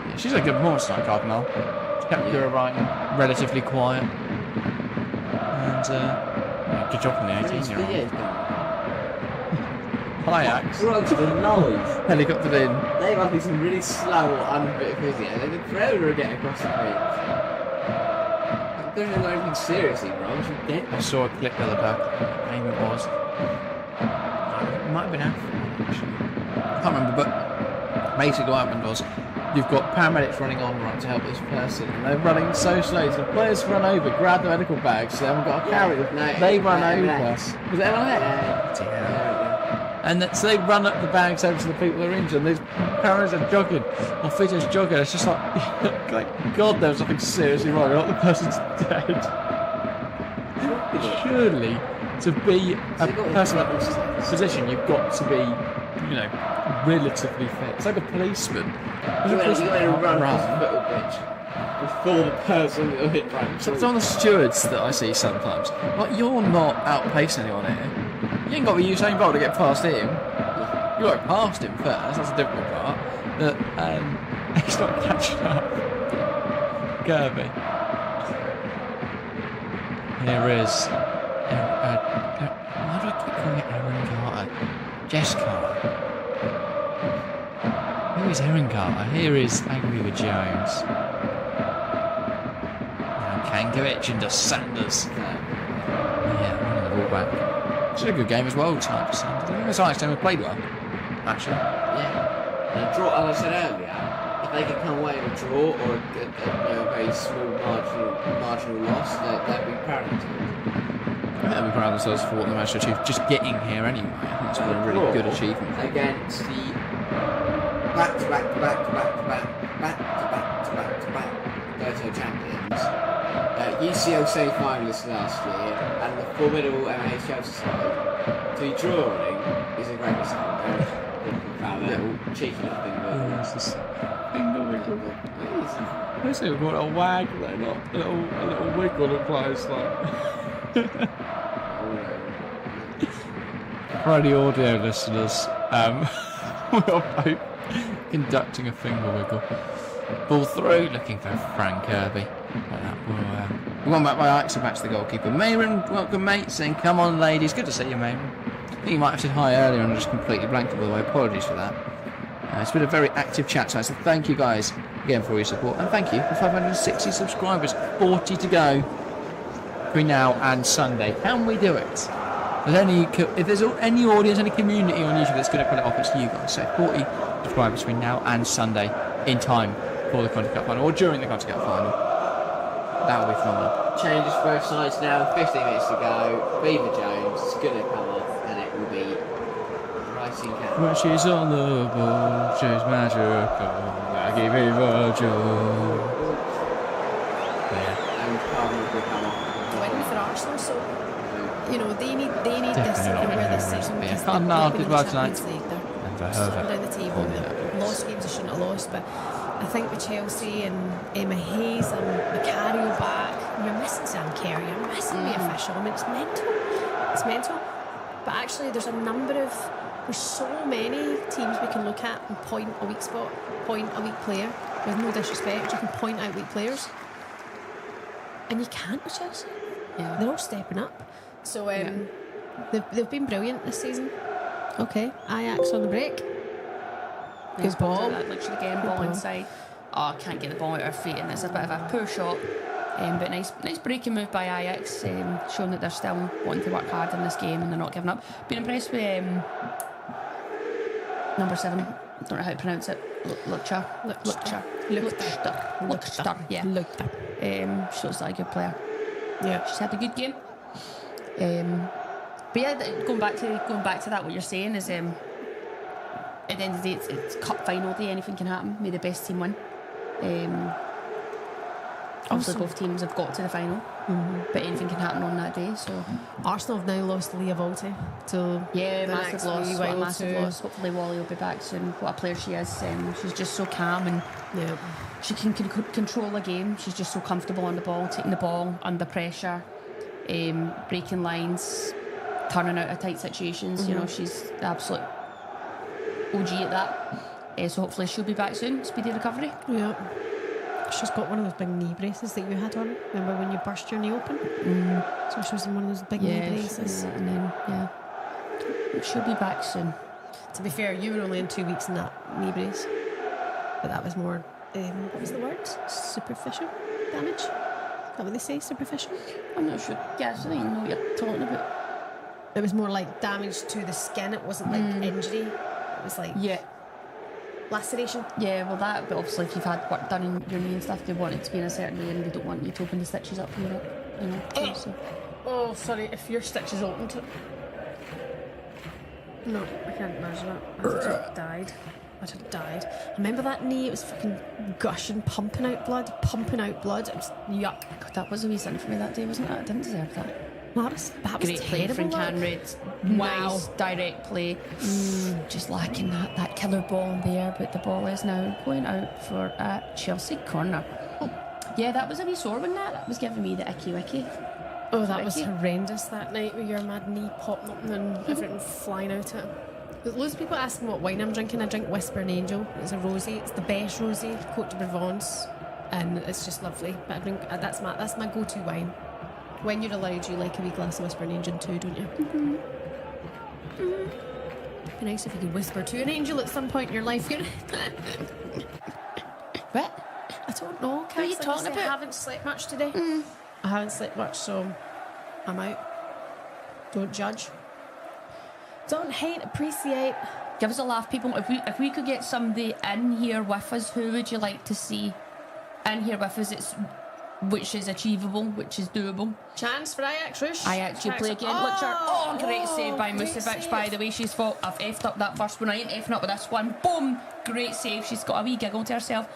Yeah, she's a good performance tonight, Cardinal. She kept Gura Wrighton relatively quiet. And yeah, good job from the 18-year-old. Ajax. Drugs the noise. Helicoptered in. They must be some really slow or unfit physio. They've been forever getting across the pitch. I don't know anything seriously wrong. She's dead. I saw a clip the other day. Maybe it was. It might have been Africa, actually. I can't remember, but basically what happened was you've got paramedics running on right to help this person, and they're running so slow. So the players run over, grab the medical bags, they haven't got to carry them. No, they run over. MLS. Was it MLS? Yeah. And so they run up the bags over to the people that are injured, and these paramedics are jogging, or physios jogging. It's just like God, there was something seriously wrong. Not the person's dead. Surely, to be a person in this position, you've got to be, you know, relatively fit. It's like a policeman. You got to run across the football pitch before the person will hit right. So some of the stewards that I see sometimes, like, you're not outpacing anyone here. You ain't got to be Usain Bolt to get past him. You got to past him first. That's the difficult part. That he's not catching up. Kirby. Here is. Why do I keep calling it Aaron Carter? Jess Carter. Who is Aaron Carter? Here is Aguirre Jones. Now Kankovic into Sanders. Yeah, running the ball back. It's a good game as well tonight for Sanders. I think the Ajax team have played well, actually. Yeah. And a draw, as I said earlier, if they could come away with a draw or a very small marginal loss, they'd be proud of themselves. I think they'll be proud of themselves for what they managed to achieve. Just getting here anyway, I think it's been a really good achievement. Against the back-to-back Go-to champions. UCL semi-finalists last year, and the formidable MA Chelsea side to be drawing is a great result. Found that little cheeky little thing. It's just finger wiggle. I say we've got a wag there, not a little wiggle that plays like. For any audio listeners, we are both conducting a finger wiggle. Ball through, looking for Frank Kirby. We're going back by Ajax, back to the goalkeeper. Mayron, welcome mate, saying come on ladies. Good to see you, Mayron. I think you might have said hi earlier and I just completely blanked it, by the way. Apologies for that. It's been a very active chat tonight, so thank you guys again for your support. And thank you for 560 subscribers. 40 to go between now and Sunday. Can we do it? If there's any audience, any community on YouTube that's going to put it off, it's you guys. So 40 subscribers between now and Sunday in time for the Conti Cup final or during the Conti Cup final. That will be phenomenal. Changes for both sides now. 15 minutes to go. Beaver Jones is going to come off, and it will be Rising Cat. When she's on the ball, she's magical. Maggie Beaver Jones. And Carver will come off. Win for Arsenal, so you know they need this to where this season. Yeah, Cardinal did well tonight. And for her, down the table, lost games they shouldn't have lost, but I think with Chelsea and Emma Hayes and Macario back, you're missing Sam Kerr, you're missing the official. I mean, it's mental. It's mental. But actually, there's so many teams we can look at and point a weak spot, point a weak player. With no disrespect, you can point out weak players, and you can't with Chelsea. Yeah, they're all stepping up. So they've been brilliant this season. Okay, Ajax on the break. Good ball. Literally getting ball inside. Oh, I can't get the ball out of her feet, and it's a bit of a poor shot. But nice breaking move by Ajax, showing that they're still wanting to work hard in this game and they're not giving up. Been impressed with number 7. I don't know how to pronounce it. Luchter. Yeah. Luchter. She looks like a good player. Yeah. She's had a good game. But yeah, going back to that, what you're saying is, at the end of the day, it's cup final day. Anything can happen. May the best team win. Obviously, both teams have got to the final, but anything can happen on that day. So Arsenal have now lost Leah Volti. So yeah, massive loss. Hopefully, Wally will be back soon. What a player she is! She's just so calm and she can control a game. She's just so comfortable on the ball, taking the ball under pressure, breaking lines, turning out of tight situations. You know, she's the absolute OG at that. So hopefully she'll be back soon. Speedy recovery. Yeah. She's got one of those big knee braces that you had on. Remember when you burst your knee open? So she was in one of those big knee braces. And then, she'll be back soon. To be fair, you were only in 2 weeks in that knee brace. But that was more, what was the word? Superficial damage? Is that what they say, superficial? I'm not sure. Yeah, I don't even know what you're talking about. It was more like damage to the skin. It wasn't like injury. It was like... Yeah. Laceration. Yeah, well but obviously if you've had work done in your knee and stuff, they want it to be in a certain way and they don't want you to open the stitches up here, you know. So. Oh, sorry, if your stitch is opened. No, I can't imagine that. I'd have died. I remember that knee, it was fucking gushing, pumping out blood. It was yuck. God, that was a wee sin for me that day, wasn't it? I didn't deserve that. That was great play from Canred. Wow. Nice direct play. Just lacking that killer ball in the air, but the ball is now going out for a Chelsea corner. Yeah, that was a wee sore one. That was giving me the icky. Oh, that was horrendous that night with your mad knee popping up and everything flying out at it. There's loads of people asking what wine I'm drinking. I drink Whispering Angel. It's a rosé. It's the best rosé, Côte de Provence, and it's just lovely. But I drink that's my go-to wine. When you're allowed, you like a wee glass of Whispering Angel too, don't you? It'd be nice if you could whisper to an angel at some point in your life. What? I don't know. What are you talking about? I haven't slept much today. I haven't slept much, so I'm out. Don't judge. Don't hate, appreciate. Give us a laugh, people. If we could get somebody in here with us, who would you like to see in here with us? Which is achievable, which is doable. Chance for Ajax, Rush. Ajax, you play again. Oh, great save by Musovic, by the way. She's thought, I've effed up that first one. I ain't effing up with this one. Boom! Great save. She's got a wee giggle to herself.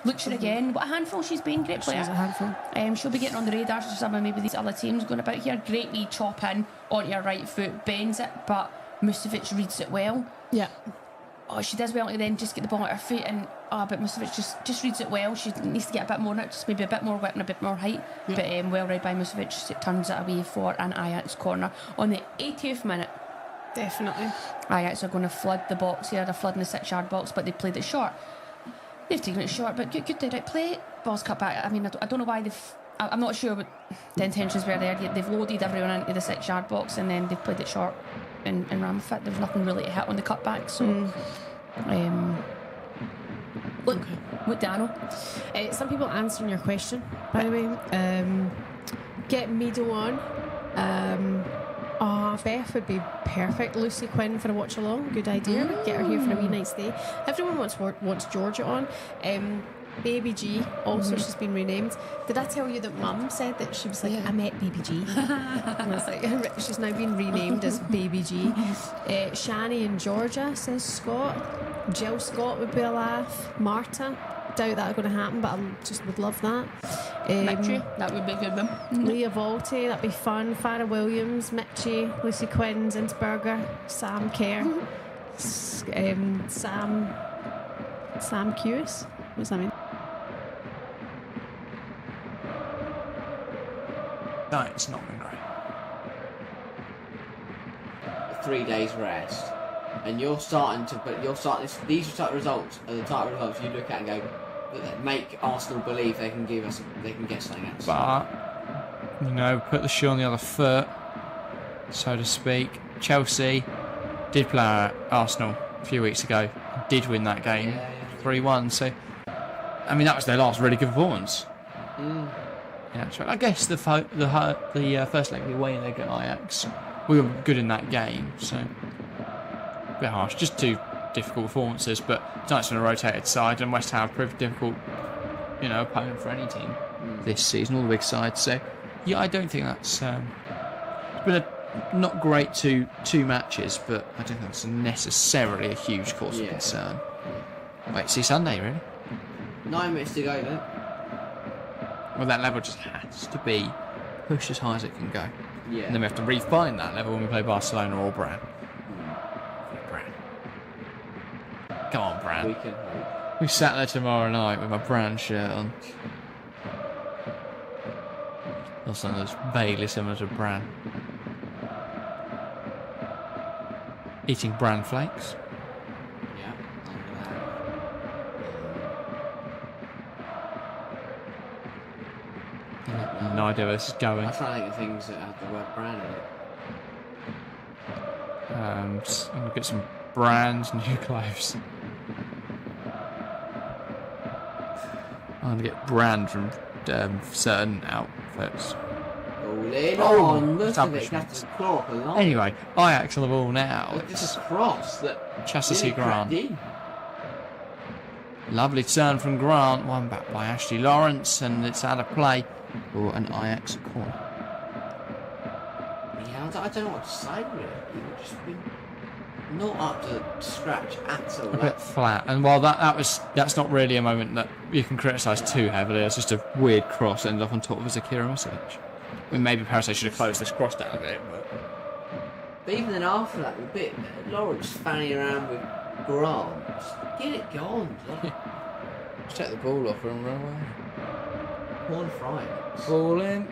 Luxor again, what a handful she's been, great player. She's a handful. She'll be getting on the radar for some of maybe these other teams going about here. Great wee chop in onto your right foot, bends it, but Musovic reads it well. Yeah. Oh, she does well to then just get the ball at her feet, and but Musovic just reads it well. She needs to get a bit more, just maybe a bit more width and a bit more height. Yeah. But well read by Musovic. It turns it away for an Ajax corner on the 80th minute. Definitely. Ajax are going to flood the box here. They're flooding the 6-yard box, but they played it short. They've taken it short, but good to right play. Ball's cut back. I mean, I don't know why they've. I'm not sure what the intentions were there. They've loaded everyone into the 6-yard box and then they've played it short and ran with it. There was nothing really to hit on the cutback. So, look, what Dano? Some people answering your question, by the way. Get Mido on. Beth would be perfect. Lucy Quinn for a watch along. Good idea. Get her here for a wee night stay. Everyone wants Georgia on. Baby G, also she's been renamed. Did I tell you that Mum said that she was like, I met Baby G? And I was like, she's now been renamed as Baby G. Shani in Georgia, says Scott. Jill Scott would be a laugh. Marta, doubt that's going to happen, but I just would love that. Mitchie, that would be a good one. Leah Volte, that'd be fun. Farah Williams, Mitchie, Lucy Quinn, Zinsberger, Sam Kerr, Sam Curious. What does that mean? No, it's not been great. 3 days rest, and these results are the type of results you look at and go, that make Arsenal believe they can get something else. But put the shoe on the other foot, so to speak. Chelsea did play at Arsenal a few weeks ago, did win that game 3-1. So, I mean, that was their last really good performance. Yeah, that's right. I guess the first leg, the away leg at Ajax, we were good in that game, so a bit harsh. Just two difficult performances, but tonight's on a rotated side, and West Ham proved difficult, opponent for any team this season, all the big sides. So, yeah, I don't think that's it's been a not great two matches, but I don't think that's necessarily a huge cause of concern. Wait, see Sunday, really? 9 minutes to go, then. Well, that level just has to be pushed as high as it can go. Yeah. And then we have to refine that level when we play Barcelona or Bran. Come on, Bran. We can hope. We sat there tomorrow night with my Bran shirt on. Or something that's vaguely similar to Bran. Eating Bran flakes. Yeah. No idea where this is going. I'm trying to think of things that have the word Bran in it. I'm going to get some brand new clothes. I'm going to get brand from certain outfits. Anyway, Ajax on the ball now. It's a cross that Chastity Grant. Lovely turn from Grant, one back by Ashley Lawrence, and it's out of play for an Ajax corner. Yeah, I don't know what to say really. It's just been not up to scratch at all. A bit flat, and while that's not really a moment that you can criticise too heavily. It's just a weird cross ended up on top of Zakira Musovic. I mean, maybe Parasite should have closed this cross down a bit, but even then after that, a bit Lawrence fanning around with Grant. Just get it gone. Just take the ball off her and run away. Corn fry. Ball in.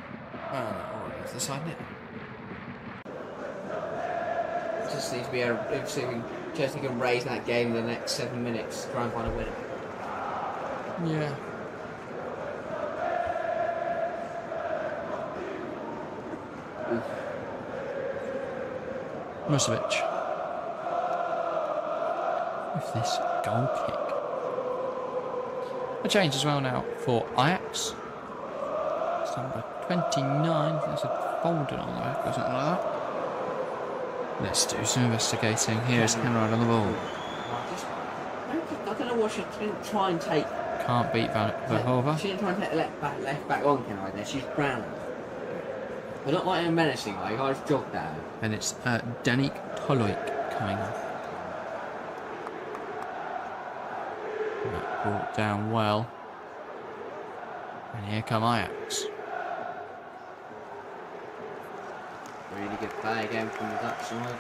Alright, it's the side net. Just needs to be if Chelsea can raise that game in the next 7 minutes to try and find a winner. Yeah. Musovic with this goal kick. A change as well now for Ajax. It's number 29. There's a folder on the back or something like that. Let's do some investigating. Here's Henrod on the ball. I don't know what she didn't try and take. Can't beat Verhoeven. She didn't try and take the left back on, can I? There, she's brown. But not like a menacing way. I just jogged down. And it's Danik Toloik coming off. That brought down well. And here come Ajax. Really good play again from the Dutch side.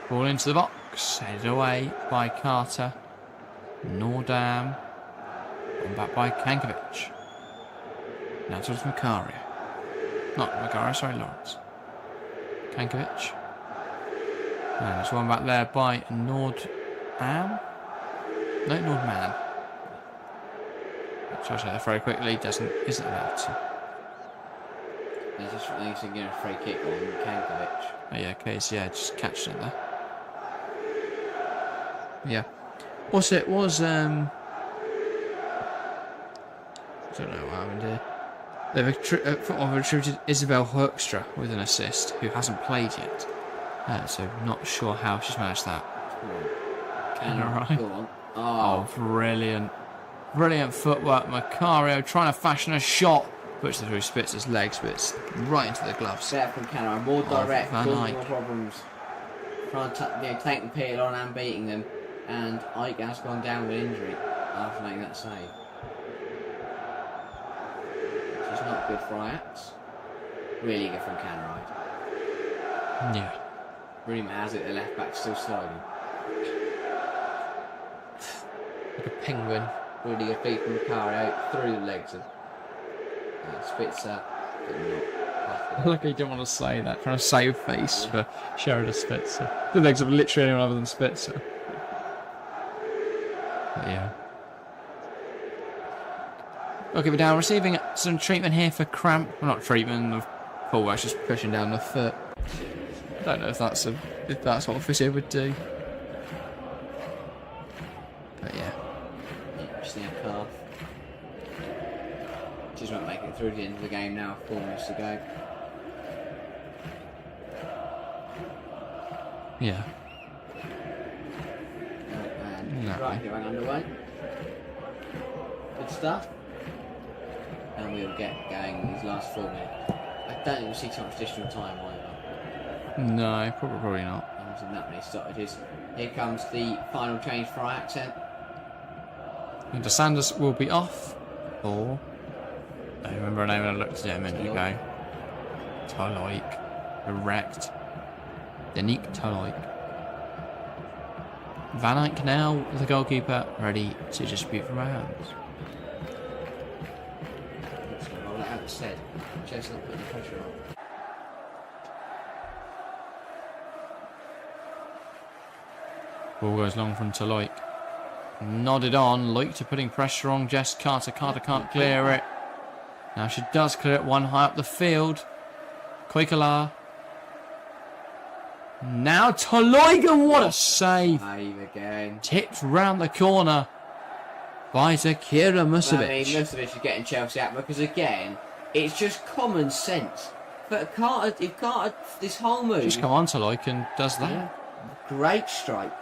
Ball into the box, headed away by Carter. Nordam. And back by Kankovic. Now towards Macario. Not Macario, sorry, Lawrence. Kankovic. And there's one back there by Nordam. No, Nordman. Tries to throw quickly, isn't allowed to. He's just getting a free kick on Kankovic. Oh yeah, Casey, yeah, just catching it there. Yeah. Also, it was I don't know what happened here. They've attributed Isabel Hoekstra with an assist, who hasn't played yet. So not sure how she's managed that. Alright. Go on. Oh, brilliant. Brilliant footwork. Macario trying to fashion a shot. Puts it through Spitzer's legs, but it's right into the gloves. Better from Cano, more direct, Van causing Eyck. more problems. Trying to take the peel on and beating them. And Ike has gone down with injury after making that save. Which is not good for Ajax. Really good from Canride. Yeah. Really has it, the left back still sliding. Like a penguin. Really good feet from Macario through the legs of Spitzer. But not. Look, he didn't want to say that. Trying to save face for Sheridan Spitzer. The legs of literally anyone other than Spitzer. But yeah. Okay, we're down receiving some treatment here for cramp. Well, not treatment. The fullback's just pushing down the foot. I don't know if that's what a physio would do. But yeah. Just a calf. Just won't make it through the end of the game now. 4 minutes to go. Yeah. And right, getting underway. Good stuff. And we'll get going these last 4 minutes. I don't think we'll see too much additional time either. No, probably not. And that many stoppages. Here comes the final change for Ajax. And DeSanders will be off. Or I remember her name when I looked at it a minute ago. Toloik. Erect. Danique Toloik. Van Eyck now, the goalkeeper, ready to distribute from our hands. Well, that having said, Chelsea not putting the pressure on. Ball goes long from Toloik. Nodded on, Loik to putting pressure on Jess Carter. Carter can't clear it. Now she does clear it, one high up the field. Koikala. Now Toloik, and what a save! Save again. Tipped round the corner by Zakira Musovic. I mean, Musovic is getting Chelsea out because again, it's just common sense. But Carter, if Carter, this whole move. Just come on Toloik and does that. Yeah, great strike.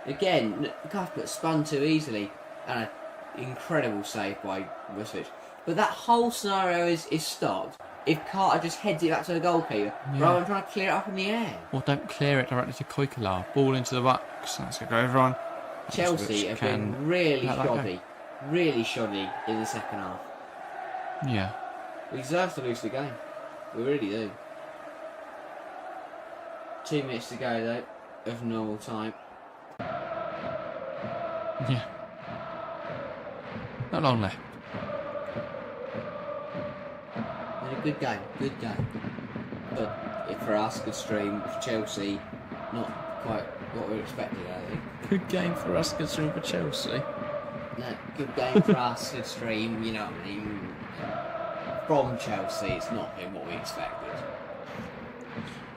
Again, Cuthbert spun too easily, and an incredible save by Musovic. But that whole scenario is stopped if Carter just heads it back to the goalkeeper, rather than trying to clear it up in the air. Or don't clear it directly to Koikala. Ball into the box. That's going to go everyone. Chelsea have been really shoddy in the second half. Yeah. We deserve to lose the game. We really do. 2 minutes to go though, of normal time. Yeah. Not long left. And a good game. But for us, good stream. For Chelsea, not quite what we were expecting, I think. Good game for us, good stream for Chelsea. No, good game for us, good stream, you know what I mean. From Chelsea, it's not been what we expected.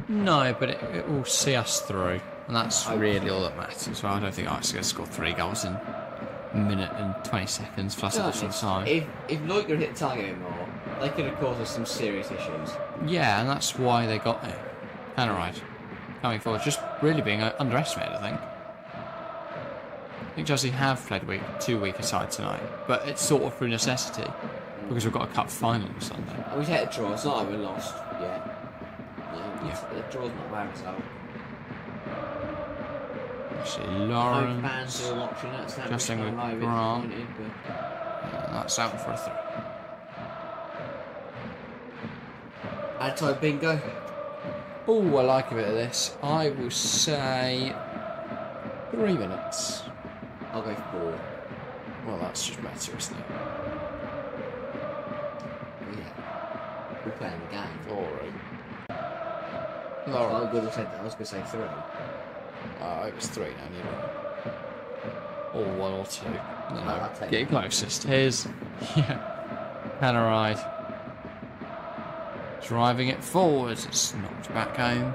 No, but it will see us through. And that's really all that matters. Well, I don't think Ajax are going to score 3 goals in a minute and 20 seconds plus additional time. If Lloyd could hit the target more, they could have caused us some serious issues. Yeah, and that's why they got it. Kind of right. Coming forward, just really being underestimated, I think. I think Chelsea have played too weak a side tonight, but it's sort of through necessity because we've got a cup final on Sunday. We take a draw, it's not like we're lost yet. The draw's not bad result. Actually, Lawrence. Fans who are watching that, Justin with Grant. That's out for a throw. Anti bingo. Oh, I like a bit of this. I will say 3 minutes. I'll go 4. Well, that's just better, isn't it? Yeah. We're playing the game. 4. I was going to say 3. It was 3 now, you know. Or 1 or 2. No, I'll take get closest. Here's Paneride. Driving it forward. It's knocked back home.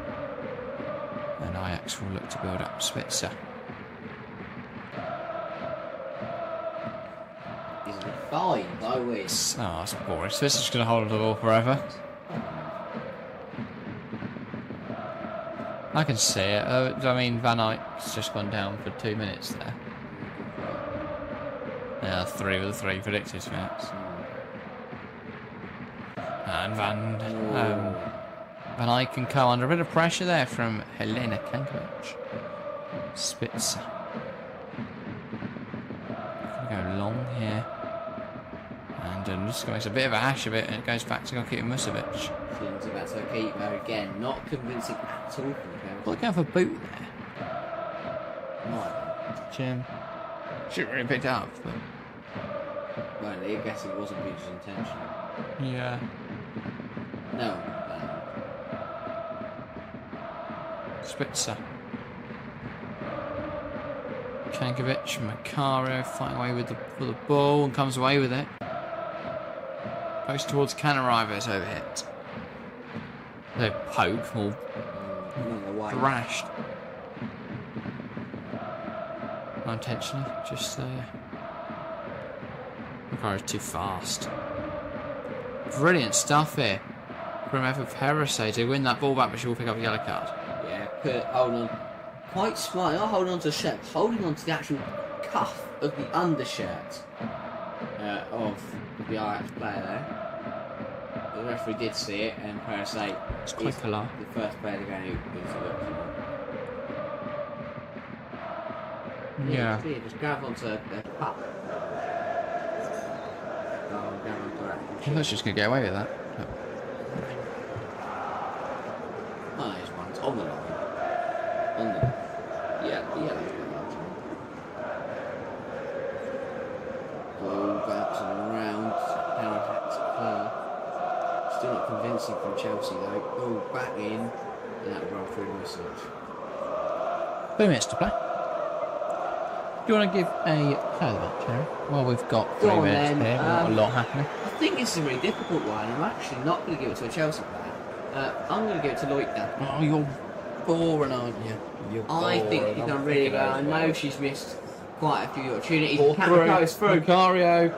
And Ajax will look to build up Spitzer. He's fine, by which. Oh, that's boring. Spitzer's going to hold the ball forever. I can see it. I mean, Van Eyck's just gone down for 2 minutes there. Yeah, 3 with the 3 predicted, perhaps. And Van Eyck can come under a bit of pressure there from Helena Kankovic. Spitzer. Gonna go long here. And just makes a bit of a hash of it, and it goes back to Goki Musovic. Feelings about Goalkeeper again, not convincing at all from the camera. Look out for boot there. Right. Jim. Should really picked it up, but. Well, I guess it wasn't Beach's intention. Yeah. No. Spitzer. Kankovic, Macario fighting away with the ball and comes away with it. Goes towards Canarives overhit. They poke or thrashed. Not intentionally, just Macario's too fast. Brilliant stuff here from Ever Perisse to win that ball back, but she will pick up a yellow card. Yeah, hold on. Quite smart, not holding on to the shirt, holding on to the actual cuff of the undershirt of the Ajax player there. The referee did see it, and Perisse is quite clever. The first player to go who's looked. Yeah. Just grab onto the cup. I was just going to get away with that. Oh, there's one on the line. On the... Yeah. Ball bouncing around. Down attacks her. Still not convincing from Chelsea though. Ball back in. And that'll run through the message. 2 minutes to play. Do you want to give a player of the match, Harry? Well, we've got 3 minutes here. We've got a lot happening. I think it's a really difficult one. I'm actually not going to give it to a Chelsea player. I'm going to give it to Lyon. Oh, you're boring, aren't you? I think she's done really well. I know she's missed quite a few opportunities. Through. Macario.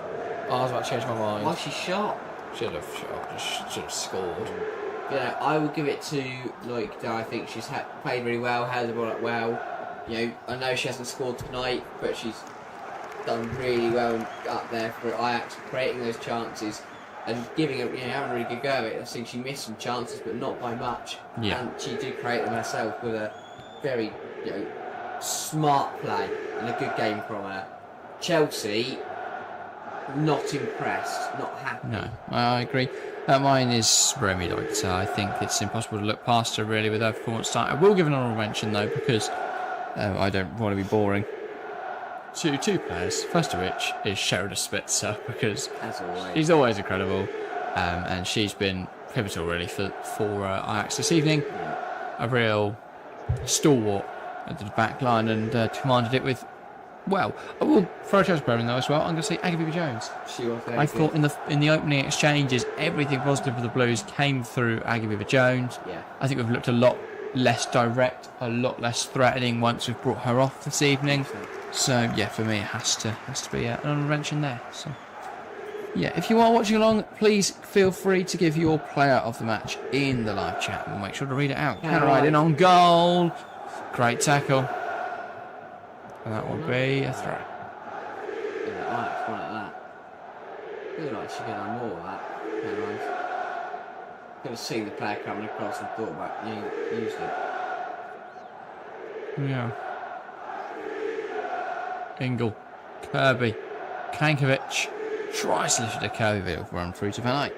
Oh, I was about to change my mind. Why she shot? Should have scored. Yeah, I will give it to Lyon. I think she's played really well, held the ball up well. You know, I know she hasn't scored tonight, but she's done really well up there for Ajax, creating those chances and giving it, having a really good go at it. I think she missed some chances, but not by much. Yeah. And she did create them herself with a very, smart play and a good game from her. Chelsea, not impressed, not happy. No, I agree. Mine is Remy Deutz. I think it's impossible to look past her really with her performance tonight. I will give an honourable mention though, because I don't want to be boring. Two players, first of which is Sheridan Spitzer, because she's always incredible, and she's been pivotal really for Ajax this evening. A real stalwart at the back line and commanded it with, well, I will throw a Chelsea player in though as well. I'm going to say Aguilar Jones. She was very I good. thought in the opening exchanges, everything positive for the Blues came through Aguilar Jones. Yeah. I think we've looked a lot less direct, a lot less threatening once we've brought her off this evening. So yeah, for me it has to be an honourable mention there. So yeah, if you are watching along, please feel free to give your player of the match in the live chat, and we'll make sure to read it out. Canaride in on goal, great tackle, and that will be a throw. Yeah, Ajax won at that. I feel like she could have done more of that. Canaride. Could have seen the player coming across and thought about used it. Yeah. Ingle, Kirby, Kankovic tries to lift it to Kirby, but run through to Van Eyck.